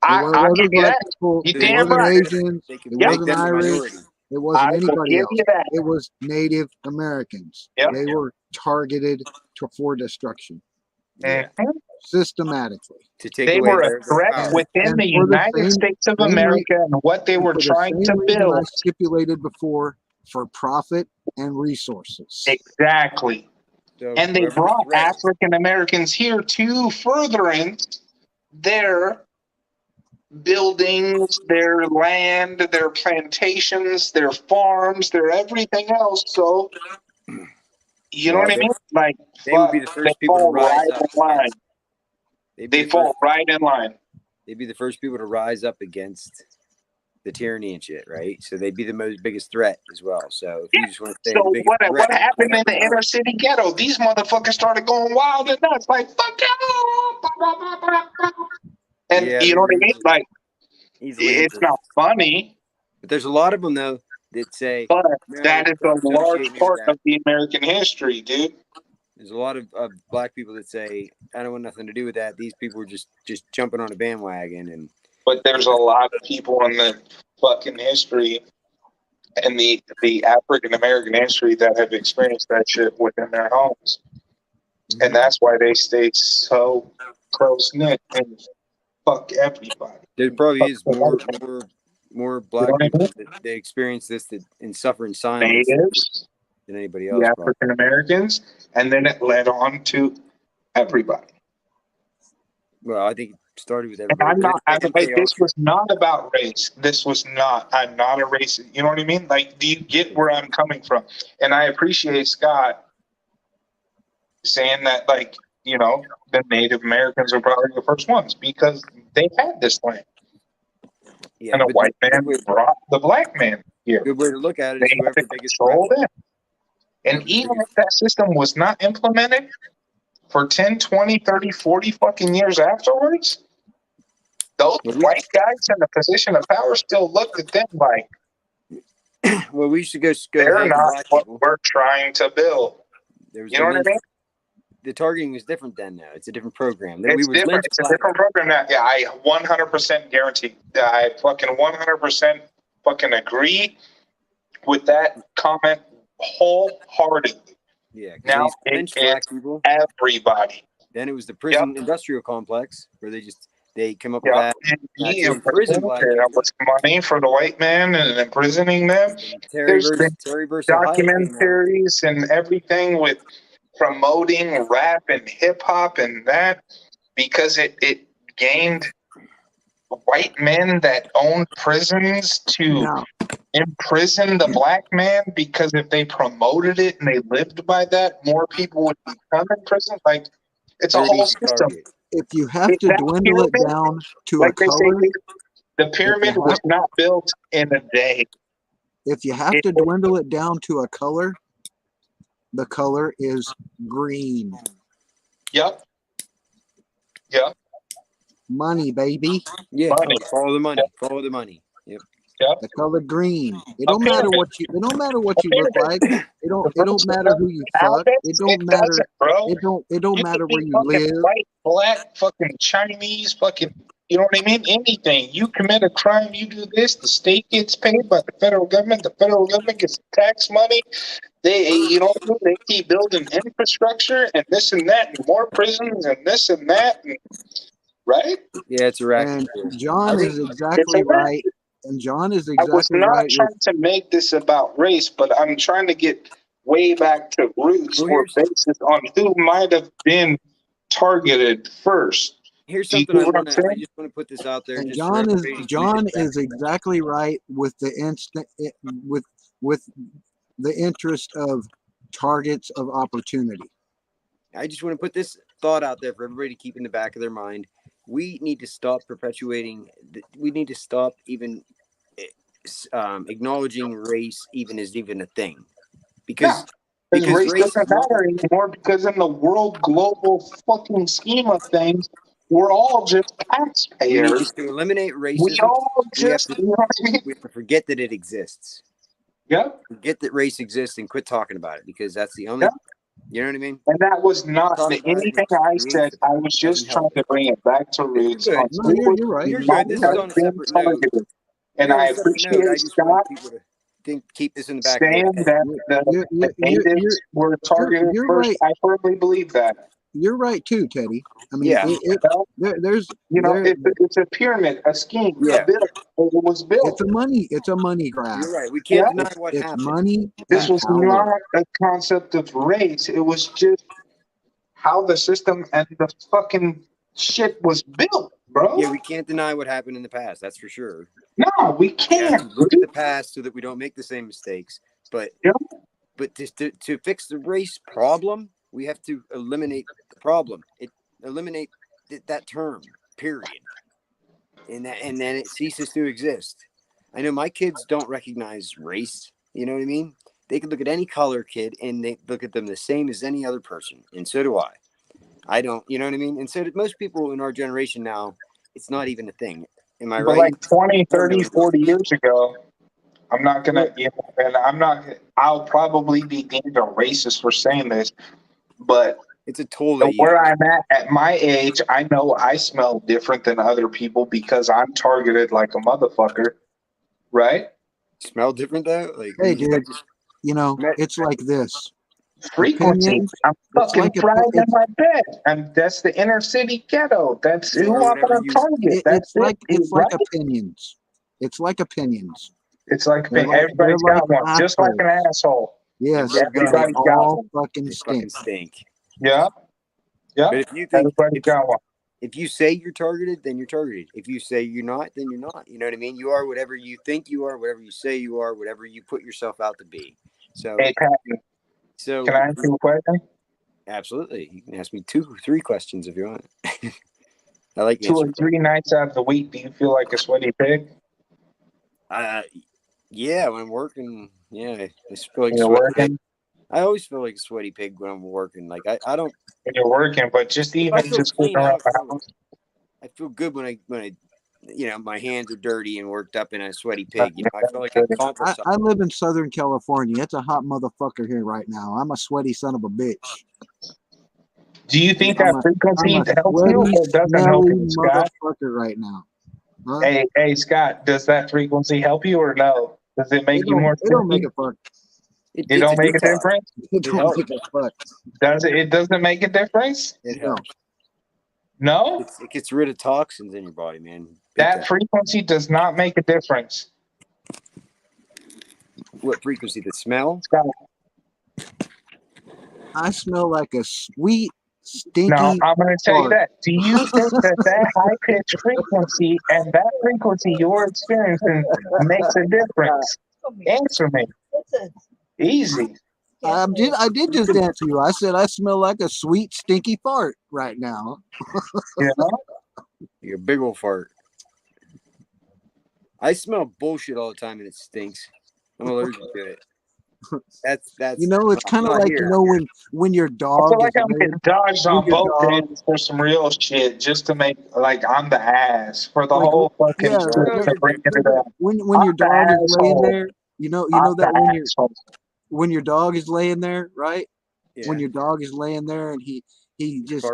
I'll give you that. It wasn't Asians. It wasn't Irish. It wasn't anybody else. It was Native Americans. Yep. They were targeted for destruction. Mm-hmm. Systematically. They were a threat within the United States of America and what they were trying to build. I stipulated before, for profit and resources. Exactly. So and they brought African Americans here to furtherance their buildings, their land, their plantations, their farms, their everything else. So, you know what I mean? Like, they would be the first people to rise up. They fall right in line. They'd be the first people to rise up against the tyranny and shit, right? So they'd be the most biggest threat as well. So if Yeah. you just want to say So the biggest what threat, happened in the inner city ghetto? These motherfuckers started going wild and nuts, like fuck you, and yeah, you know what I mean? Like easily it's not funny, But there's a lot of them though that say, but no, that is a don't large associate me with part that. of the American history, dude. There's a lot of black people that say, I don't want nothing to do with that. These people are just jumping on a bandwagon. And But there's a lot of people in the fucking history and the African American history that have experienced that shit within their homes. And that's why they stay so close knit and fuck everybody. there probably is more black what I people mean? that they experience this and suffer in silence Natives, than anybody the else. Probably. African Americans, and then it led on to everybody. Well, I think it started with And everybody. this was not about race. I'm not a racist. You know what I mean? Like, do you get where I'm coming from? And I appreciate Scott saying that, like, you know, the Native Americans are probably the first ones because they had this land. Yeah, And a but white man brought the black man here. good way to look at it They is had whoever to the biggest control threat. them. And even if that system was not implemented for 10, 20, 30, 40 fucking years afterwards, those white guys in the position of power still looked at them like, well, we should go they're help the not black what people. we're trying to build. There was You know what I mean? The targeting is different then now. It's a different program. Then It's different. It's a different program now. Yeah, I 100% guarantee. I fucking 100% fucking agree with that comment wholeheartedly. Yeah, because Now they lynched black people. Everybody. Then it was the prison industrial complex where they come up with Yeah, that. and To imprison black people. that was money for the white man and imprisoning them. Terry There's been versus Ohio came out. documentaries and everything with promoting rap and hip hop and that because it gained white men that owned prisons to imprison the black man because if they promoted it and they lived by that, more people would become imprisoned. Like it's a whole system. If you have to dwindle it down to a color, the pyramid was not built in a day. If you have to dwindle it down to a color, the color is green. Yep. Money, baby. Yeah. Follow the money. Follow the money. Yep. The color green. It don't matter what you. It don't matter what you look like. It don't matter who you fuck. It don't matter. It don't matter where you live. White, black, fucking Chinese, fucking. You know what I mean? Anything. You commit a crime, you do this. The state gets paid by the federal government. The federal government gets tax money. They, you know, they keep building infrastructure and this and that, and more prisons and this and that, and, right? Yeah, it's a racket. And John is exactly right. And John is exactly right. I was not trying to make this about race, but I'm trying to get way back to roots or basis on who might have been targeted first. Here's something I just want to put this out there. And John is exactly right with the with the interest of targets of opportunity. I just want to put this thought out there for everybody to keep in the back of their mind. We need to stop perpetuating. We need to stop even acknowledging race even as even a thing, because race doesn't matter anymore. Because in the world global fucking scheme of things, we're all just taxpayers. To eliminate racism, we all just we have to forget that it exists. Yep. Forget that race exists and quit talking about it, because that's the only. You know what I mean? And that was not anything I said. I was just trying to bring it back to roots. No, you're right. You're good. This is on a separate note. And I appreciate Scott keep this in the back saying that the natives were targeted first. Right. I firmly believe that. You're right too, Teddy. I mean, there's it's a pyramid, a scheme, a bill. It was built. It's a money grab. You're right. We can't deny what it's happened. Money. This was not a concept of race. It was just how the system and the fucking shit was built, bro. Yeah, we can't deny what happened in the past. That's for sure. No, we can't. Look at the past so that we don't make the same mistakes. But to fix the race problem, we have to eliminate the problem. Eliminate that term, period, and then it ceases to exist. I know my kids don't recognize race. You know what I mean? They could look at any color kid and they look at them the same as any other person. And so do I. I don't, you know what I mean? And so do most people in our generation now, it's not even a thing. Am I But right? like 20, 30, 40 years ago, I'm not gonna, you know, and I'll probably be deemed a racist for saying this, but it's a tool that where I'm at my age, I know I smell different than other people because I'm targeted like a motherfucker, right? Smell different though? Like, Hey, dude, you know, it's like this. Frequency. Opinions, I'm fucking like frying in my bed. And that's the inner city ghetto. That's who I'm gonna target. That's it's like opinions. It's like opinions. It's like They're everybody's they're got one, just like an asshole. Yes, everybody's they got all one. fucking stink. Yeah, yeah. But if you think everybody's got one. If you say you're targeted, then you're targeted. If you say you're not, then you're not. You know what I mean? You are whatever you think you are, whatever you say you are, whatever you put yourself out to be. So, hey, Patton, so can I ask you a question? Absolutely. You can ask me 2 or 3 questions if you want. I like 2 or 3 nights out of the week, do you feel like a sweaty pig? Yeah, when I'm working, yeah, I feel like you're working. I always feel like a sweaty pig when I'm working. Like I don't. When you're working, but just even just clean, around the house. I feel good when I, you know, my hands are dirty and worked up in a sweaty pig. You know, I feel like I accomplished something. I live in Southern California. It's a hot motherfucker here right now. I'm a sweaty son of a bitch. Do you think that frequency helps you or doesn't help you, Scott? Motherfucker right now. Huh? Hey, Scott, does that frequency help you or no? Does it make you more? It don't make a fuck. It don't make a difference. It don't make a fuck. Does it? It doesn't make a difference. It helps. No. It gets rid of toxins in your body, man. That frequency does not make a difference. What frequency? The smell? Scott. I smell like a sweet, stinky. No, I'm going to tell you that. Do you think that high-pitched frequency and that frequency you're experiencing makes a difference? Answer me. Easy. I did just answer you. I said I smell like a sweet, stinky fart right now. Yeah. You're a big old fart. I smell bullshit all the time and it stinks. I'm allergic to it. That's you know, it's kind of like here. You know when your dog. I feel like I'm getting dodged on both ends for some real shit, just to make like I'm the ass for the whole fucking shit to bring it up. When your dog is laying there, you know that when your dog is laying there, right? Yeah. When your dog is laying there and he just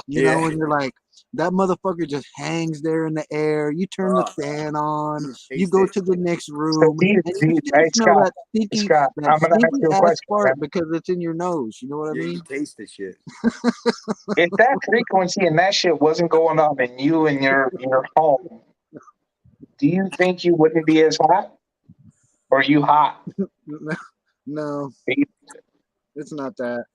you know, and you're like, that motherfucker just hangs there in the air. You turn the fan on. You go to the next room. So and you smell that stinky, ass fart because it's in your nose. You know what I mean? You taste the shit. If that frequency and that shit wasn't going on in you and your home, do you think you wouldn't be as hot? Or are you hot? No, it's not that.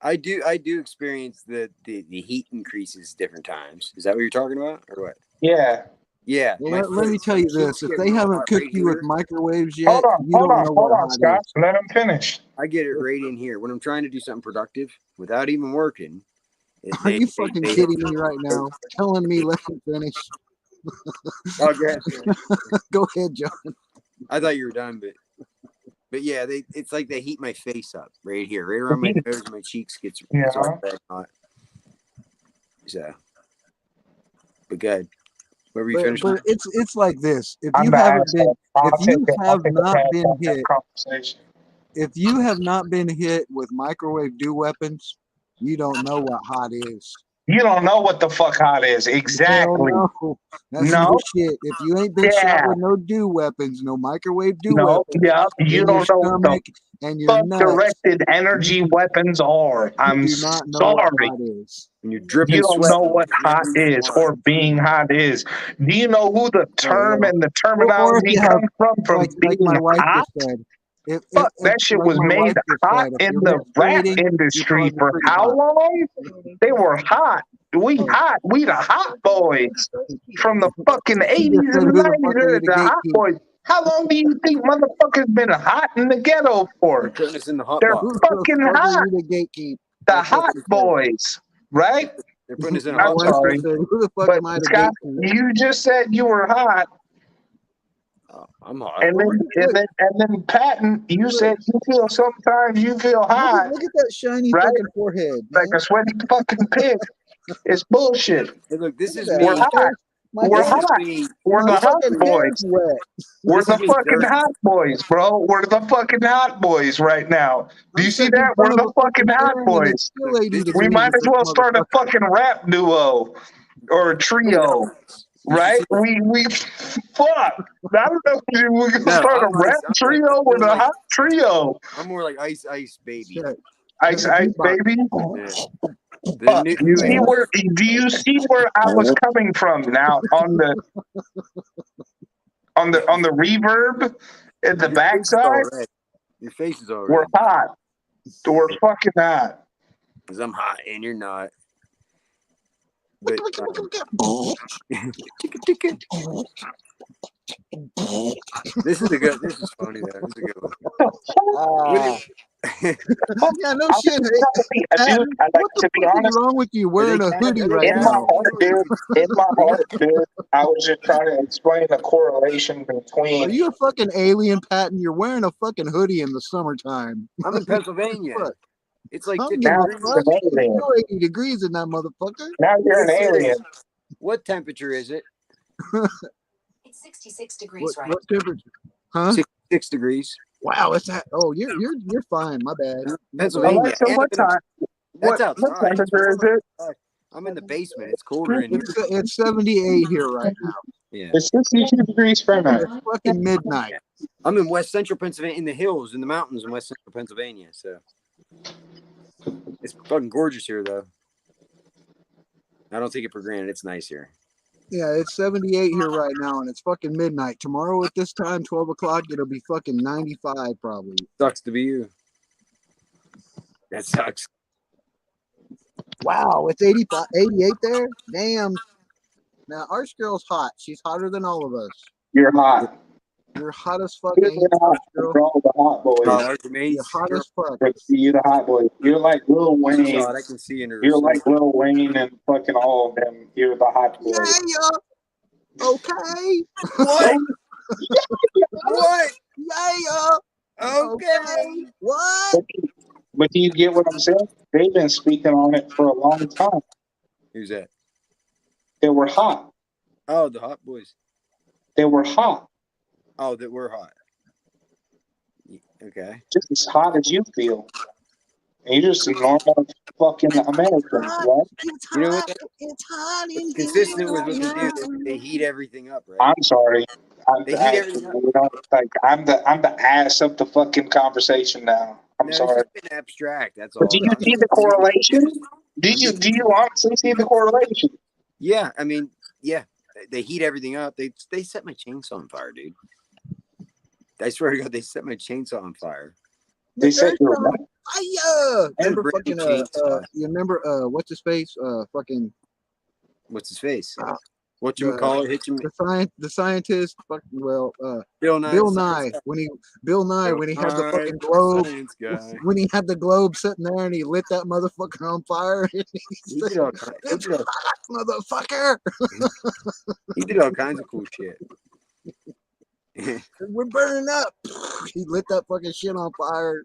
I do experience the heat increases different times. Is that what you're talking about, or what? Yeah. Yeah. Well, let me tell you this: if they haven't cooked you with microwaves yet, hold on, Scott. Let him finish. I get it right in here when I'm trying to do something productive without even working. Are you fucking kidding me right now? Telling me let him finish? Oh, go ahead. Go ahead, John. I thought you were done, but yeah, it's like they heat my face up right here, right around my nose, my cheeks gets all red hot. So, but good. Where were you finishing? But it's like this. If you have not been hit with microwave dew weapons, you don't know what hot is. You don't know what the fuck hot is. Exactly. That's no shit. If you ain't been shot with no dew weapons, no microwave dew weapons. Yeah, you don't know what the fuck directed energy weapons are. I'm sorry. When you're dripping you don't know what hot is or being hot is. Do you know who the term and the terminology comes from being hot? Fuck, that shit was made hot in the rap industry for how long? They were hot. We hot. We the hot boys from the fucking 80s and 90s. The hot boys. How long do you think motherfuckers been hot in the ghetto for? They're fucking hot. The hot boys, right? They're putting us in I'm sorry. But Scott, you just said you were hot. I'm hot. And then Patton, you said you feel sometimes you feel hot, Look at that shiny right? fucking forehead, man. Like a sweaty fucking pig. It's bullshit. Hey, look, this is Look me. at that. We're hot. My We're hair's- hot. Me. We're my the hot fucking boys. hair's wet. We're This the is me fucking dirty. hot boys, bro. We're the fucking hot boys right now. Do I'm you see stuck in that? front We're of the a fucking hot fan and boys. it's still 80 We degrees. We might in as this well start a motherfucker. fucking rap duo or a trio, You should right? see- We fuck. I don't know if we can No, start a I'm rap like- trio I'm with a like- hot trio. I'm more like Ice Baby. Shit. Ice That's a Ice beatbox. Baby. Yeah. Fuck. The Do you see where? Do you see where I was coming from now on the reverb at the backside? Your face is all We're red. hot. We're fucking hot. Because I'm hot and you're not. But this is a good. This is funny though. This is a good one. Yeah, no shit. Hey, Dude, I like what the to be fuck honest. is wrong with you wearing a hoodie right In my now? heart, dude, I was just trying to explain the correlation Are between. you a fucking alien, Patton? You're wearing a fucking hoodie in the summertime. I'm in Pennsylvania. Fuck. It's like I'm 50 giving a degrees. fuck. It's still 80 degrees in that motherfucker. Now you're an alien. What temperature is it? It's 66 degrees right What temperature? Huh? 6 degrees. Wow, it's that. Oh, you're fine. My bad. Pennsylvania. Alexa, And what time? That's What outside. temperature is it? I'm in the basement. It's colder in here. It's 78 here right now. Yeah. It's 62 degrees Fahrenheit. It's fucking midnight. I'm in West Central Pennsylvania, in the hills, in the mountains in West Central Pennsylvania. So it's fucking gorgeous here, though. I don't take it for granted. It's nice here. Yeah, it's 78 here right now, and it's fucking midnight. Tomorrow at this time, 12 o'clock, it'll be fucking 95 probably. Sucks to be you. That sucks. Wow, it's 85, 88 there? Damn. Now, Arch Girl's hot. She's hotter than all of us. You're hot. You're hot as fuck, You're ain't you, hot. Arch Girl? You're all the hot boys. You're hot as fuck. You're the hot boys. You're like Lil Wayne. God, I can see in her. You're like Lil Wayne and fucking all of them. You're the hot boys. Yeah. Okay. What? What? Yeah. Okay. What? But do you get what I'm saying? They've been speaking on it for a long time. Who's that? They were hot. Oh, the hot boys. They were hot. Oh, that we're hot. Okay. Just as hot as you feel. And you're just a normal fucking American, right? You know what? It's hot in It's consistent with what they do. They heat everything up, right? I'm sorry. They heat everything up. I'm the ass of the fucking conversation now. I'm No, sorry. it's just been abstract. That's all. But do you see the correlation? Do you honestly see the correlation? Yeah, I mean, yeah. They heat everything up. They set my chainsaw on fire, dude. I swear to God, they set my chainsaw on fire. They set your remember fucking you remember what's his face? Fucking what's his face? What you call it? The scientist, fucking Bill Nye when he had the fucking globe when he had the globe sitting there and he lit that motherfucker on fire. He did all kinds, It's hot, motherfucker. he did all kinds of cool shit. We're burning up. He lit that fucking shit on fire.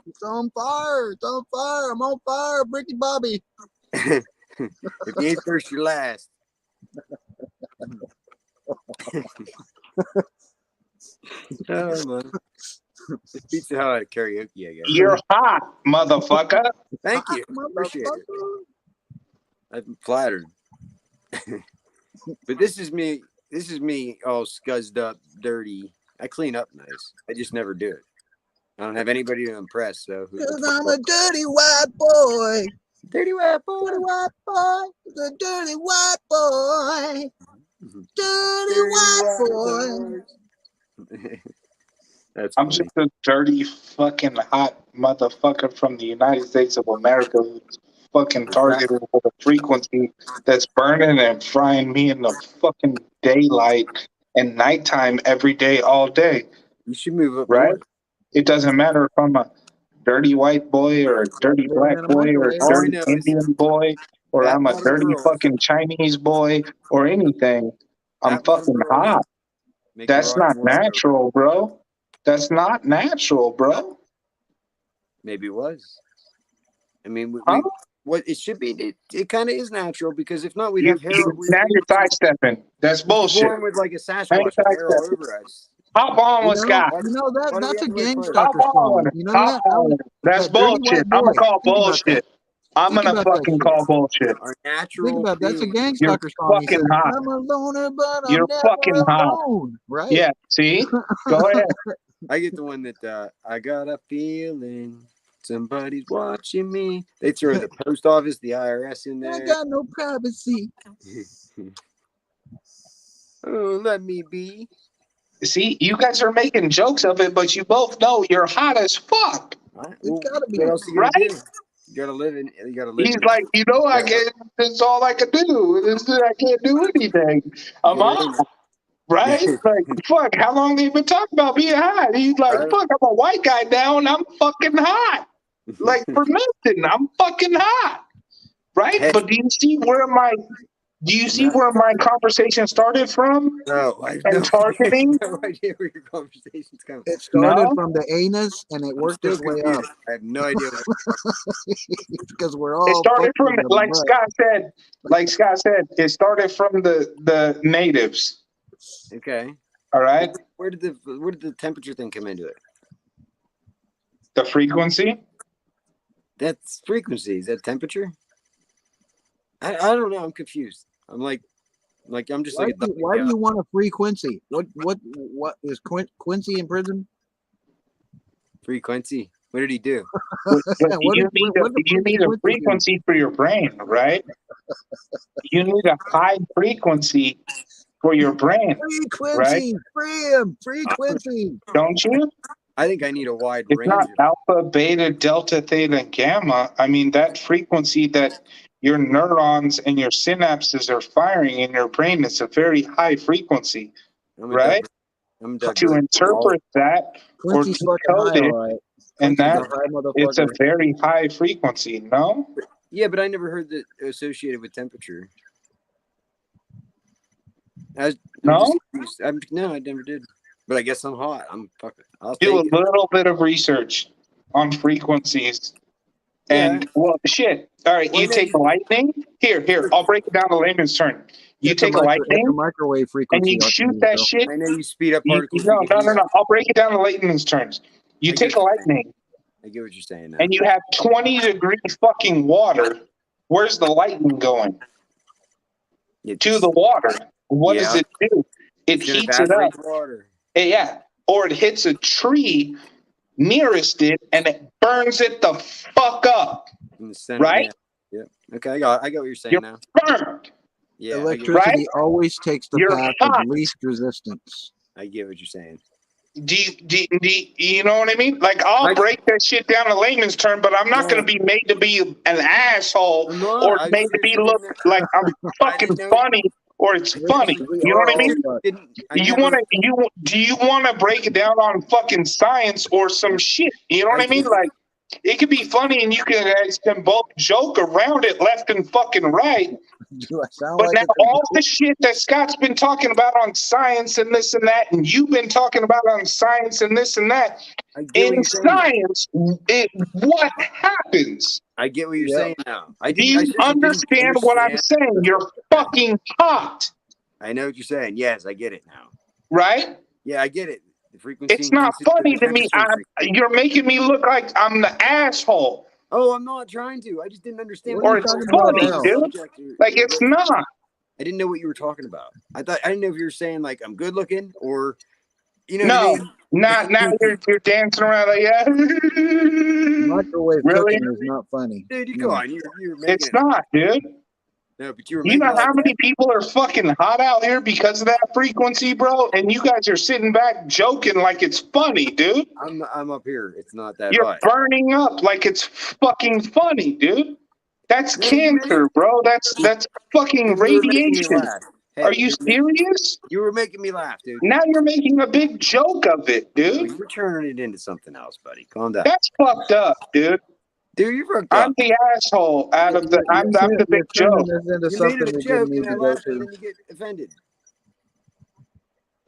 It's on fire. It's on fire. I'm on fire, Bricky Bobby. If you ain't first, you're last. Oh man, it beats the hell out of karaoke, I guess. You're hot, motherfucker. Thank you. Appreciate it. I'm flattered. But this is me. This is me all scuzzed up, dirty. I clean up nice. I just never do it. I don't have anybody to impress. So because I'm a dirty white boy. Dirty white boy. Dirty white boy. The dirty white boy. Dirty white boy. I'm just a dirty fucking hot motherfucker from the United States of America who's fucking targeted with a frequency that's burning and frying me in the fucking daylight and nighttime every day, all day. You should move up, right? More. It doesn't matter if I'm a dirty white boy or a dirty black boy or a dirty Indian boy or I'm a dirty fucking Chinese boy or anything. I'm fucking hot. Make That's the rock not and roll go. natural, bro. That's not natural, bro. Maybe it was. I mean, Huh? what it should be. It kind of is natural because if not, we'd You, have hair. now you're sidestepping. That's bullshit. Born with like a Now Sasquatch you're with hair all sidestepping. over us. Hop on with Scott. Why do that we that's have a to wear gang clothes? Hop stalker on. song. You know Hop on. That's that dirty bullshit. white I'm boy. gonna call Think about bullshit. that. I'm Think gonna about that fucking shit. call bullshit. Our Think natural about that's a being. gang You're stalker song. He fucking says, hot. "I'm a loner, but You're I'm never fucking hot. alone." Right? Yeah. See. Go ahead. I get the one that I got a feeling somebody's watching me. They throw the post office, the IRS in I there. got no privacy. Oh, let me be. See, you guys are making jokes of it, but you both know you're hot as fuck, It's gotta be What else you right? gonna do? You gotta live in. You gotta live. He's in like, you know, I Yeah. can't. This is all I can do. I can't do anything. I'm Get hot, right? Like, fuck. How long have you been talking about being hot? He's like, Right. fuck. I'm a white guy now, and I'm fucking hot. Like for nothing, I'm fucking hot, right? Hey. But do you see where my conversation started from? No, I have And targeting? no idea where your conversation's coming. It started No? from the anus and it worked Still its way up confused. I have no idea. because we're It all started fucked from, in the like butt. Scott said, it started from the natives. Okay. All right. Where did the temperature thing come into it? The frequency. That's frequency. Is that temperature? I don't know. I'm confused. I'm like I'm just like. Why do you want a frequency? What is Quincy in prison? Frequency. What did he do? You need a frequency for your brain, right? You need a high frequency for your brain, Frequency, frequency. Don't you? I think I need a wide It's range. not alpha, beta, delta, theta, gamma. I mean, that frequency that your neurons and your synapses are firing in your brain is a very high frequency, right? To interpret that or Quincy's fucking decode high, it, all right. and Quincy's that a high it's a motherfucker. very high frequency, no? Yeah, but I never heard that associated with temperature. No, I never did. But I guess I'm hot. I'm fucking. I'll Do a take it. little bit of research on frequencies. And well, shit. All right, you take lightning. Here. I'll break it down to layman's term. You take a lightning, microwave frequency, and you shoot that shit. I know you speed up particles. No. I'll break it down to layman's terms. You take a lightning. I get what you're saying now. And you have 20-degree fucking water. Where's the lightning going? To the water. What does it do? It heats it up. Water. Yeah. Or it hits a tree nearest it and it burns it the fuck up. In the center, right? Yeah. Okay, I got what you're saying now. Burned. Yeah. Electricity always takes the path of least resistance. I get what you're saying. Do you know what I mean? Like, I'll break that shit down to layman's term, but I'm not going to be made to be an asshole or made to be look like I'm fucking funny or it's funny. You know what I mean? Do you want to break it down on fucking science or some shit? You know what I mean? Like, it could be funny and you guys can both joke around it left and fucking right. But now all the shit that Scott's been talking about on science and this and that, and you've been talking about on science and this and that, in science, what happens? I get what you're saying now. Do you understand what I'm saying? You're fucking hot. I know what you're saying. Yes, I get it now. Right? Yeah, I get it. The frequency. It's not funny to me. You're making me look like I'm the asshole. Oh, I'm not trying to. I just didn't understand. Or it's funny, dude. Like, it's not. I didn't know what you were talking about. I didn't know if you were saying like I'm good looking or, you know. No, what I mean? now you're dancing around like Microwave really? cooking is not funny. Dude, come on. You're making it's not, dude. No, but you were. You know how many people are fucking hot out here because of that frequency, bro? And you guys are sitting back joking like it's funny, dude. I'm up here. It's not that You're hot. burning up like it's fucking funny, dude. That's cancer, bro. That's fucking radiation. Hey, are you serious? You were making me laugh, dude. Now you're making a big joke of it, dude. You're turning it into something else, buddy. Calm down. That's fucked up, dude. Dude, you're fucked up. I'm the asshole out of the. I'm the big joke. Into something we didn't need to go to. You get offended.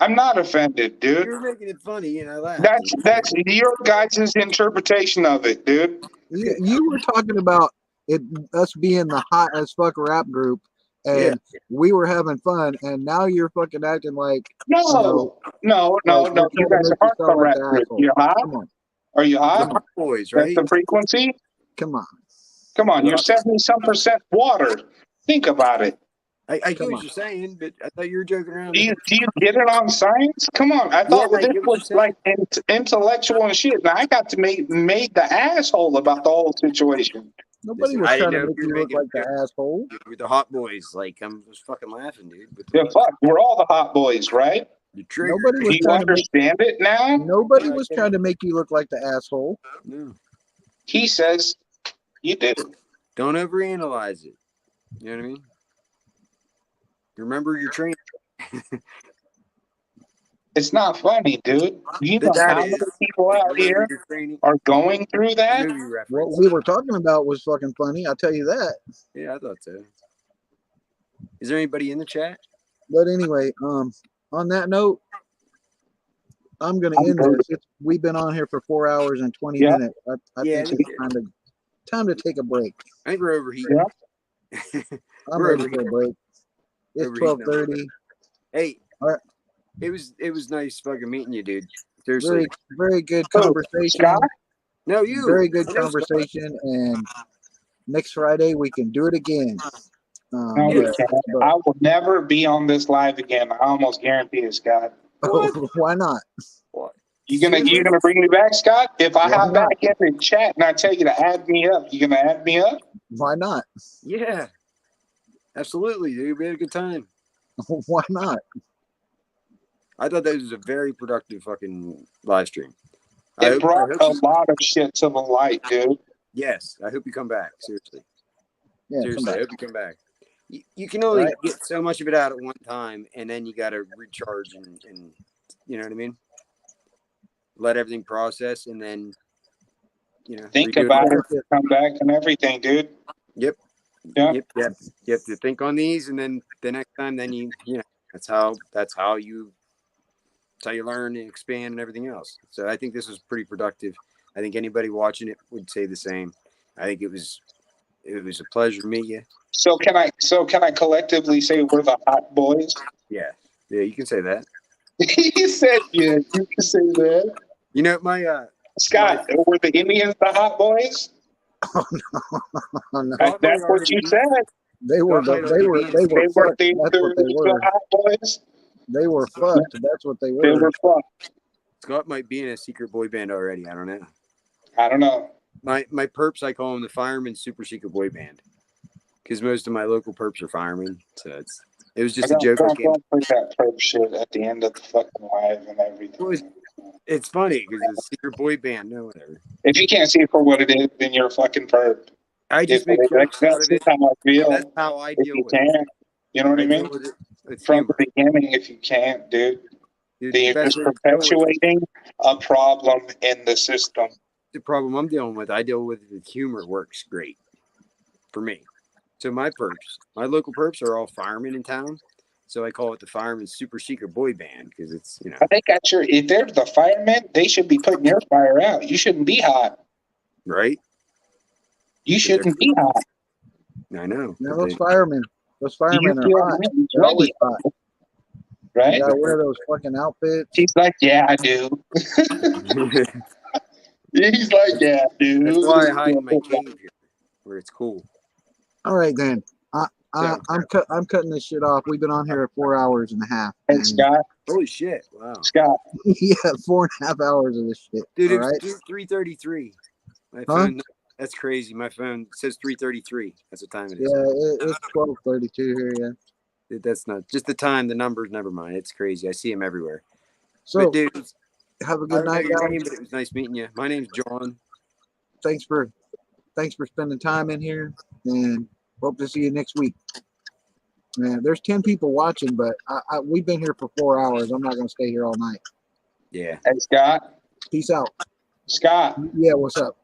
I'm not offended, dude. You were making it funny, and I laughed. That's your guys' interpretation of it, dude. You were talking about us being the hot as fuck rap group, and we were having fun, and now you're fucking acting like No. You guys are the rap group. You hot? Come on. Are you hot? The Hot Boys, That's right? the frequency? Come on. Come on, you're 70-some% water. Think about it. I get what you're saying, but I thought you were joking around. Do you get it on science? Come on, I thought Yeah, I this get what was you're like intellectual and shit. Now I got to made the asshole about the whole situation. Nobody Listen, was I trying didn't to know make if you you were look like making the asshole. We're the Hot Boys. Like, I'm just fucking laughing, dude. Yeah, fuck, we're all the hot boys, right? Nobody Do was you trying to understand it now? Nobody was trying to make you look like the asshole. No. He says you do. Don't overanalyze it. You know what I mean? Remember your training. It's not funny, dude. You know how many people out here are going through that? What we were talking about was fucking funny. I'll tell you that. Yeah, I thought so. Is there anybody in the chat? But anyway, on that note, I'm gonna end this. We've been on here for 4 hours and 20 minutes. I think it's time to take a break. I think we're overheating. I'm ready for a break. It's 12:30. Hey, all right. It was nice fucking meeting you, dude. Seriously. Very good conversation. No, you. Very good conversation. And next Friday we can do it again. No, we can't. I will never be on this live again. I almost guarantee it, Scott. Why not? You gonna bring me back, Scott? If I hop back in the chat and I tell you to add me up, you gonna add me up? Why not? Yeah. Absolutely, dude. We had a good time. Why not? I thought that was a very productive fucking live stream. It brought a lot of shit to the light, dude. Yes. I hope you come back. Seriously. Yeah, seriously, I hope you come back. You can only get so much of it out at one time, and then you got to recharge and you know what I mean? Let everything process, and then, think about it, come back and everything, dude. Yep. Yeah. Yep. You have to think on these, and then the next time, then that's how you learn and expand and everything else. So I think this was pretty productive. I think anybody watching it would say the same. I think it was a pleasure to meet you. So can I collectively say we're the hot boys? Yeah, you can say that. He said, yeah, you can say that. You know, my Scott, were the Indians the hot boys? Oh, no. That's what you said. They were fucked. That's what they were. Hot boys. They were fucked. That's what they were. They were fucked. Scott might be in a secret boy band already. I don't know. My perps, I call them the Fireman Super Secret Boy Band, because most of my local perps are firemen. So it was just a joke. Don't put that perp shit at the end of the fucking live and everything. Well, it's funny because it's a secret boy band. No, whatever. If you can't see it for what it is, then you're a fucking perp. I just make jokes out of it. How I feel. That's how I deal with it. You know what I mean? From the beginning, if you can't, dude you're just perpetuating a problem in the system. The problem I'm dealing with, I deal with humor works great for me. So my local perps are all firemen in town. So I call it the Fireman Super Secret Boy Band because it's, They got if they're the firemen, they should be putting your fire out. You shouldn't be hot. Right? You shouldn't be hot. I know. Now those firemen are hot. They're always hot. Right? You gotta wear those fucking outfits. He's like, yeah, I do. He's like, yeah, dude. That's why I hide in my cave here, where it's cool. All right, then. I'm cutting this shit off. We've been on here 4 hours and a half. Hey, Scott. Holy shit! Wow. Scott. Yeah, 4.5 hours of this shit. Dude, all it's 3:33. My phone. That's crazy. My phone says 3:33. That's the time it is. Yeah, it's 12:32 here. Yeah. Dude, that's not just the time. The numbers. Never mind. It's crazy. I see them everywhere. So, but dude, have a good night, guys. guys. But it was nice meeting you. My name's John. Thanks for spending time in here, and hope to see you next week. Man, there's 10 people watching, but we've been here for 4 hours. I'm not going to stay here all night. Yeah. Hey, Scott. Peace out. Scott. Yeah, what's up?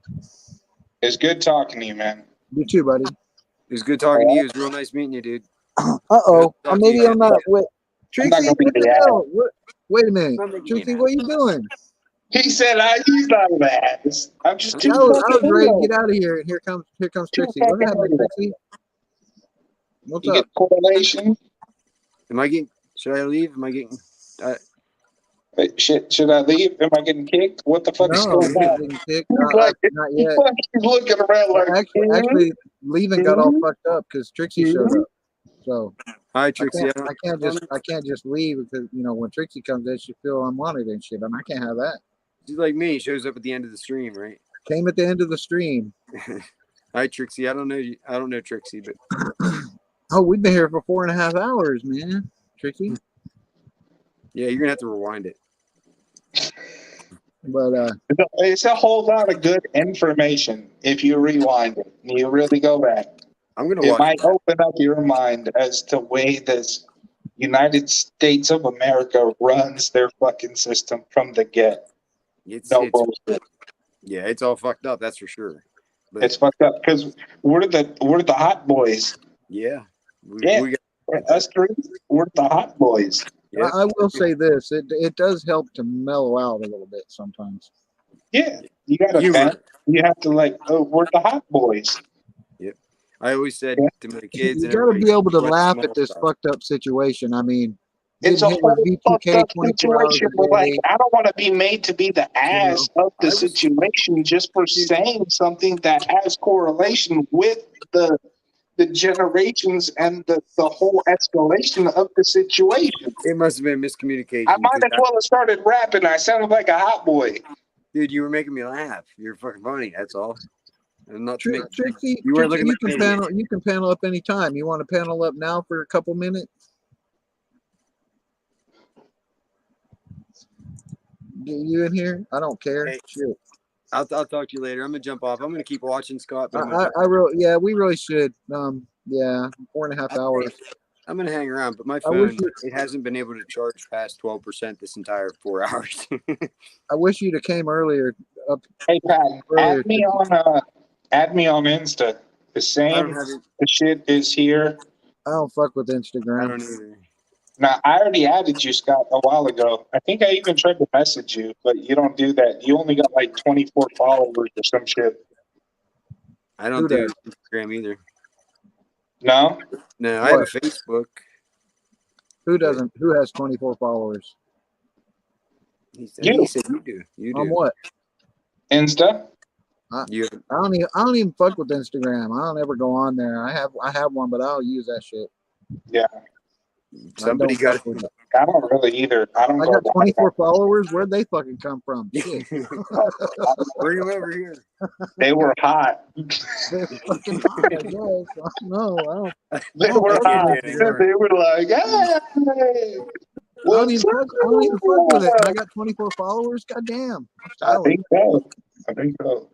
It's good talking to you, man. You too, buddy. It was good talking to you. It was real nice meeting you, dude. Uh-oh. Maybe I'm not with... Trixie, gonna be what the the hell? What? Wait a minute, I'm making Trixie, an what are you doing? He said he's not an ass. I'm just too I was fucking ready to real. get out of here, and here comes Too Trixie. What fucking happened, real. Trixie? What's You up? get correlation. Am I getting? Should I leave? Am I getting? Wait, shit, should I leave? Am I getting kicked? What the fuck is No, going you're not on? getting kicked. He's like, Not he's yet. like, he's looking around Well, like, actually, leaving got all fucked up because Trixie showed up. So Hi, Trixie. I can't just leave because when Trixie comes in, she feel unwanted and shit, and I can't have that. She's like me. Shows up at the end of the stream, right? Came at the end of the stream. Hi, Trixie. I don't know you. I don't know Trixie, but Oh, we've been here for 4.5 hours, man. Trixie. yeah, you're gonna have to rewind it. But it's a whole lot of good information if you rewind it. You really go back. I'm gonna It watch. might open up your mind as to way this United States of America runs their fucking system from the get. It's bullshit. Yeah, it's all fucked up. That's for sure. But It's fucked up because we're the hot boys. yeah, Yeah, us three, we're the hot boys. Yeah. I will say this: it does help to mellow out a little bit sometimes. Yeah, you gotta you have to we're the hot boys. Yep. I always said to my kids, You and got to be everybody, able to "Let laugh small at this stuff." fucked up situation. I mean, It's getting a hit with whole fucked V2K up 24 hours situation. a But day. I don't want to be made to be the ass of the I was- situation just for saying something that has correlation with the generations and the whole escalation of the situation. It must have been miscommunication. I might 'cause as well have started rapping. I sounded like a hot boy. dude, you were making me laugh. You're fucking funny. That's all. And not to make Trixie, you weren't looking you like can an idiot. panel. You can panel up anytime. You want to panel up now for a couple minutes? You in here? I don't care. Hey, Shit. I'll talk to you later. I'm gonna jump off. I'm gonna keep watching Scott, but Yeah, we really should. Yeah, 4.5 hours. I'm gonna hang around. But my I wish phone, it hasn't been able to charge past 12% this entire 4 hours. I wish you'd have came earlier. Hey Pat, Earlier. add me on Insta. The I same don't have it. the shit is here. I don't fuck with I Instagram. don't either. Now I already added you, Scott, a while ago. I think I even tried to message you, but you don't do that. You only got like 24 followers or some shit. I don't do Instagram either. No? No, I have a Facebook. Who doesn't? Who has 24 followers? He said you do. You do. On what? Insta? I don't even fuck with Instagram. I don't ever go on there. I have one, but I don't use that shit. Yeah. Somebody got it. I don't really either. I got 24 followers. Where'd they fucking come from? Shit. Bring them over here. They were hot. They're fucking hot, I guess. No, I don't. They were hot. They were like, hey, I don't even fuck with it. I got 24 followers. God damn. I think so.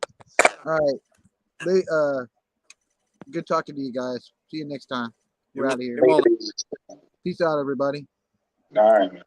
All right. Good talking to you guys. See you next time. We're out of here. Peace out, everybody. All right, man.